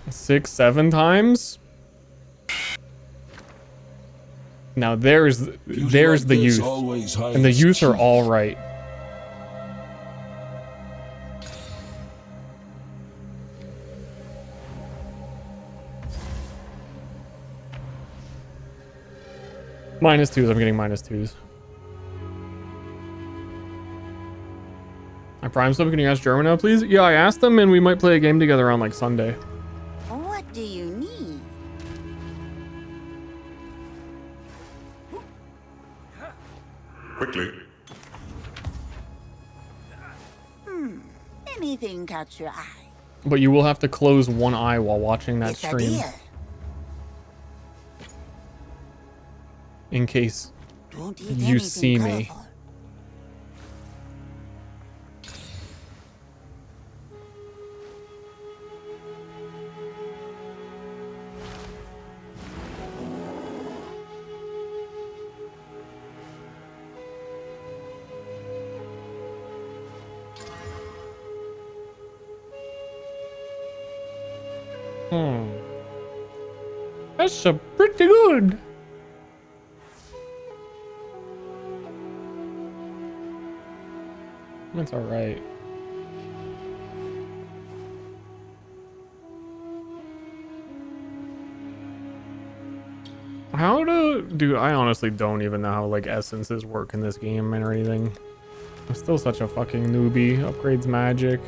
Six, 7 times? Now there's the youth. And the youth are all right. -2s, I'm getting -2s. I prime sub, can you ask German now, please? Yeah, I asked them and we might play a game together on like Sunday. What do you need? Quickly. Anything catch your eye? But you will have to close one eye while watching that It's a stream. deal. in case Don't eat you anything see me. colorful. That's pretty good. That's all right. How do I honestly don't even know how like essences work in this game or anything. I'm still such a fucking newbie. Upgrades magic.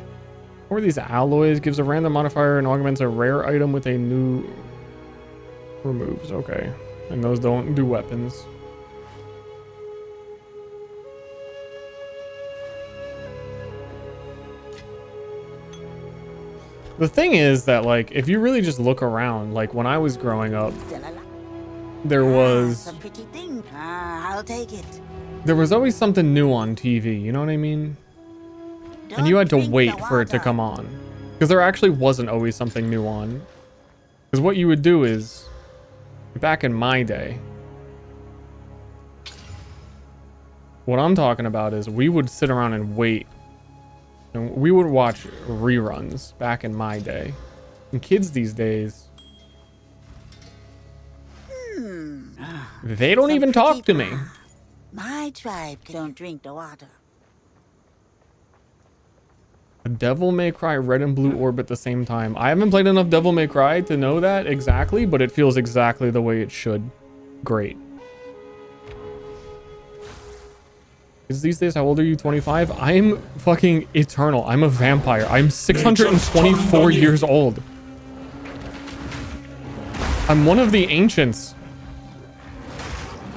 What are these alloys? Gives a random modifier and augments a rare item with a new removes. Okay. And those don't do weapons. The thing is that like if you really just look around, like when I was growing up, there was A pretty thing. I'll take it. there was always something new on TV, you know what I mean? And you had to wait for it to come on. Because there actually wasn't always something new on. Because what you would do is, back in my day, what I'm talking about is we would sit around and wait. And we would watch reruns back in my day. And kids these days, they don't even talk to me. My tribe don't drink the water. Devil May Cry Red and Blue Orb at the same time. I haven't played enough Devil May Cry to know that exactly, but it feels exactly the way it should. Great. Because these days, how old are you? 25? I'm fucking eternal. I'm a vampire. I'm 624 years old. I'm one of the ancients.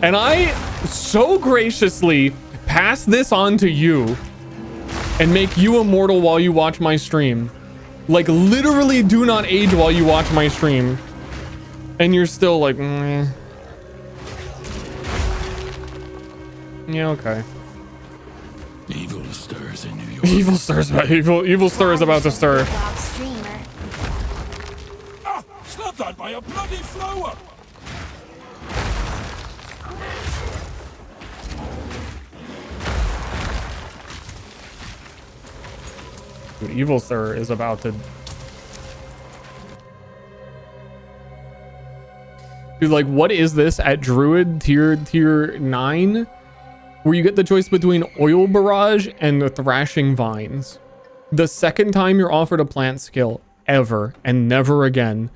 And I so graciously pass this on to you and make you immortal while you watch my stream. Like, literally do not age while you watch my stream. And you're still like, meh. Yeah, okay. Evil stirs in New York. Evil stirs, evil stir is about to stir. Ah, snap that by a bloody flower. Dude, Evil Sir is about to... Dude, like, what is this at Druid tier 9? Where you get the choice between Oil Barrage and the Thrashing Vines. The second time you're offered a plant skill ever and never again.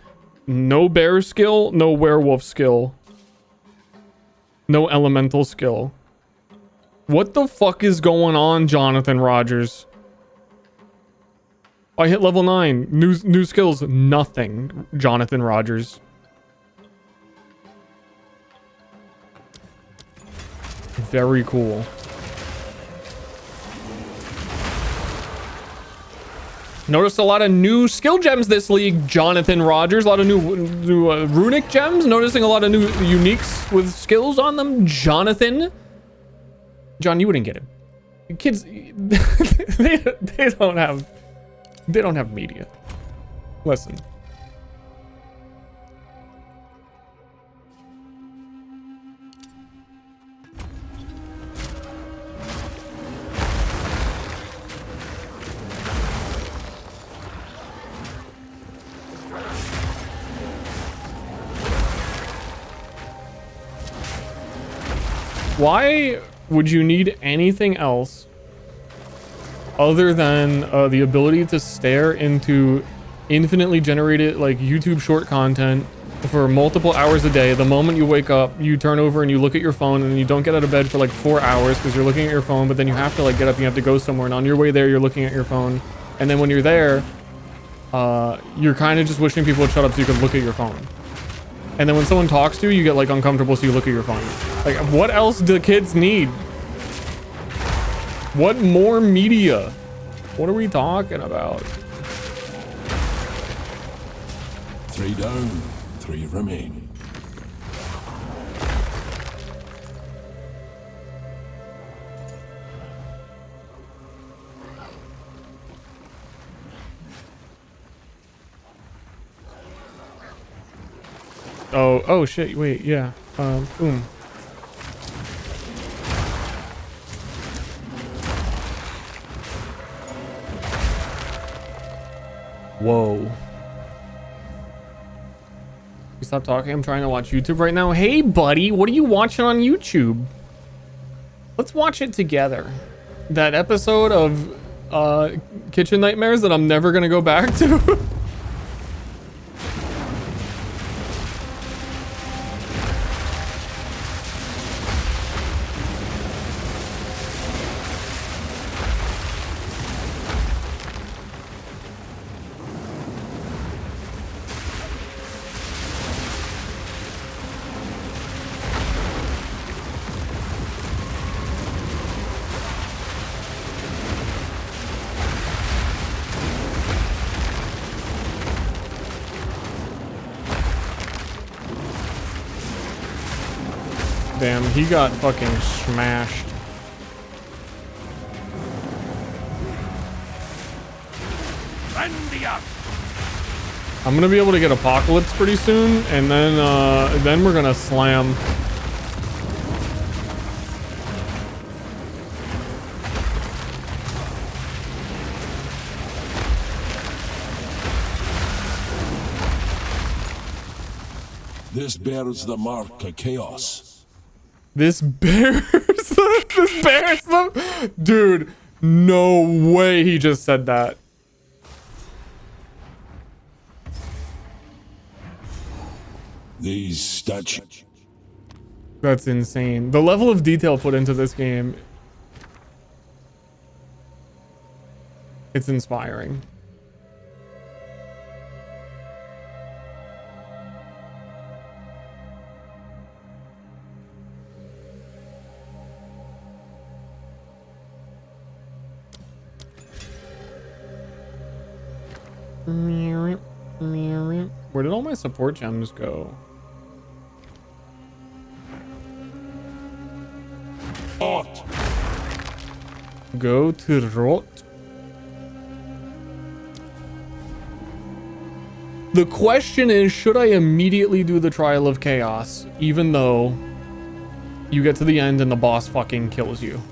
No bear skill, no werewolf skill. No elemental skill. What the fuck is going on, Jonathan Rogers? I hit level 9. New skills, nothing, Jonathan Rogers. Very cool. Noticed a lot of new skill gems this league, Jonathan Rogers. A lot of new runic gems. Noticing a lot of new uniques with skills on them, Jonathan. John, you wouldn't get it. Kids, they don't have media. Listen. Why would you need anything else other than the ability to stare into infinitely generated like YouTube short content for multiple hours a day? The moment you wake up, you turn over and you look at your phone, and you don't get out of bed for like 4 hours because you're looking at your phone, but then you have to like get up and you have to go somewhere, and on your way there you're looking at your phone, and then when you're there you're kind of just wishing people would shut up so you can look at your phone. And then when someone talks to you, you get like uncomfortable, so you look at your phone. Like, what else do kids need? What more media? What are we talking about? 3 down, 3 remain. Oh shit, wait, yeah. Boom. Whoa. You stop talking, I'm trying to watch YouTube right now. Hey buddy, what are you watching on YouTube? Let's watch it together. That episode of Kitchen Nightmares that I'm never gonna go back to. Damn, he got fucking smashed. I'm gonna be able to get Apocalypse pretty soon, and then we're gonna slam. This bears the mark of chaos. This bears this bears them? Dude, no way he just said that. These statues. That's insane. The level of detail put into this game, it's inspiring. Where did all my support gems go? Go to Rot. The question is, should I immediately do the Trial of Chaos, even though you get to the end and the boss fucking kills you?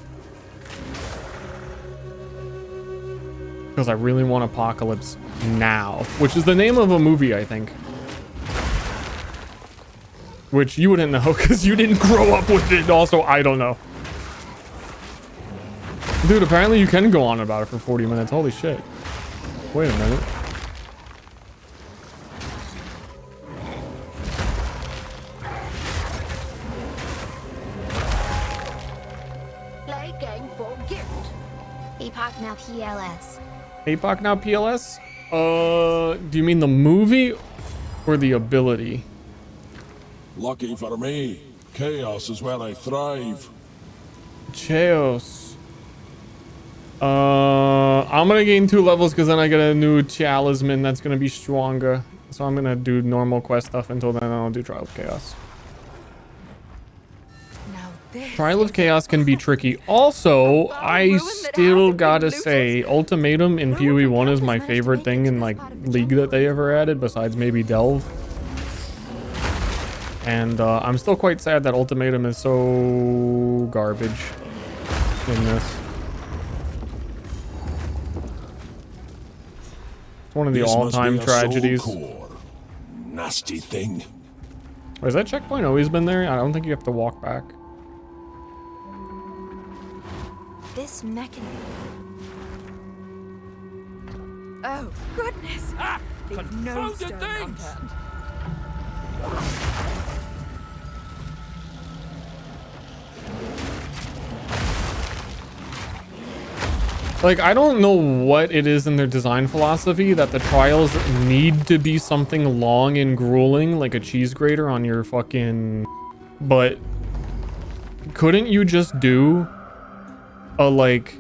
Because I really want Apocalypse now, which is the name of a movie, I think. Which you wouldn't know because you didn't grow up with it. Also, I don't know. Dude, apparently you can go on about it for 40 minutes. Holy shit. Wait a minute. Play game for gift. Epoch now PLS. Epoch now PLS? Do you mean the movie or the ability? Lucky for me, chaos is where I thrive. Chaos. I'm gonna gain 2 levels because then I get a new talisman that's gonna be stronger. So I'm gonna do normal quest stuff until then. I'll do Trial of Chaos. Trial of Chaos can be tricky. Also, I still gotta say, Ultimatum in PoE 1 is my favorite thing in like League that they ever added, besides maybe Delve. And I'm still quite sad that Ultimatum is so garbage in this. It's one of the all-time tragedies. Nasty thing. Has that checkpoint always been there? I don't think you have to walk back. This mechanism. Oh, goodness! Leave no stone unturned. Like, I don't know what it is in their design philosophy that the trials need to be something long and grueling, like a cheese grater on your fucking... But couldn't you just do a, like,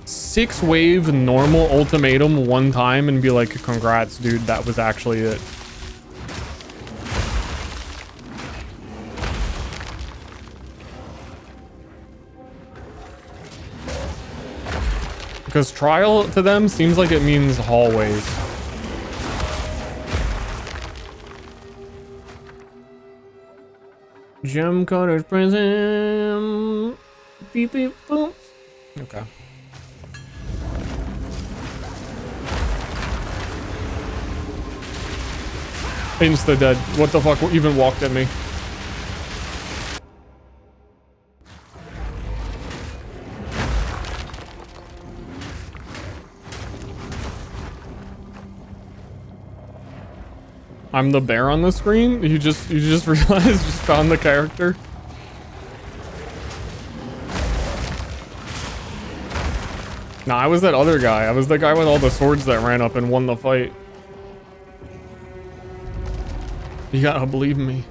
6-wave normal ultimatum one time and be like, congrats, dude, that was actually it? Because trial to them seems like it means hallways. Gem Cutter's Prism. Beep beep boom. Okay. Insta dead. What the fuck even walked at me? I'm the bear on the screen? You just realized, just found the character? Nah, I was that other guy. I was the guy with all the swords that ran up and won the fight. You gotta believe me.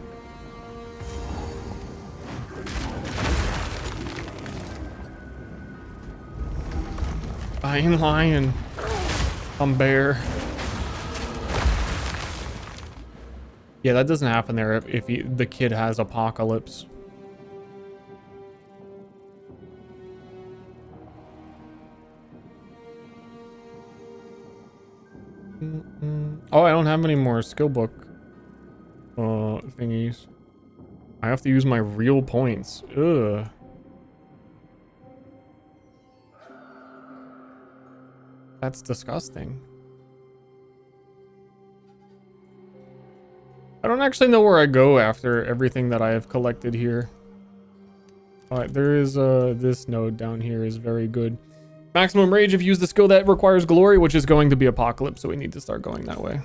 I ain't lying. I'm bear. Yeah, that doesn't happen there if the kid has apocalypse. Oh, I don't have any more skill book thingies. I have to use my real points. Ugh. That's disgusting. I don't actually know where I go after everything that I have collected here. Alright, there is this node down here is very good. Maximum rage if you use the skill that requires glory, which is going to be apocalypse, so we need to start going that way.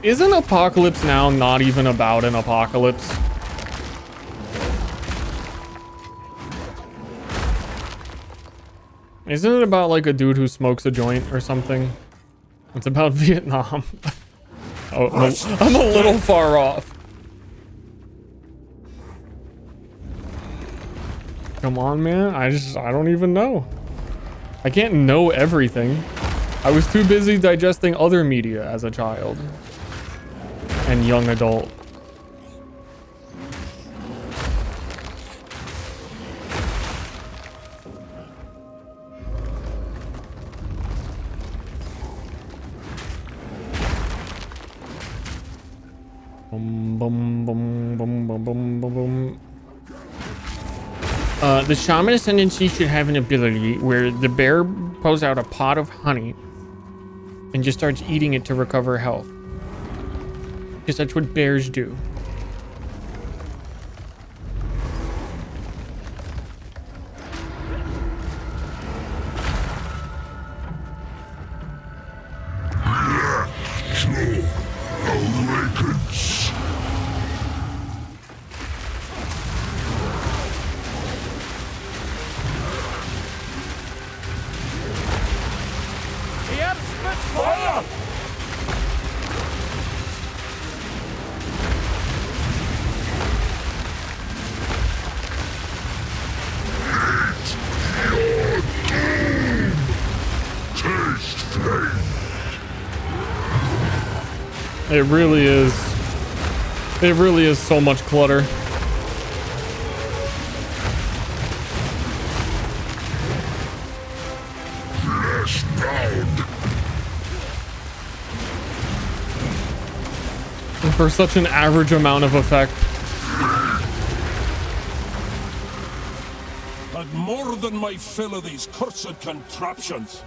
Isn't Apocalypse Now not even about an apocalypse? Isn't it about like a dude who smokes a joint or something? It's about Vietnam. Oh, I'm a little far off. Come on, man. I don't even know. I can't know everything. I was too busy digesting other media as a child and young adult. Boom, boom, boom, boom, boom, boom, boom, boom. The shaman ascendancy should have an ability where the bear pulls out a pot of honey and just starts eating it to recover health. Because that's what bears do. Awakens. Yep, fire! Taste flame. It really is. It really is so much clutter. Flesh bound. And for such an average amount of effect. Had more than my fill of these cursed contraptions.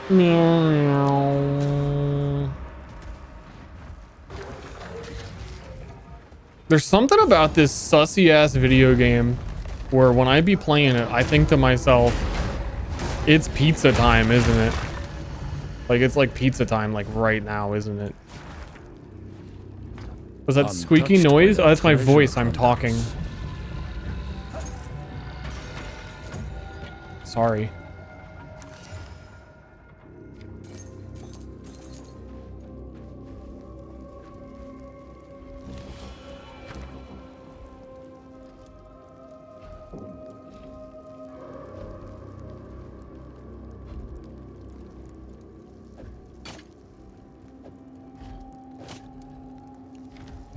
Meow. There's something about this sussy ass video game where when I be playing it, I think to myself, it's pizza time, isn't it? Like it's like pizza time, like right now, isn't it? Was that squeaky noise? Oh, that's my voice. I'm talking. Sorry.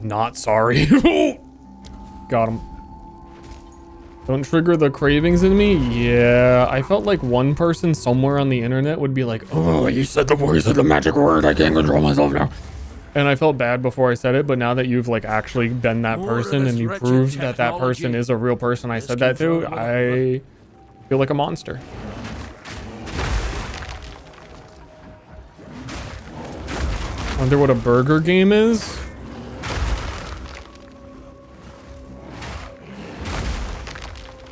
Not sorry. Got him. Don't trigger the cravings in me? Yeah, I felt like one person somewhere on the internet would be like, oh, you said the magic word, I can't control myself now. And I felt bad before I said it, but now that you've like actually been that person and you proved that that person is a real person I said that to, I feel like a monster. Wonder what a burger game is?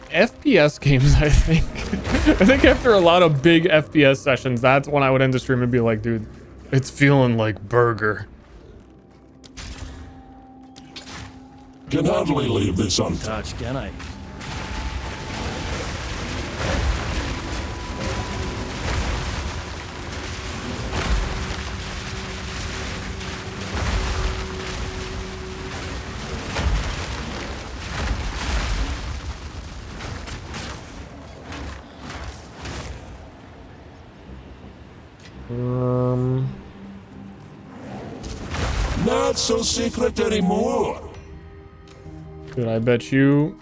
FPS games, I think. I think after a lot of big FPS sessions, that's when I would end the stream and be like, dude, it's feeling like burger. Can hardly leave this untouched, can I? Not so secret anymore. Dude, I bet you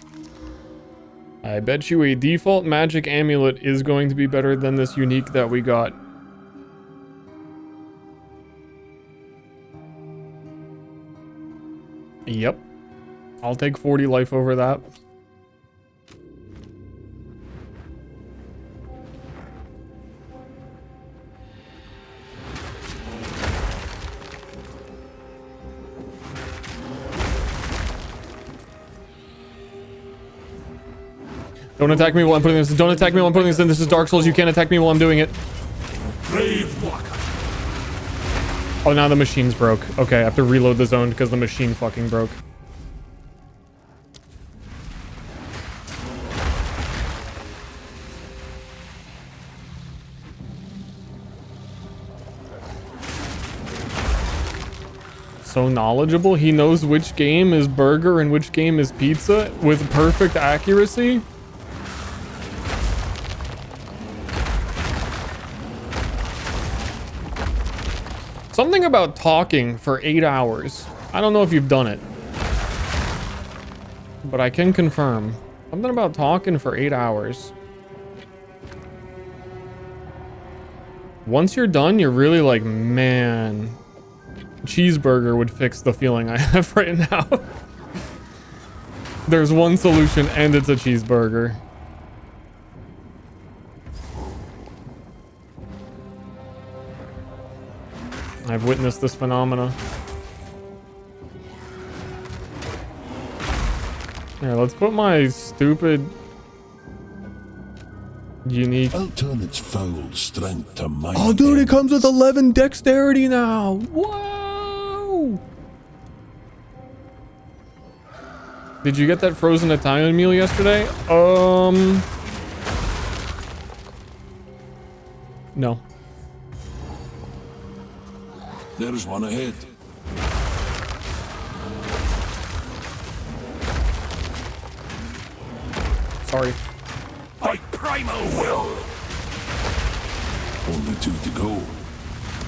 a default magic amulet is going to be better than this unique that we got. Yep. I'll take 40 life over that. Don't attack me while I'm putting this. Don't attack me while I'm putting this in. This is Dark Souls. You can't attack me while I'm doing it. Oh, now the machine's broke. Okay, I have to reload the zone because the machine fucking broke. So knowledgeable. He knows which game is burger and which game is pizza with perfect accuracy. Something about talking for 8 hours. I don't know if you've done it, but I can confirm. Something about talking for 8 hours. Once you're done, you're really like, man, cheeseburger would fix the feeling I have right now. There's one solution and it's a cheeseburger. I've witnessed this phenomena. Here, let's put my stupid unique. I'll turn its foul strength to mine. Oh, dude, it comes with 11 dexterity now. Whoa! Did you get that frozen Italian meal yesterday? No. There's one ahead. Sorry. By primal will. Only 2 to go.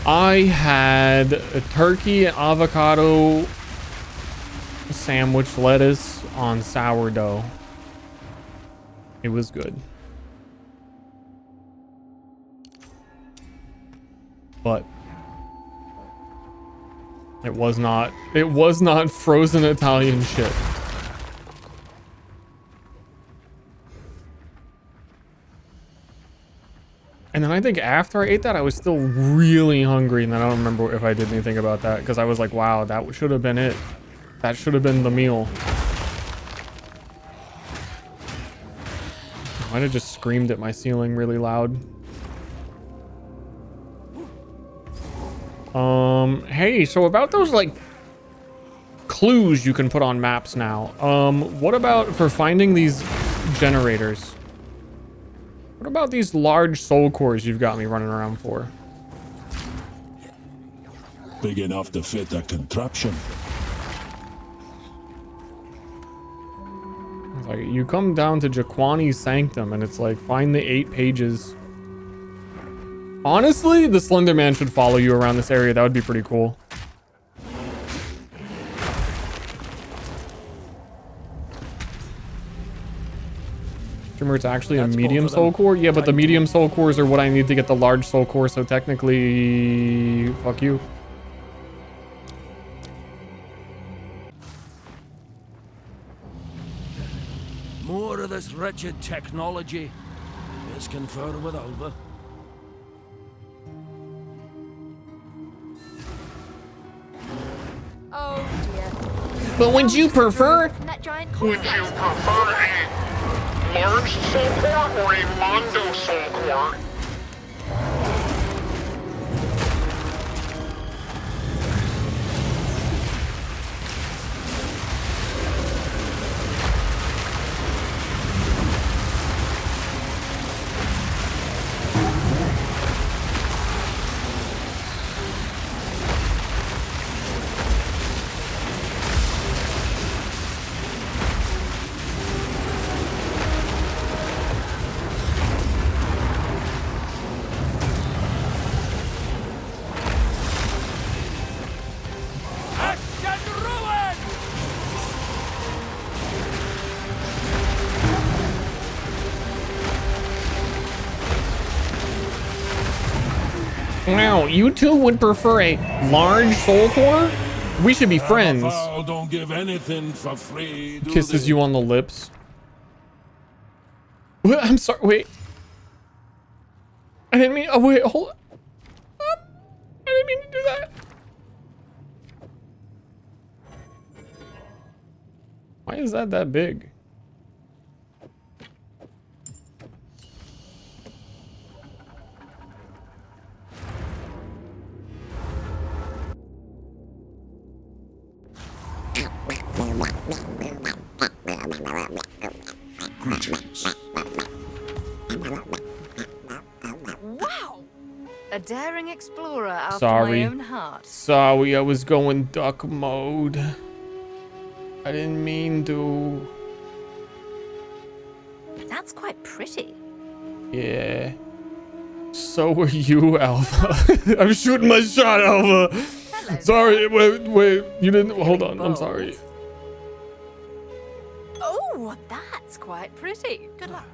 I had a turkey and avocado sandwich lettuce on sourdough. It was good. But it was not frozen Italian shit. And then I think after I ate that, I was still really hungry, and then I don't remember if I did anything about that, because I was like, wow, that should have been it. That should have been the meal. I might have just screamed at my ceiling really loud. Hey, so about those, like, clues you can put on maps now. What about for finding these generators? What about these large soul cores you've got me running around for? Big enough to fit a contraption. It's like, you come down to Jaquani's Sanctum, and it's like, find the 8 pages. Honestly, the Slender Man should follow you around this area. That would be pretty cool. Shimmer, it's actually a medium soul core? Yeah, but the medium soul cores are what I need to get the large soul core, so technically, fuck you. More of this wretched technology. Let's confer with Alva. Oh dear. But would you prefer? That giant Would you prefer a large soul core or a Mondo soul core? Now, you two would prefer a large soul core? We should be friends. Don't give anything for free, do Kisses they? you on the lips. What? I'm sorry, wait. I didn't mean, oh wait, hold on. I didn't mean to do that. Why is that big? Wow! A daring explorer after Sorry. my own heart. Sorry, I was going duck mode. I didn't mean to. That's quite pretty. Yeah. So were you, Alpha. I'm shooting my shot, Alpha. Sorry, wait. You didn't. Hold on. I'm sorry. Oh, that's quite pretty. Good luck.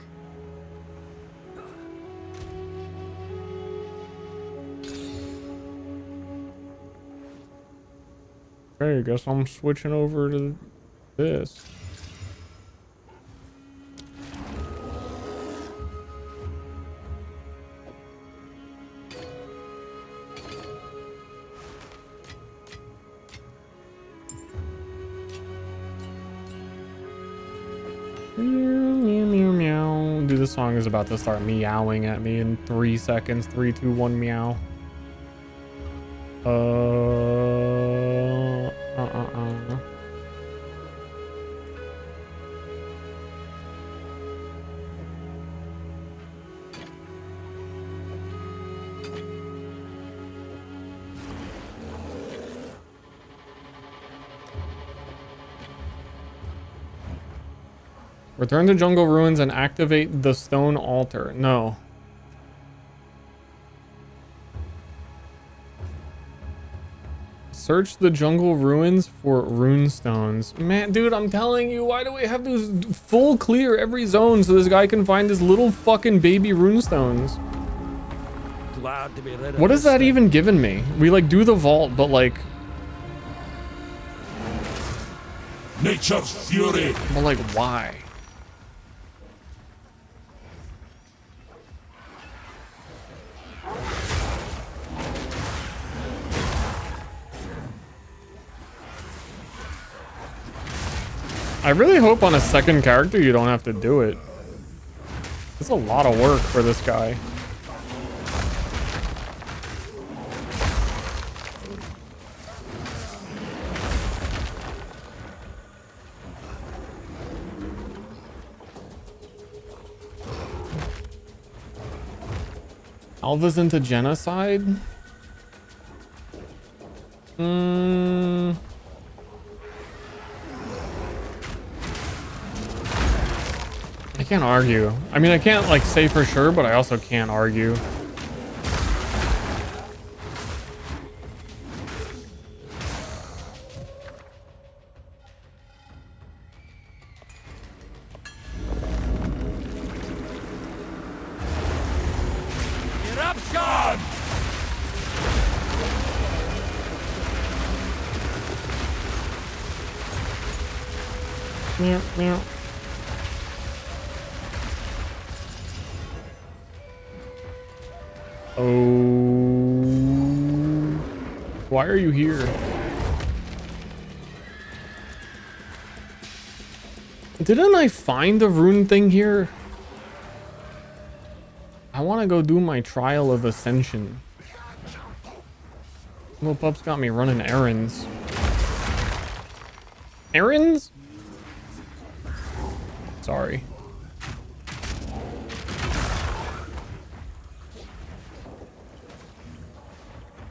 Okay, I guess I'm switching over to this. Meow, meow, meow. Dude, this song is about to start meowing at me in 3 seconds. 3, 2, 1, meow. Return to Jungle Ruins and activate the stone altar. No. Search the jungle ruins for rune stones. Man, dude, I'm telling you, why do we have to full clear every zone so this guy can find his little fucking baby rune stones? Glad to be rid of What has this that thing. even given me? We like do the vault, but like, Nature's fury. but like why? I really hope on a second character you don't have to do it. It's a lot of work for this guy. Alva's into genocide? I can't argue. I mean, I can't like say for sure, but I also can't argue. meow, meow. Oh, why are you here? Didn't I find the rune thing here? I want to go do my trial of ascension. Little pup's got me running errands. Errands? Sorry.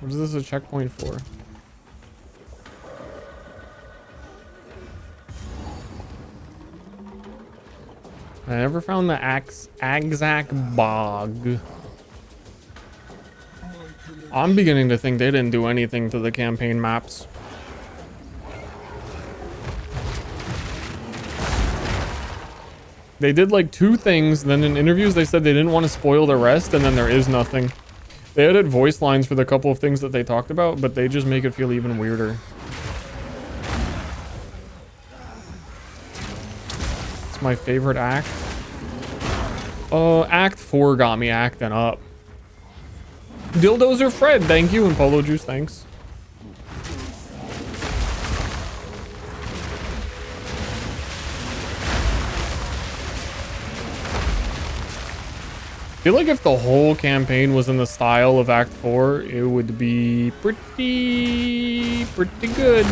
What is this a checkpoint for? I never found the Exile bog. I'm beginning to think they didn't do anything to the campaign maps. They did like 2 things, then in interviews they said they didn't want to spoil the rest, and then there is nothing. They added voice lines for the couple of things that they talked about, but they just make it feel even weirder. It's my favorite act. Act 4 got me acting up. Dildozer Fred, thank you, and Polo Juice, thanks. I feel like if the whole campaign was in the style of Act 4, it would be pretty good.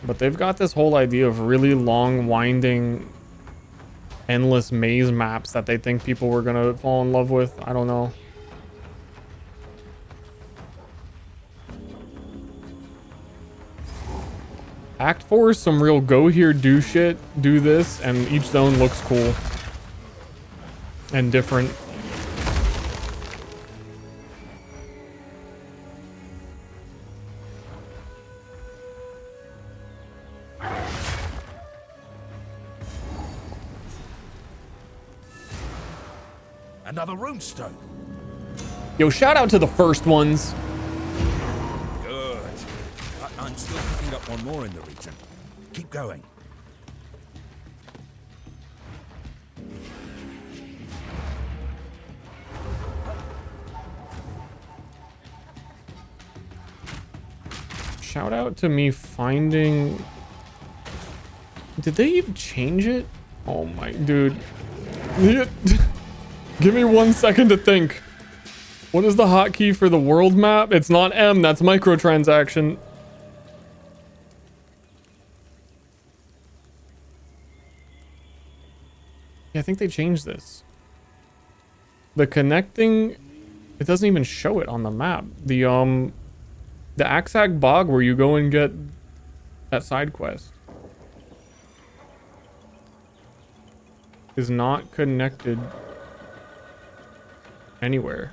But they've got this whole idea of really long, winding, endless maze maps that they think people were gonna fall in love with. I don't know. Act 4 is some real go here, do shit, do this, and each zone looks cool and different. Another runestone. Yo, shout out to the first ones. Good. I'm still picking up one more in the region. Keep going. Shout out to me finding... Did they even change it? Oh my... Dude. Give me 1 second to think. What is the hotkey for the world map? It's not M, that's microtransaction. Yeah, I think they changed this. The connecting... It doesn't even show it on the map. The Axag Bog where you go and get that side quest is not connected anywhere.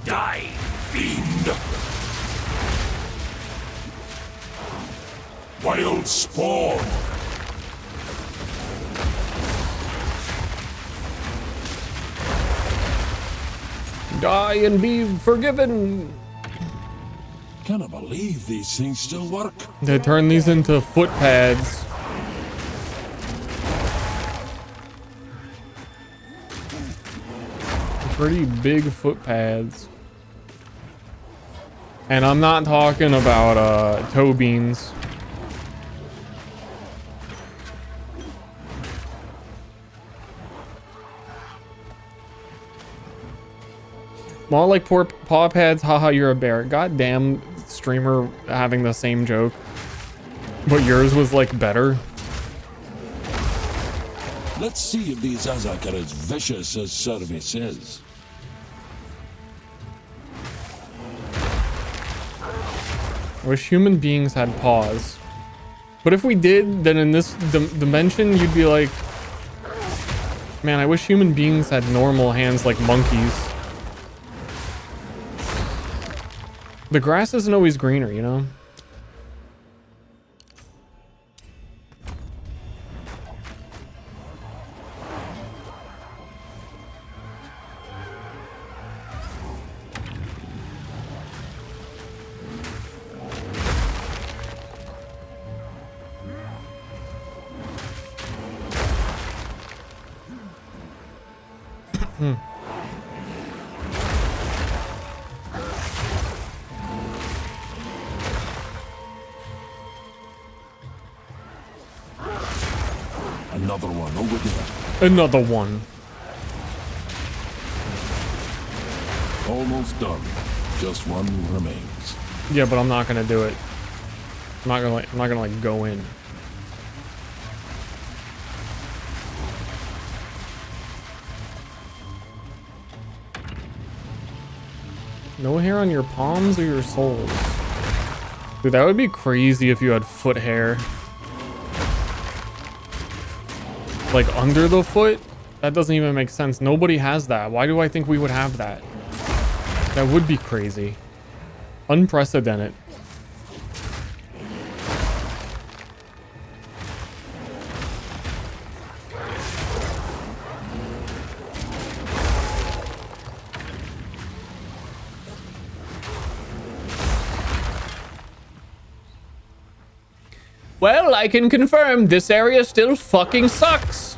Die, fiend! Wild spawn! Die and be forgiven! Cannot believe these things still work. They turn these into foot pads. Pretty big foot pads. And I'm not talking about toe beans. More like poor paw pads, haha, you're a bear. Goddamn streamer having the same joke. But yours was like better. Let's see if these Azak are as vicious as Survey says. I wish human beings had paws. But if we did, then in this dimension, you'd be like, man, I wish human beings had normal hands like monkeys. The grass isn't always greener, you know? Another one over there. Another one. Almost done. Just one remains. Yeah, but I'm not gonna do it. I'm not gonna like go in. No hair on your palms or your soles. Dude, that would be crazy if you had foot hair. Like under the foot? That doesn't even make sense. Nobody has that. Why do I think we would have that? That would be crazy. Unprecedented. Well, I can confirm this area still fucking sucks.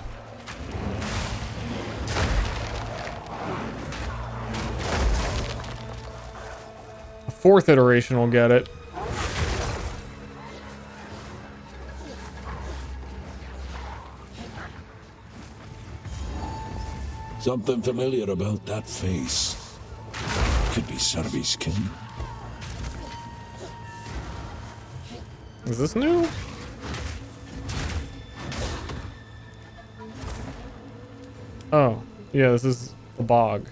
A fourth iteration will get it. Something familiar about that face. Could be Serbi's kin. Is this new? Oh, yeah, this is the bog.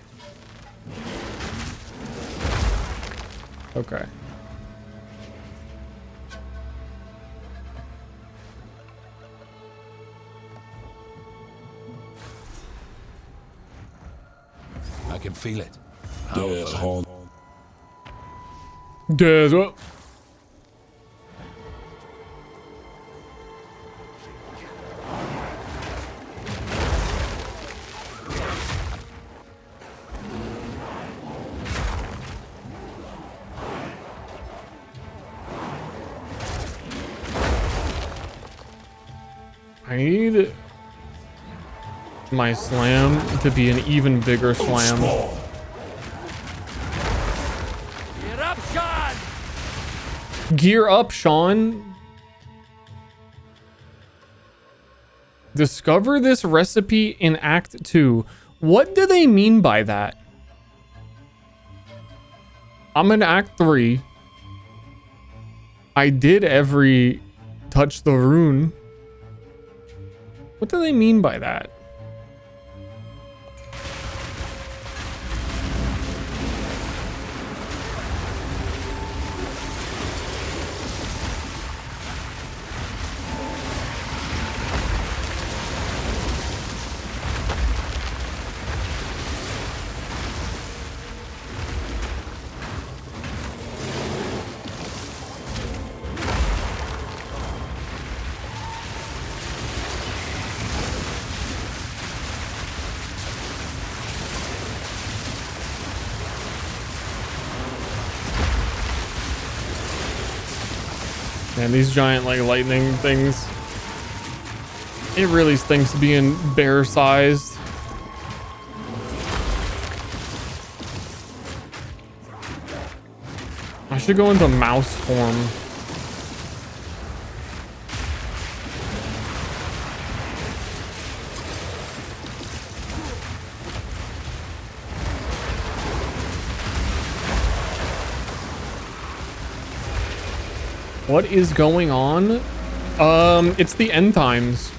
Okay. I can feel it. There's Hon. There's what? I need my slam to be an even bigger slam. Get up, Sean! Gear up, Sean. Discover this recipe in Act 2. What do they mean by that? I'm in Act 3. I did every touch the rune. What do they mean by that? Man, these giant like lightning things. It really stinks being bear sized. I should go into mouse form. What is going on? It's the end times.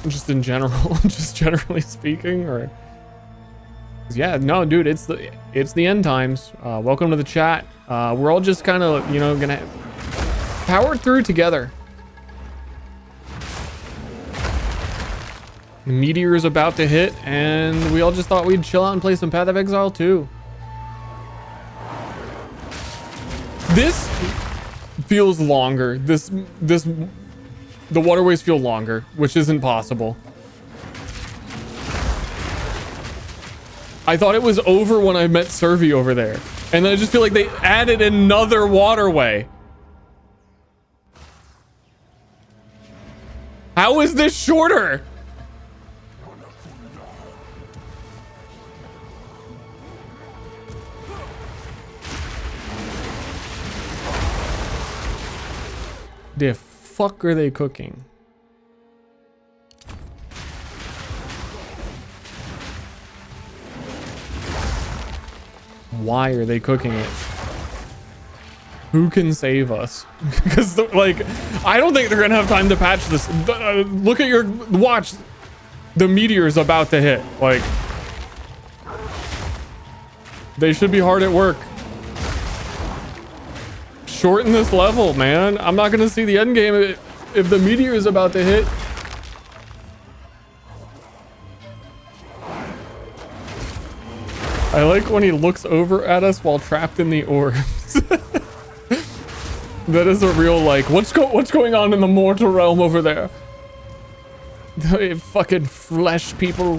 Just in general, just generally speaking, or Yeah, no, dude, it's the end times. Welcome to the chat. We're all just kind of, you know, gonna power through together. The meteor is about to hit, and we all just thought we'd chill out and play some Path of Exile 2. This feels longer. The waterways feel longer, which isn't possible. I thought it was over when I met Servi over there. And then I just feel like they added another waterway. How is this shorter? The fuck are they cooking? Why are they cooking it? Who can save us? Because like, I don't think they're gonna have time to patch this. Look at your watch. The meteor is about to hit. Like, they should be hard at work. Shorten this level, man. I'm not gonna see the end game if the meteor is about to hit. I like when he looks over at us while trapped in the orbs. That is a real, like, what's going on in the mortal realm over there? Fucking flesh people.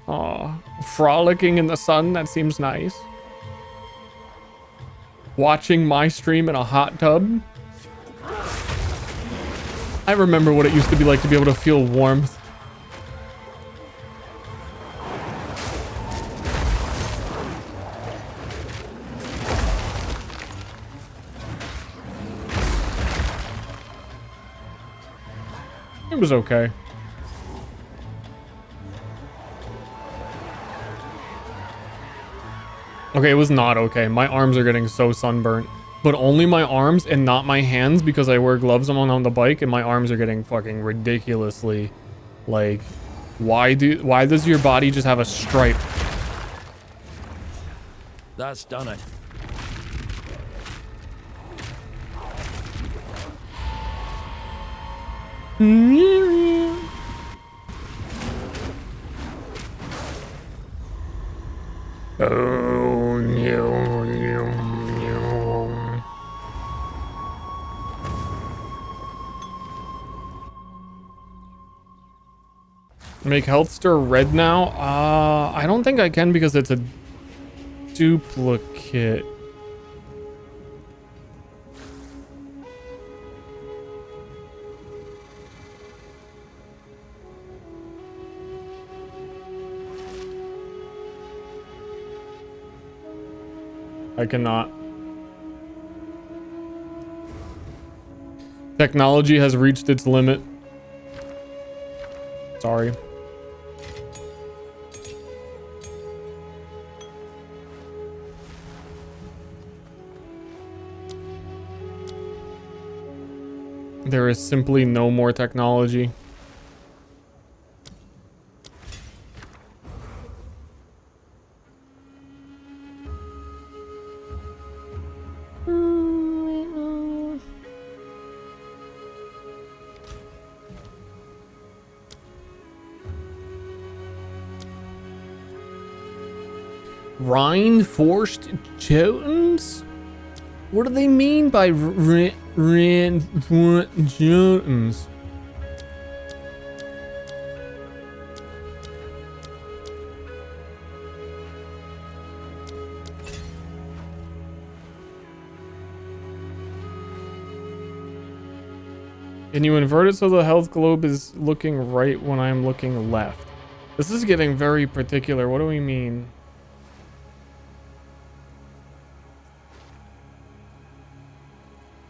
Aw, frolicking in the sun, that seems nice. Watching my stream in a hot tub. I remember what it used to be like to be able to feel warmth. It was okay. Okay, it was not okay. My arms are getting so sunburnt. But only my arms and not my hands because I wear gloves on the bike and my arms are getting fucking ridiculously, like, why does your body just have a stripe? That's done it. Oh, no, no, no. Make health stir red now? I don't think I can because it's a duplicate. I cannot. Technology has reached its limit. Sorry. There is simply no more technology. Reinforced Jotuns? What do they mean by reinforced Jotuns? Can you invert it so the health globe is looking right when I'm looking left? This is getting very particular. What do we mean?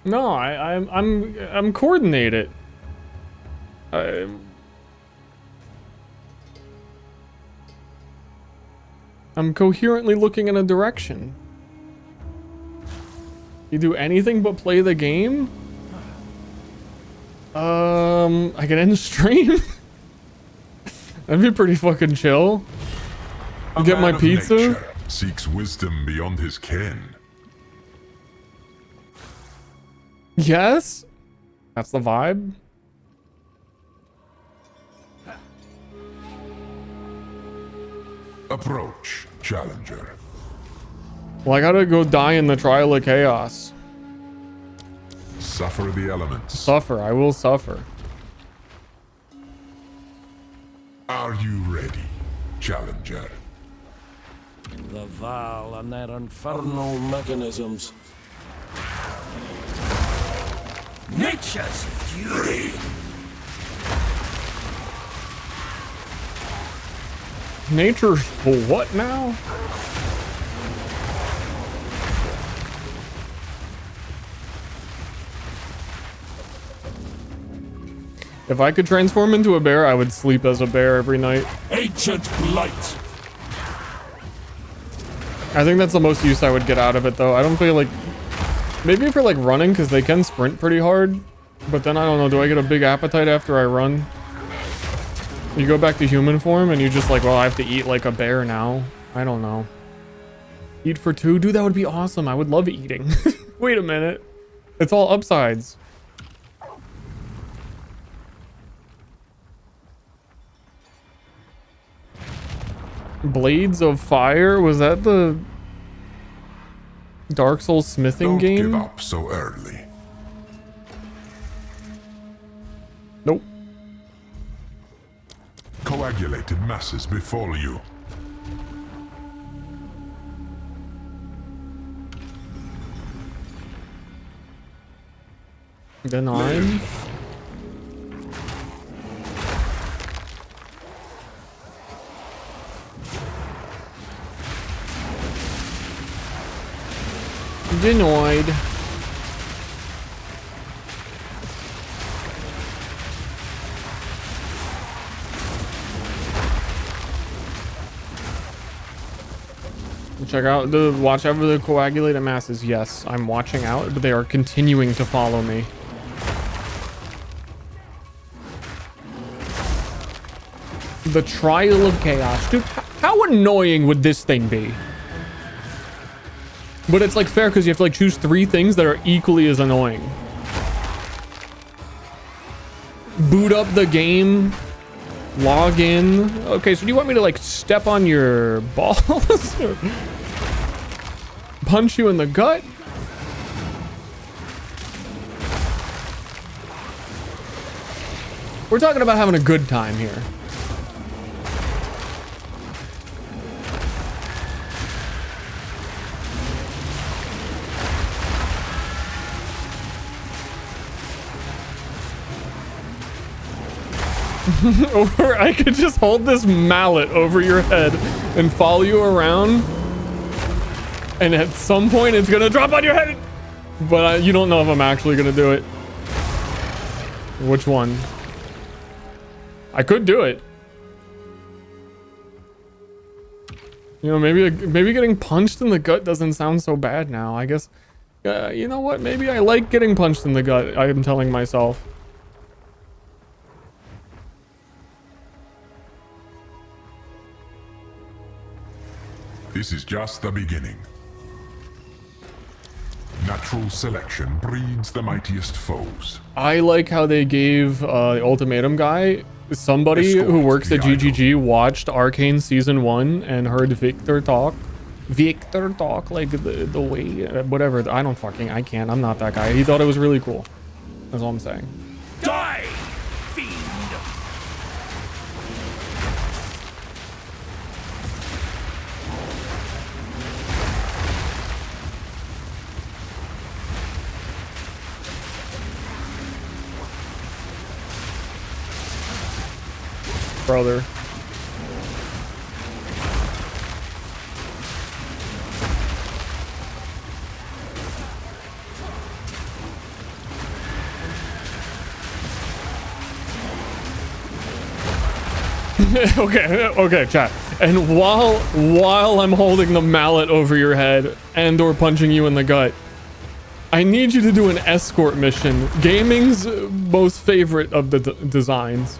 No, I'm coordinated. I'm coherently looking in a direction. You do anything but play the game? I can end the stream. That'd be pretty fucking chill. Get my pizza. Seeks wisdom beyond his kin. Yes, that's the vibe. Approach, challenger. Well, I gotta go die in the trial of chaos. Suffer the elements. Suffer, I will suffer. Are you ready, challenger? The Val and their infernal mechanisms. Nature's fury. Nature's what now? If I could transform into a bear, I would sleep as a bear every night. Ancient blight. I think that's the most use I would get out of it, though. I don't feel like... Maybe for, like, running, because they can sprint pretty hard. But then, I don't know, do I get a big appetite after I run? You go back to human form, and you just like, well, I have to eat like a bear now. I don't know. Eat for 2? Dude, that would be awesome. I would love eating. Wait a minute. It's all upsides. Blades of Fire? Was that the Dark Souls smithing game? Don't give up so early. Nope. Coagulated masses before you. Then I'm... denied. Check out the watch out for the coagulated masses. Yes, I'm watching out, but they are continuing to follow me. The Trial of Chaos. Dude, how annoying would this thing be? But it's like fair because you have to like choose 3 things that are equally as annoying. Boot up the game. Log in. Okay, so do you want me to like step on your balls? Or punch you in the gut? We're talking about having a good time here. Or I could just hold this mallet over your head and follow you around, and at some point it's gonna drop on your head, but you don't know if I'm actually gonna do it. Which one? I could do it. You know, maybe getting punched in the gut doesn't sound so bad now. I guess you know what, maybe I like getting punched in the gut. I am telling myself. This is just the beginning. Natural selection breeds the mightiest foes. I like how they gave the ultimatum guy, somebody who works at GGG watched Arcane Season 1 and heard Victor talk like the way, whatever. I can't, I'm not that guy. He thought it was really cool. That's all I'm saying. Die, fiend! Brother. Okay, chat. And while I'm holding the mallet over your head and or punching you in the gut, I need you to do an escort mission. Gaming's most favorite of the designs.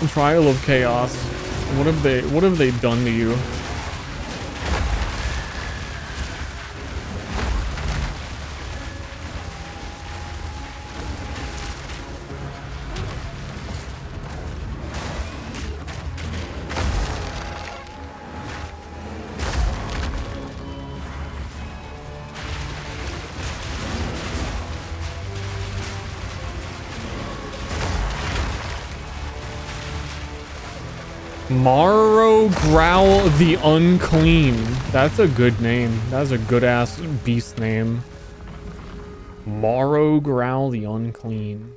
Trial of Chaos. What have they done to you? Morrow Growl the Unclean. That's a good name. That's a good ass beast name. Morrow Growl the Unclean.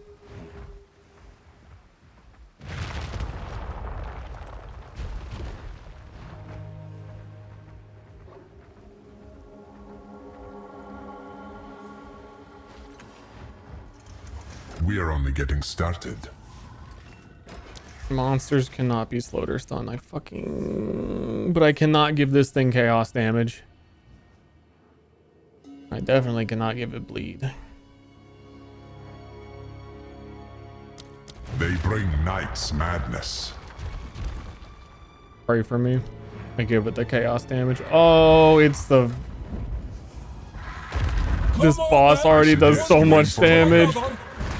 We are only getting started. Monsters cannot be slowed or stunned. But I cannot give this thing chaos damage. I definitely cannot give it bleed. They bring Knight's madness. Pray for me. I give it the chaos damage. Oh, it's the... This boss already does so much damage.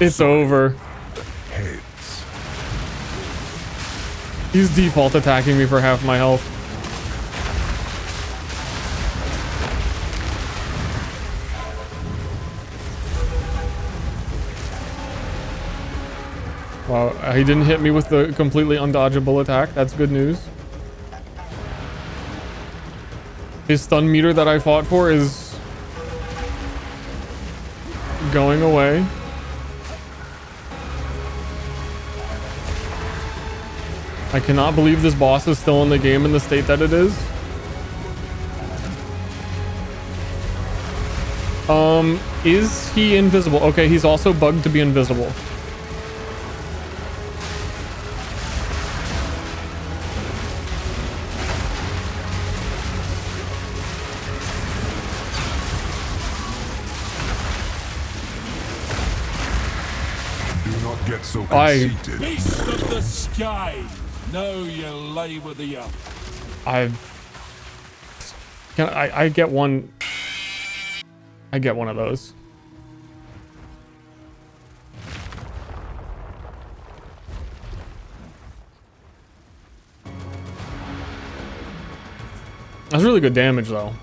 It's over. He's default attacking me for half my health. Wow, he didn't hit me with the completely undodgeable attack. That's good news. His stun meter that I fought for is going away. I cannot believe this boss is still in the game in the state that it is. Is he invisible? Okay, he's also bugged to be invisible. Do not get so conceited. Beast of the sky! Know you lay with the young. I get one. I get one of those. That's really good damage though.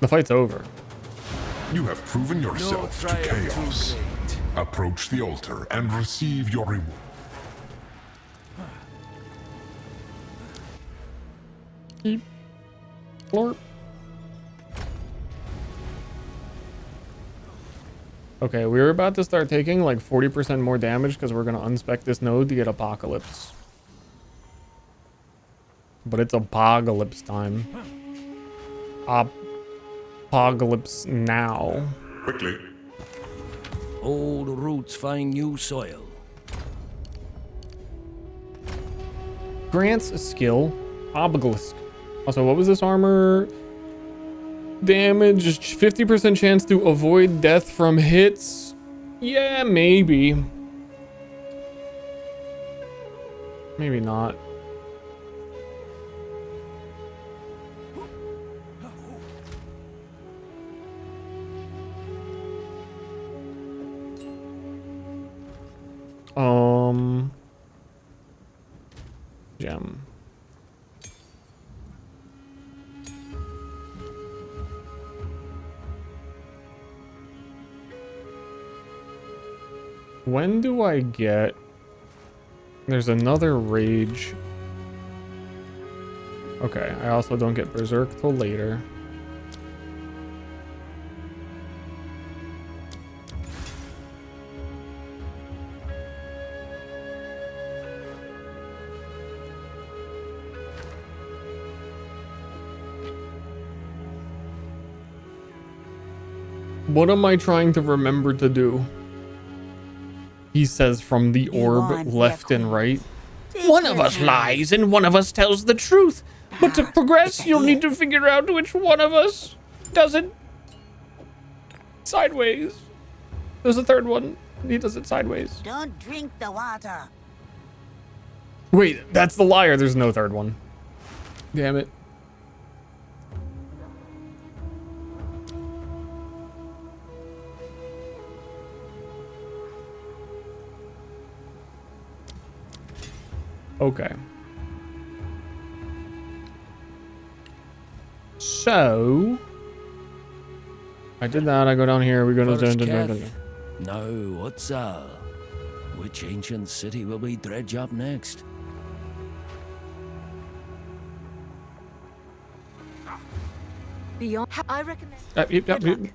The fight's over. You have proven yourself to chaos. Approach the altar and receive your reward. Florp. Okay, we're about to start taking like 40% more damage because we're gonna unspec this node to get Apocalypse. But it's Apocalypse time. Apocalypse now. Quickly. Old roots find new soil. Grants a skill. Obelisk. Also, what was this armor? Damage, 50% chance to avoid death from hits. Yeah, maybe. Maybe not. Gem. When do I get... There's another rage. Okay, I also don't get Berserk till later. What am I trying to remember to do? He says from the orb left and right. One of us lies and one of us tells the truth. But to progress, you'll need to figure out which one of us does it Sideways. There's a third one. He does it sideways. Don't drink the water. Wait, that's the liar. There's no third one. Damn it. Okay. So I did that. I go down here. We go to Now, what's which ancient city will we dredge up next? Beyond, I recommend. Yep.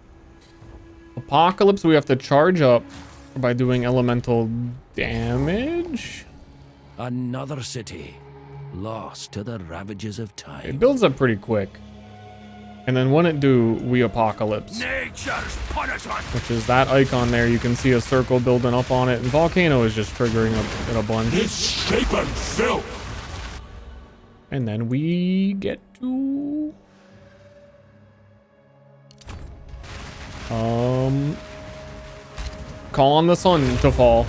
Apocalypse. We have to charge up by doing elemental damage. Another city, lost to the ravages of time. It builds up pretty quick. And then when it do, we apocalypse. Nature's punishment. Which is that icon there. You can see a circle building up on it. And Volcano is just triggering in a bunch. Misshapen filth. And then we get to... call on the sun to fall.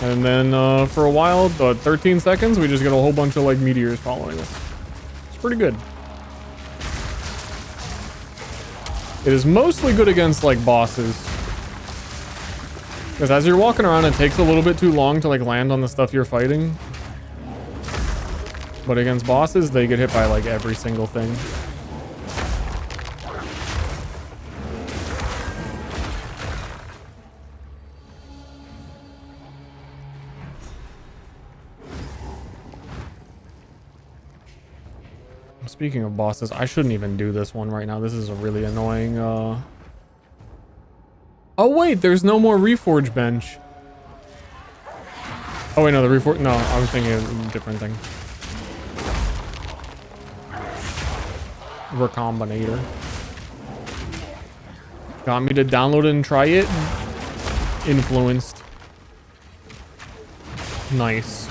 And then for a while, 13 seconds, we just get a whole bunch of like meteors following us. It's pretty good. It is mostly good against like bosses. Because as you're walking around, it takes a little bit too long to like land on the stuff you're fighting. But against bosses, they get hit by like every single thing. Speaking of bosses, I shouldn't even do this one right now. This is a really annoying, Oh wait, there's no more Reforge bench. Oh wait, no, the Reforge... No, I was thinking of a different thing. Recombinator. Got me to download it and try it. Influenced. Nice.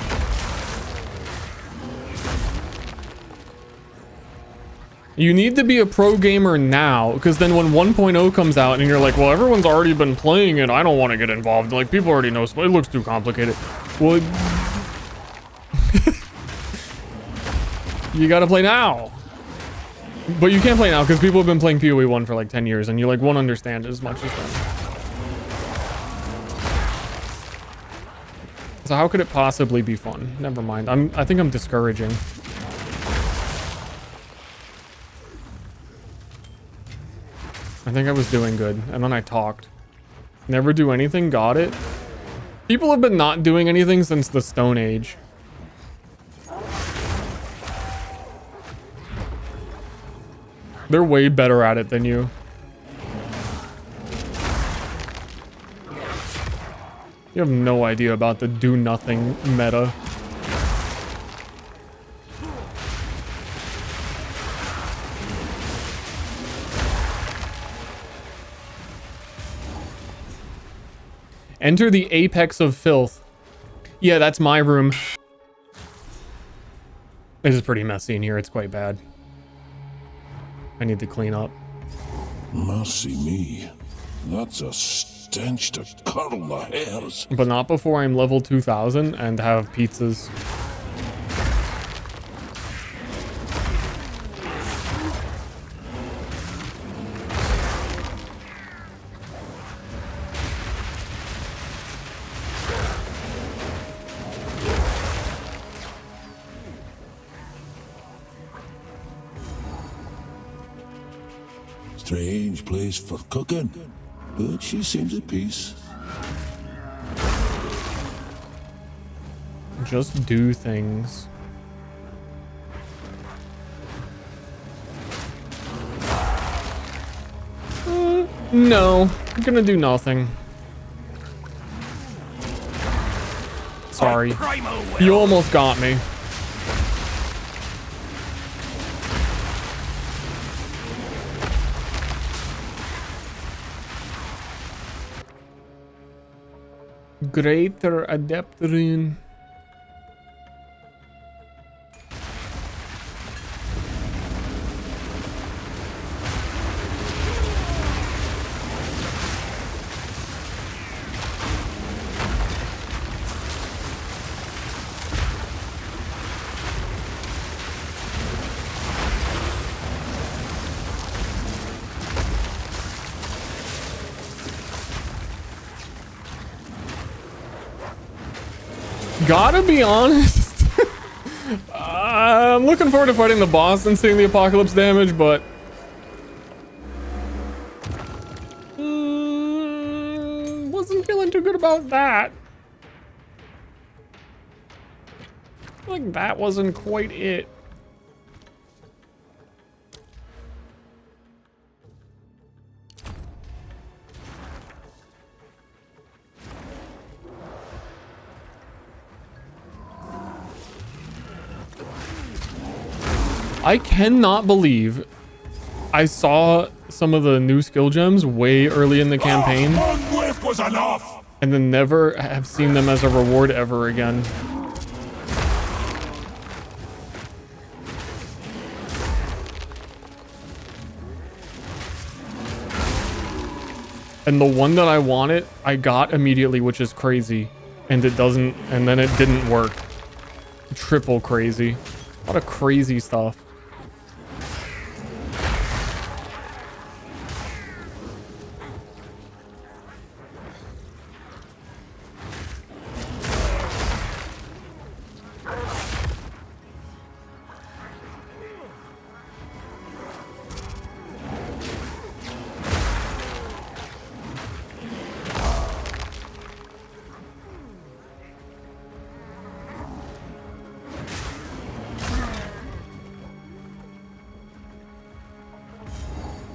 You need to be a pro gamer now, because then when 1.0 comes out and you're like, well, everyone's already been playing it, I don't want to get involved. Like, people already know, it looks too complicated. Well, you gotta play now. But you can't play now, because people have been playing PoE 1 for like 10 years, and you like won't understand as much as them. So how could it possibly be fun? Never mind. I think I'm discouraging. I think I was doing good, and then I talked. Never do anything, got it. People have been not doing anything since the Stone Age. They're way better at it than you. You have no idea about the do nothing meta. Enter the apex of filth. Yeah, that's my room. It is pretty messy in here. It's quite bad. I need to clean up. Mercy me. That's a stench to curl the hairs. But not before I'm level 2000 and have pizzas. Strange place for cooking, but she seems at peace. Just do things. No, I'm gonna do nothing. Sorry. You almost got me. Greater Adept Rune. Gotta be honest. I'm looking forward to fighting the boss and seeing the apocalypse damage, but wasn't feeling too good about that. Like that wasn't quite it. I cannot believe I saw some of the new skill gems way early in the campaign Was enough. and then never have seen them as a reward ever again. And the one that I wanted, I got immediately, which is crazy. And it doesn't, and then it didn't work. Triple crazy. A lot of crazy stuff.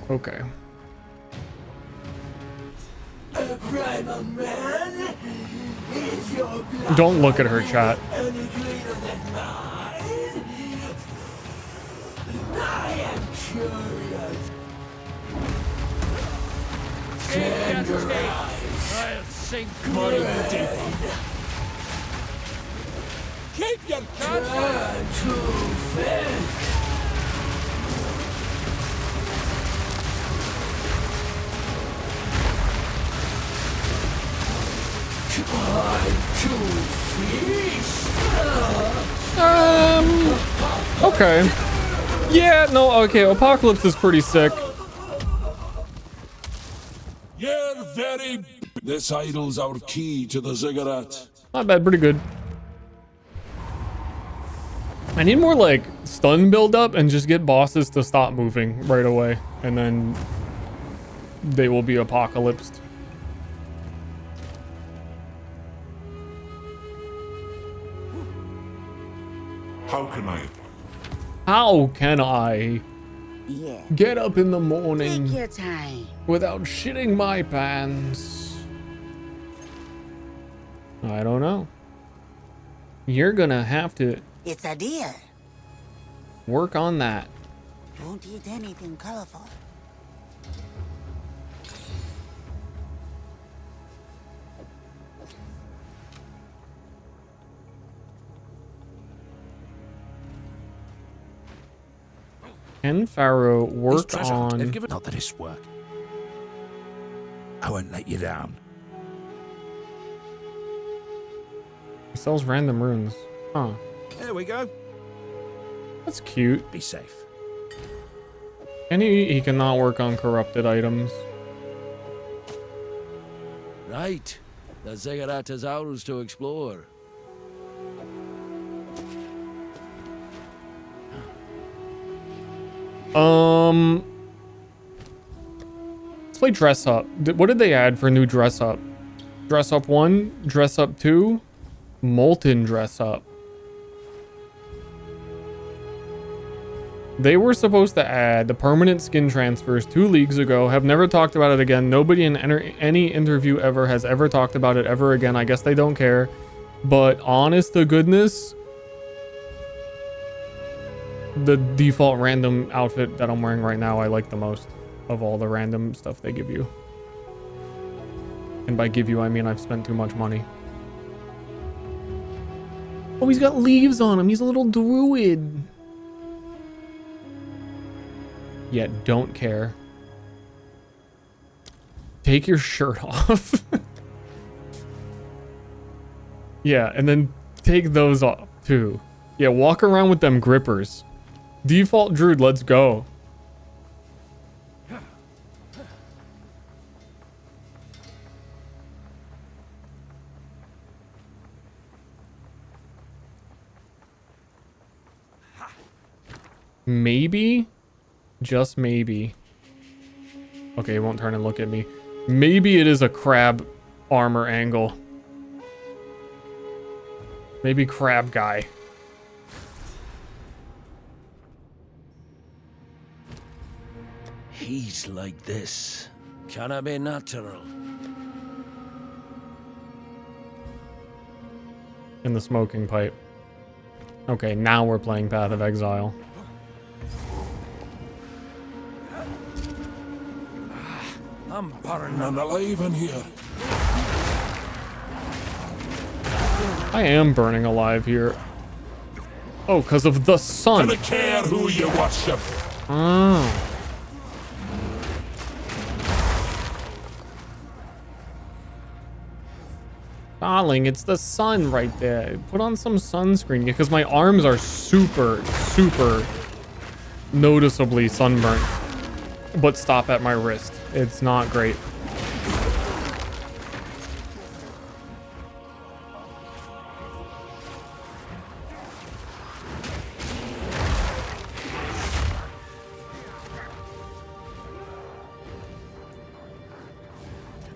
Okay. Don't look at her, chat. I'll sink money deep. Keep your turn to fence. Okay. Yeah, no, okay, Apocalypse is pretty sick. You're very... This idol's our key to the ziggurat. Not bad, pretty good. I need more, like, stun build up and just get bosses to stop moving right away. And then they will be apocalypsed. How can I? How can I Yeah. get up in the morning Take your time. without shitting my pants? I don't know. You're gonna have to It's a deer. work on that. Don't eat anything colorful. Can Pharaoh work treasure hunt, on... they've given not that it's work. I won't let you down. He sells random runes. Huh. There we go. That's cute. Be safe. And he cannot work on corrupted items. Right. The ziggurat is ours to explore. Let's play dress up. What did they add for new dress up? Dress up 1, dress up 2, molten dress up. They were supposed to add the permanent skin transfers 2 leagues ago. Have never talked about it again. Nobody in any interview ever has ever talked about it ever again. I guess they don't care. But honest to goodness, the default random outfit that I'm wearing right now, I like the most of all the random stuff they give you. And by give you, I mean I've spent too much money. Oh, he's got leaves on him. He's a little druid. Yet don't care. Take your shirt off. Yeah, and then take those off too. Yeah, walk around with them grippers. Default druid, let's go. Maybe, just maybe. Okay, he won't turn and look at me. Maybe it is a crab armor angle. Maybe crab guy. He's like this. Can I be natural? In the smoking pipe. Okay, now we're playing Path of Exile. I'm burning. I'm alive in here. I am burning alive here. Oh, because of the sun. Don't care who you worship. Oh. Darling, it's the sun right there. Put on some sunscreen because my arms are super, super noticeably sunburnt. But stop at my wrist. It's not great.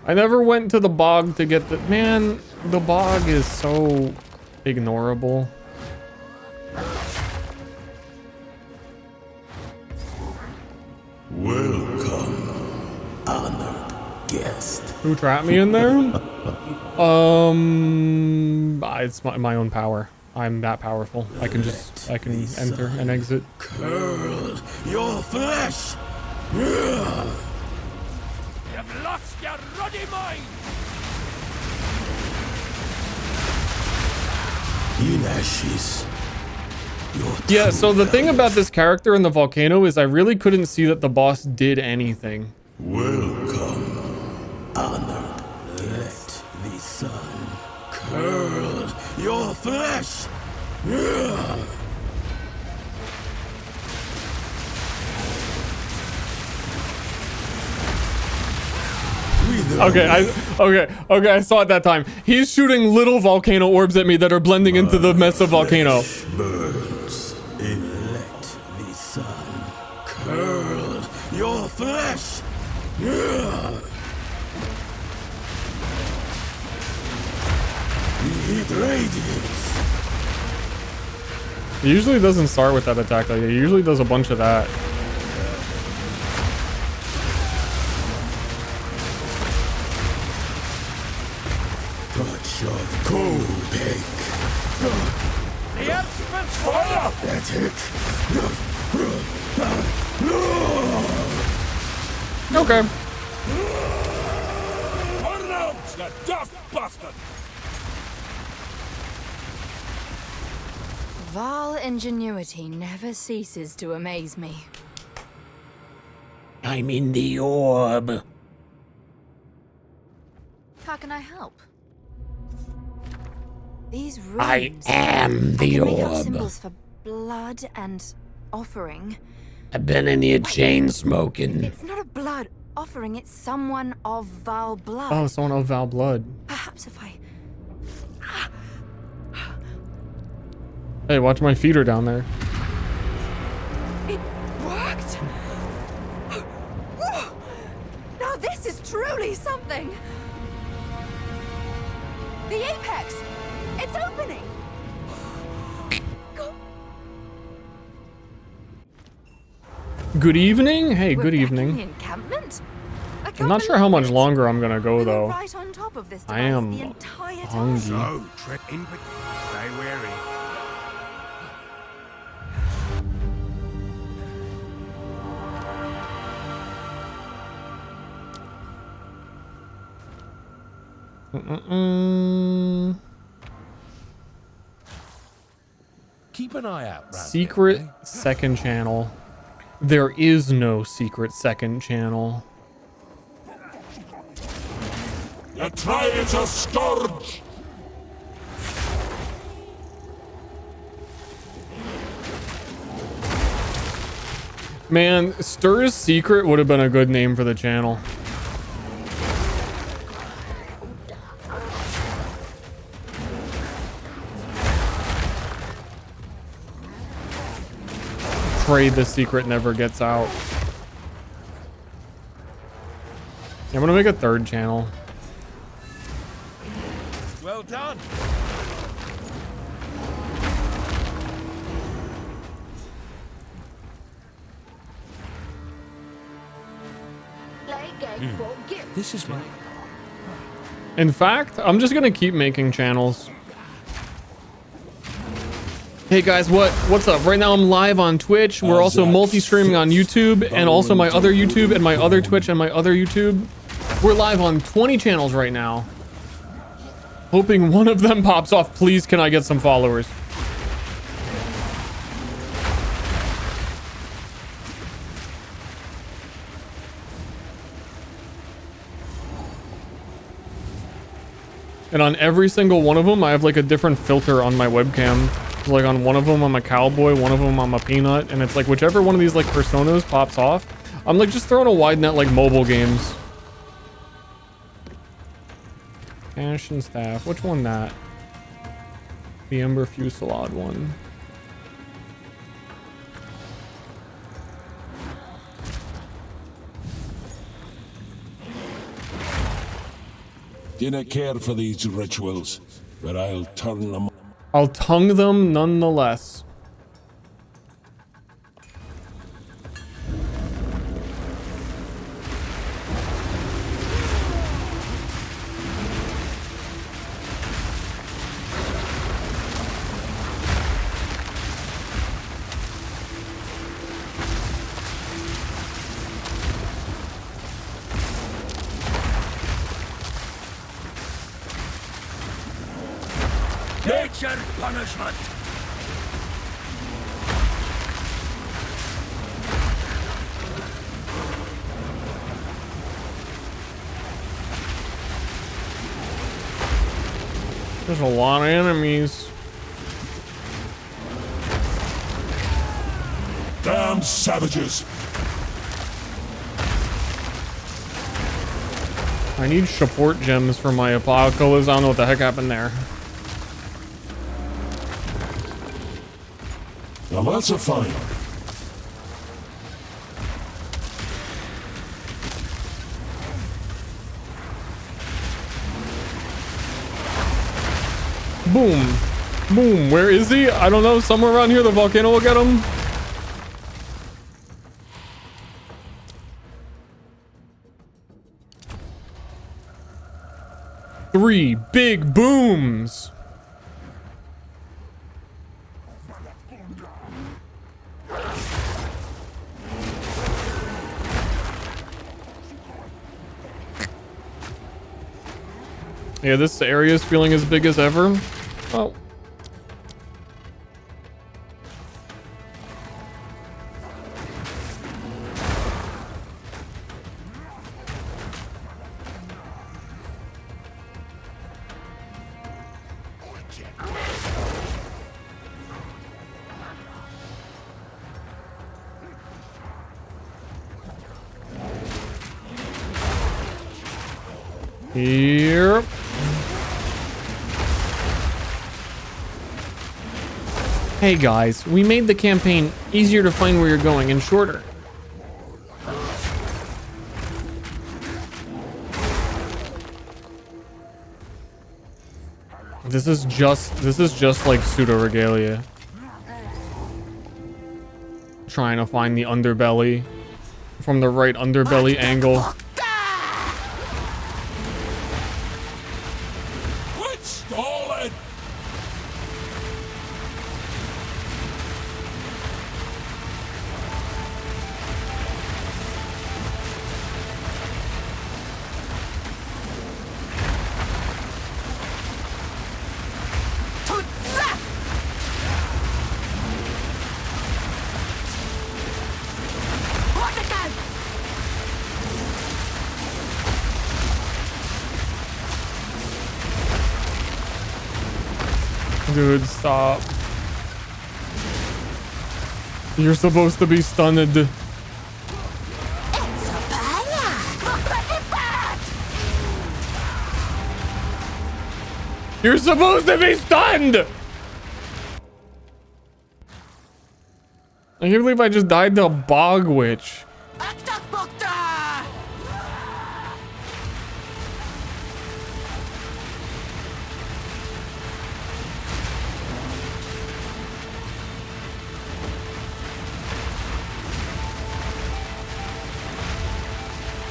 I never went to the bog to get the... Man, the bog is so ignorable. Welcome, honored guest. Who trapped me in there? It's my own power. I'm that powerful. I can enter and exit. Curl your flesh. You've lost your ruddy mind! In ashes. Yeah, so the thing about this character in the volcano is I really couldn't see that the boss did anything. Welcome, honored guest. Let the sun curl your flesh. Okay, I saw it that time. He's shooting little volcano orbs at me that are blending into the mess of volcano. Burns and let the sun curl your flesh. It radiates. He usually doesn't start with that attack though. He usually does a bunch of that. Touch of cold egg. The earth's fire! That's it. Okay. Burn out, you daft bastard! Vile ingenuity never ceases to amaze me. I'm in the orb. How can I help? These runes. I am the I can make out orb. symbols for blood and offering. I've been in here chain smoking. It's not a blood offering, it's someone of Val blood. Oh, someone of Val blood. Perhaps if I... Hey, watch my feeder down there. It worked! Now this is truly something! The apex! It's opening! Good evening? Hey, We're good back in evening. the encampment? I I'm can't not sure how much believe it. longer I'm gonna go We were though. right on top of this I device am the entire time. hungry. So, tread in, stay wary. Keep an eye out. Secret second channel. There is no secret second channel. You try it a scourge! Man, Ster's Secret would have been a good name for the channel. Pray the secret never gets out. I'm gonna make a third channel. Well done. This is my... In fact, I'm just gonna keep making channels. Hey guys, what's up? Right now I'm live on Twitch. We're also multi-streaming on YouTube and also my other YouTube and my other Twitch and my other YouTube. We're live on 20 channels right now. Hoping one of them pops off. Please, can I get some followers? And on every single one of them, I have like a different filter on my webcam. Like on one of them, I'm a cowboy, one of them, I'm a peanut. And it's like whichever one of these like personas pops off, I'm like just throwing a wide net like mobile games. Ash and staff. Which one that? The Ember Fusillade one. Dinna care for these rituals, but I'll turn them. I'll tongue them nonetheless. Nature punishment! There's a lot of enemies. Damn savages! I need support gems for my apocalypse. I don't know what the heck happened there. Now that's a fine. Boom. Boom. Where is he? I don't know. Somewhere around here, the volcano will get him. Three big booms. Yeah, this area is feeling as big as ever. Oh. Here. Hey guys, we made the campaign easier to find where you're going and shorter. This is just like pseudo regalia. Trying to find the underbelly from the right underbelly angle. Quit stalling! Dude, stop. You're supposed to be stunned. You're supposed to be stunned! I can't believe I just died to a bog witch.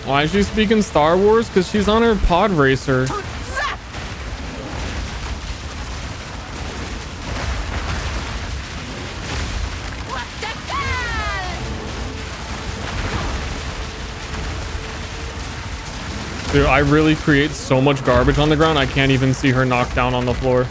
Why is she speaking Star Wars? Because she's on her pod racer. Dude, I really create so much garbage on the ground, I can't even see her knocked down on the floor.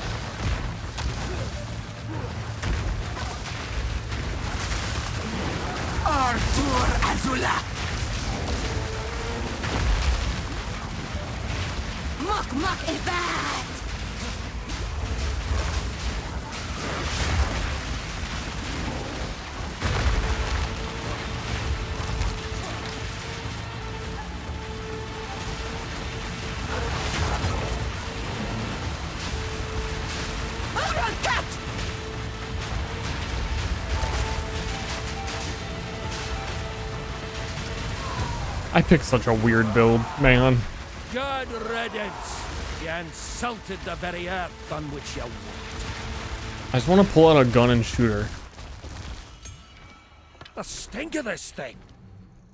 I picked such a weird build, man. Good riddance. You insulted the very earth on which you walked. I just want to pull out a gun and shoot her. The stink of this thing.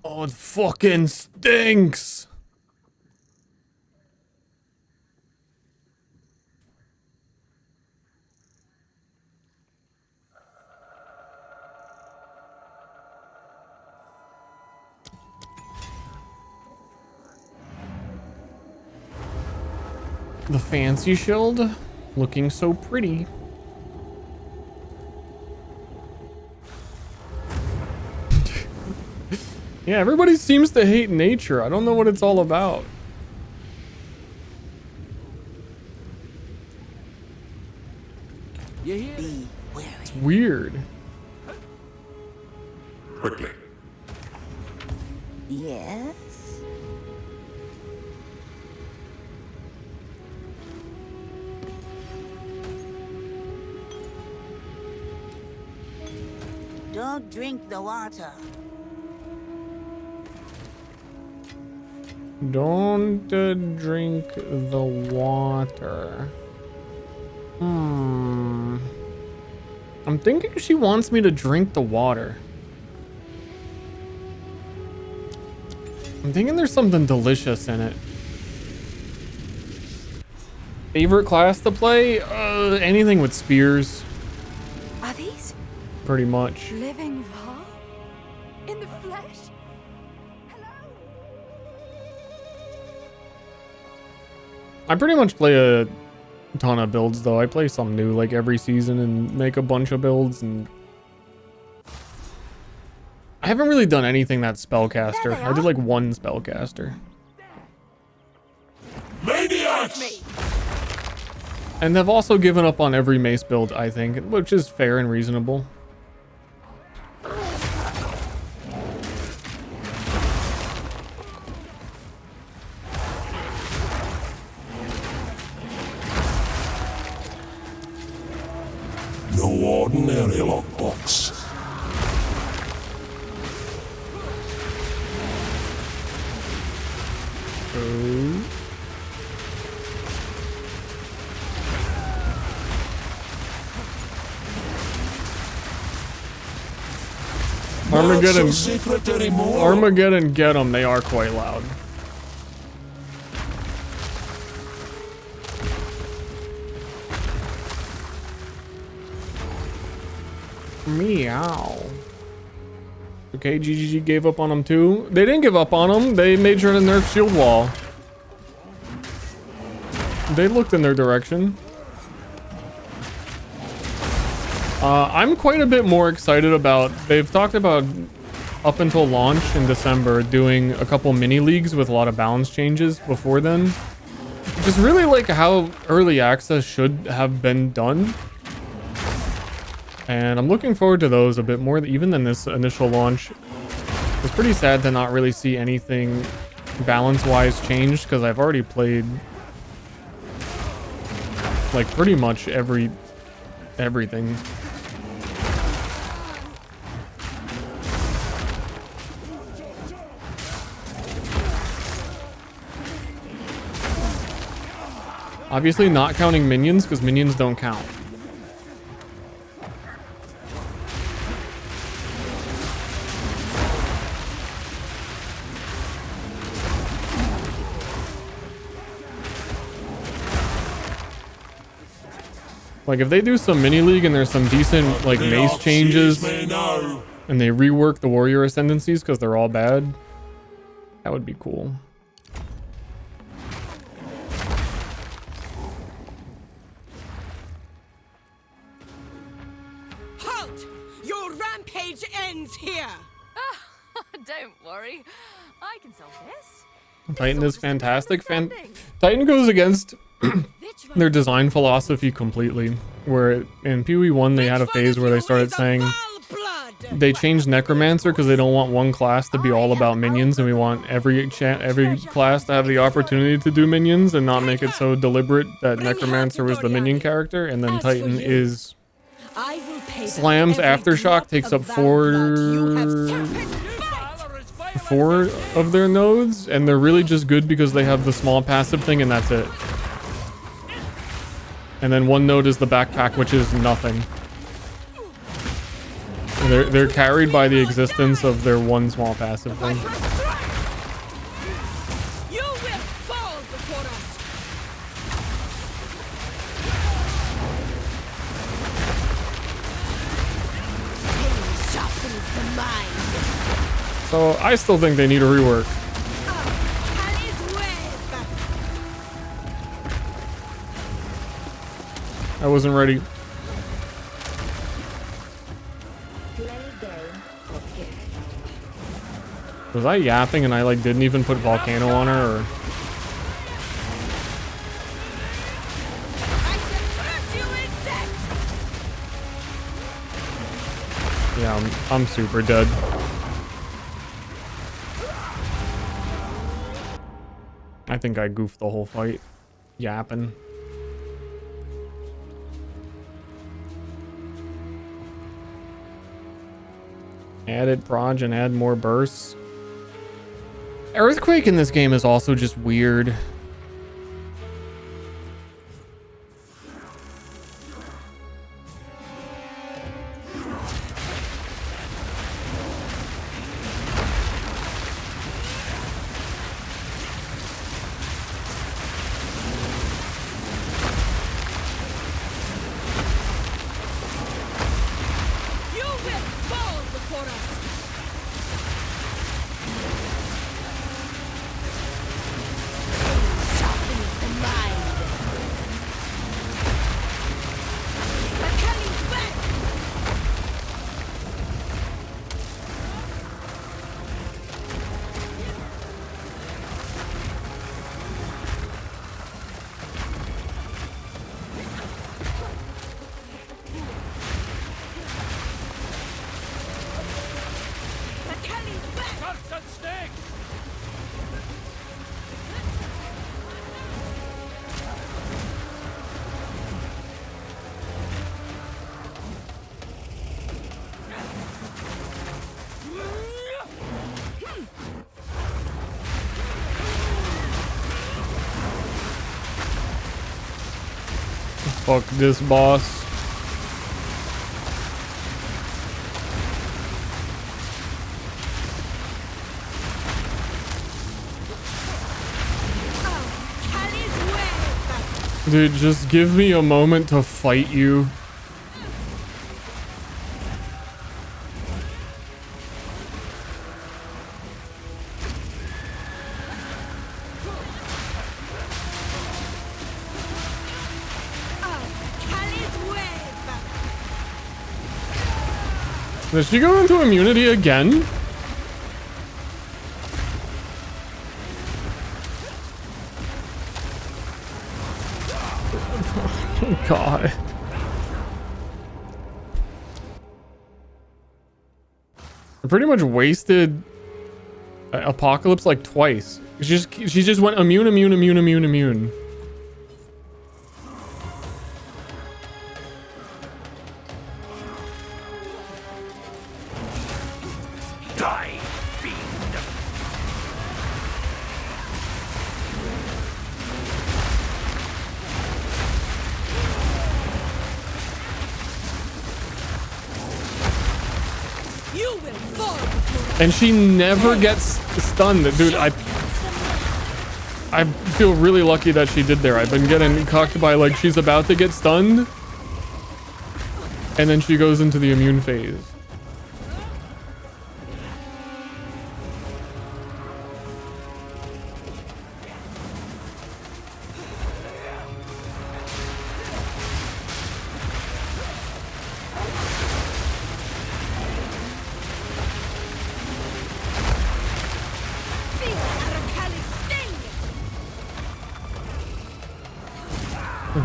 Oh, it fucking stinks. The fancy shield, looking so pretty. Yeah, everybody seems to hate nature. I don't know what it's all about. You hear? It's weird. Quickly. Yes? Don't drink the water. Don't drink the water. I'm thinking she wants me to drink the water. I'm thinking there's something delicious in it. Favorite class to play? Anything with spears. Are these Pretty much. living Val? In the flesh? I pretty much play a ton of builds though. I play some new like every season and make a bunch of builds, and I haven't really done anything that's spellcaster. I did like one spellcaster. Maniacs! And they've also given up on every mace build, I think, which is fair and reasonable. No ordinary lockbox. Armageddon, Not so secret anymore. Armageddon, get them. They are quite loud. Meow. Okay, GGG gave up on them too. They didn't give up on them. They made sure to nerf shield wall. They looked in their direction. I'm quite a bit more excited about, they've talked about up until launch in December doing a couple mini leagues with a lot of balance changes before then. Just really like how early access should have been done. And I'm looking forward to those a bit more even than this initial launch. It's pretty sad to not really see anything balance-wise changed, because I've already played like pretty much everything. Obviously not counting minions, because minions don't count. Like, if they do some mini league and there's some decent like mace changes and they rework the warrior ascendancies because they're all bad, that would be cool. Halt! Your rampage ends here! Don't worry. I can solve this. Titan is fantastic. Titan goes against their design philosophy completely. Where in PoE1 they had a phase where they started saying they changed Necromancer because they don't want one class to be all about minions, and we want every class to have the opportunity to do minions and not make it so deliberate that Necromancer was the minion character. And then Titan is slams Aftershock, takes up four of their nodes, and they're really just good because they have the small passive thing, and that's it. And then one node is the backpack, which is nothing. They're carried by the existence of their one small passive thing. You will fall before us. Pain sharpens the mind. So I still think they need a rework. I wasn't ready. Was I yapping and I like didn't even put Volcano on her, or? Yeah, I'm super dead. I think I goofed the whole fight. Yapping. Added proj and add more bursts. Earthquake in this game is also just weird. Fuck this boss. Dude, just give me a moment to fight you. Does she go into immunity again? Oh, God. I pretty much wasted Apocalypse like twice. She just went immune. Die, fiend! You will fall. And she never gets stunned. Dude, I feel really lucky that she did there. I've been getting cocked by like she's about to get stunned. And then she goes into the immune phase.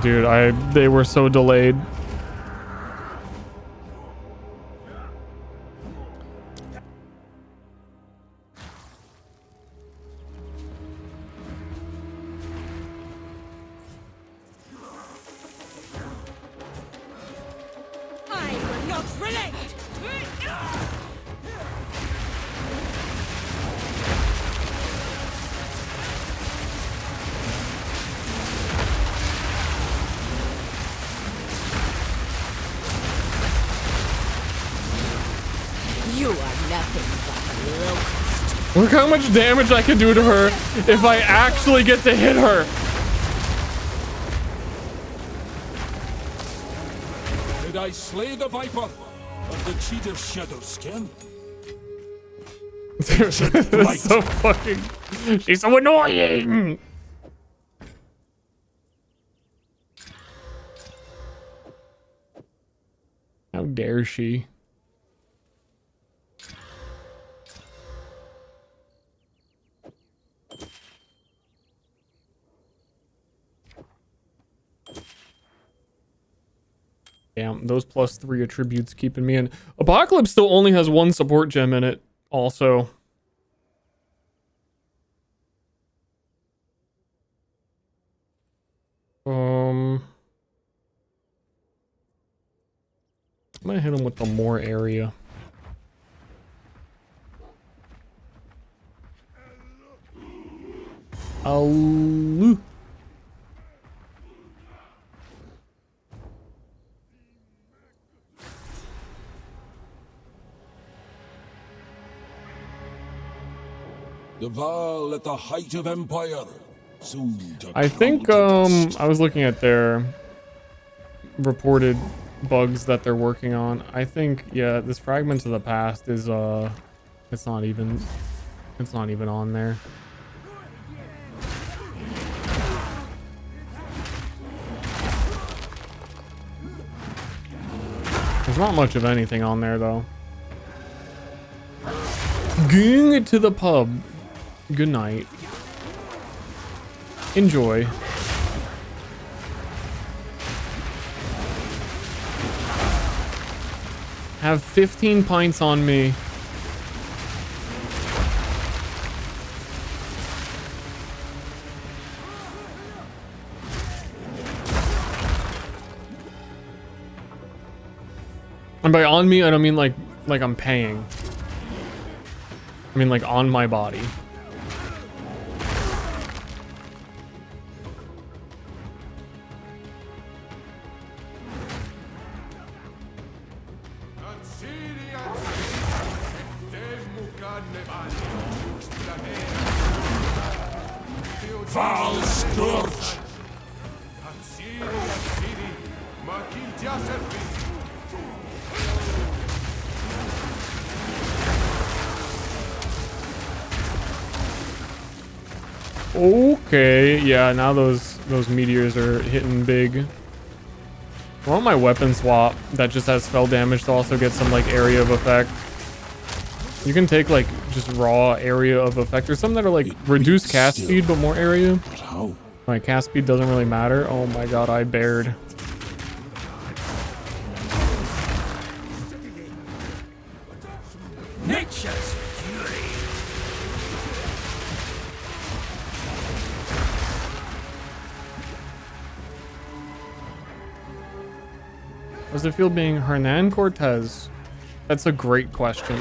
Dude, they were so delayed. I will not relent. You are nothing but a locust. Look how much damage I can do to her if I actually get to hit her. Did I slay the viper of the cheater's shadow skin? That's so fucking... She's so annoying! How dare she? Damn, those +3 attributes keeping me in. Apocalypse still only has 1 support gem in it, also. I'm gonna hit him with the more area. Oh. The Val at the height of empire. Soon to I think I was looking at their reported bugs that they're working on. I think, yeah, this Fragments of the Past is it's not even on there. There's not much of anything on there though. Going to the pub. Good night. Enjoy. Have 15 pints on me. And by on me, I don't mean like I'm paying. I mean like on my body. Foul scourge! Okay, yeah, now those meteors are hitting big. I want my weapon swap that just has spell damage to also get some like area of effect. You can take like just raw area of effect. There's some that are like reduced cast speed but more area. My cast speed doesn't really matter. Oh my god, I bared. How does it feel being Hernan Cortez? That's a great question.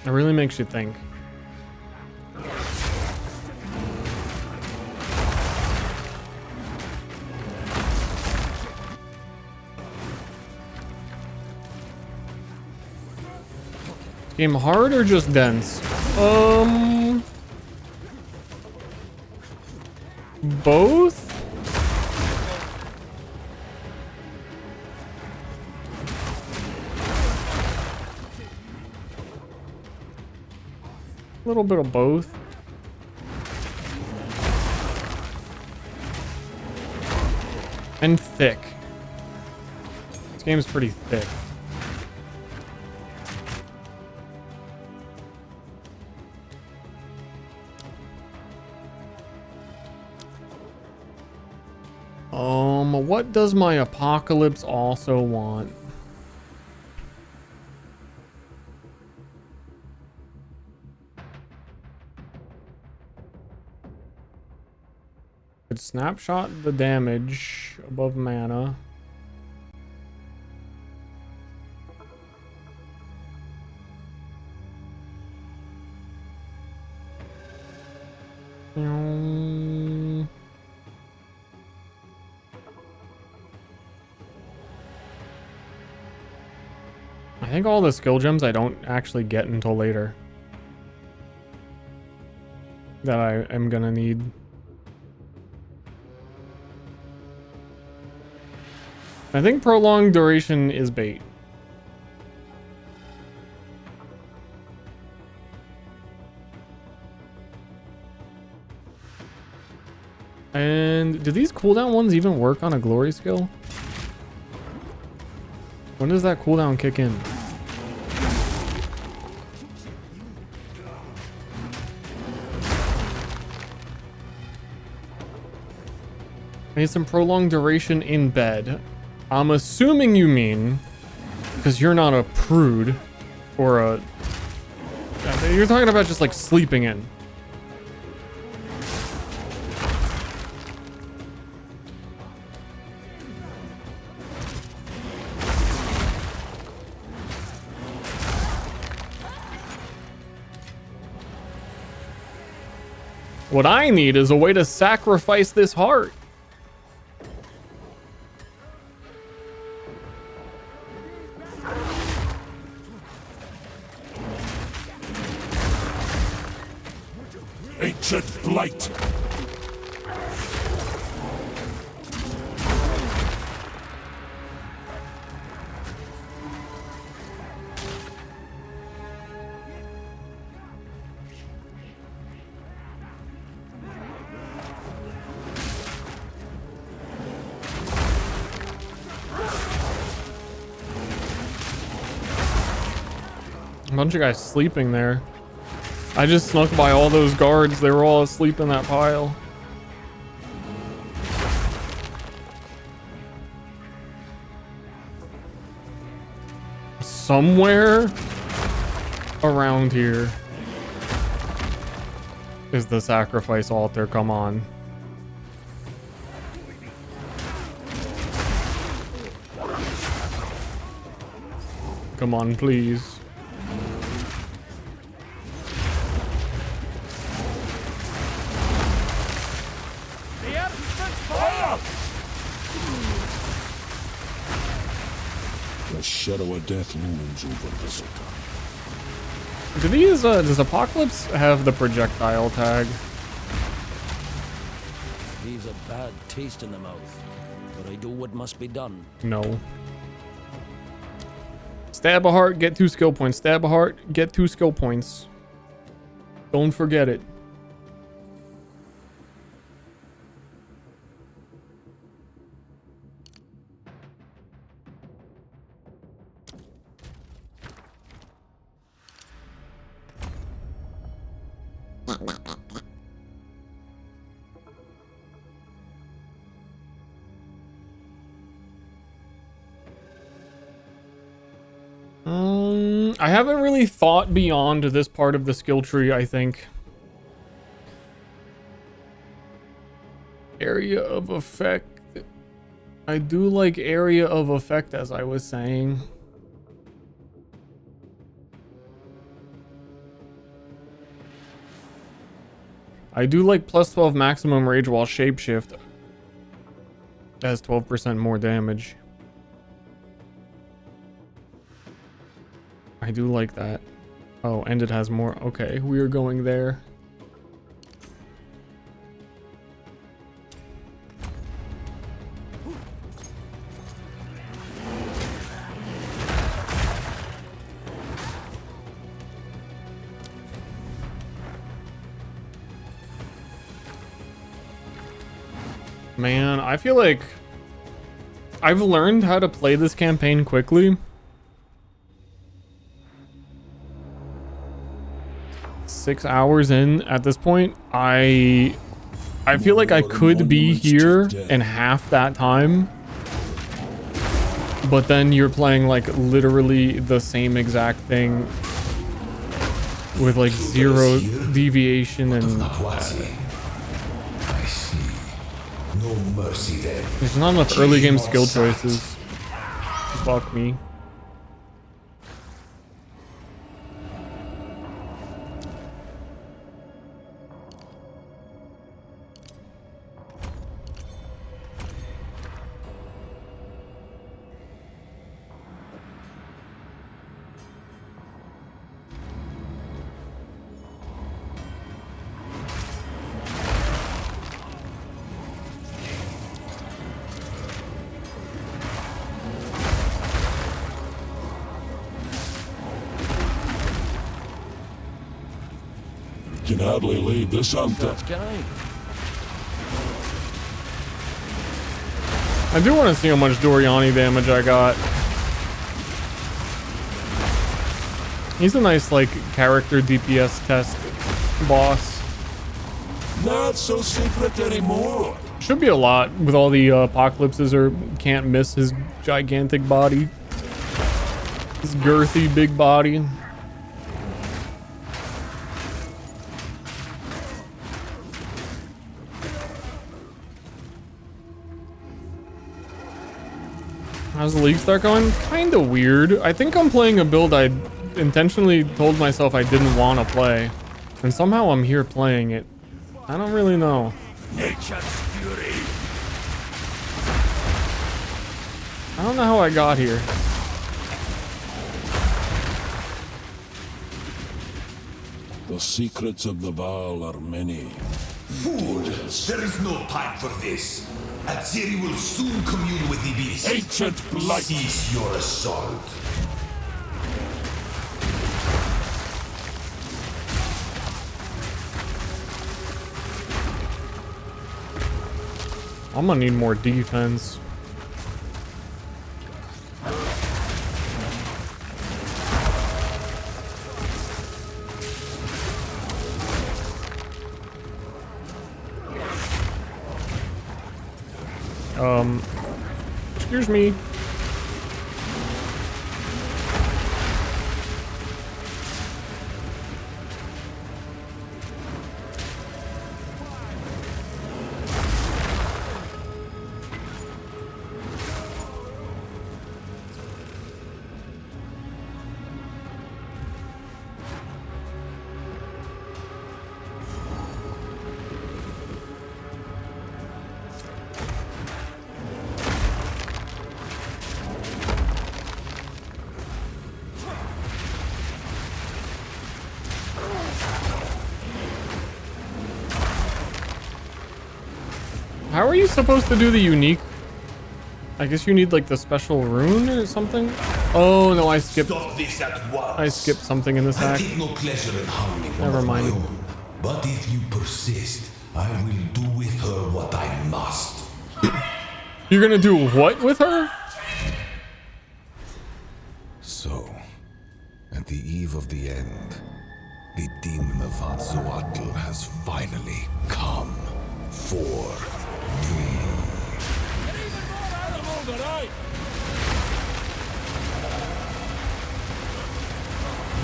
It really makes you think. Game hard or just dense? Both? A little bit of both. And thick. This game's pretty thick. What does my apocalypse also want? Could snapshot the damage above mana. I think all the skill gems I don't actually get until later. That I am gonna need. I think prolonged duration is bait. And do these cooldown ones even work on a glory skill? When does that cooldown kick in? I need some prolonged duration in bed. I'm assuming you mean because you're not a prude or a... You're talking about just like sleeping in. What I need is a way to sacrifice this heart. Ancient blight. A bunch of guys sleeping there. I just snuck by all those guards. They were all asleep in that pile. Somewhere around here is the sacrifice altar. Come on. Come on, please. The shadow of death looms over Thistleton. Do these, does Apocalypse have the projectile tag? Leaves a bad taste in the mouth, but I do what must be done. No. Stab a heart, get 2 skill points. Stab a heart, get 2 skill points. Don't forget it. I haven't really thought beyond this part of the skill tree, I think. Area of effect. I do like area of effect, as I was saying. I do like plus 12 maximum rage while shapeshift. That has 12% more damage. I do like that. Oh, and it has more. Okay, we are going there. Man, I feel like I've learned how to play this campaign quickly. 6 hours in at this point. I feel like I could be here in half that time. But then you're playing like literally the same exact thing with like 0 deviation and I see. No mercy then. there's not enough early game skill choices. Fuck me. Can hardly leave this hunter. I do want to see how much Doriani damage I got. He's a nice like character DPS test boss. Not so secret anymore. Should be a lot with all the apocalypses or can't miss his gigantic body. His girthy big body. How's the league start going? Kinda weird. I think I'm playing a build I intentionally told myself I didn't want to play. And somehow I'm here playing it. I don't really know. Nature's fury. I don't know how I got here. The secrets of the Val are many. Fools! There is no time for this. Atziri will soon commune with the beast. Ancient blight. Cease your assault. I'm gonna need more defense. Excuse me. How are you supposed to do the unique? I guess you need like the special rune or something. Oh no, I skipped. Stop this at once. I skipped something in this I hack. take no pleasure in harming one Never of my mind. own. But if you persist, I will do with her what I must. You're gonna do what with her? So, at the eve of the end, The demon of Anzoatl has finally come for me.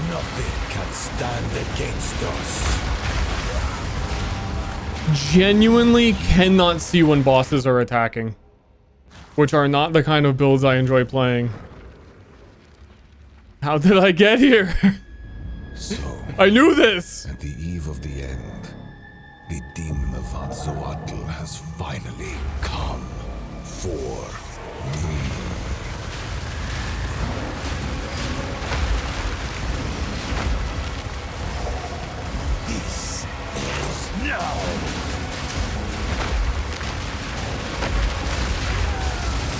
Nothing can stand against us. Genuinely cannot see when bosses are attacking, which are not the kind of builds I enjoy playing. How did I get here? So, I knew this! at the eve of the end, the demon of Anzoatl has finally come for me. This is now.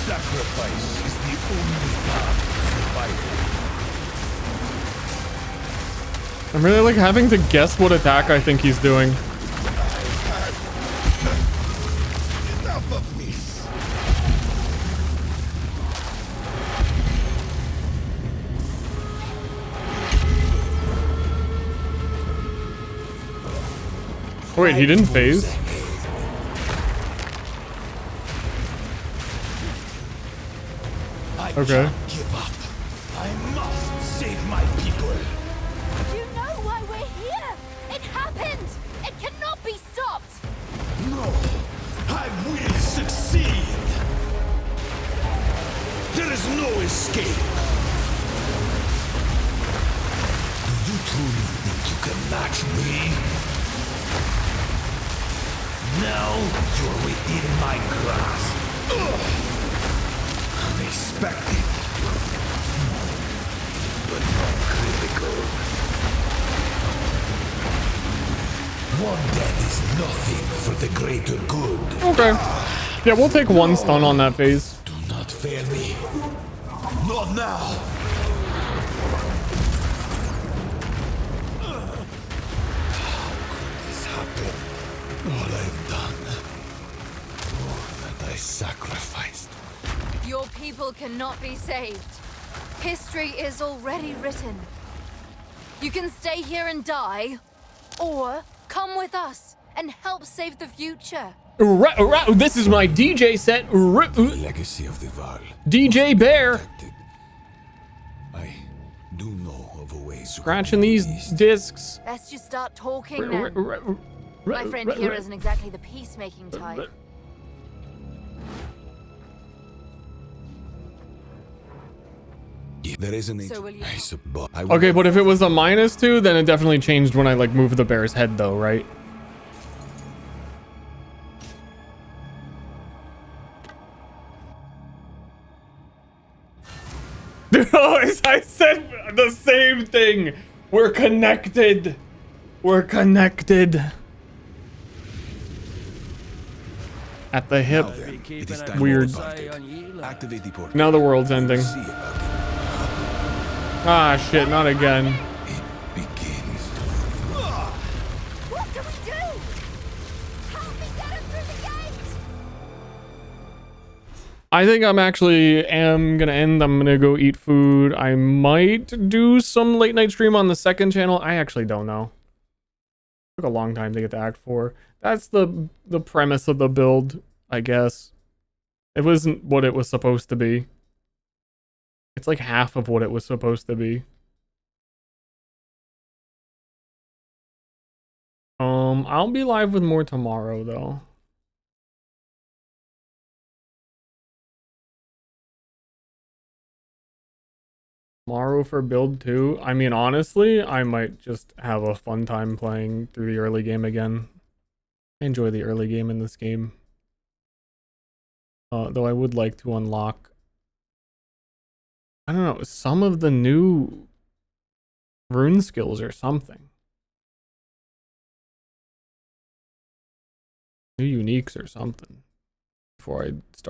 Sacrifice is the only path to survival. I'm really like having to guess what attack I think he's doing. Enough of this. Oh, wait, he didn't phase? Okay. Give up. I must save my people. You know why we're here! It happened! It cannot be stopped! No, I will succeed. There is no escape. Do you truly think you can match me? Now you're within my grasp. Unexpected, but not critical. One death is nothing for the greater good. Okay. Yeah, we'll take one stun on that phase. Do not fail me. Not now. How could this happen? All I've done, all that I sacrificed. Your people cannot be saved. History is already written. You can stay here and die, or come with us and help save the future. This is my DJ set. The legacy of the Val. DJ Bear. I do know of a way. Scratching these discs. Let's just start talking then. My friend here isn't exactly the peacemaking type. There is an So will you? Okay, but if it was a -2, then it definitely changed when I like moved the bear's head though, right? I said the same thing. We're connected. We're connected. At the hip. Weird. Activate the port. Now the world's ending. Ah, shit, not again. What do we do? Help me get him through the gate! I think I'm gonna end. I'm gonna go eat food. I might do some late night stream on the second channel. I actually don't know. Took a long time to get to Act 4. That's the premise of the build, I guess. It wasn't what it was supposed to be. It's like half of what it was supposed to be. I'll be live with more tomorrow though. Tomorrow for build 2. I mean, honestly, I might just have a fun time playing through the early game again. I enjoy the early game in this game. Though I would like to unlock, I don't know, some of the new rune skills or something. New uniques or something before I start.